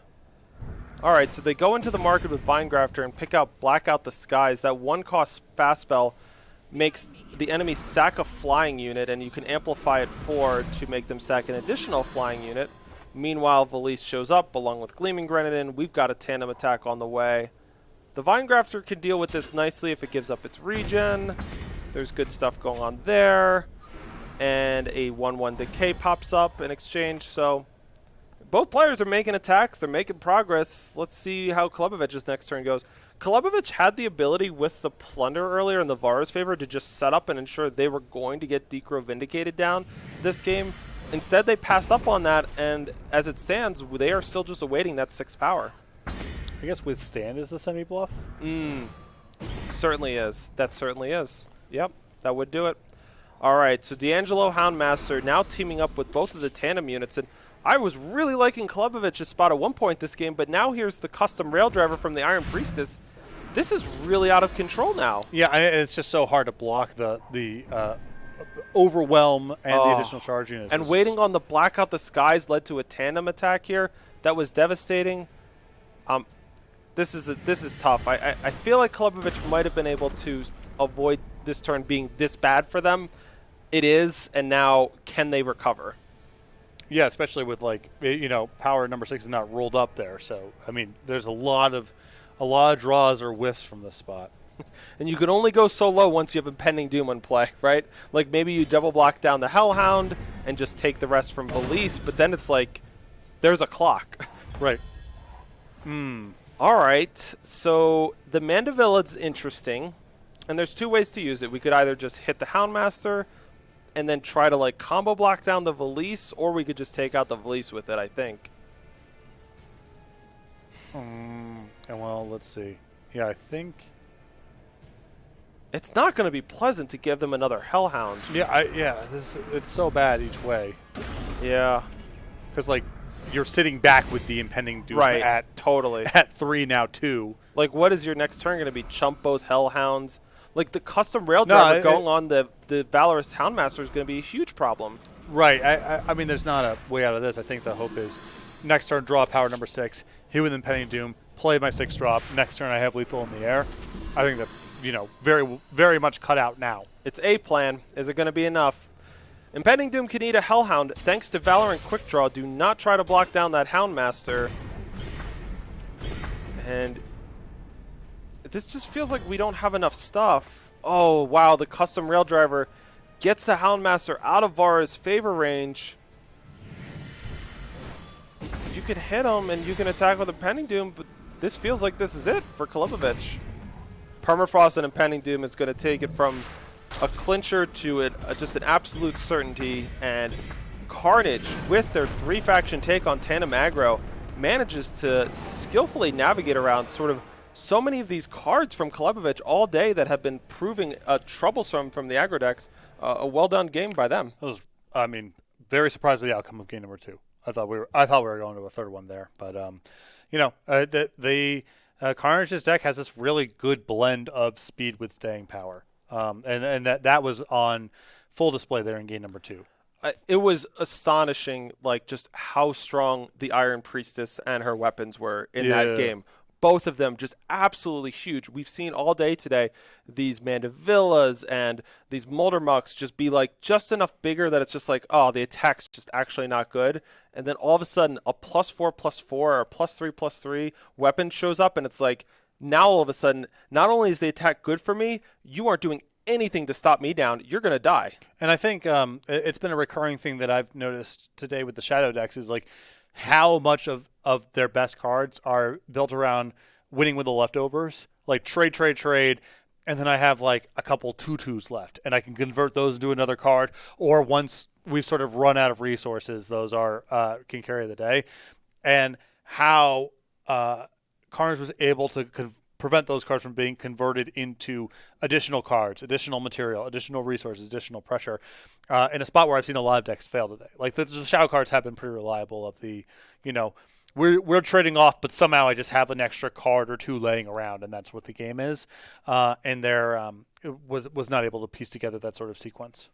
All right, so they go into the market with Vinegrafter and pick out Blackout the Skies. That 1-cost fast spell makes the enemy sack a flying unit, and you can amplify it 4 to make them sack an additional flying unit. Meanwhile, Valise shows up along with Gleaming Grenadin. We've got a tandem attack on the way. The Vinegrafter can deal with this nicely if it gives up its regen. There's good stuff going on there. And a 1/1 decay pops up in exchange. So both players are making attacks. They're making progress. Let's see how Kolobovich's next turn goes. Kolobovich had the ability with the Plunder earlier in the Vara's favor to just set up and ensure they were going to get Decro Vindicated down this game. Instead, they passed up on that, and as it stands, they are still just awaiting that 6 power. I guess Withstand is the semi bluff. Certainly is. That certainly is. Yep, that would do it. All right, so D'Angelo Houndmaster now teaming up with both of the tandem units, and I was really liking Kolobovich's spot at one point this game, but now here's the custom rail driver from the Iron Priestess. This is really out of control now. Yeah, it's just so hard to block the overwhelm and the additional charge units. And waiting on the Blackout the Skies led to a tandem attack here that was devastating. This is tough. I feel like Kolobovich might have been able to avoid this turn being this bad for them. It is, and now can they recover? Yeah, especially with power number 6 is not rolled up there. So I mean, there's a lot of draws or whiffs from this spot. And you can only go so low once you have Impending Doom in play, right? Like maybe you double block down the Hellhound and just take the rest from Valise, but then it's like there's a clock. Right. All right, so the Mandavilla's interesting, and there's 2 ways to use it. We could either just hit the Houndmaster and then try to combo block down the Valise, or we could just take out the Valise with it, I think. And well, let's see. Yeah, I think It's not going to be pleasant to give them another Hellhound. it's so bad each way. Yeah. Because you're sitting back with the Impending Doom Right, totally. at 3 now 2. What is your next turn going to be? Chump both Hellhounds? The custom rail driver going on the Valorous Houndmaster is going to be a huge problem. Right. I mean, there's not a way out of this. I think the hope is next turn draw power number 6, hit with Impending Doom, play my 6 drop. Next turn I have lethal in the air. I think that very very much cut out now. It's a plan. Is it going to be enough? Impending Doom can eat a Hellhound. Thanks to Valorant Quick Draw, do not try to block down that Houndmaster. And this just feels like we don't have enough stuff. Oh, wow, the custom rail driver gets the Houndmaster out of Vara's favor range. You can hit him and you can attack with Impending Doom, but this feels like this is it for Kolobovich. Permafrost and Impending Doom is going to take it from a clincher to just an absolute certainty, and Carnage, with their 3-faction take on Tandem Aggro, manages to skillfully navigate around sort of so many of these cards from Kolobovich all day that have been proving troublesome from the aggro decks. A well-done game by them. Very surprised with the outcome of game number 2. I thought we were going to a third one there, but the Carnage's deck has this really good blend of speed with staying power. And that was on full display there in game number 2. It was astonishing, just how strong the Iron Priestess and her weapons were in that game. Both of them just absolutely huge. We've seen all day today these Mandavillas and these Moldermucks just be just enough bigger that it's just the attack's just actually not good. And then all of a sudden a +4/+4 or +3/+3 weapon shows up, and it's now all of a sudden, not only is the attack good for me, you aren't doing anything to stop me down. You're going to die. And I think it's been a recurring thing that I've noticed today with the Shadow decks is how much of their best cards are built around winning with the leftovers. Trade, and then I have a couple 2/2s left, and I can convert those into another card. Or once we've sort of run out of resources, those are can carry the day, and how Carnage was able to prevent those cards from being converted into additional cards, additional material, additional resources, additional pressure, in a spot where I've seen a lot of decks fail today. Like the shadow cards have been pretty reliable. Of the, you know, we're trading off, but somehow I just have an extra card or two laying around, and that's what the game is. And there was not able to piece together that sort of sequence.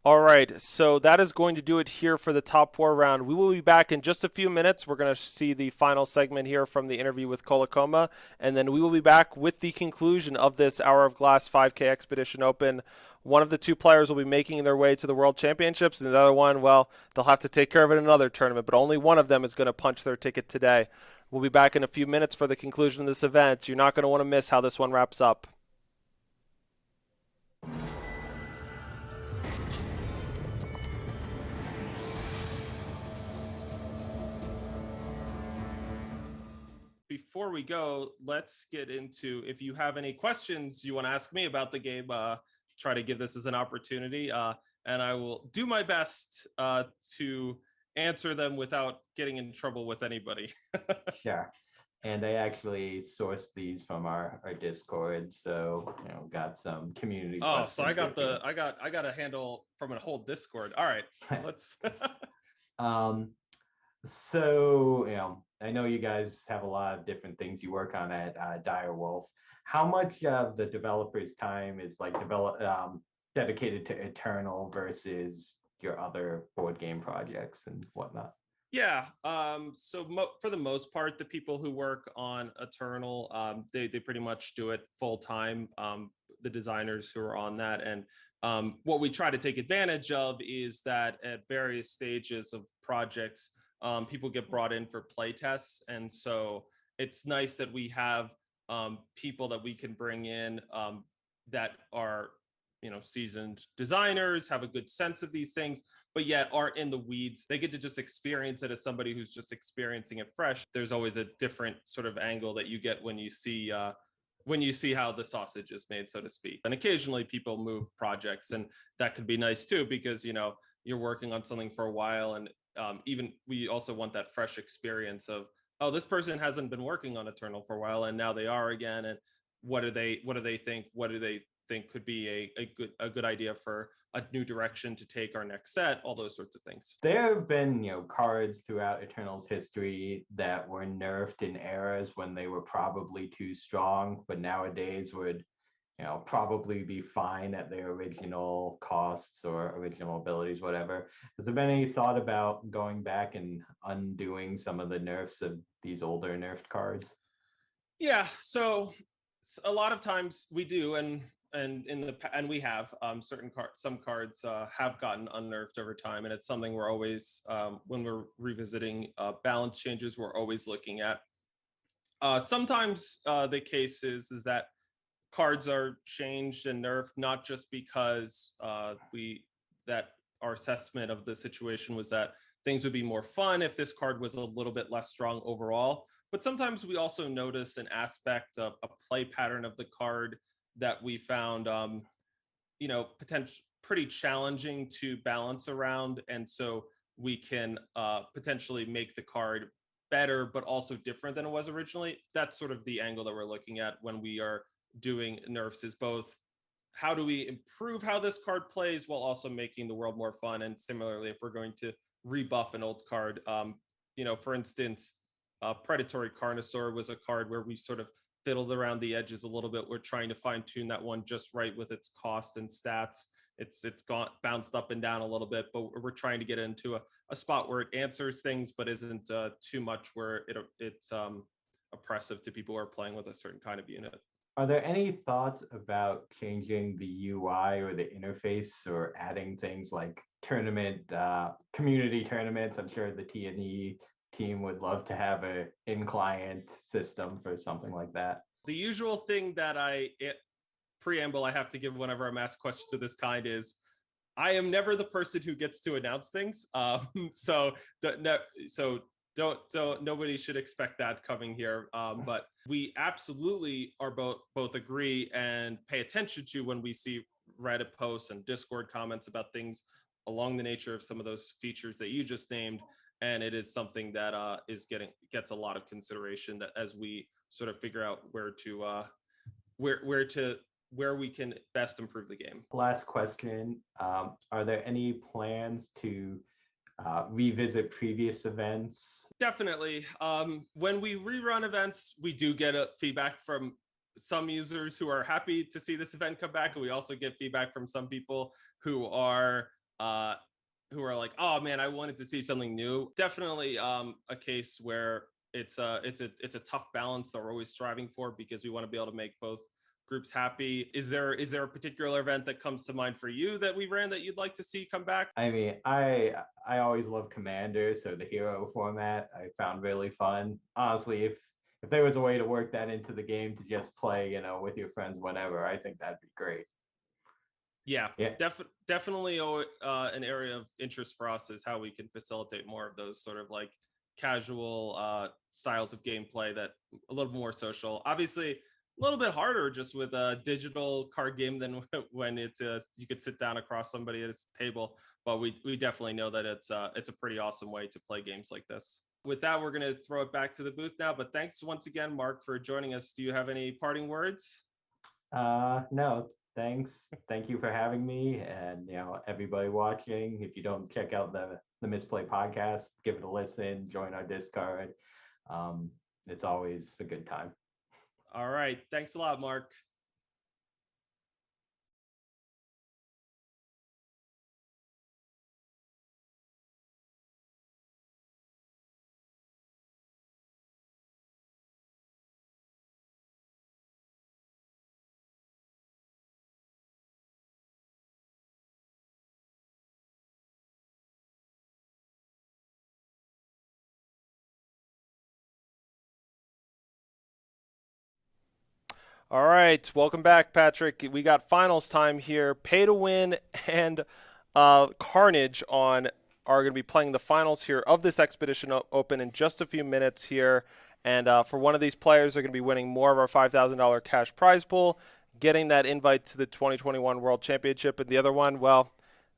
All right, so that is going to do it here for the top 4 round. We will be back in just a few minutes. We're going to see the final segment here from the interview with Kolakoma, and then we will be back with the conclusion of this Hour of Glass 5K Expedition Open. One of the 2 players will be making their way to the World Championships, and the other one, well, they'll have to take care of it in another tournament, but only one of them is going to punch their ticket today. We'll be back in a few minutes for the conclusion of this event. You're not going to want to miss how this one wraps up. Before we go, let's get into, if you have any questions you want to ask me about the game, try to give this as an opportunity, and I will do my best to answer them without getting in trouble with anybody. Sure. And I actually sourced these from our Discord, so got some community questions. So I got a handle from a whole Discord. All right, let's. So I know you guys have a lot of different things you work on at Direwolf. How much of the developer's time is like dedicated to Eternal versus your other board game projects and whatnot? Yeah. So for the most part, the people who work on Eternal, they pretty much do it full time. The designers who are on that, and what we try to take advantage of is that at various stages of projects, people get brought in for play tests, and so it's nice that we have people that we can bring in that are seasoned designers, have a good sense of these things, but yet aren't in the weeds. They get to just experience it as somebody who's just experiencing it fresh. There's always a different sort of angle that you get when you see how the sausage is made, so to speak. And occasionally people move projects, and that could be nice too, because you're working on something for a while, and even we also want that fresh experience of, oh, this person hasn't been working on Eternal for a while, and now they are again, and what do they think could be a good idea for a new direction to take our next set, all those sorts of things. There have been cards throughout Eternal's history that were nerfed in eras when they were probably too strong, but nowadays would probably be fine at their original costs or original abilities, whatever. Has there been any thought about going back and undoing some of the nerfs of these older nerfed cards? Yeah, so a lot of times we do, and we have some cards have gotten unnerfed over time, and it's something we're always when we're revisiting balance changes, we're always looking at. Sometimes the case is that cards are changed and nerfed not just because that our assessment of the situation was that things would be more fun if this card was a little bit less strong overall, but sometimes we also notice an aspect of a play pattern of the card that we found potentially pretty challenging to balance around, and so we can potentially make the card better but also different than it was originally. That's sort of the angle that we're looking at when we are doing nerfs, is both how do we improve how this card plays while also making the world more fun. And similarly, if we're going to rebuff an old card, for instance, Predatory Carnosaur was a card where we sort of fiddled around the edges a little bit. We're trying to fine tune that one just right with its cost and stats. It's gone bounced up and down a little bit, but we're trying to get into a spot where it answers things but isn't too much where it's oppressive to people who are playing with a certain kind of unit. Are there any thoughts about changing the UI or the interface, or adding things like community tournaments? I'm sure the T&E team would love to have a in-client system for something like that. The usual thing that preamble I have to give whenever I'm asked questions of this kind is, I am never the person who gets to announce things. So nobody should expect that coming here. But we absolutely are both agree and pay attention to when we see Reddit posts and Discord comments about things along the nature of some of those features that you just named. And it is something that gets a lot of consideration that as we sort of figure out where we can best improve the game. Last question. Are there any plans to revisit previous events? Definitely. When we rerun events, we do get feedback from some users who are happy to see this event come back, and we also get feedback from some people who are like, oh man, I wanted to see something new. Definitely a case where it's a tough balance that we're always striving for, because we want to be able to make both groups happy. Is there a particular event that comes to mind for you that we ran that you'd like to see come back? I mean, I always love Commander, so the hero format I found really fun. Honestly, if there was a way to work that into the game to just play, with your friends whenever, I think that'd be great. Yeah. Definitely an area of interest for us is how we can facilitate more of those sort of like casual styles of gameplay that a little more social. Obviously, a little bit harder just with a digital card game than when it's you could sit down across somebody at a table. But we definitely know that it's a pretty awesome way to play games like this. With that, we're going to throw it back to the booth now. But thanks once again, Mark, for joining us. Do you have any parting words? No, thanks. Thank you for having me, and everybody watching. If you don't check out the Misplay podcast, give it a listen. Join our Discord. It's always a good time. All right. Thanks a lot, Mark. All right, welcome back, Patrick. We got finals time here. Pay to Win and Carnage are going to be playing the finals here of this Expedition Open in just a few minutes here. And for one of these players, they're going to be winning more of our $5,000 cash prize pool, getting that invite to the 2021 World Championship. And the other one, well,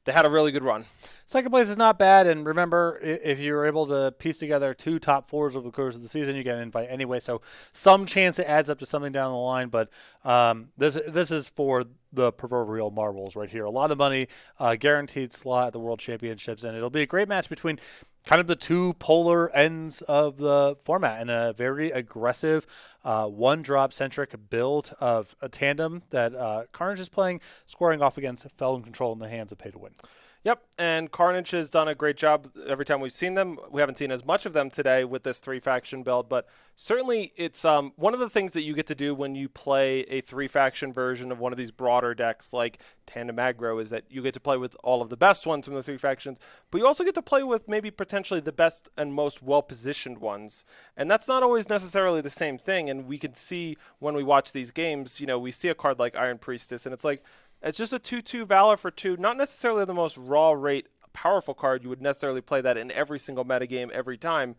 they had a really good run. Second place is not bad, and remember, if you're able to piece together 2 top 4s over the course of the season, you get an invite anyway. So some chance it adds up to something down the line, but this is for the proverbial marbles right here. A lot of money, guaranteed slot at the World Championships, and it'll be a great match between kind of the 2 polar ends of the format and a very aggressive one-drop centric build of a tandem that Carnage is playing, squaring off against Felon Control in the hands of Pay to Win. Yep, and Carnage has done a great job every time we've seen them. We haven't seen as much of them today with this 3-faction build, but certainly it's one of the things that you get to do when you play a 3-faction version of one of these broader decks like Tandem Aggro is that you get to play with all of the best ones from the 3 factions, but you also get to play with maybe potentially the best and most well-positioned ones. And that's not always necessarily the same thing, and we can see when we watch these games, we see a card like Iron Priestess, and it's like, it's just a 2/2 Valor for 2, not necessarily the most raw rate powerful card. You would necessarily play that in every single metagame every time.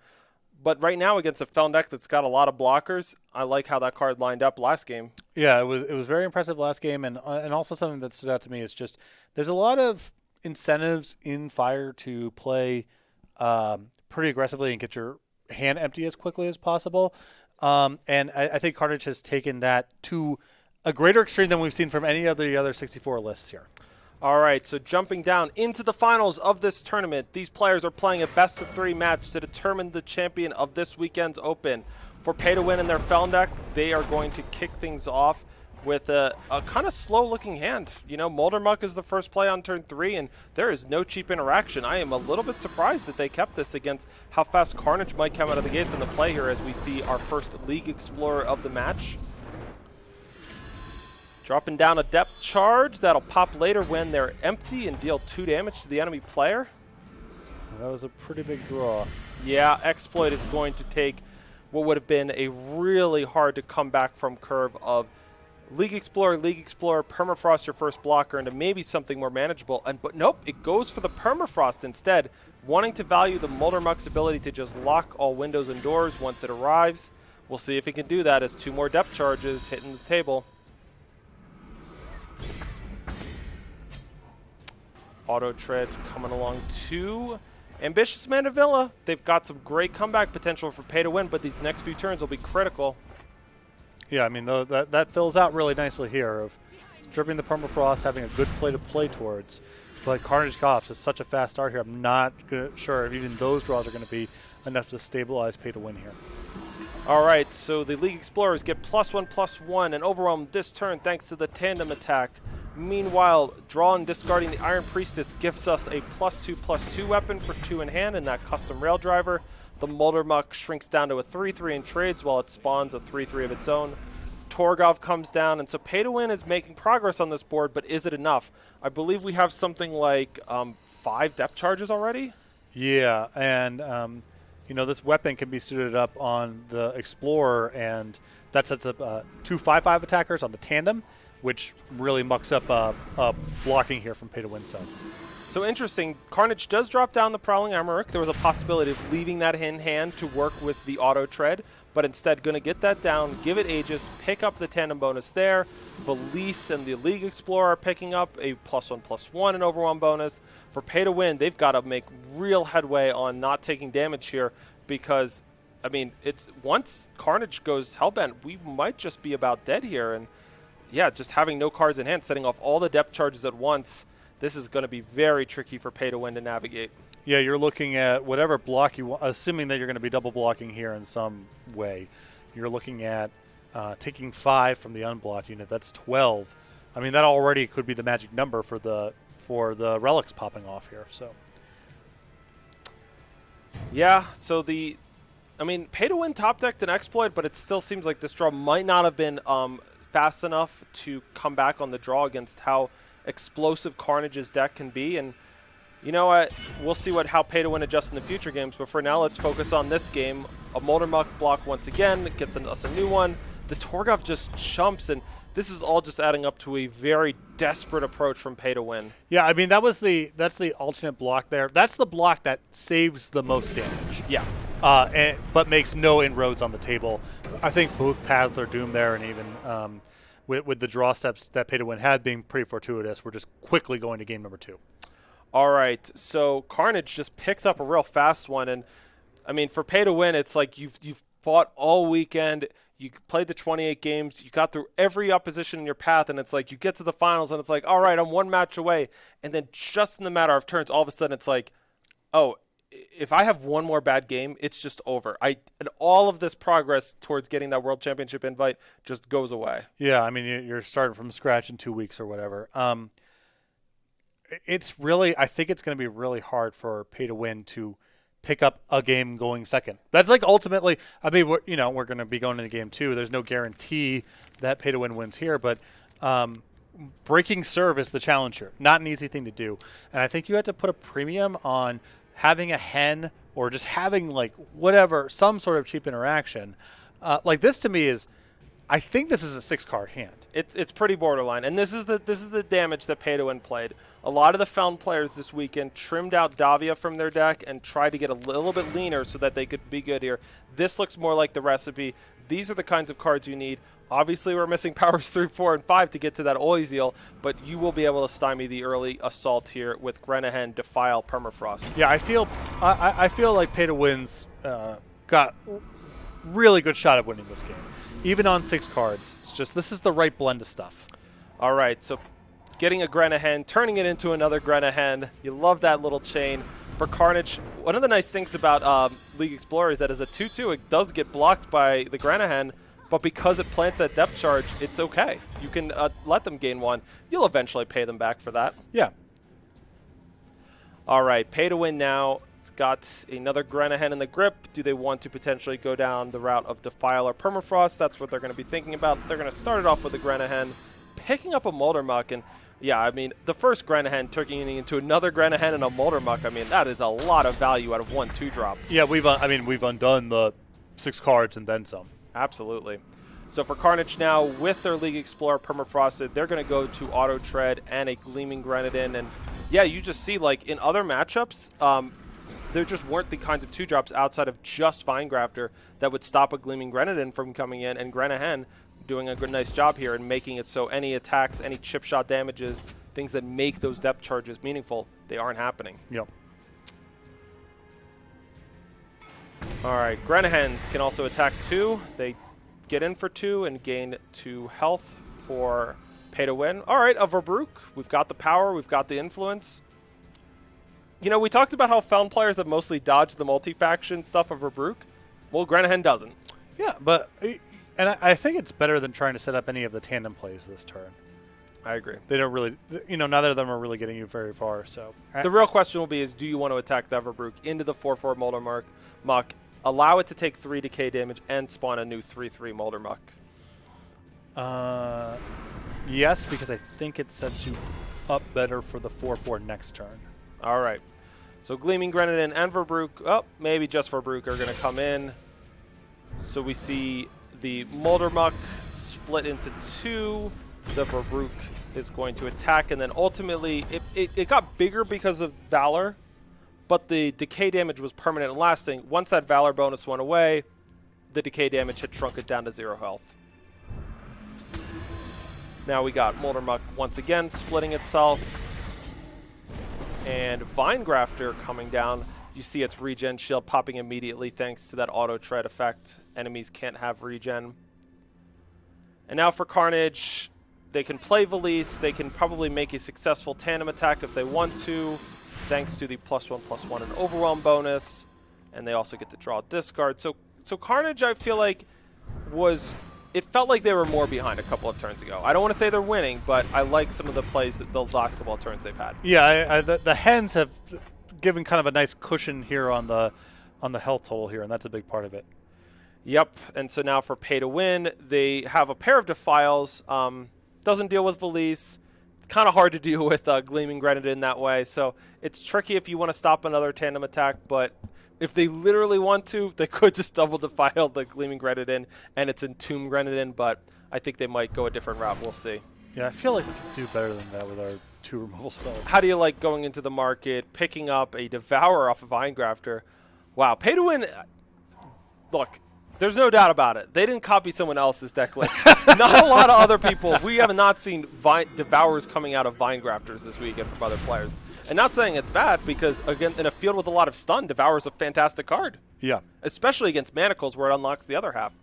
But right now against a Fel deck that's got a lot of blockers, I like how that card lined up last game. Yeah, it was very impressive last game, and also something that stood out to me is just there's a lot of incentives in Fire to play pretty aggressively and get your hand empty as quickly as possible. And I think Carnage has taken that to a greater extreme than we've seen from any of the other 64 lists here. All right, so jumping down into the finals of this tournament, these players are playing a best-of-3 match to determine the champion of this weekend's Open. For Pay to Win in their Felon deck, they are going to kick things off with a kind of slow-looking hand. Moldermuck is the first play on turn 3, and there is no cheap interaction. I am a little bit surprised that they kept this against how fast Carnage might come out of the gates in the play here as we see our first League Explorer of the match. Dropping down a depth charge that'll pop later when they're empty and deal 2 damage to the enemy player. That was a pretty big draw. Yeah, Exploit is going to take what would have been a really hard to come back from curve of League Explorer, Permafrost your first blocker into maybe something more manageable. But nope, it goes for the Permafrost instead, wanting to value the Moldermuck's ability to just lock all windows and doors once it arrives. We'll see if he can do that as 2 more depth charges hitting the table. Auto Tread coming along too. Ambitious Mandevilla, they've got some great comeback potential for pay to win, but these next few turns will be critical. Yeah, I mean, that fills out really nicely here of stripping the Permafrost, having a good play to play towards. But Carnage Goffs is such a fast start here. I'm not sure if even those draws are going to be enough to stabilize pay to win here. All right, so the League Explorers get +1/+1 and overwhelm this turn thanks to the tandem attack. Meanwhile, draw and discarding the Iron Priestess gives us a +2/+2 weapon for 2 in hand and that custom rail driver. The Moldermuck shrinks down to a 3/3 and trades while it spawns a 3/3 of its own. Torgov comes down, and so pay to win is making progress on this board, but is it enough? I believe we have something like 5 depth charges already. Yeah, and you know, this weapon can be suited up on the Explorer, and that sets up 2 5/5 attackers on the tandem, which really mucks up blocking here from pay to win side. So interesting, Carnage does drop down the Prowling Amarok. There was a possibility of leaving that in hand to work with the Auto Tread, but instead going to get that down, give it Aegis, pick up the tandem bonus there. Valise and the League Explorer are picking up a +1/+1 and overwhelm bonus. For pay to win, they've got to make real headway on not taking damage here because, I mean, it's once Carnage goes Hellbent, we might just be about dead here. And yeah, just having no cards in hand, setting off all the depth charges at once, this is going to be very tricky for pay to win to navigate. Yeah, you're looking at whatever block you want, assuming that you're going to be double blocking here in some way. You're looking at taking 5 from the unblocked unit. That's 12. I mean, that already could be the magic number for the relics popping off here. So yeah, so I mean, pay to win top decked an exploit, but it still seems like this draw might not have been fast enough to come back on the draw against how explosive Carnage's deck can be. And you know what? We'll see how pay to win adjusts in the future games. But for now, let's focus on this game. A Moldermuck block once again gets us a new one. The Torgov just chumps, and this is all just adding up to a very desperate approach from pay to win. yeah, I mean, that's the alternate block there. That's the block that saves the most damage. Yeah. But makes no inroads on the table. I think both paths are doomed there, and even with the draw steps that pay to win had being pretty fortuitous, we're just quickly going to game number 2. All right, so Carnage just picks up a real fast one, and I mean, for pay to win, it's like you've fought all weekend. You played the 28 games. You got through every opposition in your path, and it's like you get to the finals, and it's like, all right, I'm 1 match away, and then just in the matter of turns, all of a sudden, it's like, oh, if I have one more bad game, it's just over. And all of this progress towards getting that World Championship invite just goes away. Yeah, I mean, you're starting from scratch in 2 weeks or whatever. It's really, I think it's going to be really hard for pay to win to pick up a game going second. That's like ultimately, I mean, we're going to be going into game 2. There's no guarantee that pay to win wins here, but breaking serve is the challenge here. Not an easy thing to do. And I think you have to put a premium on having a hen or just having like whatever, some sort of cheap interaction. Like this to me is, I think this is a 6-card hand. It's pretty borderline, and this is the damage that pay to win played. A lot of the Found players this weekend trimmed out Davia from their deck and tried to get a little bit leaner so that they could be good here. This looks more like the recipe. These are the kinds of cards you need. Obviously, we're missing powers 3, 4, and 5 to get to that Oizeal, but you will be able to stymie the early assault here with Grenahen, Defile, Permafrost. Yeah, I feel like pay to win's got really good shot at winning this game, even on 6 cards. It's just this is the right blend of stuff. All right, so getting a Grenahen, turning it into another Grenahen. You love that little chain. For Carnage, one of the nice things about League Explorer is that as a 2/2, it does get blocked by the Grenahen, but because it plants that depth charge, it's okay. You can let them gain 1. You'll eventually pay them back for that. Yeah. All right, pay to win now. It's got another Grenahen in the grip. Do they want to potentially go down the route of Defile or Permafrost? That's what they're going to be thinking about. They're going to start it off with a Grenahen, picking up a Moldermuck, and yeah, I mean, the first Grenahen turning into another Grenahen and a Moldermuck, I mean, that is a lot of value out of 1/2 drop. Yeah, we've undone the 6 cards and then some. Absolutely. So for Carnage now, with their League Explorer Permafrosted, they're going to go to Auto Tread and a Gleaming Grenadin. And yeah, you just see, like, in other matchups, there just weren't the kinds of 2-drops outside of just Finegrafter that would stop a Gleaming Grenadin from coming in, and Grenahen doing a good, nice job here and making it so any attacks, any chip shot damages, things that make those depth charges meaningful, they aren't happening. Yep. All right, Grenahens can also attack 2. They get in for 2 and gain 2 health for pay to win. All right, a Verbruch. We've got the power. We've got the influence. You know, we talked about how Feln players have mostly dodged the multi-faction stuff of Verbruch. Well, Grenahen doesn't. Yeah, but I think it's better than trying to set up any of the tandem plays this turn. I agree. They don't really, neither of them are really getting you very far. So the real question will be is, do you want to attack the Verbruch into the 4/4 Molder Muck, allow it to take 3 decay damage, and spawn a new 3/3 Molder Muck? Yes, because I think it sets you up better for the 4/4 next turn. All right. So Gleaming Grenadin and Verbruch, maybe just Verbruch are going to come in. So we see the Molder Muck split into 2. The Verbruch is going to attack, and then ultimately it got bigger because of Valor, but the decay damage was permanent and lasting. Once that Valor bonus went away, the decay damage had shrunk it down to 0 health. Now we got Molder Muck once again splitting itself, and Vine Grafter coming down. You see its regen shield popping immediately thanks to that auto tread effect. Enemies can't have regen. And now for Carnage, they can play Valise. They can probably make a successful tandem attack if they want to, thanks to the +1/+1 and overwhelm bonus. And they also get to draw discard. So Carnage, I feel like, it felt like they were more behind a couple of turns ago. I don't want to say they're winning, but I like some of the plays that the last couple of turns they've had. Yeah, the Hens have given kind of a nice cushion here on the health total here, and that's a big part of it. Yep, and so now for pay to win, they have a pair of Defiles. Doesn't deal with Valise. It's kind of hard to deal with Gleaming Grenadin that way, so it's tricky if you want to stop another tandem attack, but if they literally want to, they could just double Defile the Gleaming Grenadin, and it's Entomb Grenadin, but I think they might go a different route. We'll see. Yeah, I feel like we could do better than that with our 2 removal spells. How do you like going into the market, picking up a Devourer off of Vine Grafter? Wow, pay to win. Look, there's no doubt about it. They didn't copy someone else's deck list. Not a lot of other people. We have not seen Devourers coming out of Vine Grafters this weekend from other players. And not saying it's bad, because, again, in a field with a lot of stun, Devourer's a fantastic card. Yeah. Especially against Manacles, where it unlocks the other half.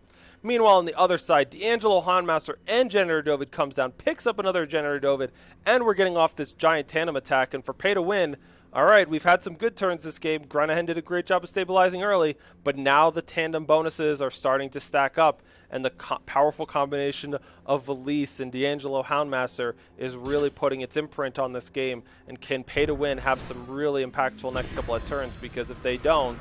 Meanwhile, on the other side, D'Angelo, Houndmaster, and Generator Dovid comes down, picks up another Generator Dovid, and we're getting off this giant tandem attack. And for pay to win, all right, we've had some good turns this game. Grenahen did a great job of stabilizing early, but now the tandem bonuses are starting to stack up, and the powerful combination of Valise and D'Angelo Houndmaster is really putting its imprint on this game. And can pay to win have some really impactful next couple of turns? Because if they don't,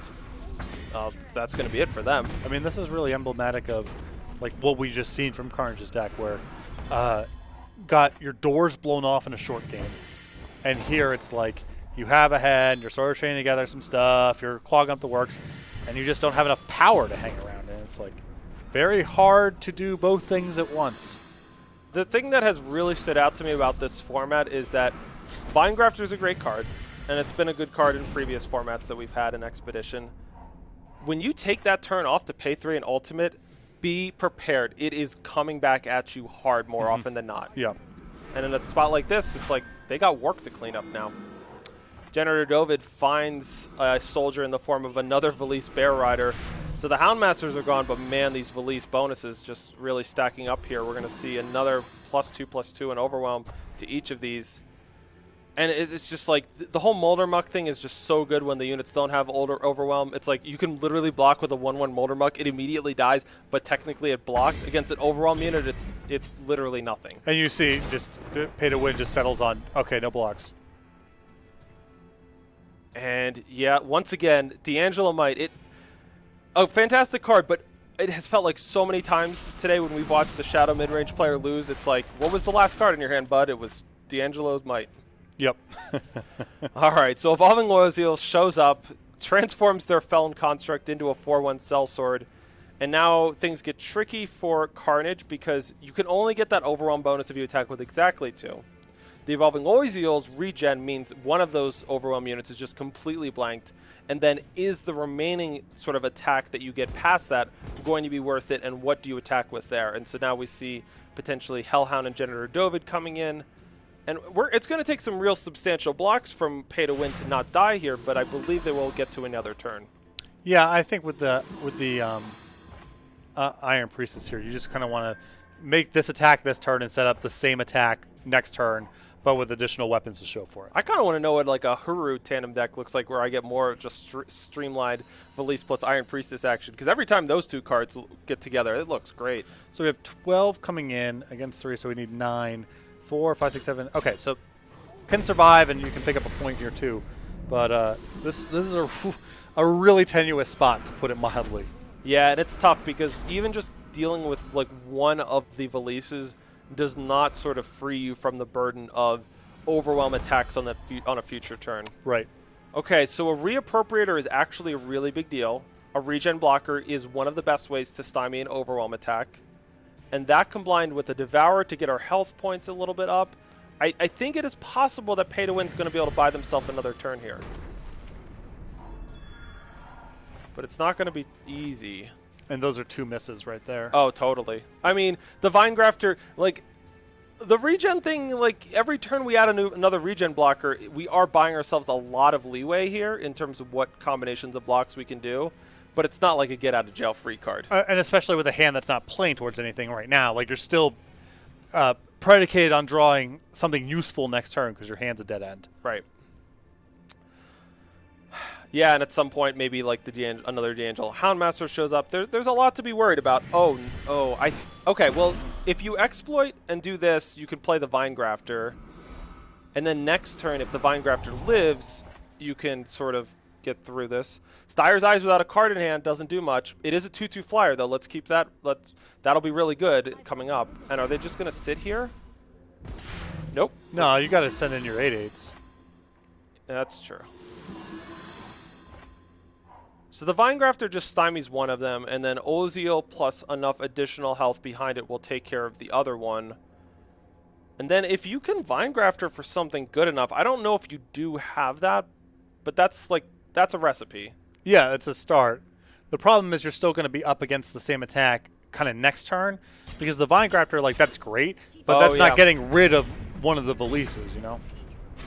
that's going to be it for them. I mean, this is really emblematic of like what we just seen from Carnage's deck, where got your doors blown off in a short game, and here it's like you have a hand, you're sort of chaining together some stuff, you're clogging up the works, and you just don't have enough power to hang around. And it's like very hard to do both things at once. The thing that has really stood out to me about this format is that Vine Grafter is a great card, and it's been a good card in previous formats that we've had in Expedition. When you take that turn off to pay 3 in Ultimate, be prepared. It is coming back at you hard more often than not. Yeah. And in a spot like this, it's like they got work to clean up now. Generator Dovid finds a soldier in the form of another Valise Bear Rider. So the Houndmasters are gone, but man, these Valise bonuses just really stacking up here. We're going to see another +2/+2 and Overwhelm to each of these. And it's just like the whole Molder Muck thing is just so good when the units don't have Overwhelm. It's like you can literally block with a 1/1 Molder Muck. It immediately dies, but technically it blocked. Against an Overwhelm unit, it's literally nothing. And you see just pay to win just settles on, okay, no blocks. And yeah, once again, D'Angelo Might. A fantastic card, but it has felt like so many times today when we've watched the Shadow mid-range player lose, it's like, what was the last card in your hand, bud? It was D'Angelo's Might. Yep. All right, so Evolving Loyal shows up, transforms their Felon construct into a 4/1 Sellsword, and now things get tricky for Carnage because you can only get that Overwhelm bonus if you attack with exactly 2. The Evolving Oisiel's regen means one of those Overwhelm units is just completely blanked, and then is the remaining sort of attack that you get past that going to be worth it, and what do you attack with there? And so now we see potentially Hellhound and Janitor Dovid coming in, and it's going to take some real substantial blocks from Pay to Win to not die here, but I believe they will get to another turn. Yeah, I think with the Iron Priestess here, you just kind of want to make this attack this turn and set up the same attack next turn, but with additional weapons to show for it. I kind of want to know what like a Huru tandem deck looks like, where I get more of just streamlined Valise plus Iron Priestess action, because every time those two cards get together, it looks great. So we have 12 coming in against 3, so we need 9, 4, 5, 6, 7. Okay, so can survive, and you can pick up a point here too. But this is a really tenuous spot, to put it mildly. Yeah, and it's tough because even just dealing with like one of the Valises does not sort of free you from the burden of overwhelm attacks on on a future turn. Right. Okay, so a reappropriator is actually a really big deal. A regen blocker is one of the best ways to stymie an overwhelm attack. And that combined with a Devourer to get our health points a little bit up, I think it is possible that Pay to Win is going to be able to buy themselves another turn here. But it's not going to be easy. And those are 2 misses right there. Oh, totally. I mean, the Vinegrafter, like, the regen thing, like, every turn we add another regen blocker, we are buying ourselves a lot of leeway here in terms of what combinations of blocks we can do. But it's not like a get-out-of-jail-free card. And especially with a hand that's not playing towards anything right now. Like, you're still predicated on drawing something useful next turn because your hand's a dead end. Right. Yeah, and at some point, maybe like another D'Angelo Houndmaster shows up. There's a lot to be worried about. Okay, well, if you exploit and do this, you can play the Vinegrafter. And then next turn, if the Vinegrafter lives, you can sort of get through this. Styre's Eyes without a card in hand doesn't do much. It is a 2/2 flyer, though. Let's keep that. That'll be really good coming up. And are they just going to sit here? Nope. No, you got to send in your 8/8s. That's true. So the Vinegrafter just stymies one of them, and then Oziel plus enough additional health behind it will take care of the other one. And then if you can Vinegrafter for something good enough, I don't know if you do have that, but that's a recipe. Yeah, it's a start. The problem is you're still going to be up against the same attack kind of next turn, because the Vinegrafter, like, that's great, but that's not getting rid of one of the Valises, you know?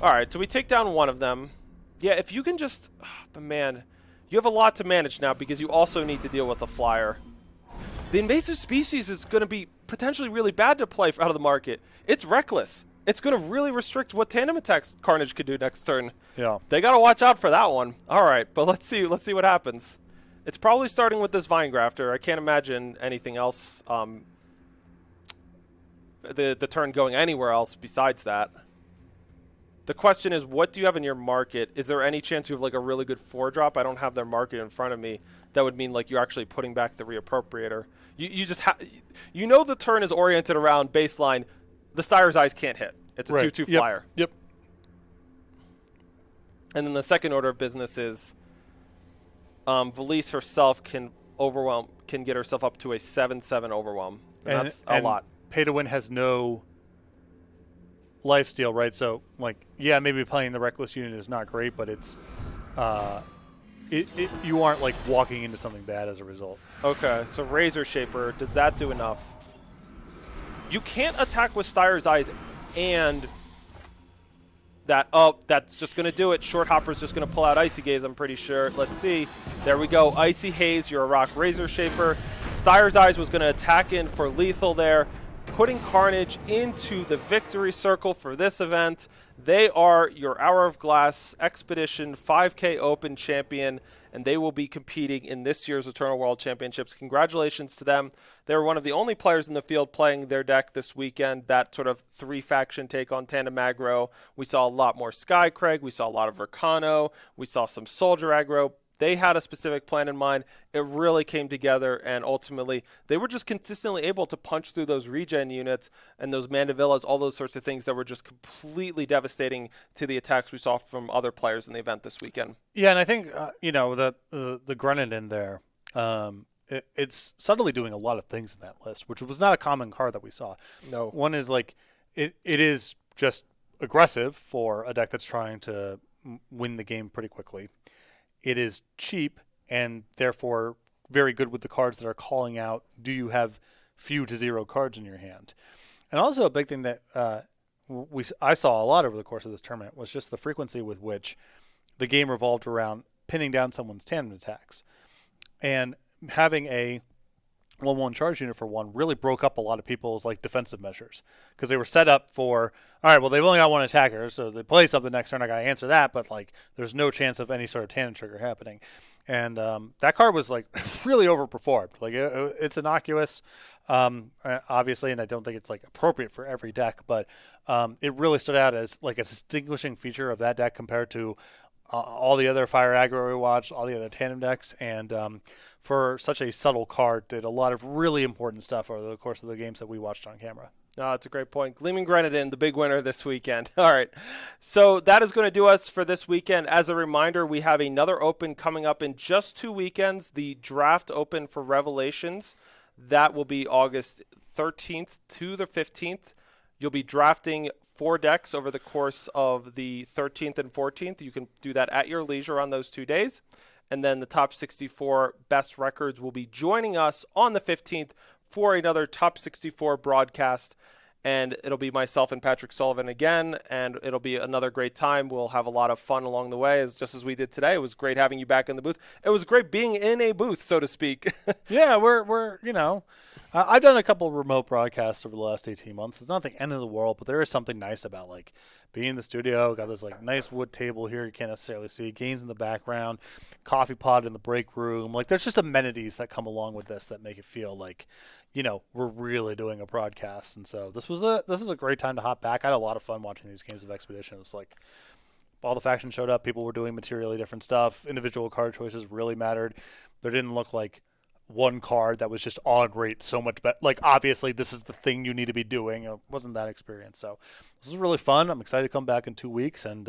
All right, so we take down one of them. Yeah, if you can just... but man, you have a lot to manage now because you also need to deal with the flyer. The invasive species is going to be potentially really bad to play out of the market. It's reckless. It's going to really restrict what tandem attacks Carnage could do next turn. Yeah. They got to watch out for that one. All right, but let's see what happens. It's probably starting with this Vinegrafter. I can't imagine anything else, the turn going anywhere else besides that. The question is, what do you have in your market? Is there any chance you have like a really good 4-drop? I don't have their market in front of me. That would mean like you're actually putting back the reappropriator. You just you know the turn is oriented around baseline. The Styre's Eyes can't hit. It's a 2/2 flyer. Yep. And then the second order of business is Valise herself can get herself up to a 7/7 overwhelm. And that's a lot. Pay to Win has no lifesteal, right? So, like, yeah, maybe playing the Reckless unit is not great, but it's you aren't like walking into something bad as a result. Okay, so Razor Shaper, does that do enough? You can't attack with Styre's Eyes and that. Oh, that's just going to do it. Short Hopper's just going to pull out Icy Gaze, I'm pretty sure. Let's see. There we go. Icy Haze, you're a rock Razor Shaper. Styre's Eyes was going to attack in for lethal there, putting Carnage into the victory circle for this event. They are your Hour of Glass Expedition 5K Open champion, and they will be competing in this year's Eternal World Championships. Congratulations to them. They were one of the only players in the field playing their deck this weekend, that sort of 3-faction take on Tandem Aggro. We saw a lot more Skycrag. We saw a lot of Vercano. We saw some Soldier Aggro. They had a specific plan in mind. It really came together, and ultimately, they were just consistently able to punch through those regen units and those Mandavillas, all those sorts of things that were just completely devastating to the attacks we saw from other players in the event this weekend. Yeah, and I think, the Grunin there, it's subtly doing a lot of things in that list, which was not a common card that we saw. No. One is, like, it is just aggressive for a deck that's trying to win the game pretty quickly. It is cheap and therefore very good with the cards that are calling out, do you have few to zero cards in your hand? And also a big thing that I saw a lot over the course of this tournament was just the frequency with which the game revolved around pinning down someone's tandem attacks. And having a 1/1 charge unit for one really broke up a lot of people's like defensive measures because they were set up for, all right, well, they've only got one attacker, so they play something next turn, I got to answer that, but like there's no chance of any sort of tandem trigger happening. And that card was like really overperformed. Like it's innocuous, obviously, and I don't think it's like appropriate for every deck, but it really stood out as like a distinguishing feature of that deck compared to all the other fire aggro we watched, all the other tandem decks, and for such a subtle card, did a lot of really important stuff over the course of the games that we watched on camera. No, that's a great point. Gleaming Grenadin, the big winner this weekend. All right. So that is going to do us for this weekend. As a reminder, we have another Open coming up in just 2 weekends, the Draft Open for Revelations. That will be August 13th to the 15th. You'll be drafting 4 decks over the course of the 13th and 14th. You can do that at your leisure on those 2 days. And then the top 64 best records will be joining us on the 15th for another top 64 broadcast. And it'll be myself and Patrick Sullivan again, and it'll be another great time. We'll have a lot of fun along the way, just as we did today. It was great having you back in the booth. It was great being in a booth, so to speak. Yeah, we're I've done a couple of remote broadcasts over the last 18 months. It's not the end of the world, but there is something nice about like being in the studio. Got this like nice wood table here you can't necessarily see, games in the background, coffee pot in the break room. Like there's just amenities that come along with this that make it feel like, we're really doing a broadcast. And so this was a great time to hop back. I had a lot of fun watching these games of Expedition. It was like all the factions showed up, people were doing materially different stuff, individual card choices really mattered. There didn't look like one card that was just on rate so much better. Like obviously this is the thing you need to be doing. It wasn't that experience. So this is really fun. I'm excited to come back in 2 weeks, and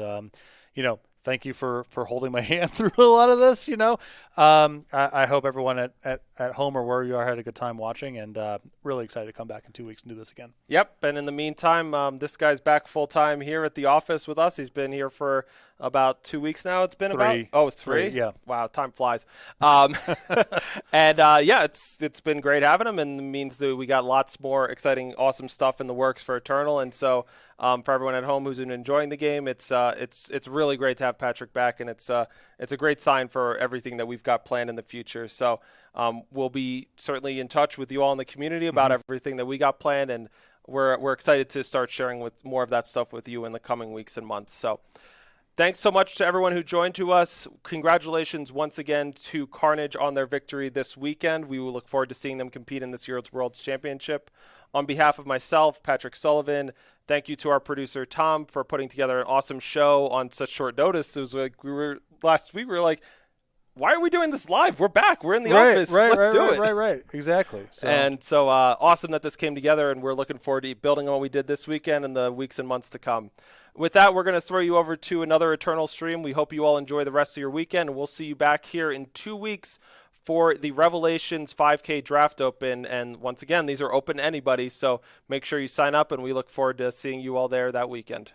thank you for holding my hand through a lot of this. I hope everyone at home or where you are had a good time watching, and really excited to come back in 2 weeks and do this again. Yep, and in the meantime, this guy's back full-time here at the office with us. He's been here for about 2 weeks now. It's been 3. about? Oh, 3? Yeah. Wow, time flies. And it's been great having him, and it means that we got lots more exciting, awesome stuff in the works for Eternal. And so for everyone at home who's been enjoying the game, it's really great to have Patrick back, and it's a great sign for everything that we've got planned in the future. So we'll be certainly in touch with you all in the community about everything that we got planned, and we're excited to start sharing with more of that stuff with you in the coming weeks and months. So thanks so much to everyone who joined to us. Congratulations once again to Carnage on their victory this weekend. We will look forward to seeing them compete in this year's World Championship. On behalf of myself, Patrick Sullivan, thank you to our producer, Tom, for putting together an awesome show on such short notice. It was like last week, we were like, why are we doing this live? We're back. We're in the office. Let's do it. Right. Exactly. And so awesome that this came together, and we're looking forward to building on what we did this weekend and the weeks and months to come. With that, we're going to throw you over to another Eternal stream. We hope you all enjoy the rest of your weekend, and we'll see you back here in 2 weeks for the Revelations 5K Draft Open. And once again, these are open to anybody, so make sure you sign up, and we look forward to seeing you all there that weekend.